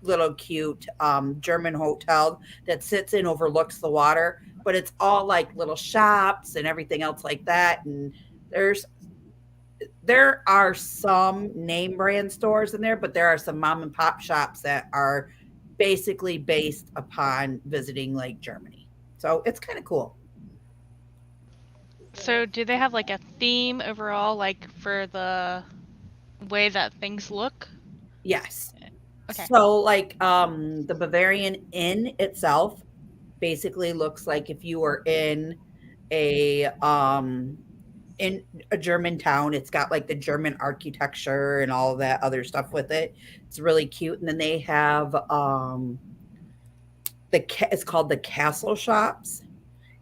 little cute German hotel that sits and overlooks the water, but it's all like little shops and everything else like that. And there are some name brand stores in there, but there are some mom and pop shops that are basically based upon visiting like Germany. So it's kind of cool. So do they have like a theme overall, like for the way that things look? Yes. Okay. So like the Bavarian Inn itself basically looks like if you were in a German town. It's got like the German architecture and all of that other stuff with it. It's really cute. And then they have it's called the castle shops.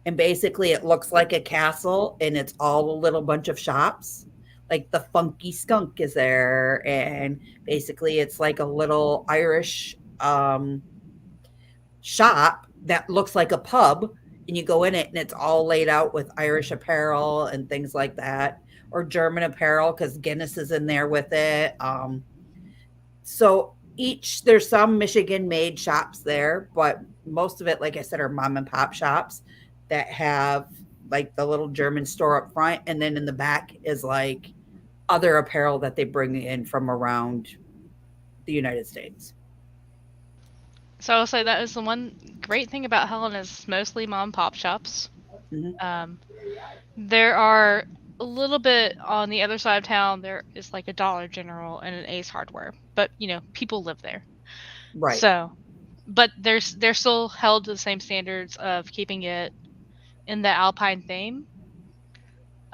And basically it looks like a castle and it's all a little bunch of shops. Like the Funky Skunk is there, and basically it's like a little Irish shop that looks like a pub, and you go in it and it's all laid out with Irish apparel and things like that, or German apparel because Guinness is in there with it. So there's some Michigan made shops there, but most of it, like I said, are mom and pop shops that have like the little German store up front, and then in the back is like other apparel that they bring in from around the United States. So I'll say that is the one great thing about Helen is it's mostly mom and pop shops. Mhm. There are a little bit on the other side of town. There is like a Dollar General and an Ace Hardware, but people live there. Right. So, but they're still held to the same standards of keeping it in the Alpine theme.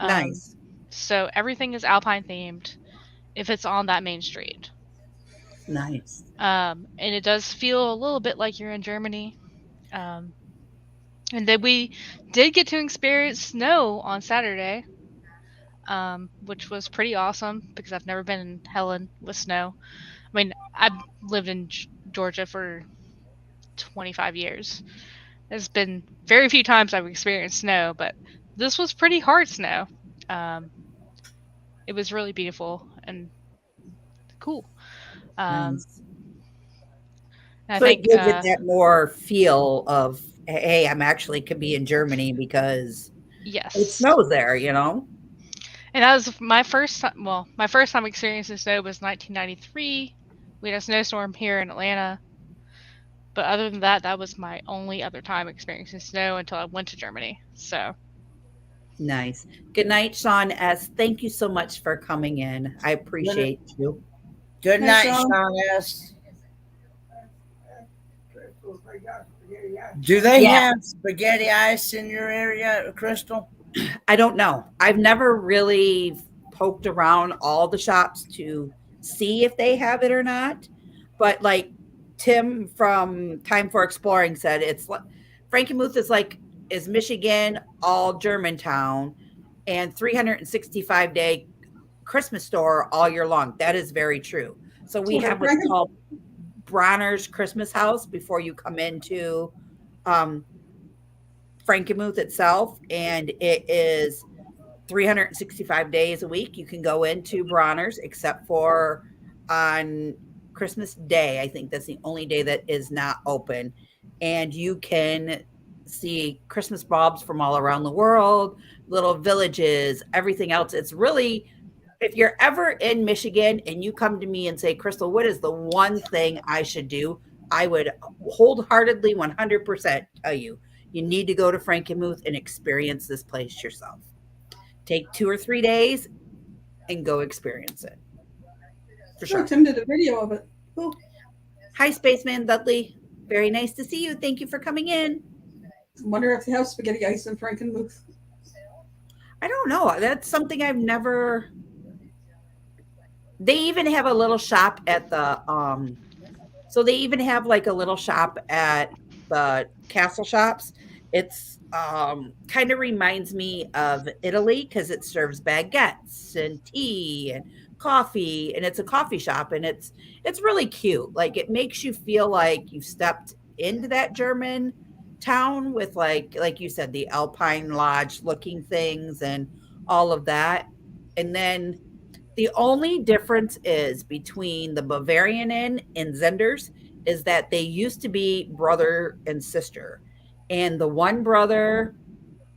Nice. So everything is Alpine themed if it's on that main street. Nice. And it does feel a little bit like you're in Germany. And then we did get to experience snow on Saturday, which was pretty awesome because I've never been in Helen with snow. I mean, I've lived in Georgia for 25 years. There's been very few times I've experienced snow, but this was pretty hard snow. Um, it was really beautiful and cool. Um, Nice. and I So it think, gives it that more feel of, hey, I'm actually could be in Germany because it yes. snows there, you know? And that was my first time. Well, my first time experiencing snow was 1993. We had a snowstorm here in Atlanta. But other than that, that was my only other time experiencing snow until I went to Germany. So, Nice. Good night, Sean S. Thank you so much for coming in. I Good, appreciate you. good Hey, night, Sean. Sean S. Crystals, they got spaghetti ice. Do they Yeah. have spaghetti ice in your area, Crystal? I don't know. I've never really poked around all the shops to see if they have it or not. But like Tim from Time for Exploring said, it's like Frankenmuth is Michigan, all Germantown, and 365-day Christmas store all year long. That is very true. So we So they're have what's Franken. called Bronner's Christmas House before you come into um, Frankenmuth itself, and it is 365 days a week. You can go into Bronner's except for on Christmas Day. I think that's the only day that is not open. And you can see Christmas bulbs from all around the world, little villages, everything else. It's really, if you're ever in Michigan and you come to me and say, Crystal, what is the one thing I should do? I would wholeheartedly 100% tell you, you need to go to Frankenmuth and experience this place yourself. Take 2 or 3 days and go experience it. For Sure, sure. Tim did a video of it. Cool. Hi, Spaceman Dudley. Very nice to see you. Thank you for coming in. Wonder if they have spaghetti ice in Frankenmuth. I don't know. That's something I've never. They even have a little shop at the so they even have like a little shop at the castle shops. It's kind of reminds me of Italy because it serves baguettes and tea and coffee, and it's a coffee shop, and it's really cute. Like it makes you feel like you stepped into that German town with like you said, the Alpine Lodge looking things and all of that. And then the only difference is between the Bavarian Inn and Zender's is that they used to be brother and sister. And the one brother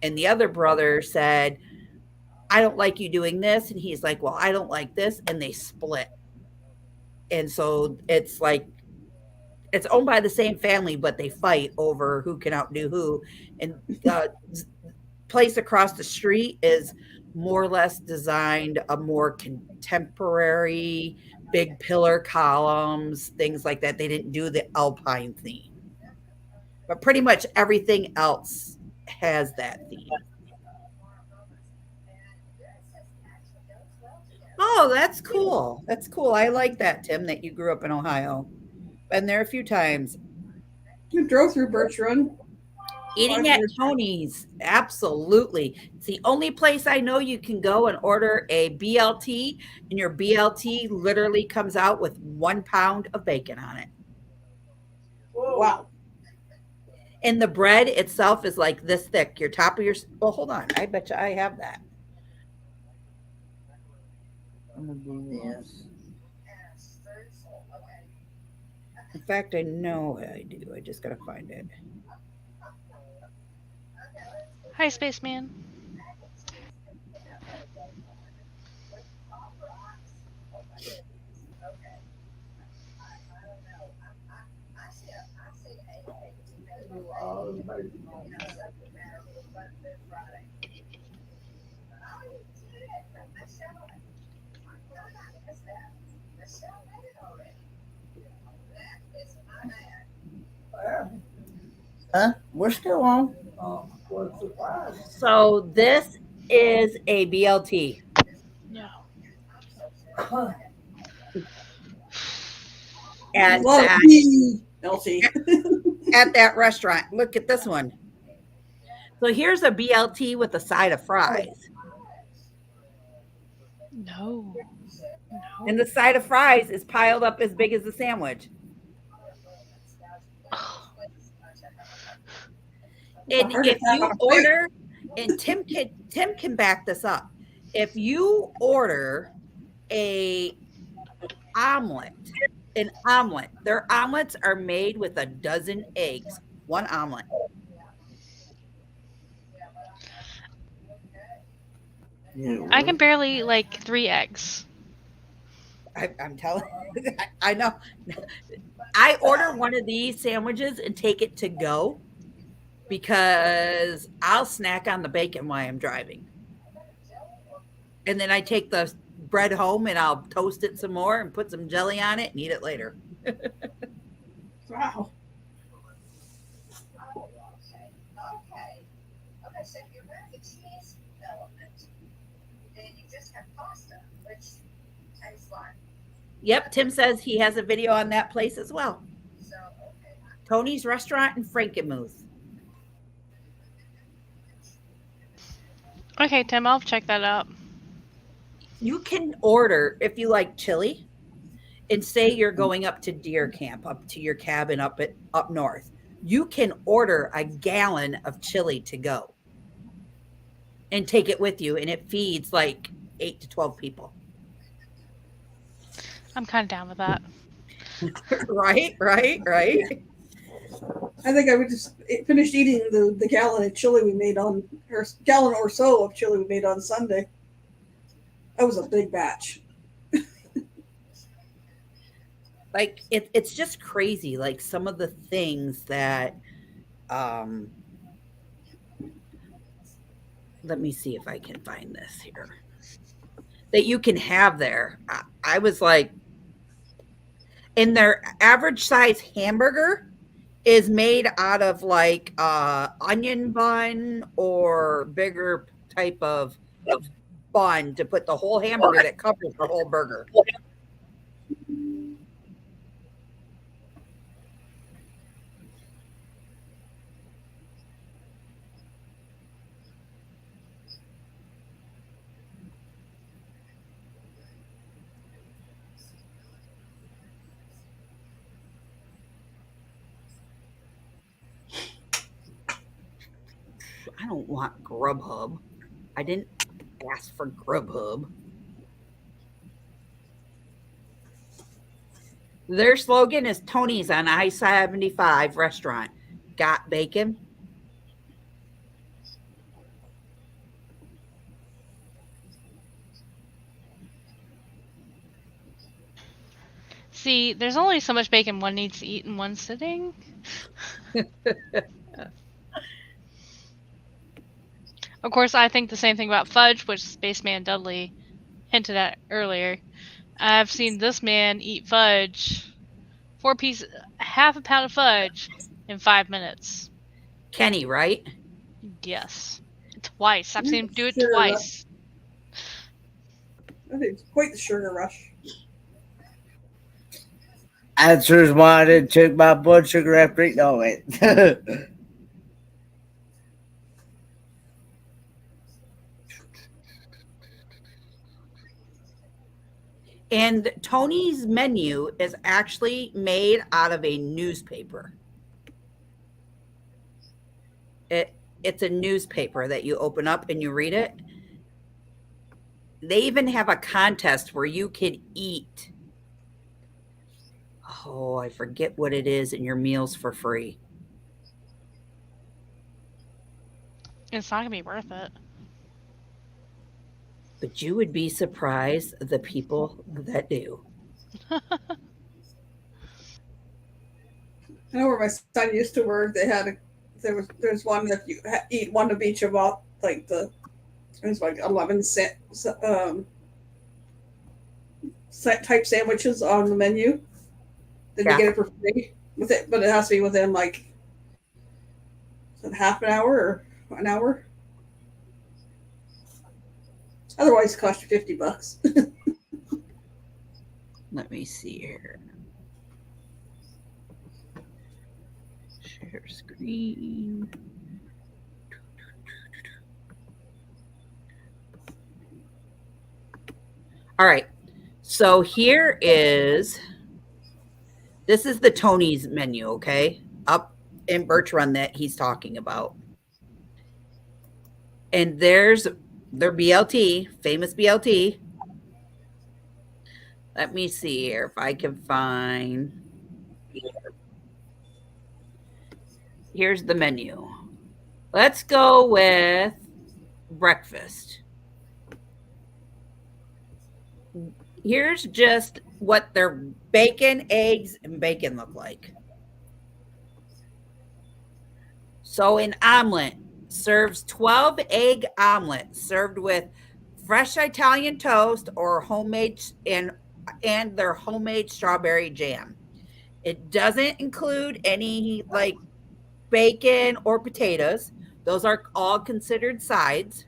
and the other brother said, I don't like you doing this. And he's like, well, I don't like this. And they split. And so it's like, it's owned by the same family, but they fight over who can outdo who. And place across the street is more or less designed a more contemporary, big pillar columns, things like that. They didn't do the Alpine theme, but pretty much everything else has that theme. Oh, that's cool. That's cool. I like that, Tim, that you grew up in Ohio. Been there a few times. You drove through Birch Run. Eating at Tony's, absolutely. It's the only place I know you can go and order a BLT, and your BLT literally comes out with 1 pound of bacon on it. Wow. And the bread itself is like this thick. Your top of your, well, hold on. I bet you I have that. I'm gonna do this. In fact, I know I do. I just got to find it. hi, Spaceman. Huh? We're still on. So this is a BLT. No. At Love that LT. at that restaurant. Look at this one. So here's a BLT with a side of fries. No. And the side of fries is piled up as big as the sandwich. And if you order, and Tim can back this up. If you order an omelet, their omelets are made with a dozen eggs, one omelet. I can barely like 3 eggs. I'm telling you, I know. I order one of these sandwiches and take it to go because I'll snack on the bacon while I'm driving. And then I take the bread home and I'll toast it some more and put some jelly on it and eat it later. Wow. Yep, Tim says he has a video on that place as well. Tony's Restaurant in Frankenmuth. Okay, Tim, I'll check that out. You can order, if you like chili, and say you're going up to deer camp, up to your cabin up north, you can order a gallon of chili to go and take it with you, and it feeds like 8 to 12 people. I'm kind of down with that. Right. I think I would just finished eating the gallon of chili we made or gallon or so of chili we made on Sunday. That was a big batch. Like it's just crazy. Like some of the things that, let me see if I can find this here, that you can have there. I was like, in their average size hamburger is made out of like onion bun or bigger type of bun to put the whole hamburger that covers the whole burger. I don't want Grubhub. I didn't ask for Grubhub. Their slogan is Tony's on I-75 restaurant. Got bacon? See, there's only so much bacon one needs to eat in one sitting. Of course, I think the same thing about fudge, which Spaceman Dudley hinted at earlier. I've seen this man eat fudge, 4 pieces, half a pound of fudge in 5 minutes. Kenny, right? Yes. Twice. I've seen him do it Sure, twice. I think it's quite the sugar rush. That's the reason why I didn't check my blood sugar after eating all it. And Tony's menu is actually made out of a newspaper. It's a newspaper that you open up and you read it. They even have a contest where you can eat, oh, I forget what it is, in your meals for free. It's not going to be worth it. But you would be surprised the people that do. I know where my son used to work. They had There's one that you eat one of each of all, like there's like 11 type sandwiches on the menu. Then you Yeah. get it for free with it, but it has to be within like half an hour or an hour. Otherwise, it costs you $50. Let me see here. Share screen. All right. So here is, this is the Tony's menu, okay? Up in Birch Run that he's talking about. And there's their BLT, famous BLT. Let me see here if I can find. Here's the menu. Let's go with breakfast. Here's just what their bacon, eggs, and bacon look like. So an omelet serves 12 egg omelet served with fresh Italian toast or homemade and their homemade strawberry jam. It doesn't include any like bacon or potatoes. Those are all considered sides.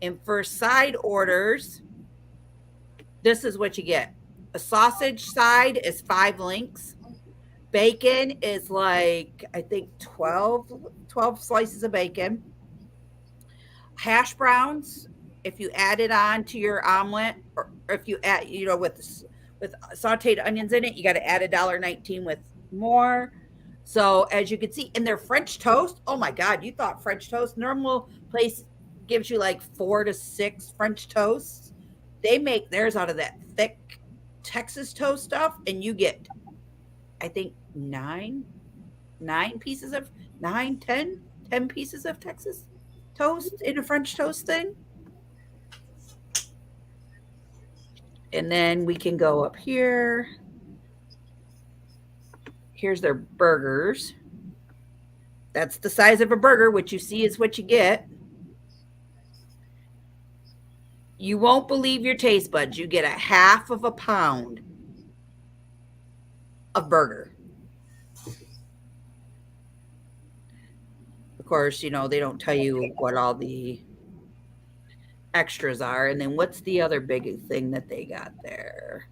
And for side orders, this is what you get. A sausage side is 5 links. Bacon is like, I think 12 slices of bacon. Hash browns, if you add it on to your omelet, or if you add, with sauteed onions in it, you got to add $1.19 with more. So as you can see in their French toast, oh my God, you thought French toast? Normal place gives you like 4 to 6 French toasts. They make theirs out of that thick Texas toast stuff, and you get, I think, 10 pieces of Texas toast in a French toast thing. And then we can go up here. Here's their burgers. That's the size of a burger. What you see is what you get. You won't believe your taste buds. You get a half of a pound of burger. Of course, they don't tell you what all the extras are. And then what's the other big thing that they got there?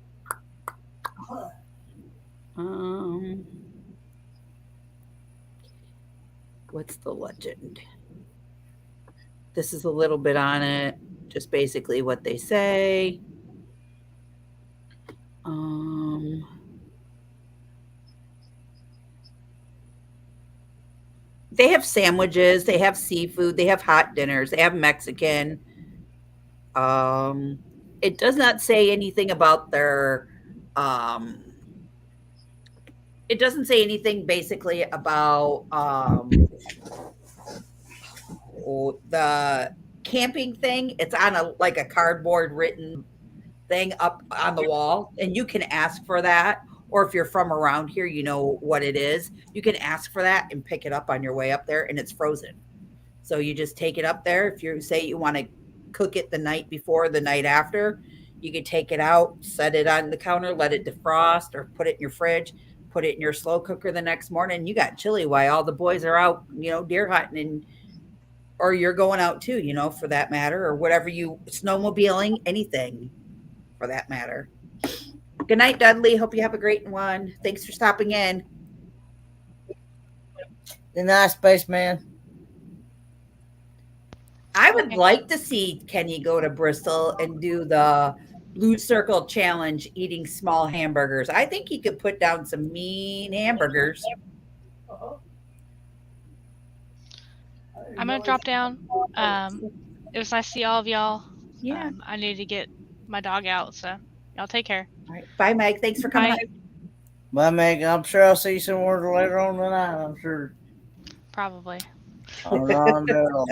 What's the legend? This is a little bit on it. Just basically what they say. They have sandwiches, they have seafood, they have hot dinners, they have Mexican. It does not say anything about their it doesn't say anything basically about the camping thing. It's on a cardboard written thing up on the wall, and you can ask for that. Or if you're from around here, you know what it is. You can ask for that and pick it up on your way up there, and it's frozen. So you just take it up there. If you say you want to cook it the night before, the night after, you can take it out, set it on the counter, let it defrost, or put it in your fridge, put it in your slow cooker the next morning. You got chili while all the boys are out, deer hunting, or you're going out too, for that matter, or whatever snowmobiling, anything for that matter. Good night, Dudley. Hope you have a great one. Thanks for stopping in. Good night, spaceman. I would like to see Kenny go to Bristol and do the Blue Circle Challenge, eating small hamburgers. I think he could put down some mean hamburgers. I'm going to drop down. It was nice to see all of y'all. Yeah. I need to get my dog out, so y'all take care. All right. Bye, Mike. Thanks for coming. Bye, Meg. I'm sure I'll see you somewhere later on tonight. I'm sure. Probably. Ron Darrell.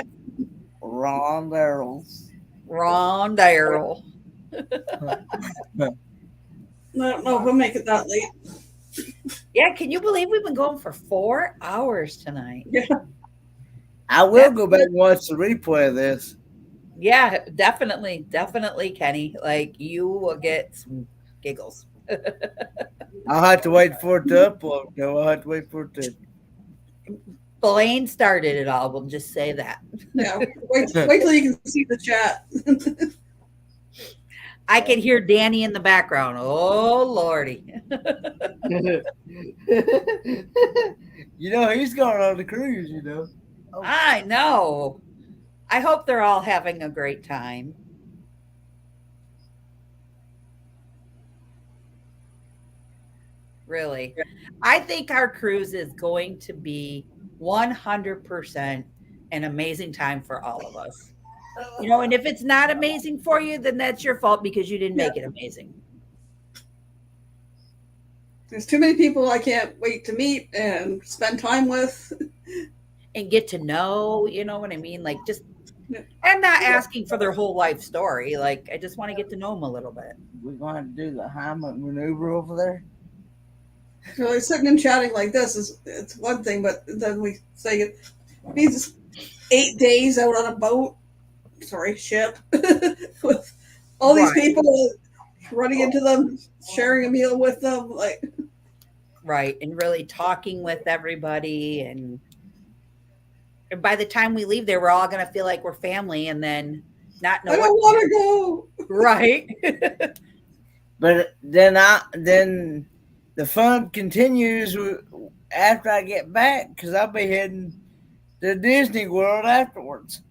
Ron Darrell. I don't know if we'll make it that late. Yeah, can you believe we've been going for 4 hours tonight? Yeah. I will go back and watch the replay of this. Yeah, definitely, definitely, Kenny. Like you will get some giggles. I'll have to wait for it to upload. No, I'll have to wait for it to. Blaine started it all. We'll just say that. Yeah. Wait till you can see the chat. I can hear Danny in the background. Oh lordy. You know, he's going on the cruise, you know. I know. I hope they're all having a great time. Really. I think our cruise is going to be 100% an amazing time for all of us. You know, and if it's not amazing for you, then that's your fault because you didn't make it amazing. There's too many people I can't wait to meet and spend time with. And get to know, you know what I mean? Like just I'm not asking for their whole life story. Like I just want to get to know them a little bit. We're going to do the Heimlich maneuver over there. So like sitting and chatting like this it's one thing, but then we say it means 8 days out on a boat, ship, with all these people, running into them, sharing a meal with them, like right, and really talking with everybody, and by the time we leave there, we're all going to feel like we're family, and then not know. I don't want to go. Right. But then the fun continues after I get back because I'll be heading to Disney World afterwards.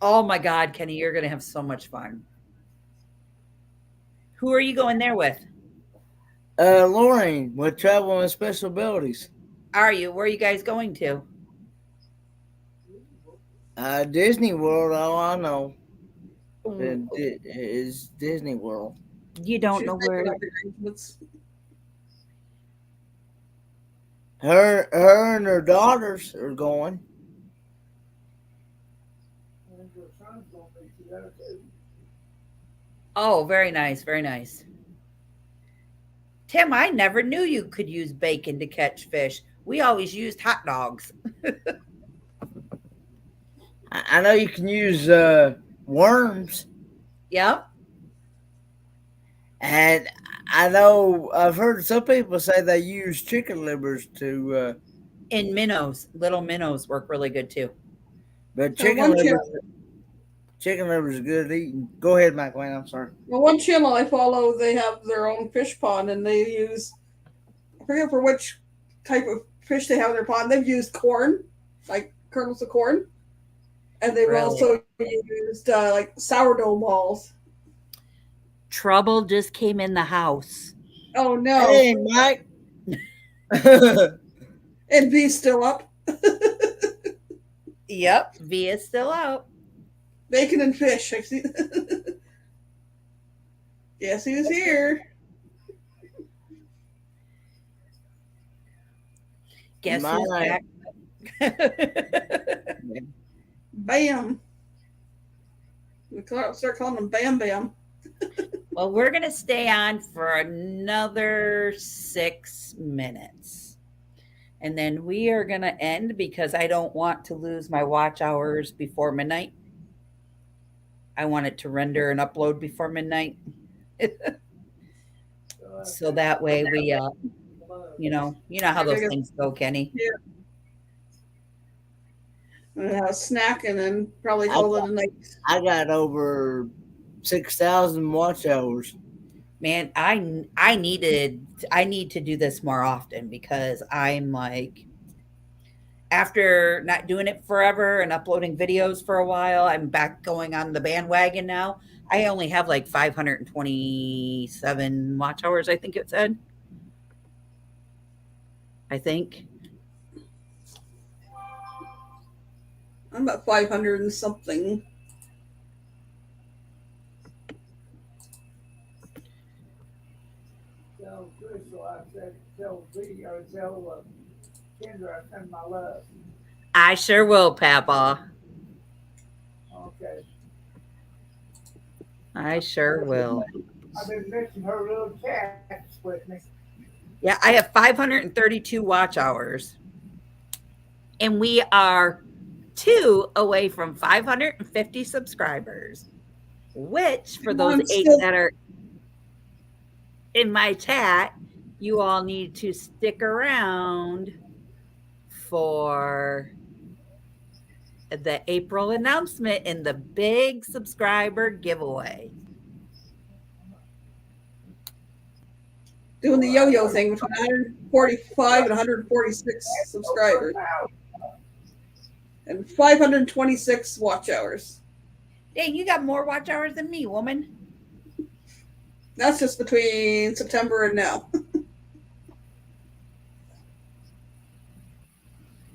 Oh my God, Kenny, you're going to have so much fun. Who are you going there with? Lauren with Travel and Special Abilities. Are you? Where are you guys going to? Disney World, all I know is Disney World. You don't know where. Her and her daughters are going. Oh, very nice, very nice. Tim, I never knew you could use bacon to catch fish. We always used hot dogs. I know you can use worms. Yep. And I know I've heard some people say they use chicken livers to. And minnows, little minnows work really good too. But chicken livers are good eating. Go ahead, McLean. I'm sorry. Well, one channel I follow, they have their own fish pond, and they use, I forget for which type of fish they have in their pond. They've used corn, like kernels of corn, and they've also used like sourdough balls. Trouble just came in the house. Oh no! Hey, Mike. And V's still up. Yep, V is still out. Bacon and fish. Yes, he was here. Guess who's back? Bam. We start calling him Bam Bam. Well, we're going to stay on for another 6 minutes. And then we are going to end because I don't want to lose my watch hours before midnight. I want it to render and upload before midnight. So that way we, you know how those things go, Kenny. Yeah. Snack and then probably call it a night. I got over 6,000 watch hours. Man, I need to do this more often because I'm like, after not doing it forever and uploading videos for a while, I'm back going on the bandwagon now. I only have like 527 watch hours, I think it said. I think. I'm about 500 and something. Tell Crystal I said, tell V or tell Kendra I send my love. I sure will, Papa. Okay. I sure will. I've been missing her little cats with me. Yeah, I have 532 watch hours. And we are 2 away from 550 subscribers, which for those I'm 8 still that are in my chat, you all need to stick around for the April announcement and the big subscriber giveaway. doing the yo-yo thing between 145 and 146 subscribers and 526 watch hours. Dang, you got more watch hours than me, woman. That's just between September and now.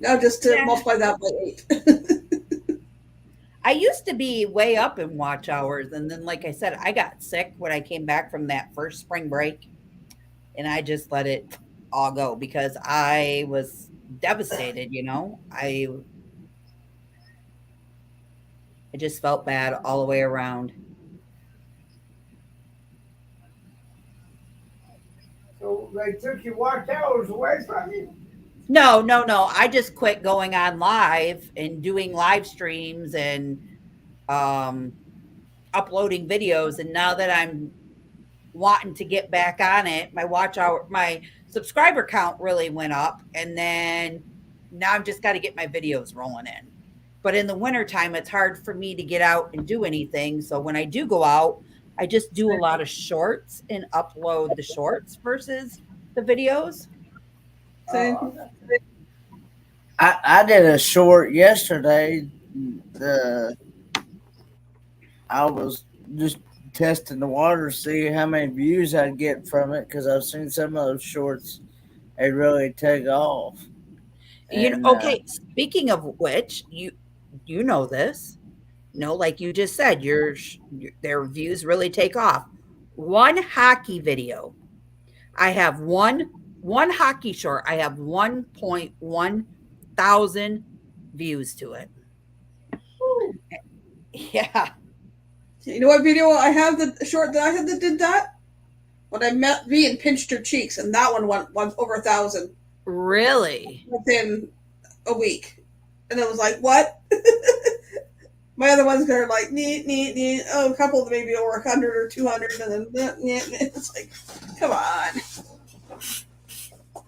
Now just to multiply that by 8. I used to be way up in watch hours. And then, like I said, I got sick when I came back from that first spring break. And I just let it all go because I was devastated, you know. I just felt bad all the way around. So they took your watch hours away from you? No. I just quit going on live and doing live streams and uploading videos. And now that I'm wanting to get back on it, my subscriber count really went up. And then now I've just got to get my videos rolling in. But in the wintertime, it's hard for me to get out and do anything. So when I do go out, I just do a lot of shorts and upload the shorts versus the videos. I did a short yesterday. I was just testing the water to see how many views I'd get from it because I've seen some of those shorts they really take off. Okay, speaking of which, you know this. Like you just said, their views really take off. One hockey video, I have one hockey short. I have 1.1 thousand views to it. Ooh. Yeah. You know what video I have, the short that I had that did that? When I met V and pinched her cheeks, and that one went over 1,000. Really? Within a week. And it was like, what? My other ones are like, neat. Oh, a couple of maybe over 100 or 200, and then it's like, come on.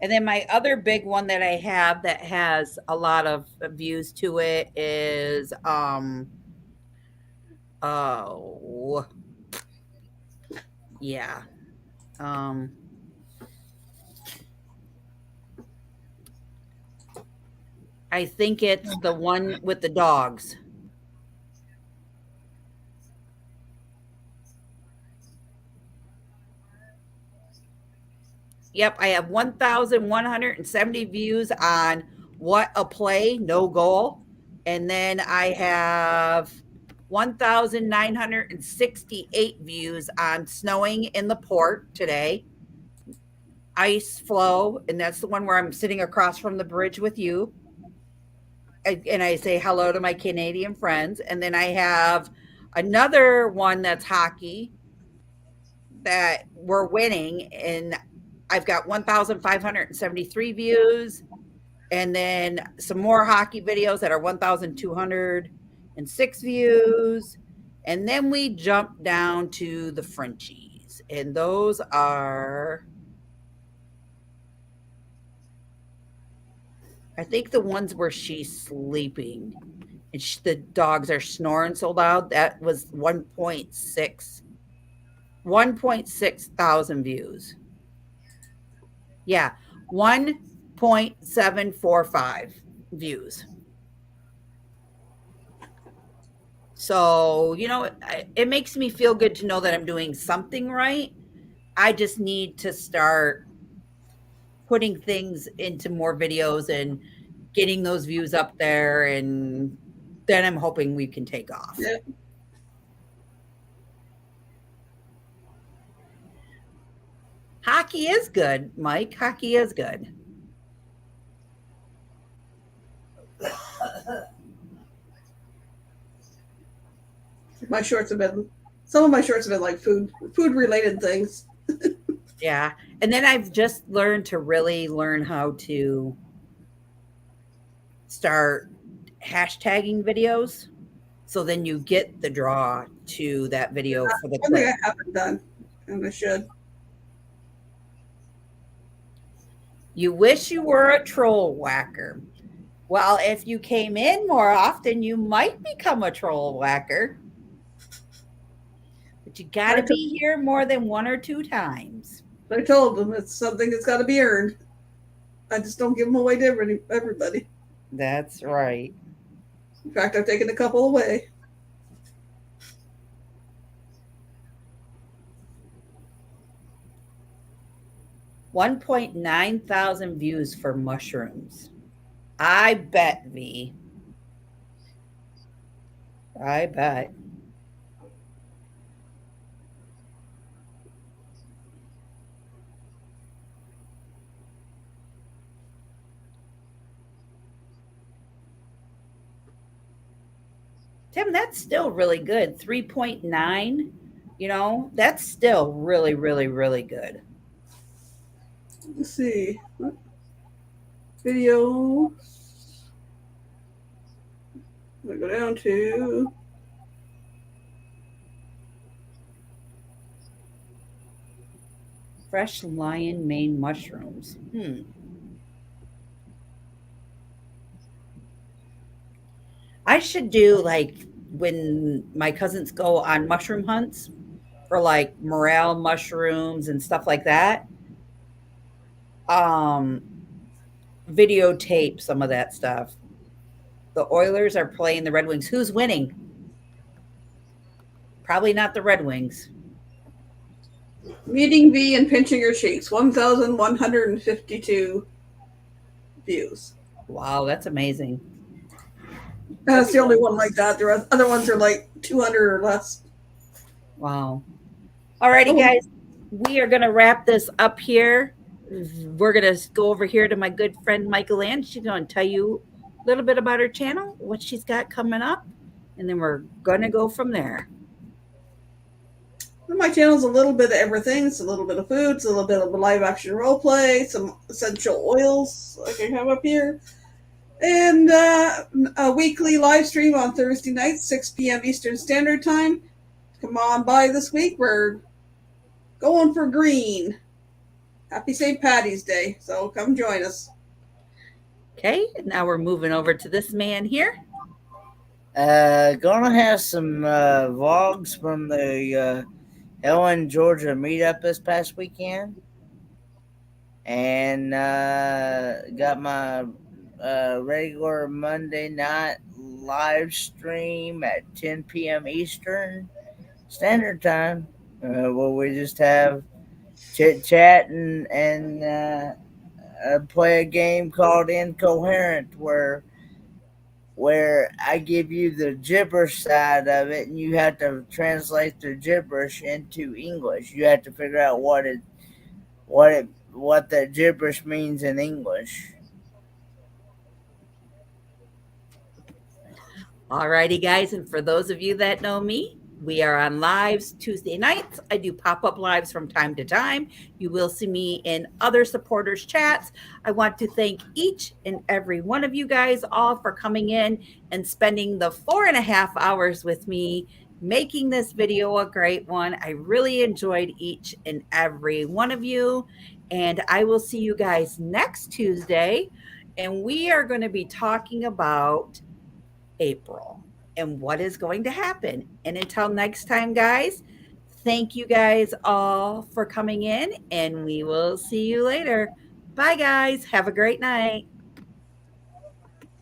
And then my other big one that I have that has a lot of views to it is yeah. I think it's the one with the dogs. Yep, I have 1,170 views on What a Play, No Goal. And then I have 1,968 views on Snowing in the Port today. Ice Flow, and that's the one where I'm sitting across from the bridge with you. And I say hello to my Canadian friends. And then I have another one that's hockey that we're winning, and I've got 1,573 views, and then some more hockey videos that are 1,206 views. And then we jump down to the Frenchies, and those are, I think, the ones where she's sleeping and the dogs are snoring so loud. That was 1.6 thousand views. Yeah, 1.745 views. So, it makes me feel good to know that I'm doing something right. I just need to start putting things into more videos and getting those views up there, and then I'm hoping we can take off. Yeah. Hockey is good, Mike. Hockey is good. Some of my shorts have been like food related things. Yeah. And then I've just learned to really learn how to start hashtagging videos. So then you get the draw to that video for the One thing clip. I haven't done, and I should. You wish you were a troll whacker. Well, if you came in more often, you might become a troll whacker. But you got to be here more than 1 or 2 times. I told them it's something that's got to be earned. I just don't give them away to everybody. That's right. In fact, I've taken a couple away. $1.9 thousand views for mushrooms. I bet, V. I bet. Tim, that's still really good. 3.9, that's still really, really, really good. Let's see. Video. I'm going to go down to fresh lion mane mushrooms. I should do like when my cousins go on mushroom hunts for like morel mushrooms and stuff like that. Videotape some of that stuff. The Oilers are playing the Red Wings. Who's winning? Probably not the Red Wings. Meeting V and pinching your cheeks. 1,152 views. Wow, that's amazing. That's the only one like that. The other ones are like 200 or less. Wow. Alrighty, guys. We are going to wrap this up here. We're going to go over here to my good friend Michael Ann. She's going to tell you a little bit about her channel, what she's got coming up, and then we're going to go from there. My channel's a little bit of everything. It's a little bit of food. It's a little bit of a live action role play. Some essential oils like I have up here. And a weekly live stream on Thursday nights, 6 p.m. Eastern Standard Time. Come on by this week. We're going for green. Happy St. Patty's Day. So come join us. Okay, now we're moving over to this man here. Gonna have some vlogs from the Ellen, Georgia meetup this past weekend. And got my regular Monday night live stream at 10 p.m. Eastern Standard Time, where we just have chit chat and play a game called Incoherent, where I give you the gibberish side of it, and you have to translate the gibberish into English. You have to figure out what that gibberish means in English. Alrighty, guys, and for those of you that know me, we are on lives Tuesday nights. I do pop-up lives from time to time. You will see me in other supporters chats. I want to thank each and every one of you guys all for coming in and spending the 4.5 hours with me, making this video a great one. I really enjoyed each and every one of you. And I will see you guys next Tuesday. And we are going to be talking about April and what is going to happen. And until next time, guys, thank you guys all for coming in, and we will see you later. Bye, guys. Have a great night.